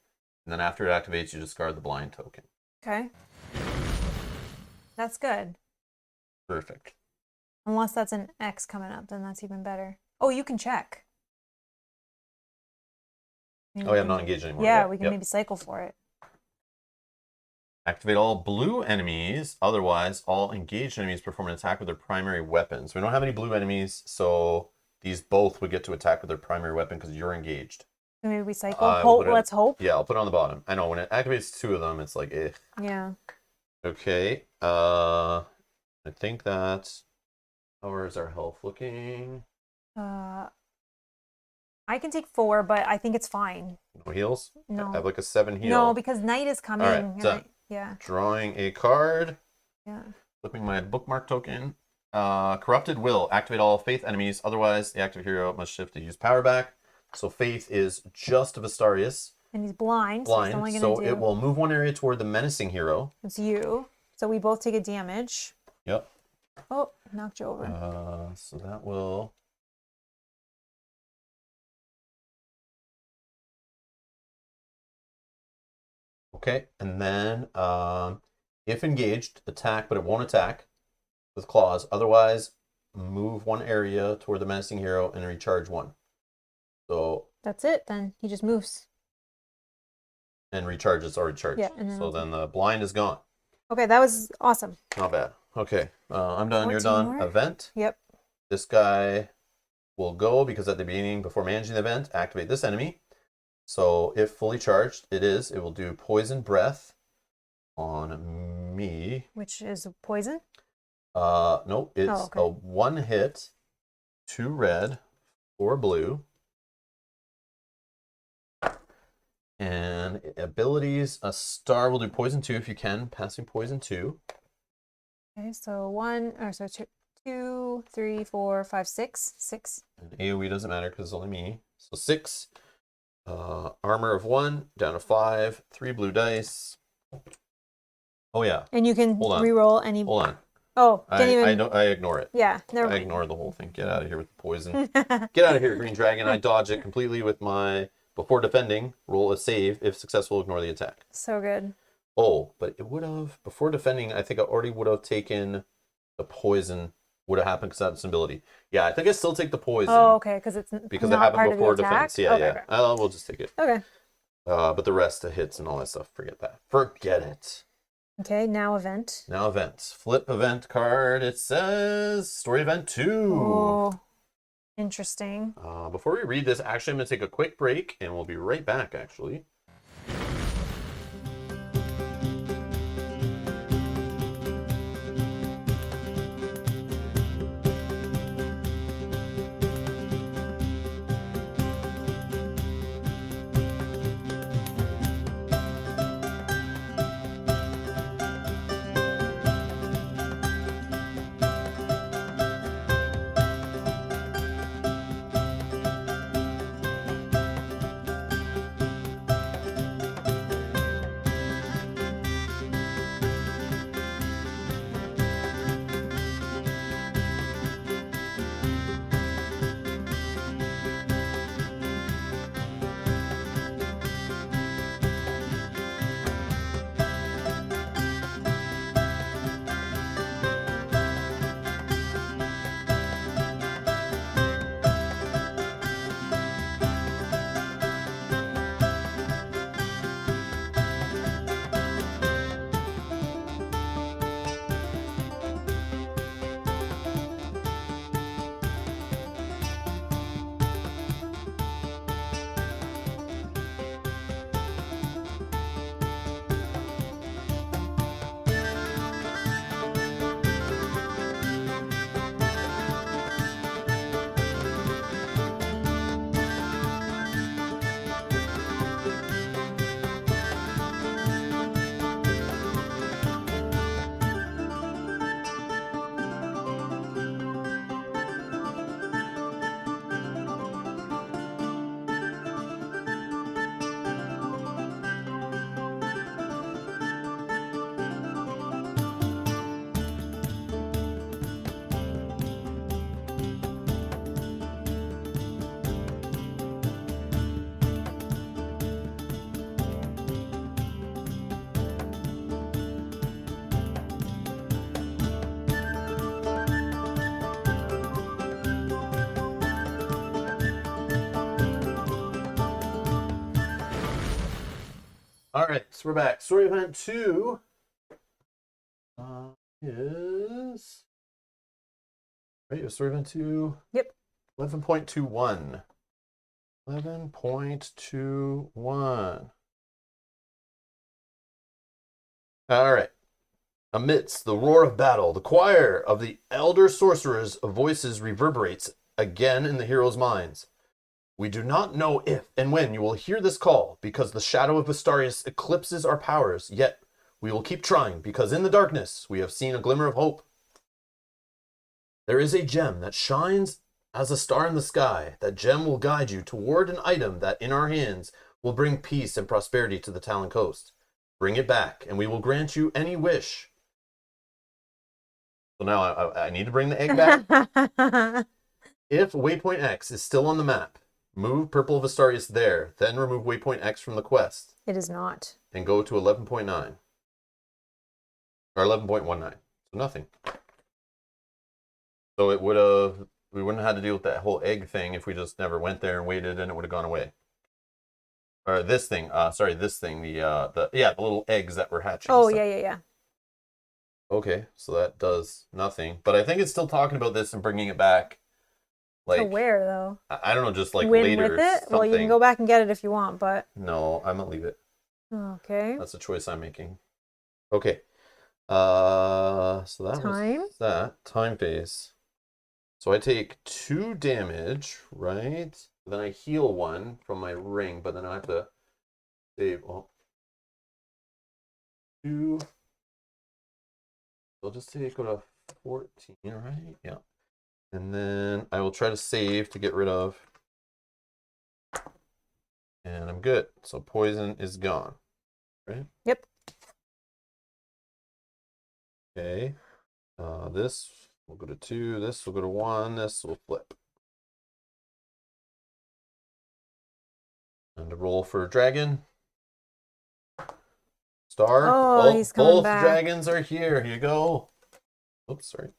And then after it activates, you discard the blind token. Okay. That's good. Perfect. Unless that's an X coming up, then that's even better. Oh, you can check. Oh, yeah, I'm not engaged anymore. Yeah, we can maybe cycle for it. Activate all blue enemies. Otherwise, all engaged enemies perform an attack with their primary weapons. We don't have any blue enemies, so these both would get to attack with their primary weapon because you're engaged. Maybe we cycle. Let's hope. Yeah, I'll put it on the bottom. I know when it activates 2 of them, it's like, eh. Yeah. Okay. I think that. How is our health looking? I can take 4, but I think it's fine. No heals? No. I have like a 7 heal. No, because night is coming. All right, done. Yeah. Drawing a card. Yeah. Flipping my bookmark token. Corrupted Will. Activate all Faith enemies. Otherwise, the active hero must shift to use power back. So Faith is just Vastaryous. And he's blind. Blind. So it will move 1 area toward the menacing hero. It's you. So we both take a damage. Yep. Oh, knocked you over. So that will. Okay, and then if engaged, attack, but it won't attack with claws. Otherwise, move 1 area toward the menacing hero and recharge 1. So that's it. Then he just moves. And recharge, it's already charged. Yeah, and then so then the blind is gone. Okay, that was awesome. Not bad. Okay, I'm done. You're 14 done. more? Event. Yep. This guy will go because at the beginning, before managing the event, activate this enemy. So if fully charged, it will do poison breath on me. Which is poison? Nope, it's okay. a 1 hit, 2 red, 4 blue. And abilities, a star will do poison 2 if you can, passing poison 2. Okay, so 2, 3, 4, 5, 6. 6. And AoE doesn't matter because it's only me. So 6. Armor of 1, down to 5. 3 blue dice. Oh yeah. And you can Hold on. reroll any. Hold on. Oh, I ignore it. Yeah, never I mind. ignore the whole thing. Get out of here with the poison. Get out of here, Green Dragon. I dodge it completely with my, before defending, roll a save. If successful, ignore the attack. So good. Oh, but it would have, before defending, I think I already would have taken the poison. Would have happened because that's an ability. Yeah, I think I still take the poison. Oh, okay, because it's because not it happened part before of the attack? defense. Yeah, Okay, yeah. okay. We'll just take it. Okay. But the rest of hits and all that stuff, forget that. Forget it. Okay, now event. Now events. Flip event card. It says Story Event 2. Oh, interesting. Before we read this, actually, I'm going to take a quick break, and we'll be right back, actually. All right, so we're back. Story event 2 is right. Story event 2. Yep. 11.21. 11.21. All right. Amidst the roar of battle, the choir of the elder sorcerers' voices reverberates again in the heroes' minds. We do not know if and when you will hear this call, because the shadow of Vastaryous eclipses our powers, yet we will keep trying, because in the darkness we have seen a glimmer of hope. There is a gem that shines as a star in the sky. That gem will guide you toward an item that in our hands will bring peace and prosperity to the Talon Coast. Bring it back, and we will grant you any wish. So now I need to bring the egg back. If waypoint X is still on the map, move Purple Vastaryous there, then remove waypoint X from the quest. It is not. And go to 11.9. Or 11.19. So nothing. So we wouldn't have had to deal with that whole egg thing if we just never went there and waited and it would have gone away. Or this thing, the little eggs that were hatching. Oh, yeah. Okay, so that does nothing. But I think it's still talking about this and bringing it back. Like, to where, though? I don't know, just like Win later. with it? Something. Well, you can go back and get it if you want, but... No, I'm going to leave it. Okay. That's a choice I'm making. Okay. So that was that. Time phase. So I take 2 damage, right? Then I heal 1 from my ring, but then I have to save... Well, 2... I'll just go to 14, right? Yeah. And then I will try to save to get rid of. And I'm good. So poison is gone. Right? Yep. Okay. This will go to 2. This will go to 1. This will flip. And to roll for dragon. Star. Oh, he's coming both back. dragons are here. Here you go. Oops, sorry.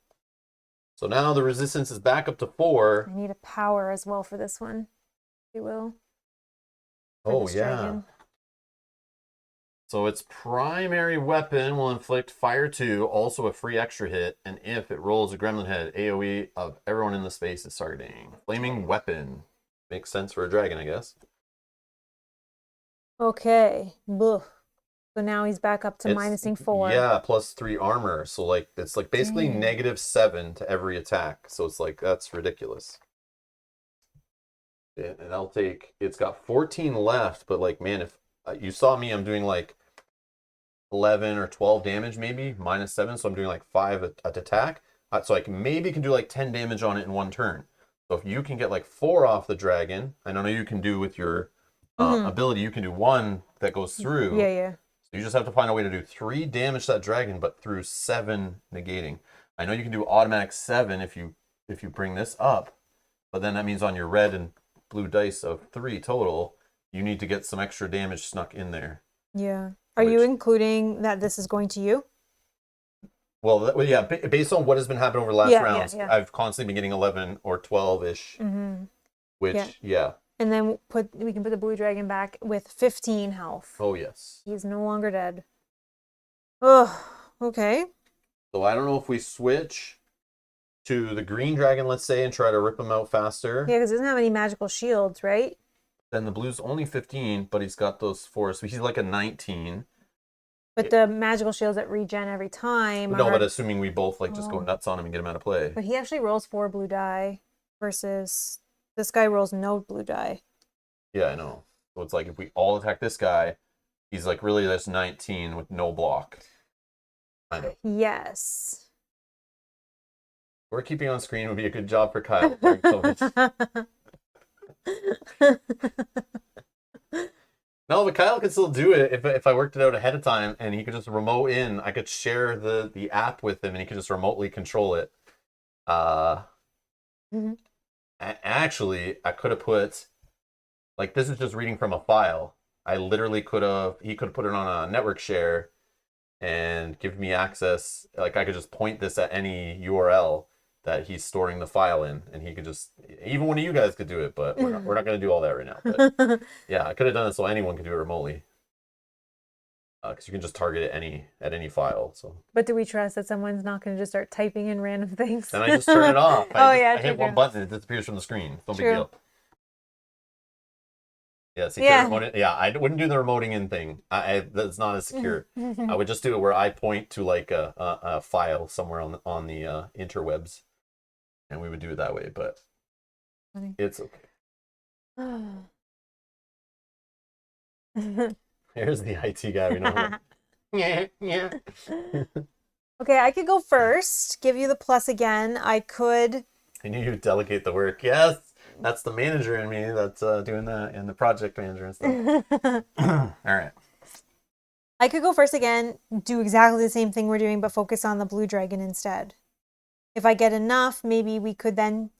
So now the resistance is back up to 4. I need a power as well for this one, if you will. Oh, yeah. Dragon. So its primary weapon will inflict fire 2, also a free extra hit, and if it rolls a gremlin head, AoE of everyone in the space is targeting. Flaming weapon. Makes sense for a dragon, I guess. Okay. Boo. So now he's back up to minusing 4. Yeah, plus 3 armor. So like it's like basically -7 to every attack. So it's like that's ridiculous. And I'll take. It's got 14 left, but like man, if you saw me, I'm doing like 11 or 12 damage, maybe -7. So I'm doing like 5 at attack. So I maybe can do like 10 damage on it in one turn. So if you can get like 4 off the dragon, I don't know you can do with your ability. You can do 1 that goes through. Yeah. You just have to find a way to do 3 damage to that dragon, but through 7 negating. I know you can do automatic 7 if you bring this up, but then that means on your red and blue dice of 3 total, you need to get some extra damage snuck in there. Yeah. Are you including that this is going to you? Well, yeah, based on what has been happening over the last rounds, I've constantly been getting 11 or 12-ish, which, yeah. And then we can put the blue dragon back with 15 health. Oh, yes. He's no longer dead. Oh, okay. So I don't know if we switch to the green dragon, let's say, and try to rip him out faster. Yeah, because he doesn't have any magical shields, right? Then the blue's only 15, but he's got those 4, so he's like a 19. But the magical shields that regen every time No, but assuming we both like just go nuts on him and get him out of play. But he actually rolls 4 blue die versus this guy rolls no blue die. Yeah, I know. So it's like if we all attack this guy, he's like really just 19 with no block. I know. Yes. We're keeping on screen would be a good job for Kyle. No, but Kyle could still do it if I worked it out ahead of time and he could just remote in. I could share the app with him and he could just remotely control it. Actually, I could have put, like, this is just reading from a file. I literally he could have put it on a network share and give me access. Like, I could just point this at any URL that he's storing the file in, and he could just, even one of you guys could do it, but we're not going to do all that right now. But yeah, I could have done it so anyone could do it remotely. because you can just target it at any file. So But do we trust that someone's not going to just start typing in random things? then I just turn it off. Yeah, I hit one button, it disappears from the screen. No big deal. Yeah, secure remote. Yeah, I wouldn't do the remoting in thing. That's not as secure. I would just do it where I point to like a file somewhere on the interwebs, and we would do it that way. But it's okay. Here's the IT guy. We know. Yeah. Okay, I could go first. Give you the plus again. I could. I knew you'd delegate the work. Yes, that's the manager in me that's doing that, and the project manager and stuff. All right. I could go first again, do exactly the same thing we're doing, but focus on the blue dragon instead. If I get enough, maybe we could then.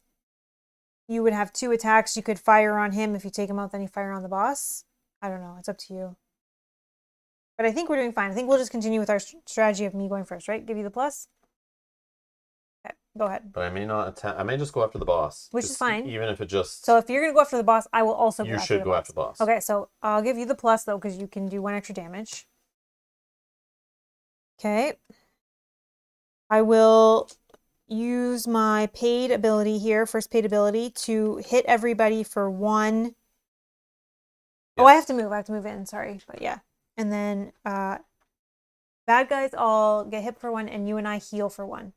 You would have 2 attacks. You could fire on him. If you take him out, then you fire on the boss. I don't know. It's up to you. But I think we're doing fine. I think we'll just continue with our strategy of me going first, right? Give you the plus. Okay, go ahead. But I may not attack. I may just go after the boss. Which is fine. Even if it just... So if you're going to go after the boss, I will also go after the boss. You should go after the boss. Okay, so I'll give you the plus, though, because you can do 1 extra damage. Okay. I will use my paid ability here, first paid ability, to hit everybody for 1. Yes. Oh, I have to move in, sorry. But yeah. And then bad guys all get hit for 1, and you and I heal for 1.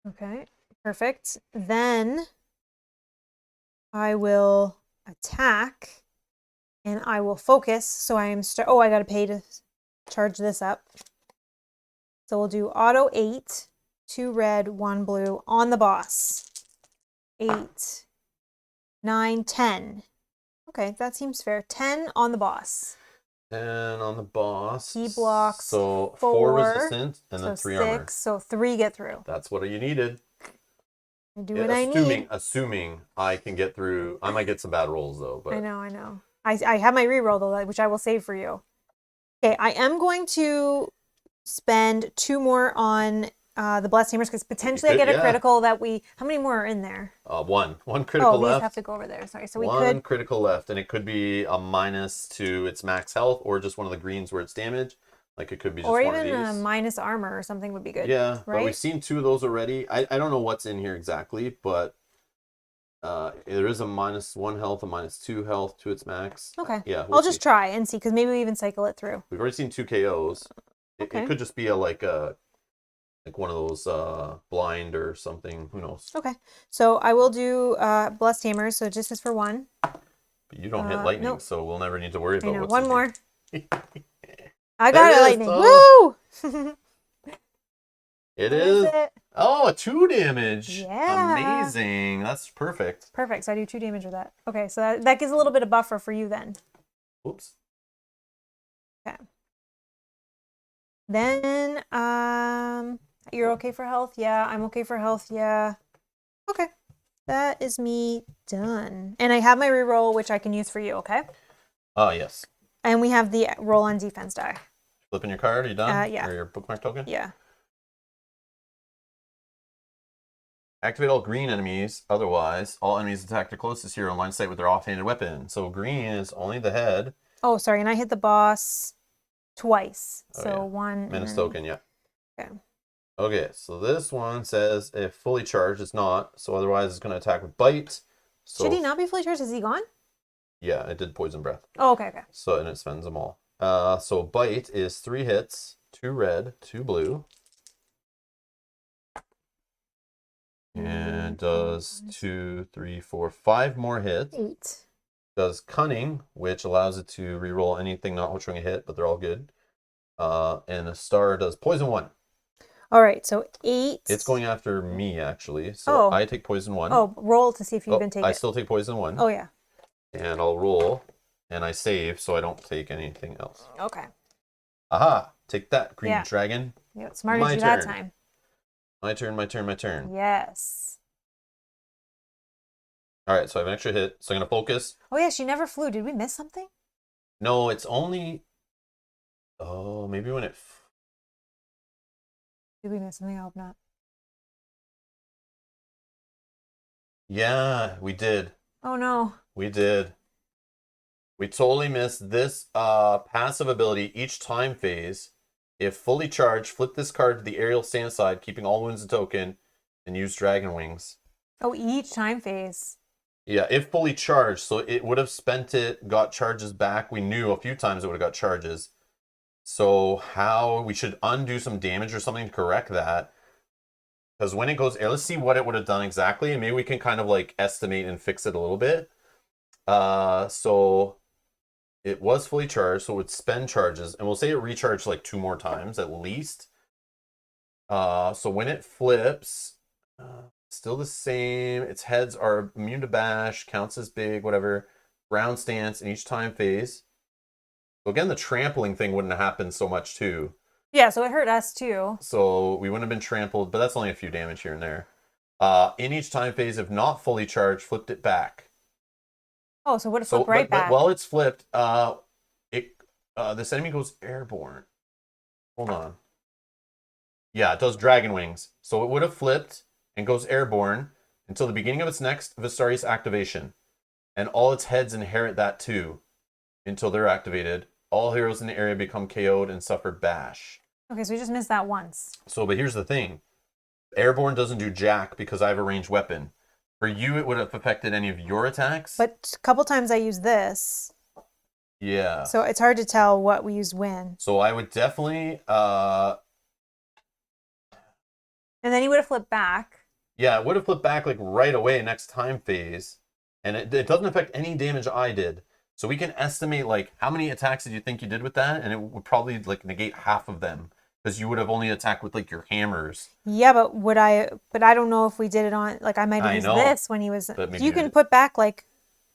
Okay, perfect. Then I will attack, and I will focus. So I am oh, I gotta pay to charge this up. So we'll do auto 8, 2 red, 1 blue on the boss. 8, 9, 10. Okay, that seems fair. 10 on the boss. 10 on the boss. He blocks. So 4 resistant and then 3 armor. 6, so 3 get through. That's what you needed. I do what I need. Assuming I can get through. I might get some bad rolls though. But I know. I have my reroll though, which I will save for you. Okay, I am going to spend 2 more on the Blessed Hammers because potentially I get a critical that we. How many more are in there? One critical left. These have to go over there. Sorry, so one critical left, and it could be a minus to its max health, or just one of the greens where it's damaged. Like it could be just one of these. Or even a minus armor or something would be good. Yeah, right? But we've seen 2 of those already. I don't know what's in here exactly, but there is a -1 health, a -2 health to its max. Okay. Yeah, I'll just try and see because maybe we even cycle it through. We've already seen 2 KOs. It could just be like one of those blind or something. Who knows? Okay, so I will do Blessed Hammers. So just as for 1. But you don't hit lightning, nope. So we'll never need to worry about what's 1 in more. Here. I got it, lightning. Woo! It is. Oh, 2 damage. Yeah. Amazing. That's perfect. Perfect. So I do 2 damage with that. Okay, so that gives a little bit of buffer for you then. Oops. Okay. Then, you're okay for health? Yeah. I'm okay for health? Yeah. Okay. That is me done. And I have my reroll, which I can use for you, okay? Oh, yes. And we have the roll on defense die. Flipping your card, are you done? Yeah. Or your bookmark token? Yeah. Activate all green enemies. Otherwise, all enemies attack their closest hero in line of sight with their offhanded weapon. So green is only the head. Oh, sorry. And I hit the boss twice. Oh, so yeah. 1. Menace token, yeah. Okay. Okay, so this one says if fully charged, it's not. So otherwise, it's going to attack with bite. So should he not be fully charged? Is he gone? Yeah, it did poison breath. Oh, okay. So, and it spends them all. So bite is 3 hits, 2 red, 2 blue. And does 2, 3, 4, 5 more hits. 8. Does cunning, which allows it to reroll anything not showing a hit, but they're all good. And a star does poison 1. All right, so 8. It's going after me actually. So I take poison 1. Oh, roll to see if you even take it. I still take poison 1. Oh yeah. And I'll roll, and I save so I don't take anything else. Okay. Aha! Take that, green dragon. Yeah, smart as you that time. My turn. Yes. All right, so I have an extra hit, so I'm going to focus. Oh, yeah, she never flew. Did we miss something? No, it's only... Oh, maybe when it... Did we miss something? I hope not. Yeah, we did. Oh no. We did. We totally missed this passive ability each time phase. If fully charged, flip this card to the aerial stand side, keeping all wounds a token, and use Dragon Wings. Oh, each time phase. Yeah, if fully charged, so it would have spent it, got charges back. We knew a few times it would have got charges. So how we should undo some damage or something to correct that. Because when it goes, let's see what it would have done exactly, and maybe we can kind of like estimate and fix it a little bit. So it was fully charged, so it would spend charges, and we'll say it recharged like 2 more times at least. So when it flips, still the same. Its heads are immune to bash, counts as big, whatever. Ground stance in each time phase. So again, the trampling thing wouldn't have happened so much too. Yeah, so it hurt us too. So we wouldn't have been trampled, but that's only a few damage here and there. In each time phase, if not fully charged, flipped it back. Oh, so would it flip But back? while it's flipped, this enemy goes airborne. Hold on. Yeah, it does Dragon Wings. So it would have flipped and goes airborne until the beginning of its next Vastaryous activation. And all its heads inherit that too until they're activated. All heroes in the area become KO'd and suffer bash. Okay, so we just missed that once. So, but here's the thing. Airborne doesn't do jack because I have a ranged weapon. For you, it would have affected any of your attacks. But a couple times I used this. Yeah. So it's hard to tell what we used when. So I would definitely, And then he would have flipped back. yeah, it would have flipped back like right away next time phase. And it doesn't affect any damage I did. So we can estimate like how many attacks did you think you did with that? And it would probably like negate half of them. Because you would have only attacked with like your hammers. Yeah, but I don't know if we did it on, like I might have I used know, this when he was, but maybe you you can did. put back like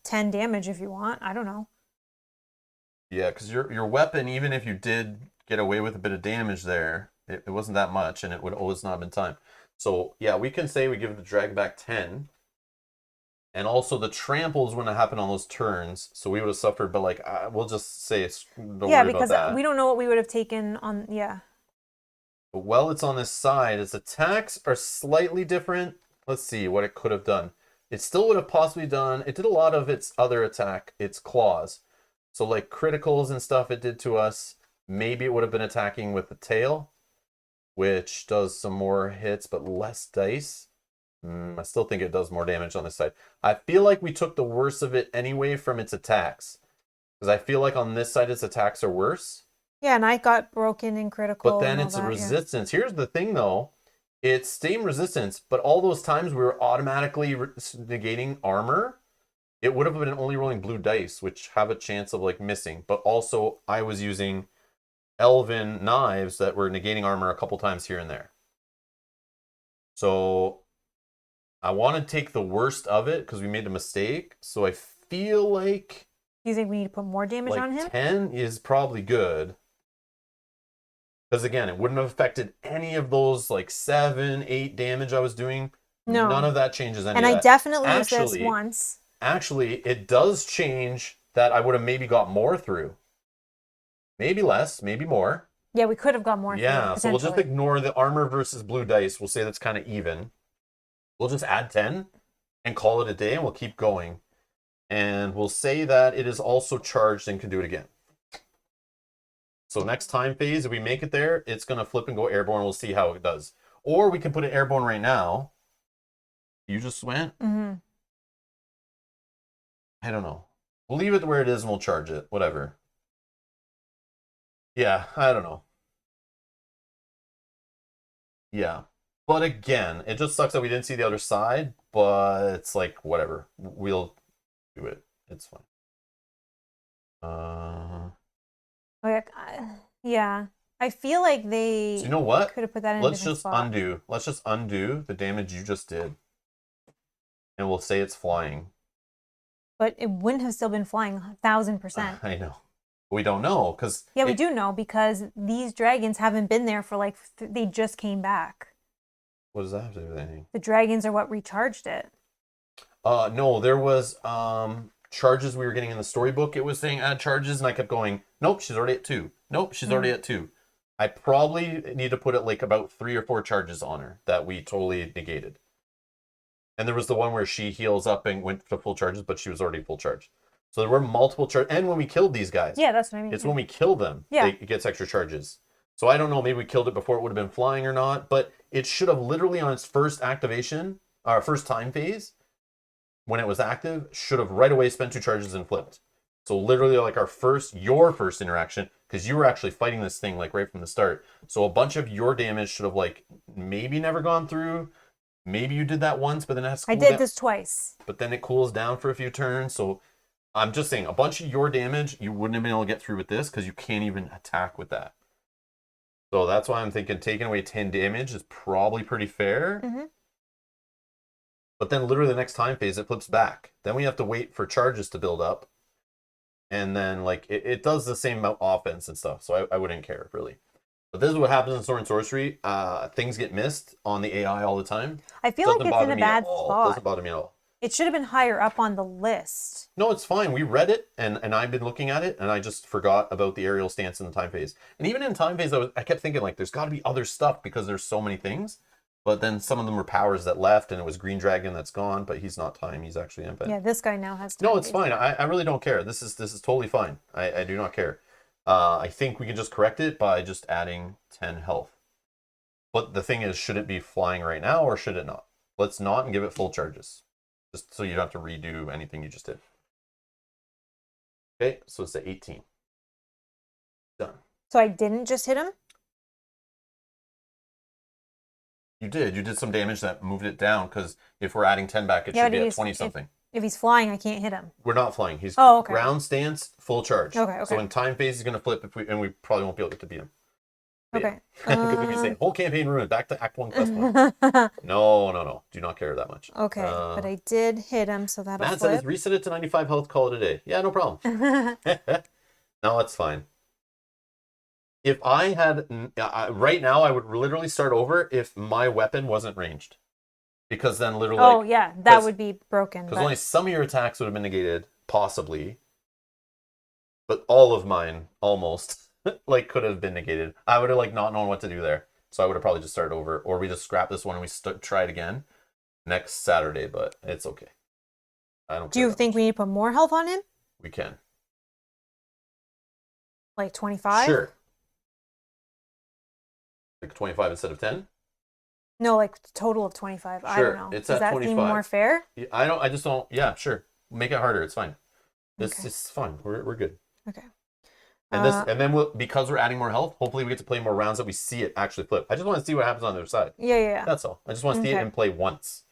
10 damage if you want. I don't know. Yeah, because your weapon, even if you did get away with a bit of damage there, it wasn't that much, and it would always not have been time. So yeah, we can say we give the drag back 10. And also the tramples wouldn't have happened on those turns, so we would have suffered, but like, we'll just say don't Yeah, worry about because that. we don't know what we would have taken on, yeah. But while it's on this side, its attacks are slightly different. Let's see what it could have done. It still would have possibly done, it did a lot of its other attack, its claws. So like criticals and stuff it did to us, maybe it would have been attacking with the tail, which does some more hits but less dice. I still think it does more damage on this side. I feel like we took the worst of it anyway from its attacks. Because I feel like on this side its attacks are worse. Yeah, and I got broken and critical. But then and all it's that, resistance. Yeah. Here's the thing though. It's same resistance, but all those times we were automatically negating armor, it would have been only rolling blue dice, which have a chance of like missing. But also I was using elven knives that were negating armor a couple times here and there. So I want to take the worst of it because we made a mistake. So I feel like Do you think we need to put more damage on him? 10 is probably good. Because again, it wouldn't have affected any of those like 7, 8 damage I was doing. No. None of that changes any And of I that. definitely used this once. Actually, it does change that I would have maybe got more through. Maybe less, maybe more. Yeah, we could have got more. Yeah, through, so we'll just ignore the armor versus blue dice. We'll say that's kind of even. We'll just add 10 and call it a day, and we'll keep going. And we'll say that it is also charged and can do it again. So next time phase, if we make it there, it's going to flip and go airborne. We'll see how it does. Or we can put it airborne right now. You just went? Mm-hmm. I don't know. We'll leave it where it is and we'll charge it. Whatever. Yeah, I don't know. Yeah. But again, it just sucks that we didn't see the other side, but it's like, whatever. We'll do it. It's fine. Yeah. I feel like they So you know what? could have put that in Let's a different just spot. undo. Let's just undo the damage you just did. And we'll say it's flying. But it wouldn't have still been flying 1,000%. I know. We don't know because Yeah, we do know because these dragons haven't been there for like, they just came back. What does that have to do with anything? The dragons are what recharged it. No, there was charges we were getting in the storybook. It was saying add charges, and I kept going, nope, she's already at 2. Nope, she's already at 2. I probably need to put it like about 3 or 4 charges on her that we totally negated. And there was the one where she heals up and went to full charges, but she was already full charge. So there were multiple charges. And when we killed these guys. Yeah, that's what I mean. It's when we kill them, it gets extra charges. So I don't know, maybe we killed it before it would have been flying or not, but it should have literally on its first activation, our first time phase, when it was active, should have right away spent 2 charges and flipped. So literally like your first interaction, because you were actually fighting this thing like right from the start. So a bunch of your damage should have like maybe never gone through. Maybe you did that once, but then it has to cool I did down. this twice. But then it cools down for a few turns. So I'm just saying, a bunch of your damage you wouldn't have been able to get through with this because you can't even attack with that. So that's why I'm thinking taking away 10 damage is probably pretty fair. Mm-hmm. But then literally the next time phase, it flips back. Then we have to wait for charges to build up. And then like it does the same amount offense and stuff. So I wouldn't care really. But this is what happens in Sword and Sorcery. Things get missed on the AI all the time. I feel like it's in a bad spot. Doesn't bother me at all. It should have been higher up on the list. No, it's fine. We read it, and I've been looking at it, and I just forgot about the aerial stance in the time phase. And even in time phase, I kept thinking, like, there's got to be other stuff because there's so many things. But then some of them were powers that left, and it was Green Dragon that's gone, but he's not time. He's actually infant. Yeah, this guy now has time. No, it's fine. I really don't care. This is totally fine. I do not care. I think we can just correct it by just adding 10 health. But the thing is, should it be flying right now, or should it not? Let's not and give it full charges. Just so you don't have to redo anything you just did. Okay, so it's at 18. Done. So I didn't just hit him? You did. You did some damage that moved it down, because if we're adding 10 back, it should be at 20-something. If he's flying, I can't hit him. We're not flying. He's okay. ground stance, full charge. Okay. So in time phase, he's going to flip, and we probably won't be able to beat him. Okay. Because we'd be saying, whole campaign ruined, back to Act 1, Quest 1. No. Do not care that much. Okay, but I did hit him, so that'll Matt flip. said, reset it to 95 health, call it a day. Yeah, no problem. No, it's fine. If I had, right now, I would literally start over if my weapon wasn't ranged. Because then literally... Oh, yeah, that would be broken. Because only some of your attacks would have been negated, possibly. But all of mine, almost... like could have been negated. I would have like not known what to do there, so I would have probably just started over, or we just scrap this one and we try it again next Saturday. But it's okay. I don't. Do you think we need to put more health on him? We can. Like 25? Sure. Like 25 instead of 10. No, like total of 25. Sure. I don't know. It's Does at that 25. seem more fair? Yeah, I just don't. Yeah, sure. Make it harder. It's fine. This Okay. is fine. We're good. Okay. And then because we're adding more health, hopefully we get to play more rounds that we see it actually flip. I just want to see what happens on the other side. Yeah. That's all. I just want to see it and play once.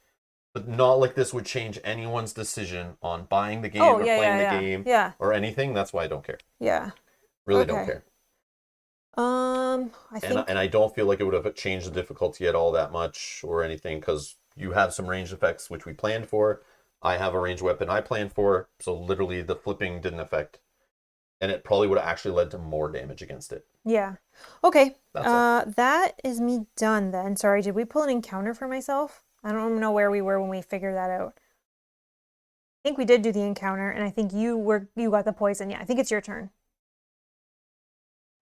But not like this would change anyone's decision on buying the game or playing the game or anything. That's why I don't care. Yeah. Really don't care. I think... And I don't feel like it would have changed the difficulty at all that much or anything, because you have some ranged effects which we planned for. I have a ranged weapon I planned for, so literally the flipping didn't affect. And it probably would have actually led to more damage against it. Yeah. Okay. That's that is me done then. Sorry, did we pull an encounter for myself? I don't know where we were when we figured that out. I think we did do the encounter, and I think you got the poison. Yeah, I think it's your turn.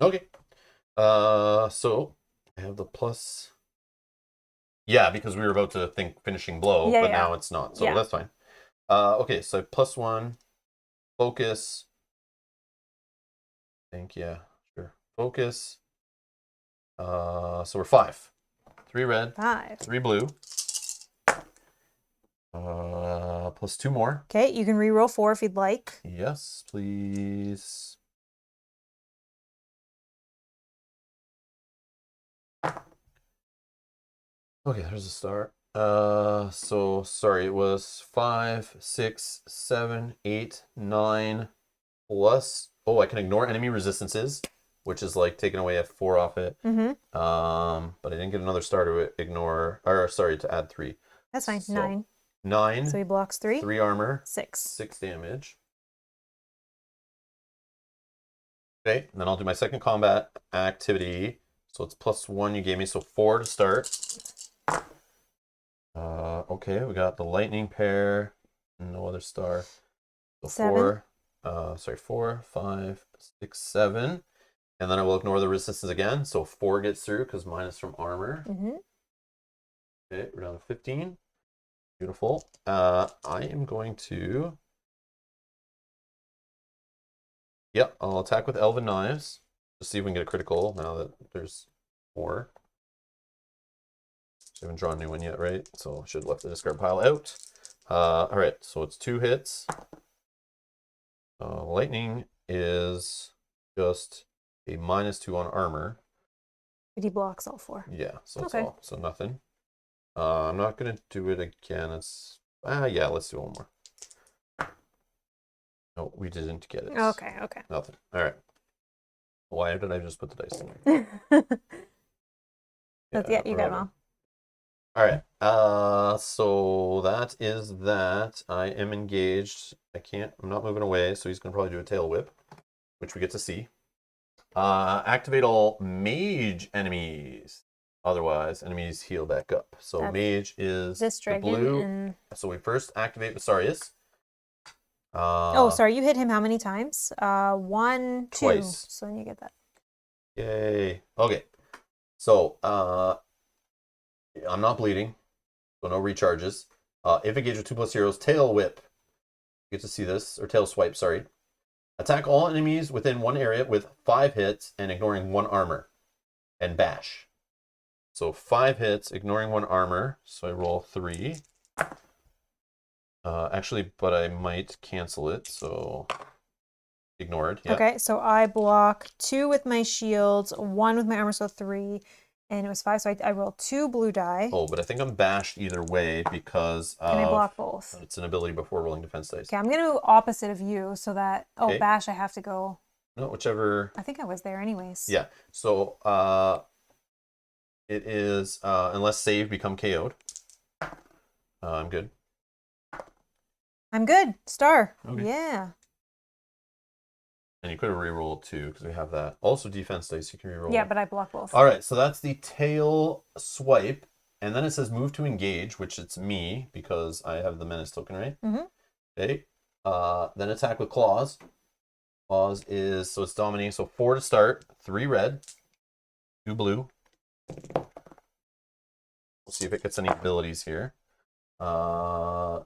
Okay. So I have the plus. Yeah, because we were about to think finishing blow, but now it's not. So that's fine. Okay, so +1, focus. I think, yeah, sure. Focus. So we're 5. 3 red. 5. 3 blue. +2 more. Okay, you can re-roll 4 if you'd like. Yes, please. Okay, there's a star. So sorry, it was 5, 6, 7, 8, 9 plus. Oh, I can ignore enemy resistances, which is like taking away F4 off it. Mm-hmm. But I didn't get another star to ignore, or sorry, to add 3. That's fine. So 9. 9. So he blocks 3. 3 armor. 6. 6 damage. Okay, and then I'll do my second combat activity. So it's +1 you gave me, so 4 to start. Okay, we got the lightning pair. No other star. So 7. 4, 5, 6, 7. And then I will ignore the resistance again. So 4 gets through because mine is from armor. Mm-hmm. Okay, we're down to 15. Beautiful. I am going to... Yep, I'll attack with Elven Knives. Just see if we can get a critical now that there's more. So I haven't drawn a new one yet, right? So I should have left the discard pile out. Alright, so it's 2 hits. Lightning is just a -2 on armor. But he blocks all 4. Yeah, so it's Okay. all, so nothing. I'm not gonna do it again. It's yeah, let's do one more. No, we didn't get it. Okay, okay. Nothing. All right. Why did I just put the dice in there? Yeah, you got them all. All right. So that is that. I am engaged. I'm not moving away, so he's gonna probably do a tail whip, which we get to see. Activate all mage enemies. Otherwise, enemies heal back up. So That's mage is this the dragon blue. and... So we first activate Vastaryous. oh, sorry, you hit him how many times? 1, 2. Twice. So then you get that. Yay. Okay. So I'm not bleeding, so no recharges. If engaged with 2+ heroes, tail whip. You get to see this, or tail swipe, sorry. Attack all enemies within 1 area with 5 hits and ignoring 1 armor. And bash. So 5 hits, ignoring 1 armor. So I roll 3. Actually, but I might cancel it, so ignored. Yeah. Okay, so I block 2 with my shields, 1 with my armor, so 3. And it was 5, so I rolled 2 blue die. Oh, but I think I'm bashed either way because Can I block both? It's an ability before rolling defense dice. Okay, I'm going to go opposite of you so that... oh, Okay. bash, I have to go... No, whichever. I think I was there anyways. Yeah. So it is unless save become KO'd. I'm good. I'm good. Star. Okay. Yeah. And you could have re-rolled too because we have that. Also defense dice you can re-roll. Yeah, but I block both. All right, so that's the tail swipe, and then it says move to engage, which it's me because I have the menace token, right? Mm-hmm. Okay. Then attack with claws. Claws is so it's dominating. So 4 to start, 3 red, 2 blue. We'll see if it gets any abilities here.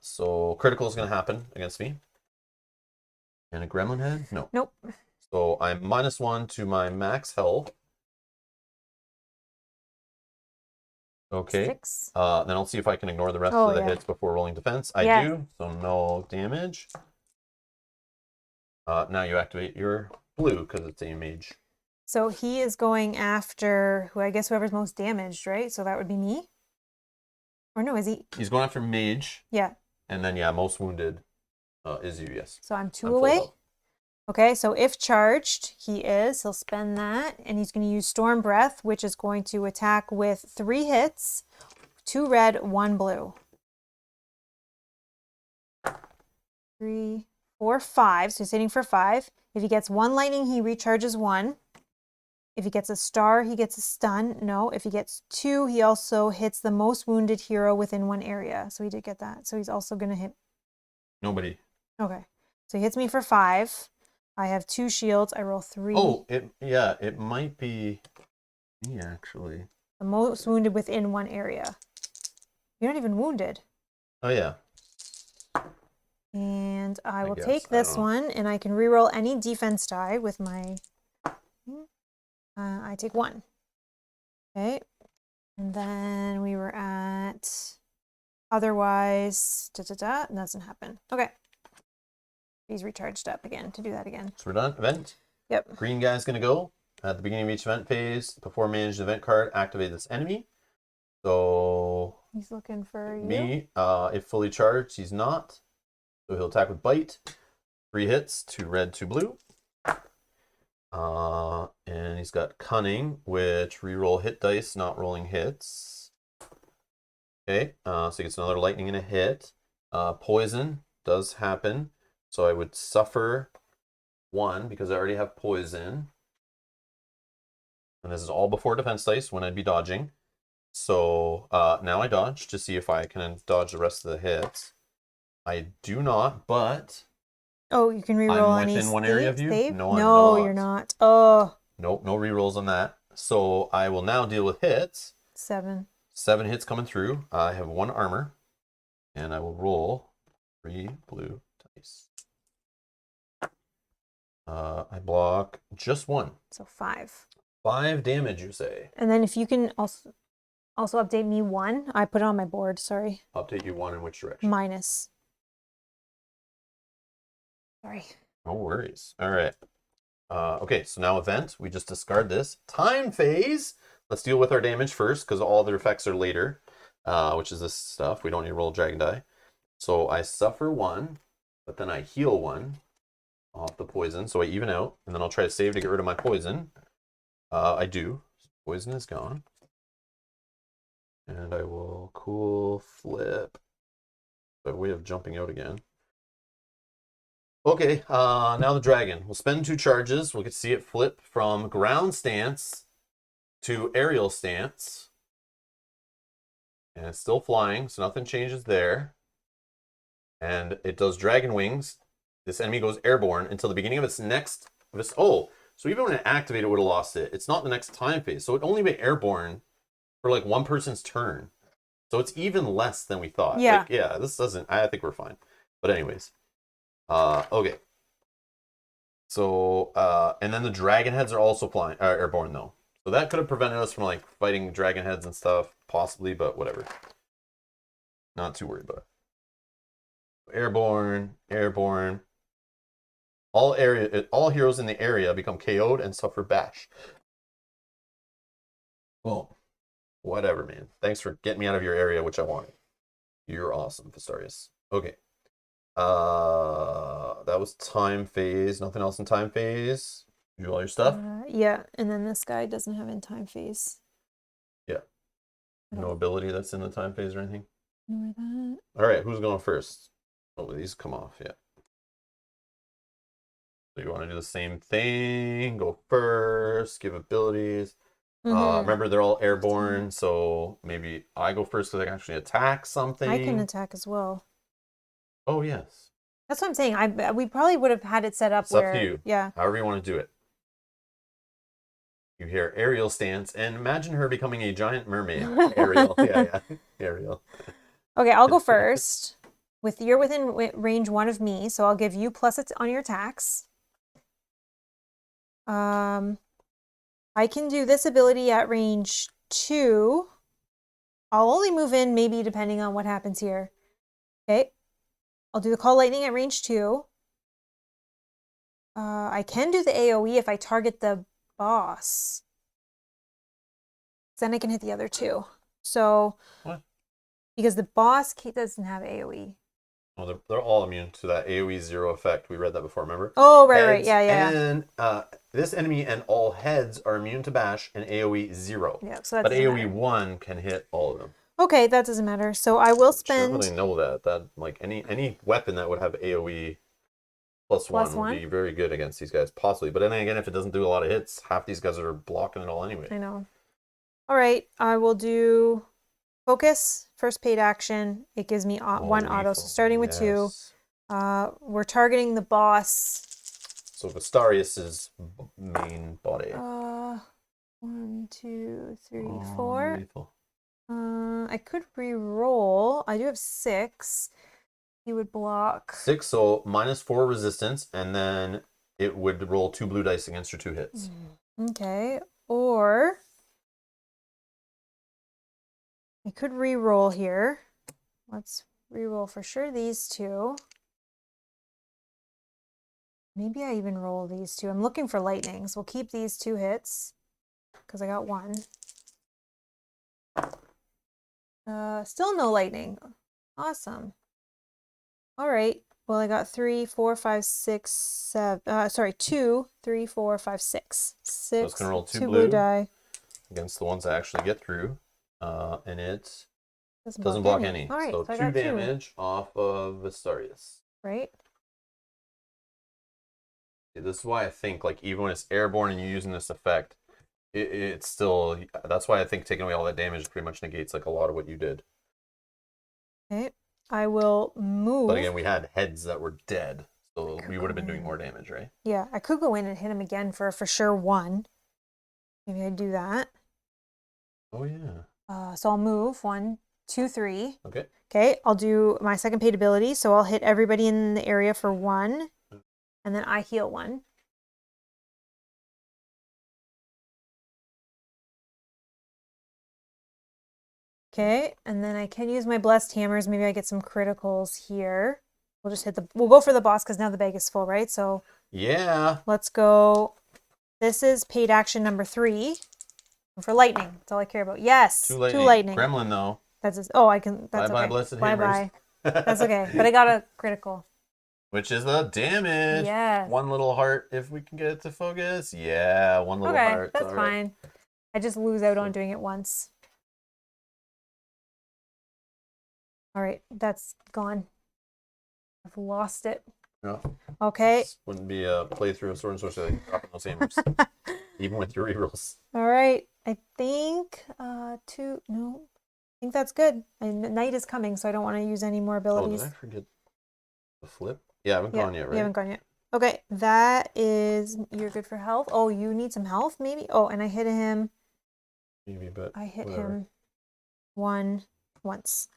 So critical is going to happen against me. And a gremlin head? No. Nope. So I'm -1 to my max health. Okay. 6. Then I'll see if I can ignore the rest Oh, of the yeah. hits before rolling defense. I Yes. do, so no damage. Now you activate your blue because it's a mage. So he is going after who I guess whoever's most damaged, right? So that would be me. Or no, is he? He's going after mage, Yeah. and then yeah, most wounded is you. Yes. So I'm 2 I'm full away. health. Okay, so if charged, he'll spend that, and he's going to use Storm Breath, which is going to attack with 3 hits, 2 red, 1 blue. 3, 4, 5. So he's hitting for 5. If he gets 1 lightning, he recharges 1. If he gets a star, he gets a stun. No. If he gets 2, he also hits the most wounded hero within 1 area. So he did get that. So he's also going to hit. Nobody. Okay. So he hits me for 5. I have 2 shields. I roll 3. Oh, it might be me actually. The most wounded within 1 area. You're not even wounded. Oh yeah. And I will guess. take I this don't know. one, and I can reroll any defense die with my... I take 1. Okay. And then we were at... otherwise... doesn't happen. Okay. He's recharged up again to do that again. So we're done. Event. Yep. Green guy's gonna go at the beginning of each event phase. Before managed event card, activate this enemy. So He's looking for you. me, if fully charged, he's not. So he'll attack with bite. 3 hits, 2 red, 2 blue. And he's got cunning, which reroll hit dice, not rolling hits. Okay, so he gets another lightning and a hit. Poison does happen. So I would suffer 1 because I already have poison. And this is all before defense dice when I'd be dodging. So now I dodge to see if I can dodge the rest of the hits. I do not, but Oh, you can reroll I'm any within 1 area of you? save? No, I'm No, not. you're not. Oh, Nope, no rerolls on that. So I will now deal with hits. 7. 7 hits coming through. I have 1 armor. And I will roll 3 blue dice. I block just 1. So 5. 5 damage, you say? And then if you can also update me 1. I put it on my board, sorry. Update you 1 in which direction? Minus. Sorry. No worries. All right. Okay, so now event. We just discard this. Time phase. Let's deal with our damage first, because all the effects are later, which is this stuff. We don't need to roll dragon die. So I suffer 1, but then I heal 1 off the poison. So I even out, and then I'll try to save to get rid of my poison. I do. Poison is gone. And I will cool flip. By way of jumping out again. Okay, now the dragon. We'll spend 2 charges. We'll get to see it flip from ground stance to aerial stance. And it's still flying, so nothing changes there. And it does dragon wings. This enemy goes airborne until the beginning of its next... so even when it activated, it would have lost it. It's not the next time phase. So it only be airborne for like 1 person's turn. So it's even less than we thought. Yeah. Like, yeah, this doesn't... I think we're fine. But anyways... okay. So, and then the dragon heads are also flying, airborne though. So that could have prevented us from like fighting dragon heads and stuff, possibly, but whatever. Not too worried about it. Airborne, airborne. All heroes in the area become KO'd and suffer bash. Well, whatever, man. Thanks for getting me out of your area, which I wanted. You're awesome, Vastaryous. Okay. That was time phase. Nothing else in time phase. You do all your stuff? Yeah, and then this guy doesn't have in time phase. Yeah. No ability that's in the time phase or anything? Ignore that. All right, who's going first? Oh, these come off, yeah. So you want to do the same thing, go first, give abilities. Remember, they're all airborne, so maybe I go first so they can actually attack something. I can attack as well. Oh, yes. That's what I'm saying. We probably would have had it set up It's where... up to you. Yeah. However you want to do it. You hear Ariel stance, and imagine her becoming a giant mermaid. Ariel. Yeah. Ariel. Okay, I'll go first. You're within range 1 of me, so I'll give you plus it on your attacks. I can do this ability at range 2. I'll only move in maybe depending on what happens here. Okay. I'll do the Call Lightning at range 2. I can do the AoE if I target the boss. Then I can hit the other 2. So, what? Because the boss doesn't have AoE. Well, they're all immune to that AoE 0 effect. We read that before, remember? Oh, right. Yeah. And this enemy and all heads are immune to bash and AoE 0. Yeah, so that but AoE matter. 1 can hit all of them. Okay, that doesn't matter. So I will spend... I don't really know that. That like any weapon that would have AoE plus one would be very good against these guys, possibly. But then again, if it doesn't do a lot of hits, half these guys are blocking it all anyway. I know. All right, I will do focus, first paid action. It gives me 1 auto, so starting with 2. We're targeting the boss. So Vastaryous' main body. 1, 2, 3, 4. Lethal. I could re-roll. I do have 6. He would block 6, so -4 resistance, and then it would roll 2 blue dice against your 2 hits. Okay, or I could re-roll here. Let's re-roll for sure these 2. Maybe I even roll these 2. I'm looking for lightnings. We'll keep these 2 hits because I got 1. Still no lightning. Awesome. All right. Well, I got 3, 4, 5, 6, 7. Sorry, 2, 3, 4, 5, 6. 6. So it's gonna roll 2 blue die against the ones that actually get through, and it doesn't block any. All right, so I 2 got 2. damage off of Vastaryous. Right. This is why I think like even when it's airborne and you're using this effect, it's still. That's why I think taking away all that damage pretty much negates like a lot of what you did. Okay. I will move. But again, we had heads that were dead, so we would have been doing more damage, right? Yeah, I could go in and hit him again for sure 1. Maybe I'd do that. Oh yeah. So I'll move 1, 2, 3. Okay. Okay, I'll do my second paid ability, so I'll hit everybody in the area for 1, and then I heal 1. Okay, and then I can use my blessed hammers. Maybe I get some criticals here. We'll go for the boss because now the bag is full, right? So yeah, let's go. This is paid action number 3. For lightning, that's all I care about. Yes, 2 lightning. Gremlin though. That's just, oh, I can. That's Bye-bye, okay. blessed Bye-bye. hammers. That's okay. But I got a critical. Which is the damage. Yes. 1 little heart if we can get it to focus. Yeah, 1 little heart. That's fine. I just lose out on doing it once. All right, that's gone. I've lost it. No. Okay. This wouldn't be a playthrough of Sword and Sorcery like dropping those hammers. Even with your rerolls. All right. I think 2. No, I think that's good. And night is coming, so I don't want to use any more abilities. Oh, did I forget the flip? Yeah, I haven't gone yet, right? You haven't gone yet. Okay, that is, you're good for health. Oh, you need some health, maybe? Oh, and I hit him. Maybe, but I hit whatever. him once.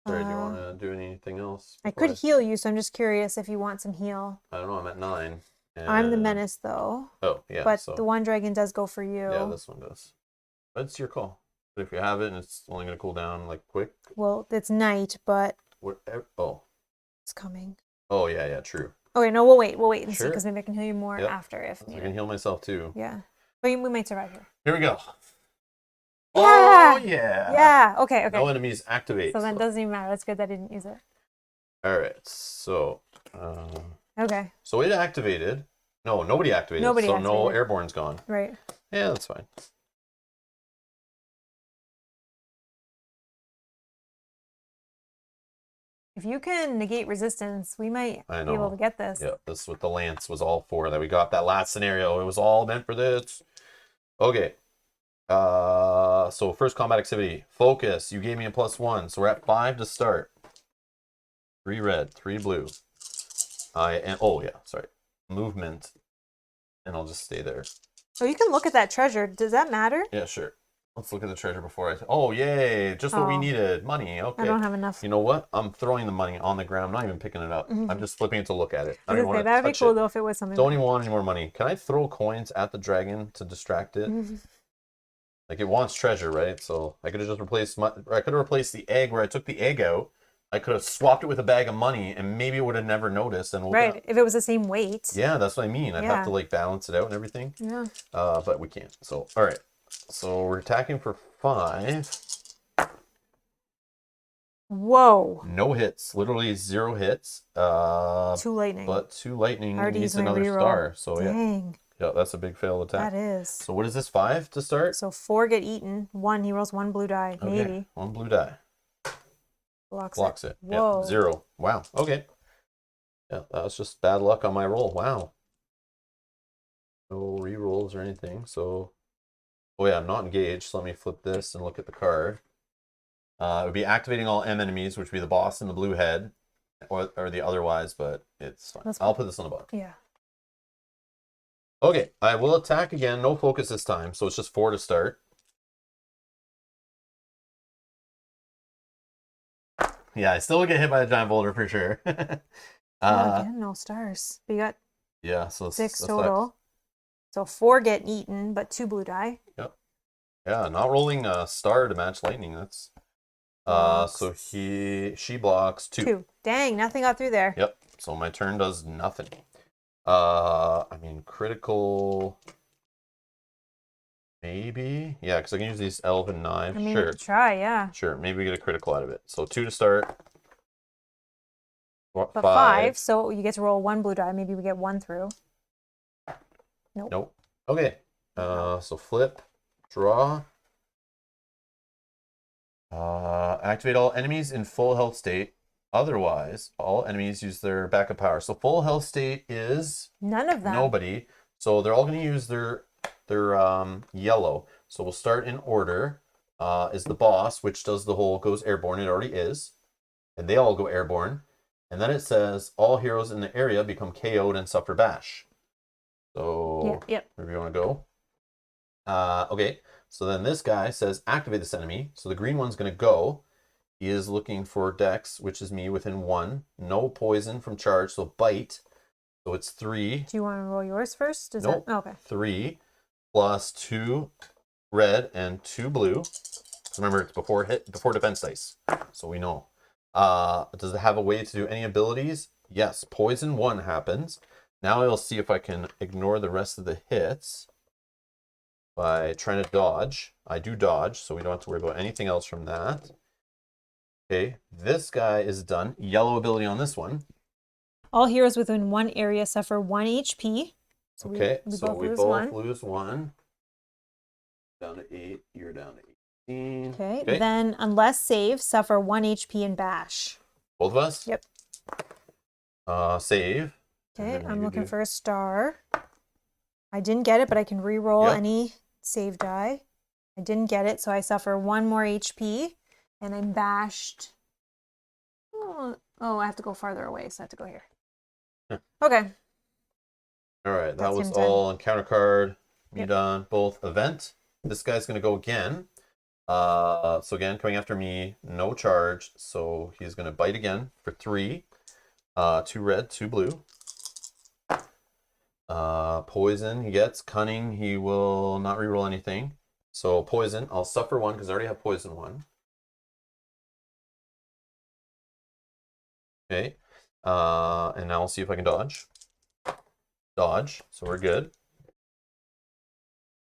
Sorry, do you want to do anything else? I could heal you, so I'm just curious if you want some heal. I don't know, I'm at 9. I'm the menace, though. Oh, yeah. But the one dragon does go for you. Yeah, this one does. But it's your call. But if you have it and it's only going to cool down, like, quick. Well, it's night, but... Oh. It's coming. Oh, yeah, true. Okay, no, we'll wait and see, Sure. because maybe I can heal you more after if I needed. can heal myself, too. Yeah. But we might survive here. Here we go. Yeah! Oh, yeah. Yeah, okay. No enemies activate. So then it doesn't even matter. That's good that I didn't use it. All right, so... Okay. So it activated. No, nobody activated. Nobody so activated. no airborne's gone. Right. Yeah, that's fine. If you can negate resistance, we might be able to get this. Yeah, this with the lance was all for that we got that last scenario. It was all meant for this. Okay. So first combat activity, focus. You gave me a +1, so we're at 5 to start. 3 red, 3 blue. Oh yeah, sorry. Movement, and I'll just stay there. Oh, you can look at that treasure. Does that matter? Yeah, sure. Let's look at the treasure before I... Oh, yay! Just what we needed. Money. Okay. I don't have enough. You know what? I'm throwing the money on the ground. I'm not even picking it up. I'm just flipping it to look at it. I don't want to That'd be touch cool it. though if it was something. Don't even want any more money. Can I throw coins at the dragon to distract it? Like it wants treasure, right? So I could have just replaced I could have replaced the egg where I took the egg out. I could have swapped it with a bag of money, and maybe it would have never noticed. And right, if it was the same weight. Yeah, that's what I mean. I'd have to like balance it out and everything. Yeah. But we can't. So all right. So we're attacking for 5. Whoa. No hits. Literally 0 hits. 2 lightning. But 2 lightning already needs used my another reroll. star. So Dang. yeah, that's a big failed attack. That is. So what is this, 5 to start? So 4 get eaten. 1, he rolls 1 blue die. Okay. Maybe. 1 blue die. Blocks it. Whoa. Yep. 0. Wow. Okay. Yeah, that was just bad luck on my roll. Wow. No rerolls or anything. So, oh yeah, I'm not engaged. So let me flip this and look at the card. It would be activating all M enemies, which would be the boss and the blue head, or the otherwise, but it's fine. I'll put this on the bottom. Yeah. Okay, I will attack again. No focus this time, so it's just 4 to start. Yeah, I still get hit by the giant boulder for sure. Again, no stars. But you got so 6 total. So 4 get eaten, but 2 blue die. Yep. Yeah, not rolling a star to match lightning. That's so she blocks 2. Dang, nothing got through there. Yep. So my turn does nothing. I mean critical. Maybe. Yeah, because I can use these elven knives. I mean, sure. you could try, yeah. Sure. Maybe we get a critical out of it. So 2 to start. But 5, so you get to roll 1 blue die. Maybe we get 1 through. Nope. Okay. So flip, draw. Activate all enemies in full health state. Otherwise, all enemies use their backup power. So full health state is none of them. Nobody. So they're all going to use their yellow. So we'll start in order. Is the boss, which does the whole goes airborne. It already is, and they all go airborne. And then it says all heroes in the area become KO'd and suffer bash. So yep. wherever you want to go. Okay. So then this guy says activate this enemy. So the green one's going to go. He is looking for Dex, which is me, within 1. No poison from charge, so bite. So it's 3. Do you want to roll yours first? Is Nope. that okay? 3 plus 2 red and 2 blue. Remember, it's before defense dice, so we know. Does it have a way to do any abilities? Yes. Poison 1 happens. Now I'll see if I can ignore the rest of the hits by trying to dodge. I do dodge, so we don't have to worry about anything else from that. Okay, this guy is done. Yellow ability on this one. All heroes within 1 area suffer 1 HP. So okay, we so both we lose both 1. lose 1. Down to 8. You're down to 18. Okay. Then, unless save, suffer 1 HP and bash. Both of us? Yep. Save. Okay, I'm looking for a star. I didn't get it, but I can re-roll any save die. I didn't get it, so I suffer 1 more HP, and I'm bashed. Oh, I have to go farther away, so I have to go here. Okay. All right, that That's was him done. all on counter card. Me Yep. done. Both event. This guy's going to go again. So again, coming after me, no charge. So he's going to bite again for 3. 2 red, 2 blue. Poison he gets. Cunning, he will not reroll anything. So poison, I'll suffer 1 because I already have poison 1. Okay. And now I'll see if I can dodge. Dodge, so we're good.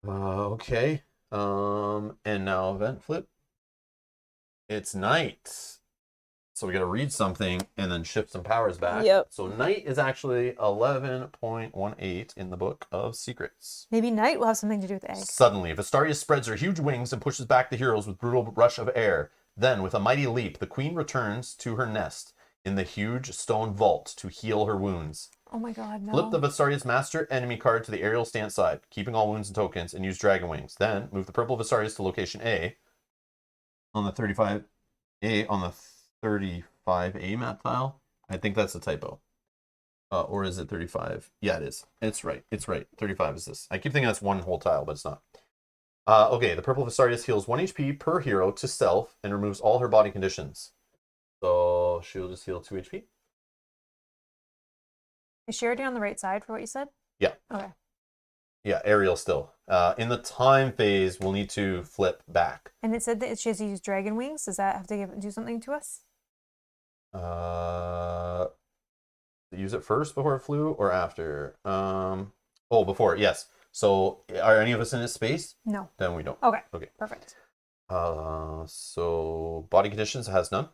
Okay. And now event flip. It's night. So we got to read something and then shift some powers back. Yep. So night is actually 11.18 in the Book of Secrets. Maybe night will have something to do with egg. Suddenly, Vastaryous spreads her huge wings and pushes back the heroes with brutal rush of air. Then, with a mighty leap, the queen returns to her nest in the huge stone vault to heal her wounds. Oh my god, no. Flip the Vastaryous Master enemy card to the aerial stance side, keeping all wounds and tokens, and use Dragon Wings. Then, move the purple Vastaryous to location A on the 35A map tile. I think that's a typo. Or is it 35? Yeah, it is. It's right. It's right. 35 is this. I keep thinking that's one whole tile, but it's not. Okay, the purple Vastaryous heals 1 HP per hero to self and removes all her body conditions. So she'll just heal 2 HP. Is she already on the right side for what you said? Yeah. Okay. Yeah, aerial still. In the time phase, we'll need to flip back. And it said that she has to use dragon wings. Does that have to do something to us? Use it first before it flew or after? Oh, before, yes. So are any of us in this space? No. Then we don't. Okay. Okay. Perfect. So body conditions has none.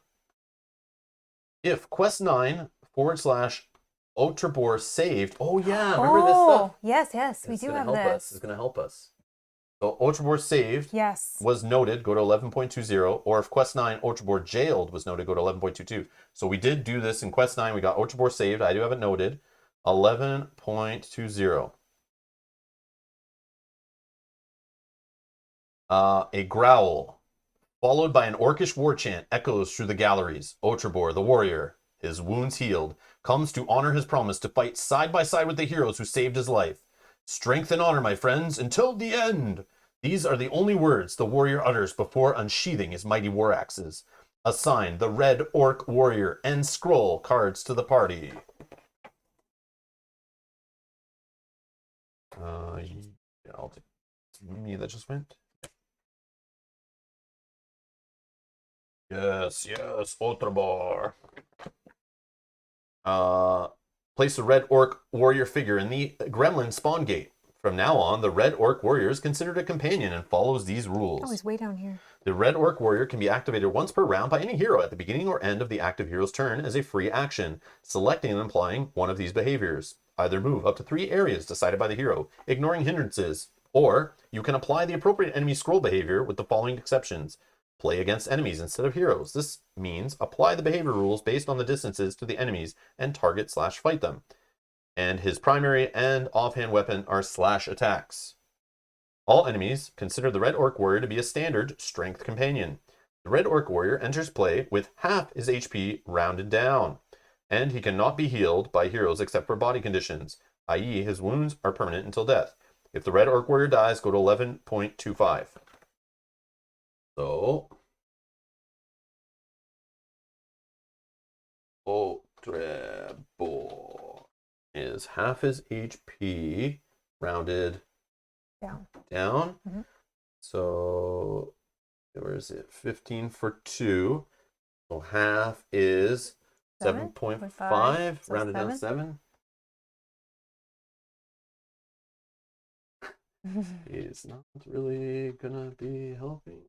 If quest 9 / Otrabor saved. Oh yeah, remember this stuff? Yes, we It's do gonna have help this. us. It's gonna help us. So Otrabor saved. Yes. Was noted, go to 11.20, or if Quest 9 Otrabor jailed was noted, go to 11.22. So we did do this in Quest 9. We got Otrabor saved. I do have it noted. 11.20. A growl, followed by an orcish war chant, echoes through the galleries. Otrabor, the warrior, his wounds healed, comes to honor his promise to fight side by side with the heroes who saved his life. Strength and honor, my friends, until the end. These are the only words the warrior utters before unsheathing his mighty war axes. Assign the red orc warrior and scroll cards to the party. Yeah, I'll take me that just went. Yes, Otrabor. Place a red orc warrior figure in the gremlin spawn gate. From now on, the red orc warrior is considered a companion and follows these rules. Oh, he's way down here. The red orc warrior can be activated once per round by any hero at the beginning or end of the active hero's turn as a free action, selecting and applying one of these behaviors. Either move up to 3 areas decided by the hero, ignoring hindrances, or you can apply the appropriate enemy scroll behavior with the following exceptions. Play against enemies instead of heroes. This means apply the behavior rules based on the distances to the enemies and target/fight them. And his primary and offhand weapon are slash attacks. All enemies consider the red orc warrior to be a standard strength companion. The red orc warrior enters play with half his HP rounded down, and he cannot be healed by heroes except for body conditions, i.e. his wounds are permanent until death. If the red orc warrior dies, go to 11.25. So, Trebor is half his HP rounded down. Mm-hmm. So, where is it? 15 for 2. So, half is 7.5, so rounded down 7. He's not really gonna be helping.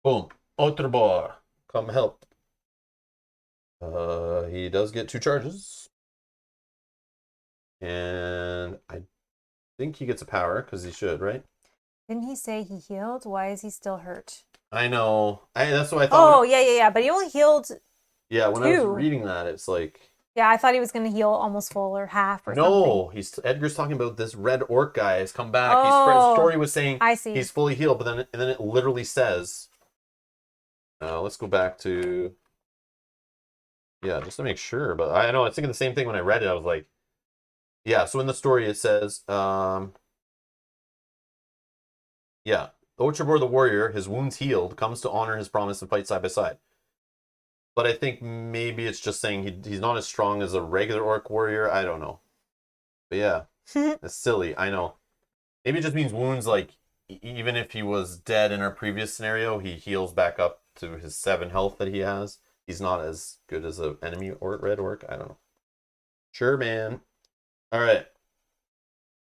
Boom. Otterbor, come help. He does get 2 charges. And I think he gets a power, because he should, right? Didn't he say he healed? Why is he still hurt? I know. That's what I thought. Oh, yeah. But he only healed Yeah, when 2. I was reading that, it's like... Yeah, I thought he was going to heal almost full or half or something. No, Edgar's talking about this red orc guy has come back. Oh, Story was saying I see. he's fully healed, but then it literally says... let's go back to... Yeah, just to make sure. But I know, I was thinking the same thing when I read it. I was like... Yeah, so in the story it says... Yeah, Ochebor the warrior, his wounds healed, comes to honor his promise and fight side by side. But I think maybe it's just saying he's not as strong as a regular orc warrior. I don't know. But yeah, it's silly. I know. Maybe it just means wounds, like, even if he was dead in our previous scenario, he heals back up to his 7 health that he has. He's not as good as an enemy or red orc. I don't know. Sure, man. All right.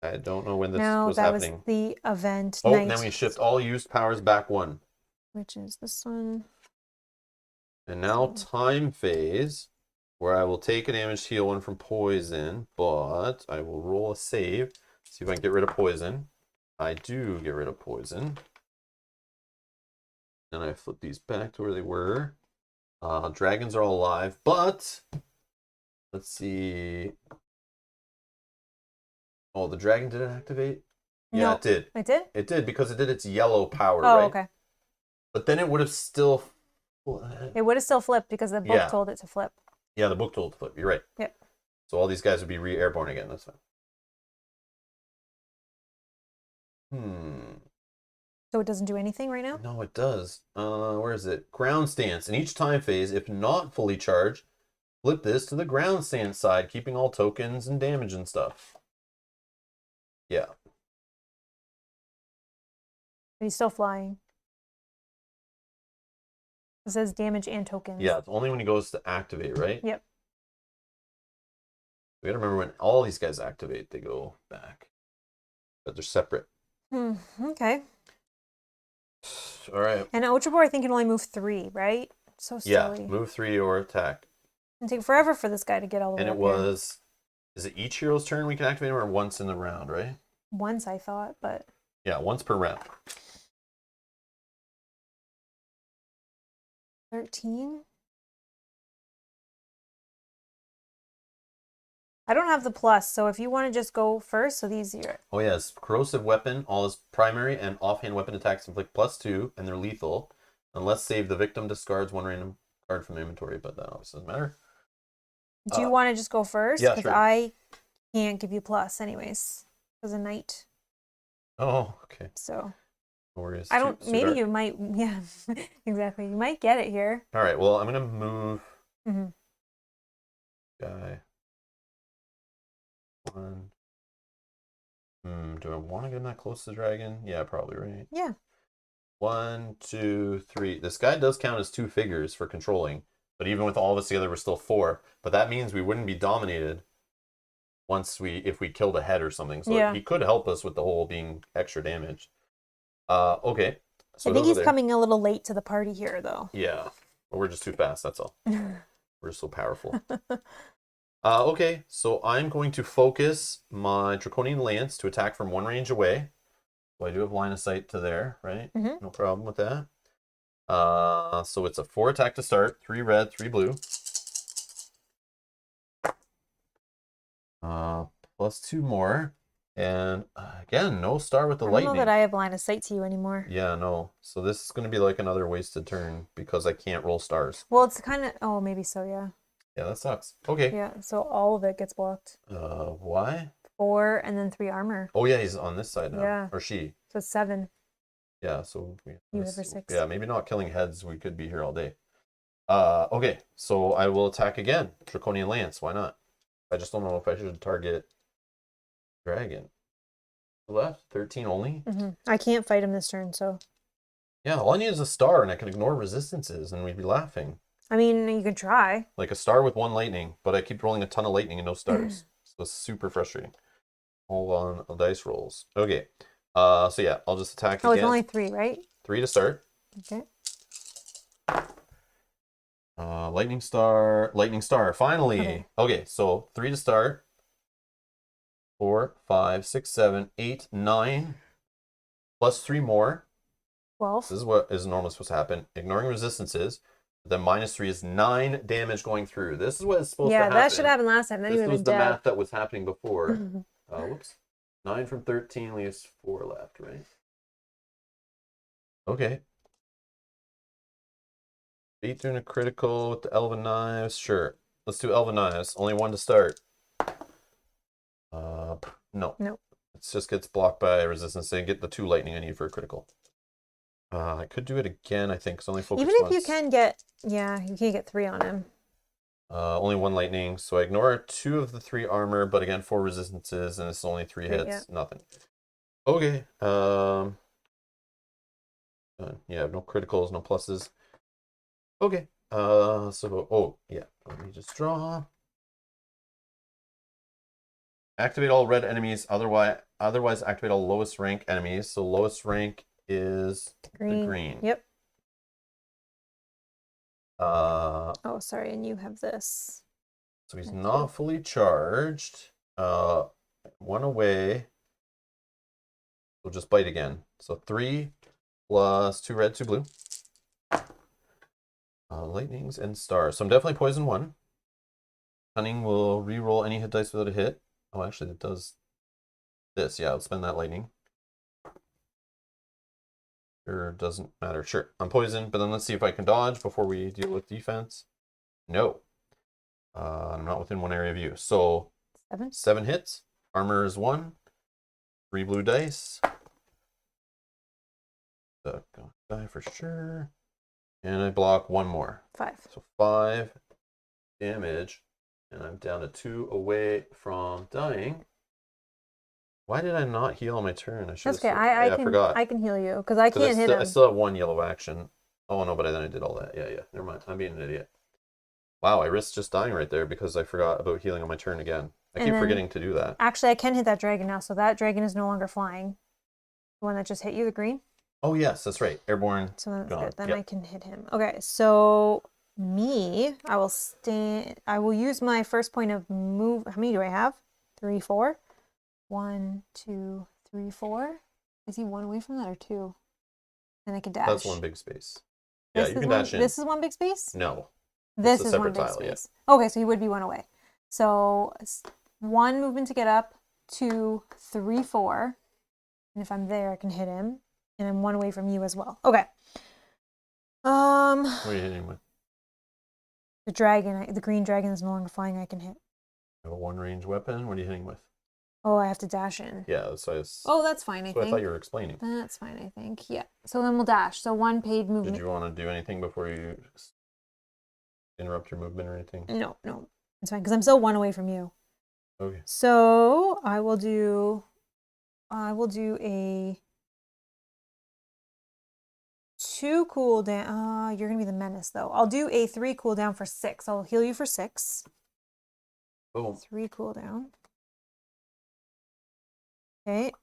I don't know when this was happening. No, that was the event. Oh, then we shift all used powers back 1. Which is this one. And now time phase, where I will take a damage heal 1 from poison, but I will roll a save, see if I can get rid of poison. I do get rid of poison. And I flip these back to where they were. Dragons are all alive, but let's see. Oh, the dragon didn't activate? Yeah, No, it did. It did? It did, because it did its yellow power, Oh, right? okay. But then it would have still... It would have still flipped because the book told it to flip. Yeah, the book told it to flip. You're right. Yep. So all these guys would be re-airborne again. That's fine. So it doesn't do anything right now? No, it does. Where is it? Ground stance. In each time phase, if not fully charged, flip this to the ground stance side, keeping all tokens and damage and stuff. Yeah. But he's still flying. It says damage and tokens. Yeah, it's only when he goes to activate, right? Yep. We gotta remember when all these guys activate, they go back. But they're separate. Okay. All right. And Ochebor, I think, can only move 3, right? So silly. Yeah, move 3 or attack. It'll take forever for this guy to get all the way And up it was... Is it each hero's turn we can activate him, or once in the round, right? Once, I thought, but... Yeah, once per round. 13? I don't have the plus, so if you want to just go first, so these are... Oh yes, corrosive weapon. All his primary and offhand weapon attacks inflict +2, and they're lethal. Unless saved, the victim discards 1 random card from the inventory, but that obviously doesn't matter. Do you want to just go first? Yeah, Because sure. I can't give you plus anyways. As a knight. Oh, okay. So... No worries. I don't... Too Maybe dark. you might... Yeah, exactly. You might get it here. All right, well, I'm going to move... Mm-hmm. Guy... 1... do I want to get him that close to the dragon? Yeah, probably, right? Yeah. 1, 2, 3. This guy does count as 2 figures for controlling, but even with all of us together, we're still 4. But that means we wouldn't be dominated if we killed a head or something. So he could help us with the whole being extra damage. Okay. So I think he's coming a little late to the party here, though. Yeah. Well, we're just too fast, that's all. We're so powerful. Okay, so I'm going to focus my Draconian Lance to attack from 1 range away. So I do have line of sight to there, right? Mm-hmm. No problem with that. So it's a 4 attack to start, 3 red, 3 blue. Plus 2 more. And again, no star with the lightning. I don't know that I have line of sight to you anymore. Yeah, no. So this is going to be like another wasted turn because I can't roll stars. Well, it's kind of... Oh, maybe so, yeah. Yeah, that sucks. Okay. Yeah, so all of it gets blocked. Why? 4, and then 3 armor. Oh yeah, he's on this side now. Yeah. Or she. So it's 7. Yeah, so You have for 6. yeah, maybe not killing heads. We could be here all day. Okay, so I will attack again. Draconian Lance, why not? I just don't know if I should target dragon. Left 13 only. I can't fight him this turn, so. Yeah, all I need is a star, and I can ignore resistances, and we'd be laughing. I mean, you could try. Like a star with 1 lightning, but I keep rolling a ton of lightning and no stars. So it's super frustrating. Hold on, dice rolls. Okay. So yeah, I'll just attack again. Oh, it's only 3, right? 3 to start. Okay. Lightning star, finally. Okay, so 3 to start. 4, 5, 6, 7, 8, 9. Plus 3 more. 12. This is what is normally supposed to happen. Ignoring resistances. Then -3 is 9 damage going through. This is what is supposed to happen. Yeah, that should happen last time. Then This you would was have the been dead. math that was happening before. Whoops. 9 from 13 leaves 4 left, right? Okay. Beat through a critical with the Elven Knives. Sure. Let's do Elven Knives. Only 1 to start. No. Nope. It just gets blocked by resistance and get the 2 lightning I need for a critical. I could do it again, I think, because only focus Even if once. you can get, yeah, you can't get 3 on him. Only 1 lightning, so I ignore 2 of the 3 armor, but again 4 resistances, and it's only 3 hits. Yeah. Nothing. Okay. Yeah, no criticals, no pluses. Okay. Oh yeah. Let me just draw. Activate all red enemies. Otherwise, activate all lowest rank enemies. So lowest rank is the green. Yep. Oh, sorry, and you have this. So he's not fully charged. 1 away. We'll just bite again. So 3 plus 2 red, 2 blue. Lightnings and stars. So I'm definitely poison 1. Cunning will re-roll any hit dice without a hit. Oh, actually, it does this. Yeah, I'll spend that lightning. Sure, doesn't matter. Sure, I'm poisoned, but then let's see if I can dodge before we deal with defense. No. I'm not within 1 area of view. So 7 hits. Armor is 1. 3 blue dice. The die for sure. And I block 1 more. 5. So 5 damage. And I'm down to 2 away from dying. Why did I not heal on my turn? I should. That's okay. I forgot. I can heal you because I can't hit him. I still have 1 yellow action. Oh no, but then I did all that. Yeah. Never mind. I'm being an idiot. Wow, I risked just dying right there because I forgot about healing on my turn again. I keep forgetting to do that. Actually, I can hit that dragon now, so that dragon is no longer flying. The one that just hit you, the green. Oh yes, that's right. Airborne. So that's gone. good. Then Yep. I can hit him. Okay, so I will stand. I will use my first point of move. How many do I have? 3, 4. 1, 2, 3, 4. Is he 1 away from that or 2? And I can dash. That's 1 big space. Yeah, you can dash in. This is 1 big space? No. This It's a is 1 separate big tile, space. Yeah. Okay, so he would be 1 away. So 1 movement to get up, 2, 3, 4. And if I'm there, I can hit him. And I'm 1 away from you as well. Okay. What are you hitting with? The dragon, the green dragon is no longer flying. I can hit. You have a 1 range weapon. What are you hitting with? Oh, I have to dash in. Yeah, that's what Oh, that's fine, I think. I thought you were explaining. That's fine, I think. Yeah. So then we'll dash. So 1 paid movement. Did you want to do anything before you interrupt your movement or anything? No. It's fine, because I'm still 1 away from you. Okay. So I will do a 2 cooldown. You're going to be the menace, though. I'll do a 3 cooldown for 6. I'll heal you for 6. Boom. 3 cooldown. Okay.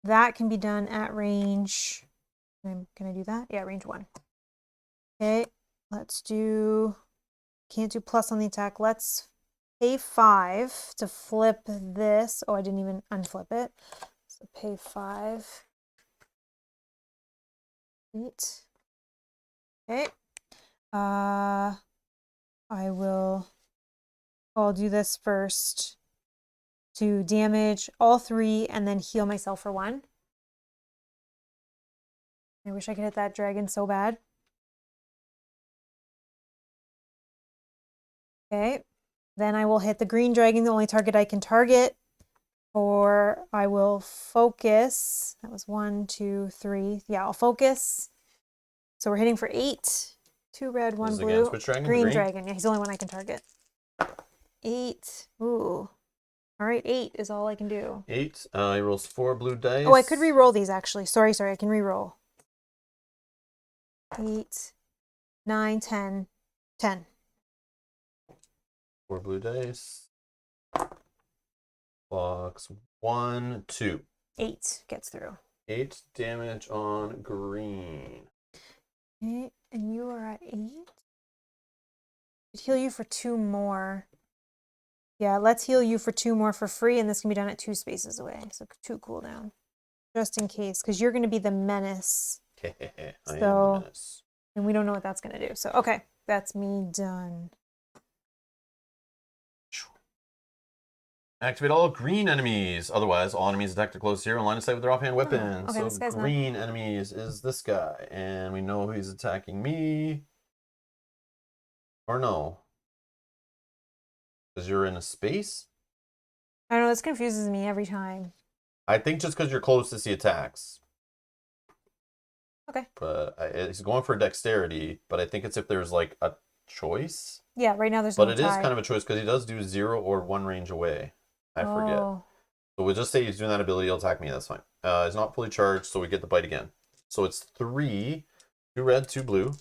That can be done at range. Can I do that? Yeah, range 1. Okay. Let's do. Can't do plus on the attack. Let's pay 5 to flip this. Oh, I didn't even unflip it. So pay 5. 8. Okay. I'll do this first to damage all 3 and then heal myself for 1. I wish I could hit that dragon so bad. Okay. Then I will hit the green dragon, the only target I can target. Or I will focus. That was 1, 2, 3. Yeah, I'll focus. So we're hitting for 8. 2 red, 1 This is blue. against which dragon? The Green green? dragon. Yeah, he's the only one I can target. 8. Ooh. All right, 8 is all I can do. 8. He rolls 4 blue dice. Oh, I could re-roll these actually. Sorry, I can re-roll. 8, 9, 10. 10. 4 blue dice. Blocks 1, 2. 8 gets through. 8 damage on green. Okay, and you are at 8. Could heal you for 2 more. Yeah, let's heal you for 2 more for free, and this can be done at 2 spaces away. So 2 cooldown. Just in case, because you're going to be the menace. I am the So, menace. and we don't know what that's going to do. So, okay, that's me done. Activate all green enemies. Otherwise, all enemies attacked are close to zero in line of sight with their offhand weapon. Okay, this So guy's not- green enemies is this guy. And we know he's attacking me. Or no. Because you're in a space? I don't know, this confuses me every time. I think just because you're closest he attacks. Okay. But he's going for dexterity. But I think it's if there's like a choice. Yeah, right now there's But no it is tie. kind of a choice because he does do 0 or 1 range away. I forget. Oh. So we'll just say he's doing that ability, he'll attack me, that's fine. He's not fully charged, so we get the bite again. So it's 3, 2 red, 2 blue.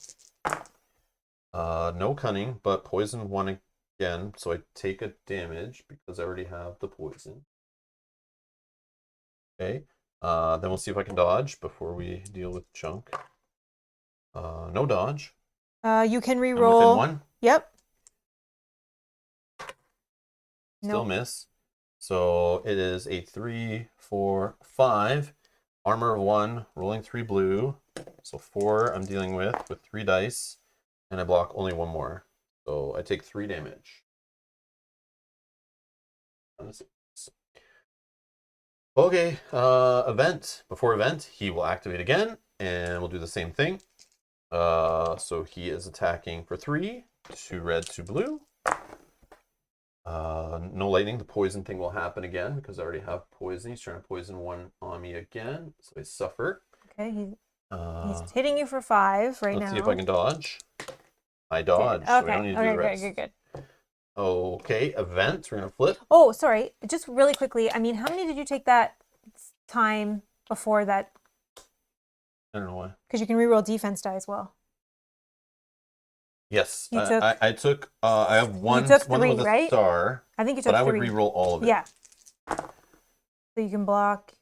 No cunning, but poison 1 again, so I take a damage because I already have the poison. Okay, then we'll see if I can dodge before we deal with junk. No dodge. You can I'm re-roll. within 1. Yep. Still miss. So it is a 3, 4, 5. Armor of 1, rolling 3 blue. So 4 I'm dealing with 3 dice. And I block only 1 more. So I take 3 damage. Okay, event. Before event, he will activate again. And we'll do the same thing. So he is attacking for 3. 2 red, 2 blue. No lightning. The poison thing will happen again because I already have poison. He's trying to poison 1 on me again, so I suffer. Okay, he's hitting you for 5 right now. Let's see if I can dodge. I dodge. So we don't need to do the rest. Good. Okay, event. We're gonna flip. Oh, sorry. Just really quickly. I mean, how many did you take that time before that? I don't know why. Because you can reroll defense die as well. Yes, You took- I took. I have one. You took one 3, with a right? star. I think you took But I 3. would reroll all of it. Yeah. So you can block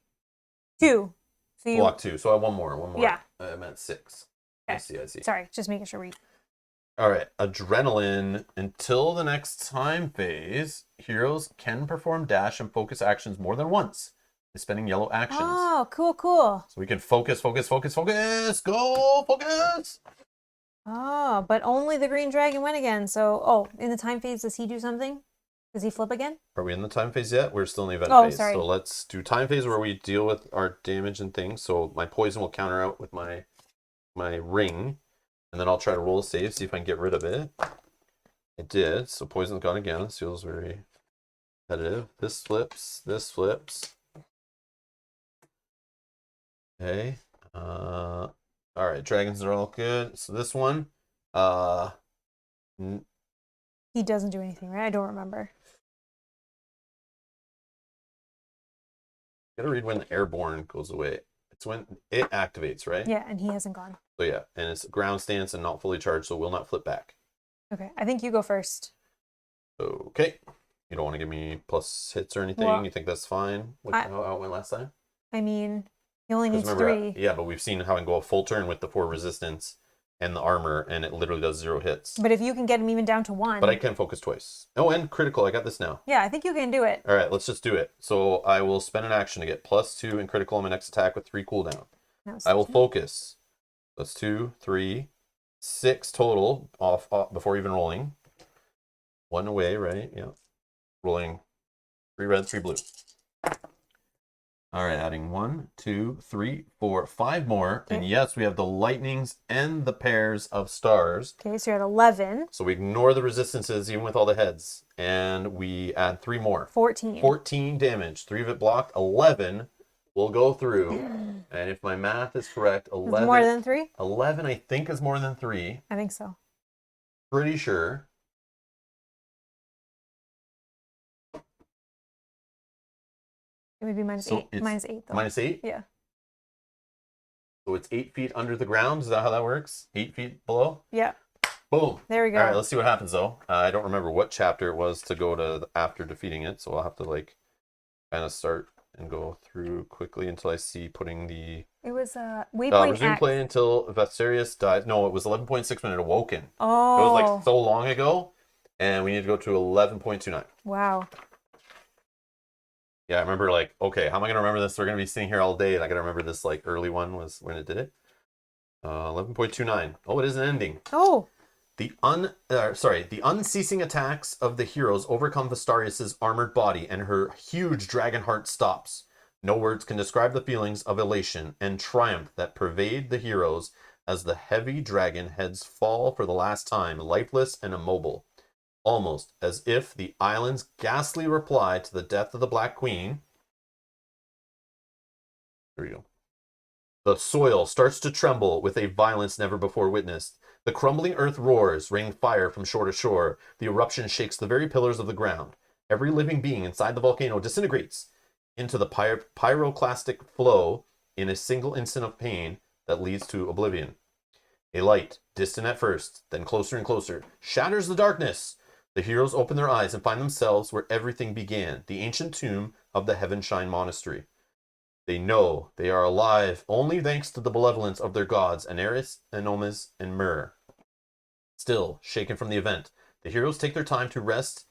2. So you Block 2. So I have 1 more. 1 more. Yeah. I meant 6. I see. Sorry, just making sure we. All right, adrenaline. Until the next time phase, heroes can perform dash and focus actions more than once, spending yellow actions. Oh, cool. So we can focus. Go, focus. Oh, but only the green dragon went again. So, in the time phase, does he do something? Does he flip again? Are we in the time phase yet? We're still in the event phase. Sorry. So let's do time phase where we deal with our damage and things. So my poison will counter out with my ring. And then I'll try to roll a save, see if I can get rid of it. It did. So poison's gone again. This feels very competitive. This flips. Okay. All right. Dragons are all good. So this one, He doesn't do anything, right? I don't remember. gotta read when the airborne goes away. It's when it activates, right? Yeah, and he hasn't gone. So yeah, and it's ground stance and not fully charged, so will not flip back. Okay, I think you go first. Okay. You don't want to give me plus hits or anything? Well, you think that's fine? With how it went last time? I mean, he only needs remember, 3. yeah, but we've seen how I can go a full turn with the 4 resistance and the armor, and it literally does 0 hits. But if you can get him even down to 1. But I can focus twice. Oh, and critical. I got this now. Yeah, I think you can do it. All right, let's just do it. So I will spend an action to get +2 in critical on my next attack with 3 cooldown. I will focus. That's 2, 3, 6 total off before even rolling. 1 away, right? Yeah. Rolling 3 red, 3 blue. All right, adding 1, 2, 3, 4, 5 more. Okay. And yes, we have the lightnings and the pairs of stars. Okay, so you're at 11. So we ignore the resistances even with all the heads. And we add 3 more. 14. 14 damage. 3 of it blocked. 11 will go through. And if my math is correct, 11. Is more than 3? 11, I think, is more than 3. I think so. Pretty sure. It would be minus 8. Minus 8, though. Minus 8? Yeah. So it's 8 feet under the ground. Is that how that works? 8 feet below? Yeah. Boom. There we go. All right, let's see what happens, though. I don't remember what chapter it was to go to after defeating it, so I'll have to, like, kind of start and go through quickly until I see putting the... It was waypoint resume X. play until Vastaryous died. No, it was 11.6 when it awoken. Oh. It was, like, so long ago, and we need to go to 11.29. Wow. Yeah, I remember, like, okay, how am I going to remember this? We're going to be sitting here all day, and I got to remember this, like, early one was when it did it. 11.29. Oh, it is an ending. Oh. The unceasing attacks of the heroes overcome Vastaryous' armored body, and her huge dragon heart stops. No words can describe the feelings of elation and triumph that pervade the heroes as the heavy dragon heads fall for the last time, lifeless and immobile. Almost as if the island's ghastly reply to the death of the Black Queen. There we go. The soil starts to tremble with a violence never before witnessed. The crumbling earth roars, raining fire from shore to shore. The eruption shakes the very pillars of the ground. Every living being inside the volcano disintegrates into the pyroclastic flow in a single instant of pain that leads to oblivion. A light, distant at first, then closer and closer, shatters the darkness. The heroes open their eyes and find themselves where everything began, the ancient tomb of the Heavenshine Monastery. They know they are alive only thanks to the benevolence of their gods, Anaris, Anomis, and Myrrh. Still, shaken from the event, the heroes take their time to rest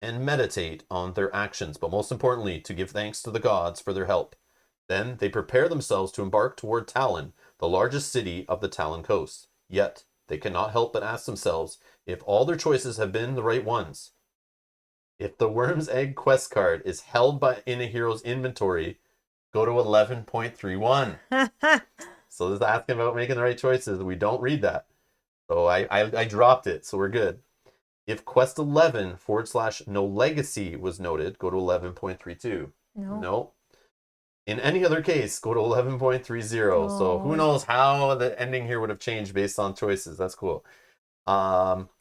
and meditate on their actions, but most importantly, to give thanks to the gods for their help. Then they prepare themselves to embark toward Talon, the largest city of the Talon coast. Yet, they cannot help but ask themselves if all their choices have been the right ones. If the Worm's Egg quest card is held in a hero's inventory, go to 11.31. So this is asking about making the right choices. We don't read that. So I dropped it, so we're good. If quest 11 / no legacy was noted, go to 11.32. No. In any other case, go to 11.30. Oh. So who knows how the ending here would have changed based on choices. That's cool.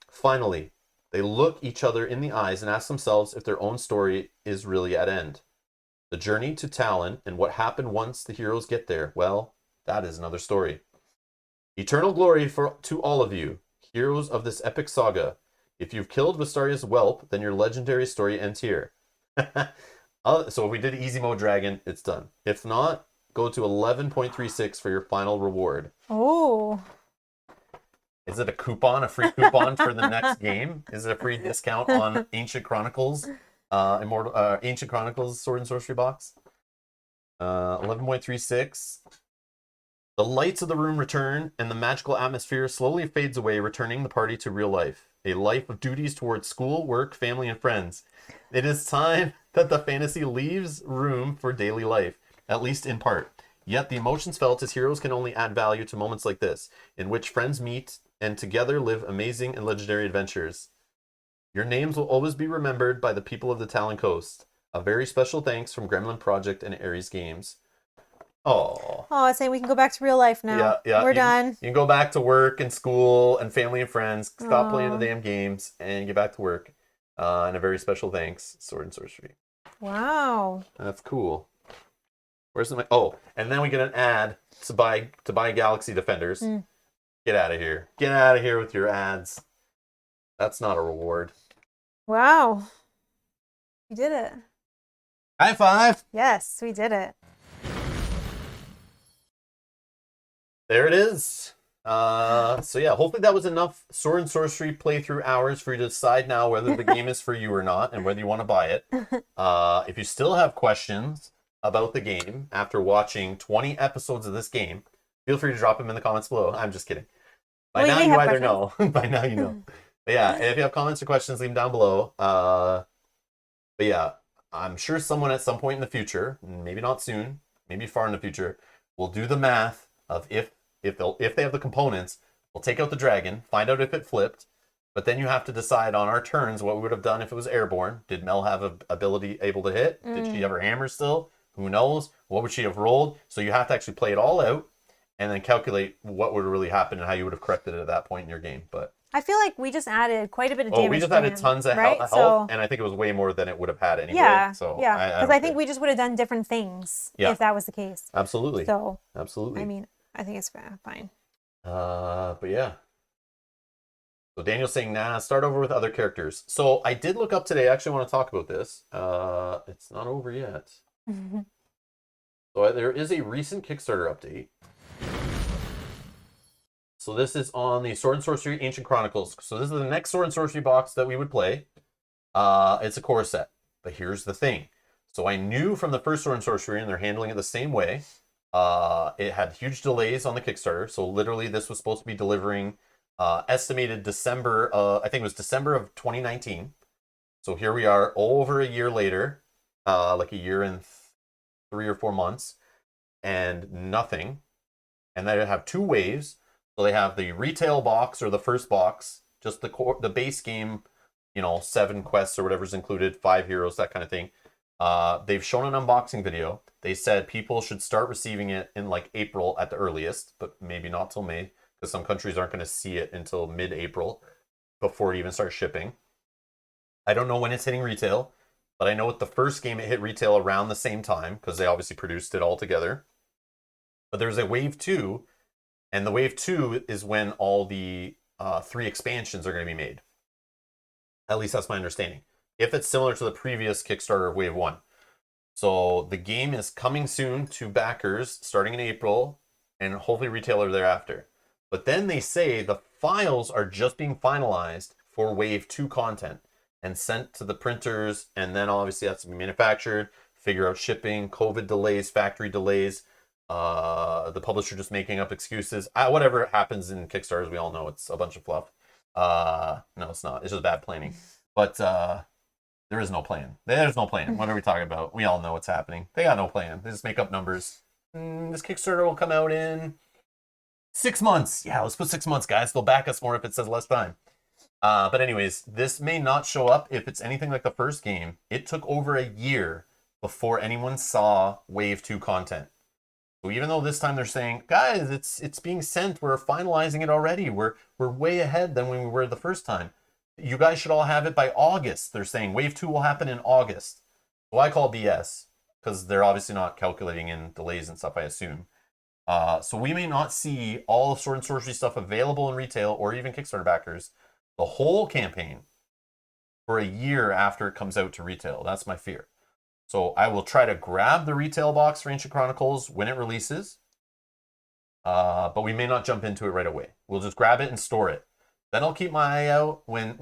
Finally, they look each other in the eyes and ask themselves if their own story is really at end. The journey to Talon and what happened once the heroes get there, well, that is another story. Eternal glory to all of you, heroes of this epic saga. If you've killed Vastaryous Whelp, then your legendary story ends here. So if we did easy mode dragon, it's done. If not, go to 11.36 for your final reward. Oh. Is it a coupon, a free coupon for the next game? Is it a free discount on Ancient Chronicles, Ancient Chronicles Sword and Sorcery box? 11.36. The lights of the room return, and the magical atmosphere slowly fades away, returning the party to real life. A life of duties towards school, work, family, and friends. It is time that the fantasy leaves room for daily life, at least in part. Yet the emotions felt as heroes can only add value to moments like this, in which friends meet and together live amazing and legendary adventures. Your names will always be remembered by the people of the Talon Coast. A very special thanks from Gremlin Project and Ares Games. Oh, it's saying we can go back to real life now. Yeah. We're done. You can go back to work and school and family and friends. Stop playing the damn games and get back to work. And a very special thanks, Sword and Sorcery. Wow. That's cool. Where's my? Oh, and then we get an ad to buy Galaxy Defenders. Get out of here. Get out of here with your ads. That's not a reward. Wow. We did it. High five. Yes, we did it. There it is. So yeah, hopefully that was enough Sword and Sorcery playthrough hours for you to decide now whether the game is for you or not and whether you want to buy it. If you still have questions about the game after watching 20 episodes of this game, feel free to drop them in the comments below. I'm just kidding. By now you either know. By now you know. But yeah, if you have comments or questions, leave them down below. But yeah, I'm sure someone at some point in the future, maybe not soon, maybe far in the future, we'll do the math of if they have the components, we'll take out the dragon, find out if it flipped, but then you have to decide on our turns what we would have done if it was airborne. Did Mel have a ability able to hit? Did she have her hammer still? Who knows? What would she have rolled? So you have to actually play it all out and then calculate what would really happen and how you would have corrected it at that point in your game. But I feel like we just added quite a bit of damage. oh, we just to added him, tons of right? health, and I think it was way more than it would have had anyway. Yeah, so yeah. Because I think we just would have done different things if that was the case. Absolutely. So absolutely. I mean, I think it's fine. But yeah. So Daniel's saying, nah, start over with other characters. So I did look up today. I actually want to talk about this. It's not over yet. So there is a recent Kickstarter update. So this is on the Sword and Sorcery Ancient Chronicles. So this is the next Sword and Sorcery box that we would play. It's a core set. But here's the thing. So I knew from the first Sword and Sorcery, and they're handling it the same way. It had huge delays on the Kickstarter. So literally this was supposed to be delivering estimated December, I think it was December of 2019. So here we are over a year later, like a year and 3 or 4 months, and nothing. And then they have 2 waves. So they have the retail box or the first box, just the base game, 7 quests or whatever's included, 5 heroes, that kind of thing. They've shown an unboxing video. They said people should start receiving it in like April at the earliest, but maybe not till May, because some countries aren't going to see it until mid-April before it even starts shipping. I don't know when it's hitting retail, but I know with the first game it hit retail around the same time, because they obviously produced it all together. But there's a wave 2, and the wave 2 is when all the 3 expansions are going to be made. At least that's my understanding. If it's similar to the previous Kickstarter of wave 1. So the game is coming soon to backers starting in April, and hopefully retailer thereafter. But then they say the files are just being finalized for wave 2 content and sent to the printers, and then obviously that's to be manufactured, figure out shipping, COVID delays, factory delays, the publisher just making up excuses. Whatever happens in Kickstarters, we all know it's a bunch of fluff. No, it's not. It's just bad planning. But there is no plan. There's no plan. What are we talking about? We all know what's happening. They got no plan. They just make up numbers. This Kickstarter will come out in 6 months. Yeah, let's put 6 months, guys. They'll back us more if it says less time. But anyways, this may not show up if it's anything like the first game. It took over a year before anyone saw Wave 2 content. So even though this time they're saying, guys, it's being sent, we're finalizing it already. We're way ahead than when we were the first time. You guys should all have it by August. They're saying Wave 2 will happen in August. So I call BS, because they're obviously not calculating in delays and stuff, I assume. So we may not see all of Sword and Sorcery stuff available in retail or even Kickstarter backers the whole campaign for a year after it comes out to retail. That's my fear. So I will try to grab the retail box for Ancient Chronicles when it releases, but we may not jump into it right away. We'll just grab it and store it. Then I'll keep my eye out when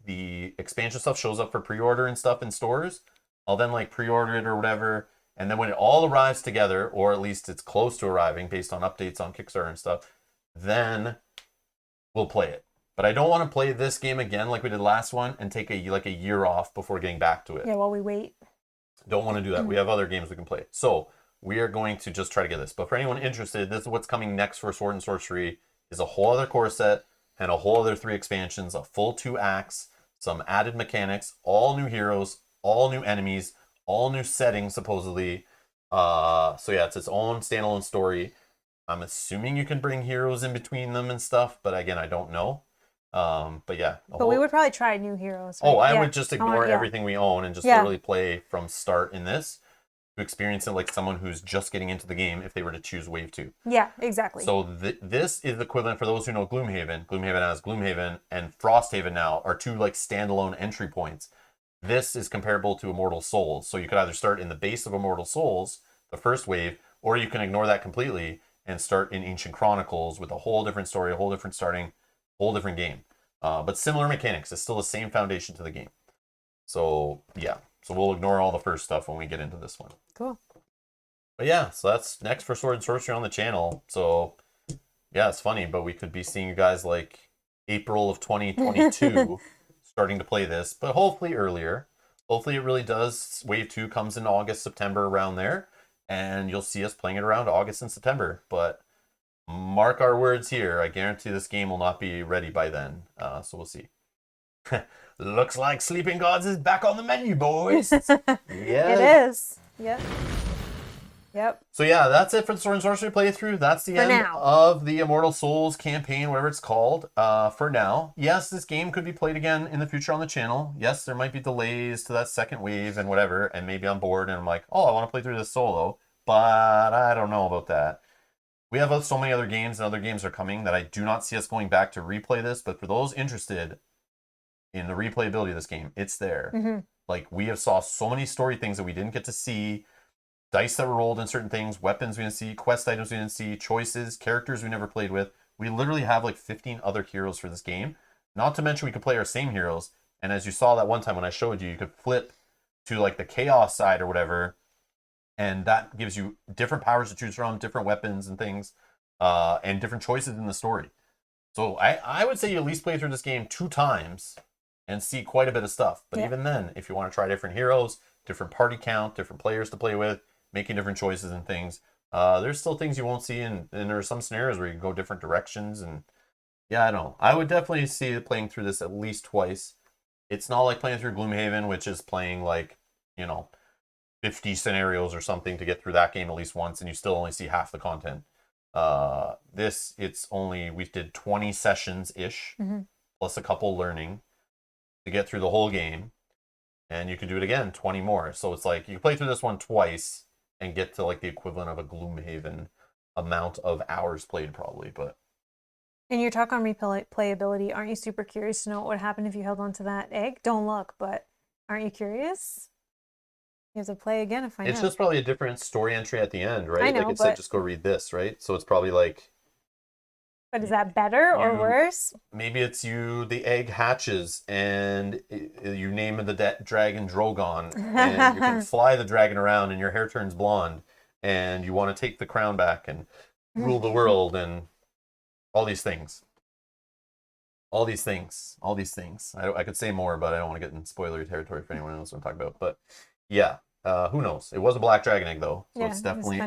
the expansion stuff shows up for pre-order and stuff in stores. I'll then pre-order it or whatever. And then when it all arrives together, or at least it's close to arriving based on updates on Kickstarter and stuff, then we'll play it. But I don't want to play this game again like we did last one and take a year off before getting back to it. Yeah, while we wait. Don't want to do that. We have other games we can play. So we are going to just try to get this. But for anyone interested, this is what's coming next for Sword and Sorcery, is a whole other core set and a whole other 3 expansions, a full 2 acts, some added mechanics, all new heroes, all new enemies, all new settings, supposedly. So yeah, it's its own standalone story. I'm assuming you can bring heroes in between them and stuff, but again, I don't know. But yeah. But we would probably try new heroes. Right? Oh, I would just ignore everything we own and just literally play from start in this to experience it like someone who's just getting into the game if they were to choose Wave 2. Yeah, exactly. So this is the equivalent for those who know Gloomhaven. Gloomhaven has Gloomhaven and Frosthaven now are 2 standalone entry points. This is comparable to Immortal Souls. So you could either start in the base of Immortal Souls, the first wave, or you can ignore that completely and start in Ancient Chronicles with a whole different story, a whole different starting, whole different game. But similar mechanics. It's still the same foundation to the game. So yeah. So we'll ignore all the first stuff when we get into this one. Cool. But yeah, so that's next for Sword and Sorcery on the channel. So yeah, it's funny, but we could be seeing you guys April of 2022 starting to play this, but hopefully earlier. Hopefully it really does. Wave 2 comes in August, September, around there. and you'll see us playing it around August and September. But mark our words here, I guarantee this game will not be ready by then. So we'll see. Looks like Sleeping Gods is back on the menu, boys. It is. Yep. Yep. So yeah, that's it for the Sword and Sorcery playthrough. That's the end of the Immortal Souls campaign, whatever it's called, for now. Yes, this game could be played again in the future on the channel. Yes, there might be delays to that second wave and whatever, and maybe I'm bored and I'm like, oh, I want to play through this solo, but I don't know about that. We have so many other games, and other games are coming that I do not see us going back to replay this, but for those interested in the replayability of this game, it's there. Mm-hmm. Like, we have saw so many story things that we didn't get to see, dice that were rolled in certain things, weapons we didn't see, quest items we didn't see, choices, characters we never played with. We literally have like 15 other heroes for this game. Not to mention we could play our same heroes. And as you saw that one time when I showed you, you could flip to like the chaos side or whatever. And that gives you different powers to choose from, different weapons and things, and different choices in the story. So I would say you at least play through this game 2 times and see quite a bit of stuff. But even then, if you want to try different heroes, different party count, different players to play with, making different choices and things, there's still things you won't see, and there are some scenarios where you can go different directions. And yeah, I don't know. I would definitely see playing through this at least twice. It's not like playing through Gloomhaven, which is playing like, 50 scenarios or something to get through that game at least once, and you still only see half the content. We did 20 sessions-ish, plus a couple learning to get through the whole game. And you could do it again, 20 more. So it's like you can play through this one twice and get to like the equivalent of a Gloomhaven amount of hours played probably. But and you're talking on replayability. Aren't you super curious to know what would happen if you held on to that egg? Don't look, but aren't you curious? You have to play again to find out. It's just probably a different story entry at the end, right? I know, like it said, just go read this, right? So it's probably like... But is that better or worse? Maybe it's the egg hatches and you name the dragon Drogon, and you can fly the dragon around and your hair turns blonde and you want to take the crown back and rule the world and all these things. All these things. I could say more, but I don't want to get in spoilery territory for anyone else I'm talking about. But yeah, who knows? It was a black dragon egg though, so it's definitely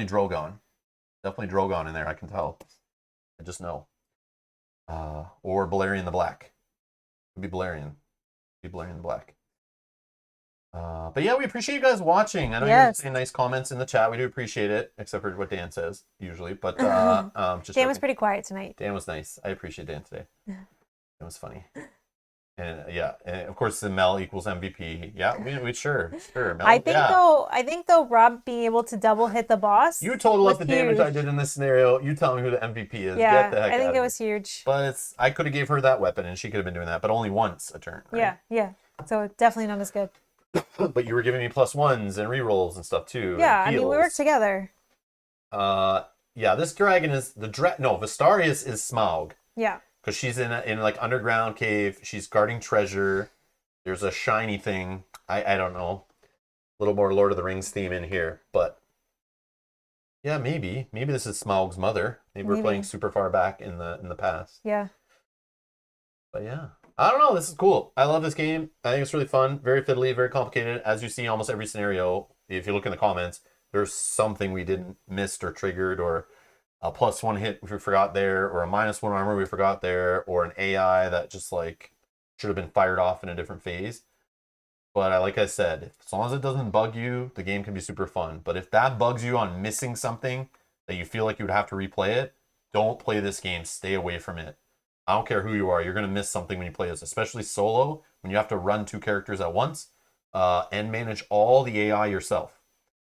Drogon. Definitely Drogon in there, I can tell. I just know. Or Balerion the Black. Could be Balerion. Be Balerion the Black. But yeah, we appreciate you guys watching. I know you're saying nice comments in the chat. We do appreciate it, except for what Dan says usually. But Dan was pretty quiet tonight. Dan was nice. I appreciate Dan today. It was funny. And and of course the Mel equals MVP. Yeah, we sure. Mel, I think though, Rob being able to double hit the boss. You total up the damage I did in this scenario. You tell me who the MVP is. Yeah, Get the heck I think it was huge. But I could have gave her that weapon and she could have been doing that, but only once a turn. Right? Yeah. So definitely not as good. But you were giving me +1s and rerolls and stuff too. Yeah, I mean we worked together. This dragon is Vastarious is Smaug. Yeah. Because she's in like underground cave. She's guarding treasure. There's a shiny thing. I don't know. A little more Lord of the Rings theme in here, but yeah, maybe this is Smaug's mother. Maybe we're playing super far back in the past. Yeah. But yeah, I don't know. This is cool. I love this game. I think it's really fun. Very fiddly. Very complicated. As you see, almost every scenario. If you look in the comments, there's something we didn't missed or triggered, or a +1 hit we forgot there, or a -1 armor we forgot there, or an AI that just like should have been fired off in a different phase. But like I said, as long as it doesn't bug you, the game can be super fun. But if that bugs you on missing something that you feel like you would have to replay it, don't play this game. Stay away from it. I don't care who you are. You're going to miss something when you play this, especially solo, when you have to run 2 characters at once and manage all the AI yourself.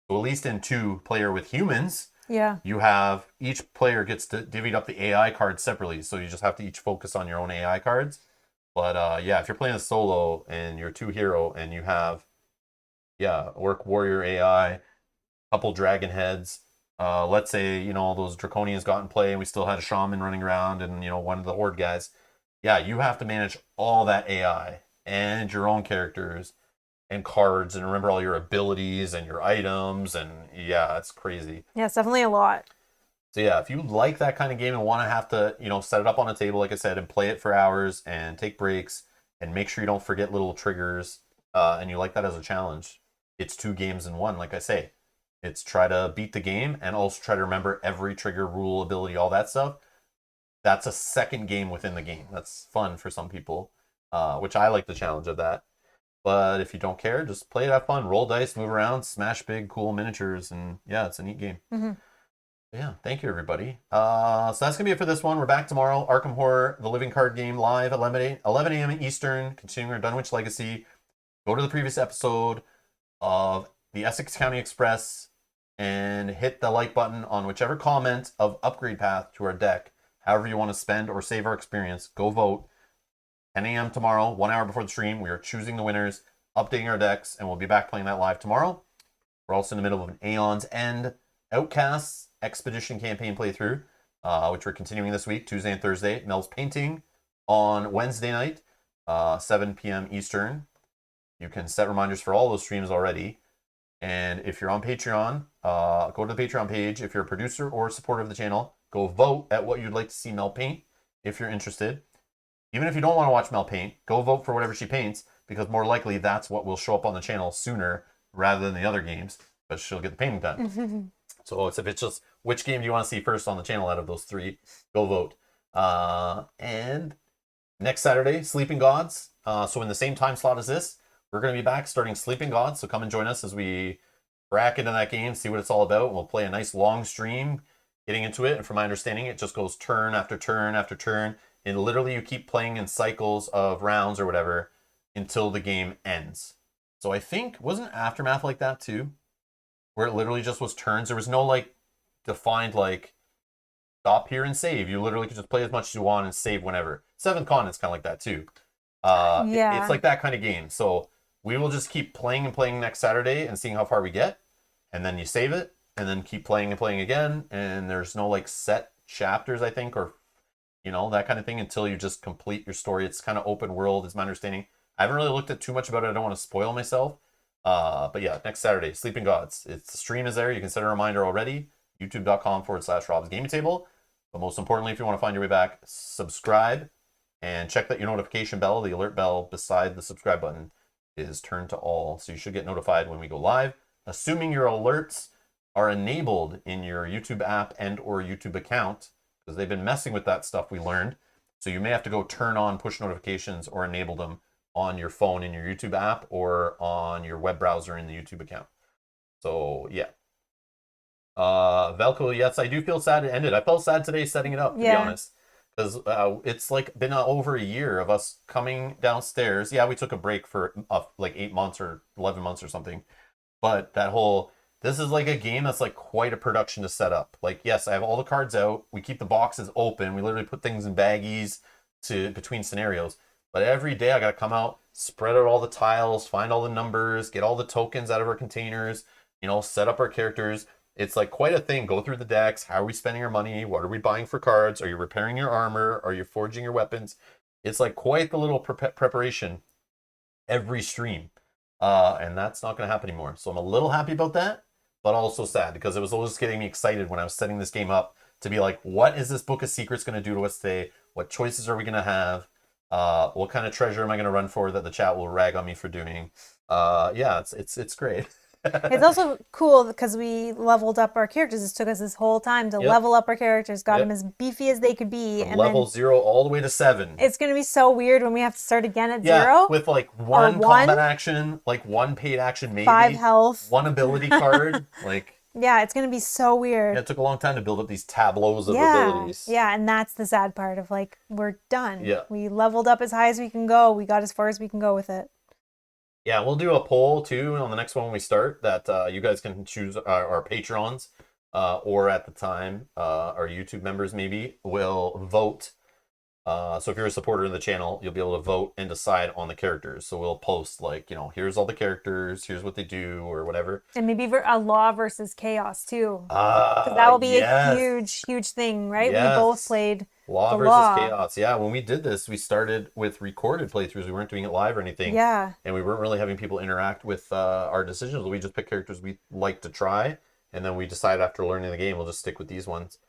So at least in 2-player with humans, you have each player gets to divvied up the AI cards separately, so you just have to each focus on your own AI cards. But if you're playing a solo and you're 2 hero and you have Orc Warrior AI, couple dragon heads, let's say those Draconians got in play and we still had a shaman running around and one of the horde guys, you have to manage all that AI and your own characters and cards and remember all your abilities and your items, and it's crazy. Yeah, it's definitely a lot. So if you like that kind of game and want to have to set it up on a table like I said and play it for hours and take breaks and make sure you don't forget little triggers and you like that as a challenge, it's 2 games in one. Like I say, It's try to beat the game and also try to remember every trigger, rule, ability, all that stuff. That's a second game within the game. That's fun for some people, which I like the challenge of that. But if you don't care, just play it, have fun, roll dice, move around, smash big, cool miniatures, and yeah, it's a neat game. Yeah, thank you, everybody. So that's going to be it for this one. We're back tomorrow. Arkham Horror, the living card game, live at 11 a.m. Eastern, continuing our Dunwich Legacy. Go to the previous episode of the Essex County Express and hit the like button on whichever comment of upgrade path to our deck. However you want to spend or save our experience, go vote. 10 a.m. tomorrow, 1 hour before the stream. We are choosing the winners, updating our decks, and we'll be back playing that live tomorrow. We're also in the middle of an Aeon's End Outcasts Expedition campaign playthrough, which we're continuing this week, Tuesday and Thursday. Mel's painting on Wednesday night, 7 p.m. Eastern. You can set reminders for all those streams already. And if you're on Patreon, go to the Patreon page. If you're a producer or a supporter of the channel, go vote at what you'd like to see Mel paint if you're interested. Even if you don't want to watch Mel paint, go vote for whatever she paints, because more likely that's what will show up on the channel sooner rather than the other games, but she'll get the painting done. So if it's just which game do you want to see first on the channel out of those three, go vote. And next Saturday, Sleeping Gods. So in the same time slot as this, we're going to be back starting Sleeping Gods. So come and join us as we crack into that game, see what it's all about. We'll play a nice long stream getting into it. And from my understanding, it just goes turn after turn after turn. And literally you keep playing in cycles of rounds or whatever until the game ends. So I think, wasn't Aftermath like that too? Where it literally just was turns. There was no like defined like stop here and save. You literally could just play as much as you want and save whenever. Seventh Continent's kind of like that too. It's like that kind of game. So we will just keep playing and playing next Saturday and seeing how far we get. And then you save it and then keep playing and playing again. And there's no like set chapters, I think, or that kind of thing until you just complete your story. It's kind of open world, is my understanding. I haven't really looked at too much about it. I don't want to spoil myself. But yeah, next Saturday, Sleeping Gods. The stream is there. You can set a reminder already. YouTube.com/Rob's Gaming Table. But most importantly, if you want to find your way back, subscribe and check that your notification bell, the alert bell beside the subscribe button, is turned to all. So you should get notified when we go live. Assuming your alerts are enabled in your YouTube app and or YouTube account, because they've been messing with that stuff, we learned. So you may have to go turn on push notifications or enable them on your phone in your YouTube app or on your web browser in the YouTube account. So yeah. Velco, yes, I do feel sad it ended. I felt sad today setting it up, to be honest. Because it's like been over a year of us coming downstairs. Yeah, we took a break for like 8 months or 11 months or something. But this is like a game that's like quite a production to set up. Like, yes, I have all the cards out. We keep the boxes open. We literally put things in baggies between scenarios. But every day I got to come out, spread out all the tiles, find all the numbers, get all the tokens out of our containers, set up our characters. It's like quite a thing. Go through the decks. How are we spending our money? What are we buying for cards? Are you repairing your armor? Are you forging your weapons? It's like quite the little preparation every stream. And that's not going to happen anymore. So I'm a little happy about that, but also sad because it was always getting me excited when I was setting this game up to be like, what is this Book of Secrets going to do to us today? What choices are we going to have? What kind of treasure am I going to run for that the chat will rag on me for doing? Yeah, it's great. It's also cool because we leveled up our characters. This took us this whole time to level up our characters, got them as beefy as they could be. From level 0 all the way to 7. It's going to be so weird when we have to start again at 0. With like one combat action, like one paid action maybe. 5 health. One ability card. Yeah, it's going to be so weird. It took a long time to build up these tableaus of abilities. Yeah, and that's the sad part of like, we're done. Yeah. We leveled up as high as we can go. We got as far as we can go with it. Yeah, we'll do a poll too on the next one when we start that you guys can choose our patrons or at the time our YouTube members maybe will vote. So if you're a supporter of the channel, you'll be able to vote and decide on the characters. So we'll post like, here's all the characters, here's what they do or whatever. And maybe a law versus chaos too. Because that will be a huge thing, right? Yes. We both played Law versus chaos. Yeah, when we did this, we started with recorded playthroughs. We weren't doing it live or anything. Yeah. And we weren't really having people interact with our decisions. We just picked characters we like to try. And then we decided after learning the game, we'll just stick with these ones.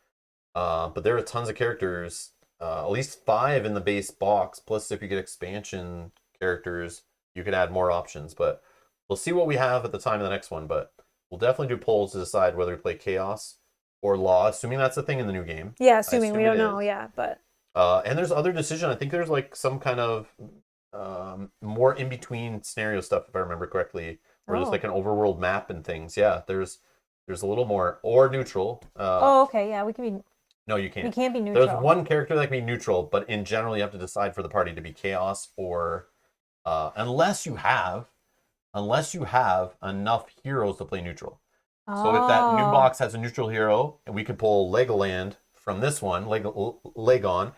But there are tons of characters. At least 5 in the base box. Plus, if you get expansion characters, you can add more options. But we'll see what we have at the time of the next one. But We'll definitely do polls to decide whether we play Chaos or Law, assuming that's a thing in the new game. Yeah, I assuming we assume don't it know. is. Yeah, but And there's other decision. I think there's like some kind of more in between scenario stuff, if I remember correctly, where there's like an overworld map and things. Yeah, there's a little more or neutral. oh, okay, yeah, we can be. No, you can't. We can't be neutral. There's one character that can be neutral, but in general, you have to decide for the party to be Chaos or unless you have enough heroes to play neutral. So if that new box has a neutral hero, and we could pull Legoland from this one, Legon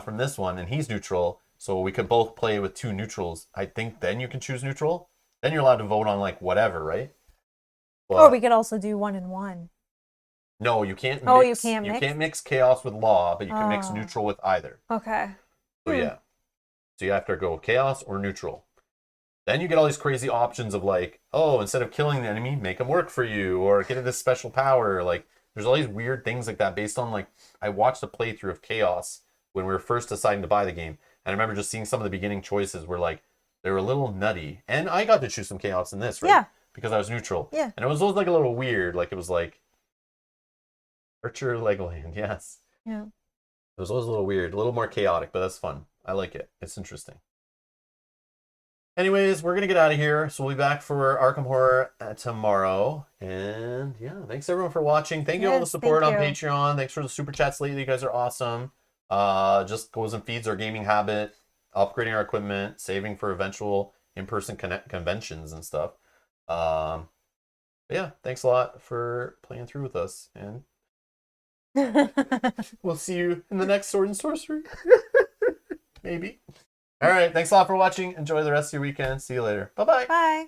from this one, and he's neutral, so we could both play with 2 neutrals. I think then you can choose neutral. Then you're allowed to vote on like whatever, right? But, or we could also do 1 and 1. no, you can't. Oh, mix, you can't mix? You can't mix Chaos with Law, but you can mix neutral with either. Okay. So yeah, so you have to go Chaos or neutral. Then you get all these crazy options of like, oh, instead of killing the enemy, make them work for you, or get this special power. Like, there's all these weird things like that based on like, I watched a playthrough of Chaos when we were first deciding to buy the game, and I remember just seeing some of the beginning choices were like, they were a little nutty, and I got to choose some Chaos in this, right? Yeah. Because I was neutral. Yeah. And it was always like a little weird, like it was like Archer Legoland, yes. Yeah. It was always a little weird, a little more chaotic, but that's fun. I like it. It's interesting. Anyways, we're going to get out of here. So we'll be back for Arkham Horror tomorrow. And yeah, thanks everyone for watching. Thank you all the support on Patreon. Thanks for the super chats lately. You guys are awesome. Just goes and feeds our gaming habit, upgrading our equipment, saving for eventual in-person conventions and stuff. Yeah, thanks a lot for playing through with us. And we'll see you in the next Sword and Sorcery. Maybe. All right. Thanks a lot for watching. Enjoy the rest of your weekend. See you later. Bye-bye. Bye.